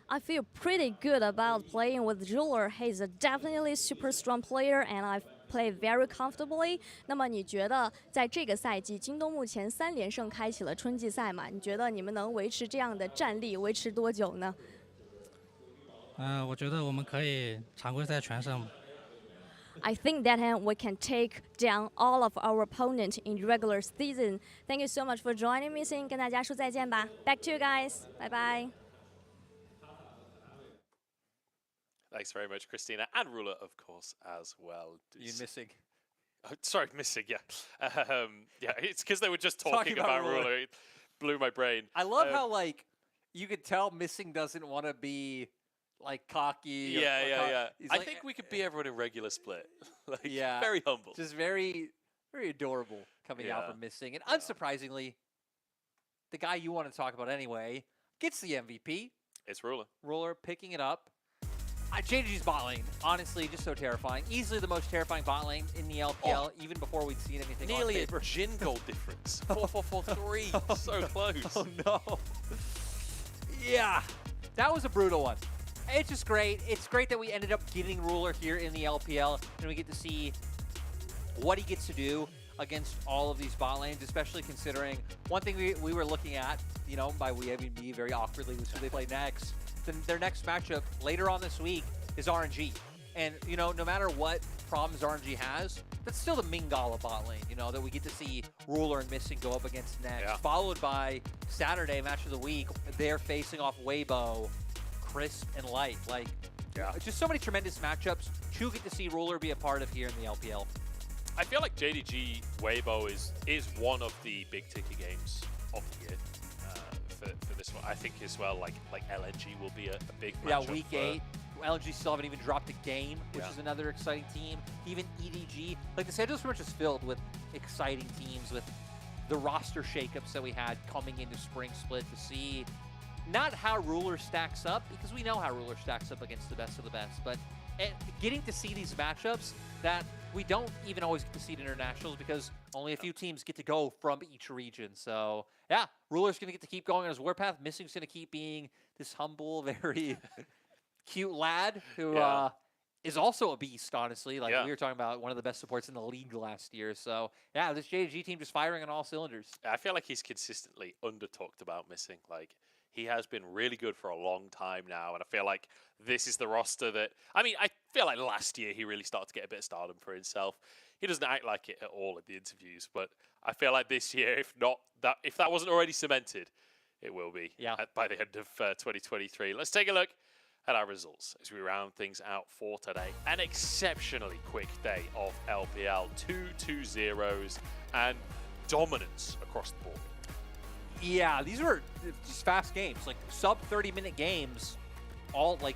I feel pretty good about playing with Ruler. He's a definitely super strong player, and I play very comfortably. 那么你觉得在这个赛季，京东目前3连胜开启了春季赛嘛？你觉得你们能维持这样的战力维持多久呢？我觉得我们可以常规赛全胜。I think that we can take down all of our opponents in regular season. Thank you so much for joining me. 跟大家说再见吧。Back to you guys. Bye bye. Thanks very much, Christina, and Ruler, of course, as well. You missing? Oh, sorry, missing. Yeah, yeah. It's because they were just talking about Ruler. It blew my brain. I love how like you could tell missing doesn't want to be like cocky. Yeah. I like, think we could be everyone in regular split. Like, yeah, very humble. Just very, very adorable coming out from missing, and unsurprisingly, the guy you want to talk about anyway gets the MVP. It's Ruler. Ruler picking it up. JDG's bot lane, honestly, just so terrifying. Easily the most terrifying bot lane in the LPL, even before we'd seen anything Nearly on paper. a Jin goal difference. 4-4-4-3. So close. Oh, no. Yeah, that was a brutal one. It's just great. It's great that we ended up getting Ruler here in the LPL, and we get to see what he gets to do against all of these bot lanes, especially considering one thing we were looking at, you know, by we having me very awkwardly, was who they play next. Their next matchup later on this week is RNG. And, you know, no matter what problems RNG has, that's still the Mingala bot lane, you know, that we get to see Ruler and Missing go up against next. Followed by Saturday, match of the week, they're facing off Weibo, Crisp, and Light. Like, just so many tremendous matchups to get to see Ruler be a part of here in the LPL. I feel like JDG Weibo is one of the big ticket games of the year. For this one, I think as well, like LNG will be a big matchup. Yeah, week 8. LNG still haven't even dropped a game, which is another exciting team. Even EDG. Like, the schedule's pretty much just filled with exciting teams, with the roster shakeups that we had coming into Spring Split to see not how Ruler stacks up, because we know how Ruler stacks up against the best of the best, but getting to see these matchups that we don't even always get to see at internationals because only a few teams get to go from each region. So, yeah, Ruler's going to get to keep going on his warpath. Missing's going to keep being this humble, very cute lad who is also a beast, honestly. Like, we were talking about one of the best supports in the league last year. So, yeah, this JDG team just firing on all cylinders. I feel like he's consistently under-talked about Missing. Like, he has been really good for a long time now, and I feel like this is the roster that... I mean, I feel like last year he really started to get a bit of stardom for himself. He doesn't act like it at all at the interviews, but I feel like this year, if that wasn't already cemented, it will be by the end of 2023. Let's take a look at our results as we round things out for today. An exceptionally quick day of LPL. 2-2-0s and dominance across the board. Yeah, these were just fast games, like sub 30-minute games, all day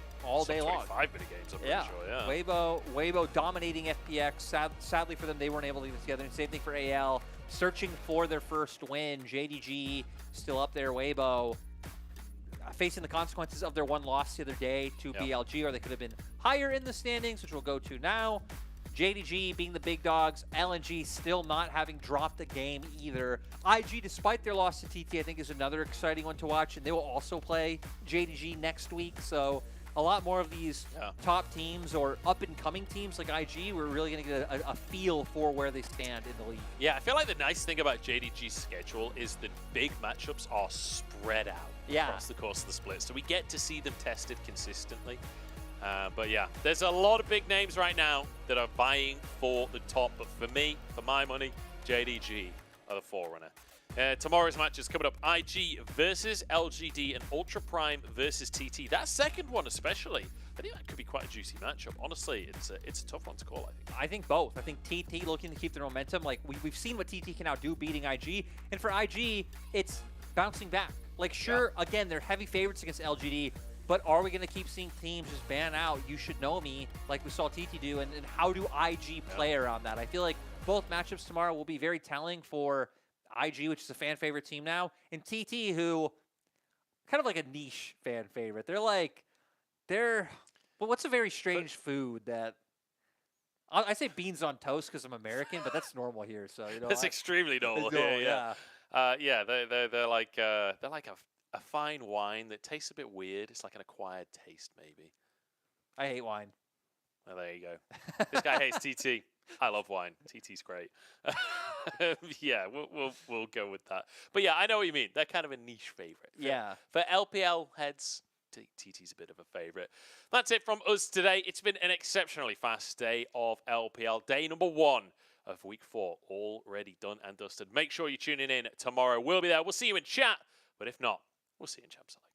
long. 25-minute games, I'm pretty sure. Yeah. Weibo dominating FPX. Sadly for them, they weren't able to get it together. And same thing for AL, searching for their first win. JDG still up there. Weibo facing the consequences of their one loss the other day to BLG, or they could have been higher in the standings, which we'll go to now. JDG being the big dogs, LNG still not having dropped a game either. IG, despite their loss to TT, I think is another exciting one to watch, and they will also play JDG next week. So a lot more of these top teams or up-and-coming teams like IG, we're really going to get a feel for where they stand in the league. Yeah, I feel like the nice thing about JDG's schedule is the big matchups are spread out across the course of the split, so we get to see them tested consistently. But yeah, there's a lot of big names right now that are vying for the top, but for me, for my money, JDG are the forerunner. Tomorrow's match is coming up. IG versus LGD and Ultra Prime versus TT. That second one especially, I think that could be quite a juicy matchup. Honestly, it's a tough one to call, I think. I think both. I think TT looking to keep their momentum. Like, we've seen what TT can now do beating IG. And for IG, it's bouncing back. Like, sure, again, they're heavy favorites against LGD, but are we going to keep seeing teams just ban out You Should Know Me like we saw TT do? And how do IG play around that? I feel like both matchups tomorrow will be very telling for IG, which is a fan favorite team now, and TT, who kind of like a niche fan favorite. Well, what's a very strange food that I say beans on toast because I'm American, but that's normal here. So that's extremely normal here. Yeah, they're like a fine wine that tastes a bit weird. It's like an acquired taste, maybe. I hate wine. Well, there you go. This guy hates TT. I love wine. TT's great. Yeah, we'll go with that. But yeah, I know what you mean. They're kind of a niche favorite. For LPL heads, TT's a bit of a favorite. That's it from us today. It's been an exceptionally fast day of LPL. Day number 1 of week 4 already done and dusted. Make sure you're tuning in tomorrow. We'll be there. We'll see you in chat. But if not, we'll see you in Champ Select.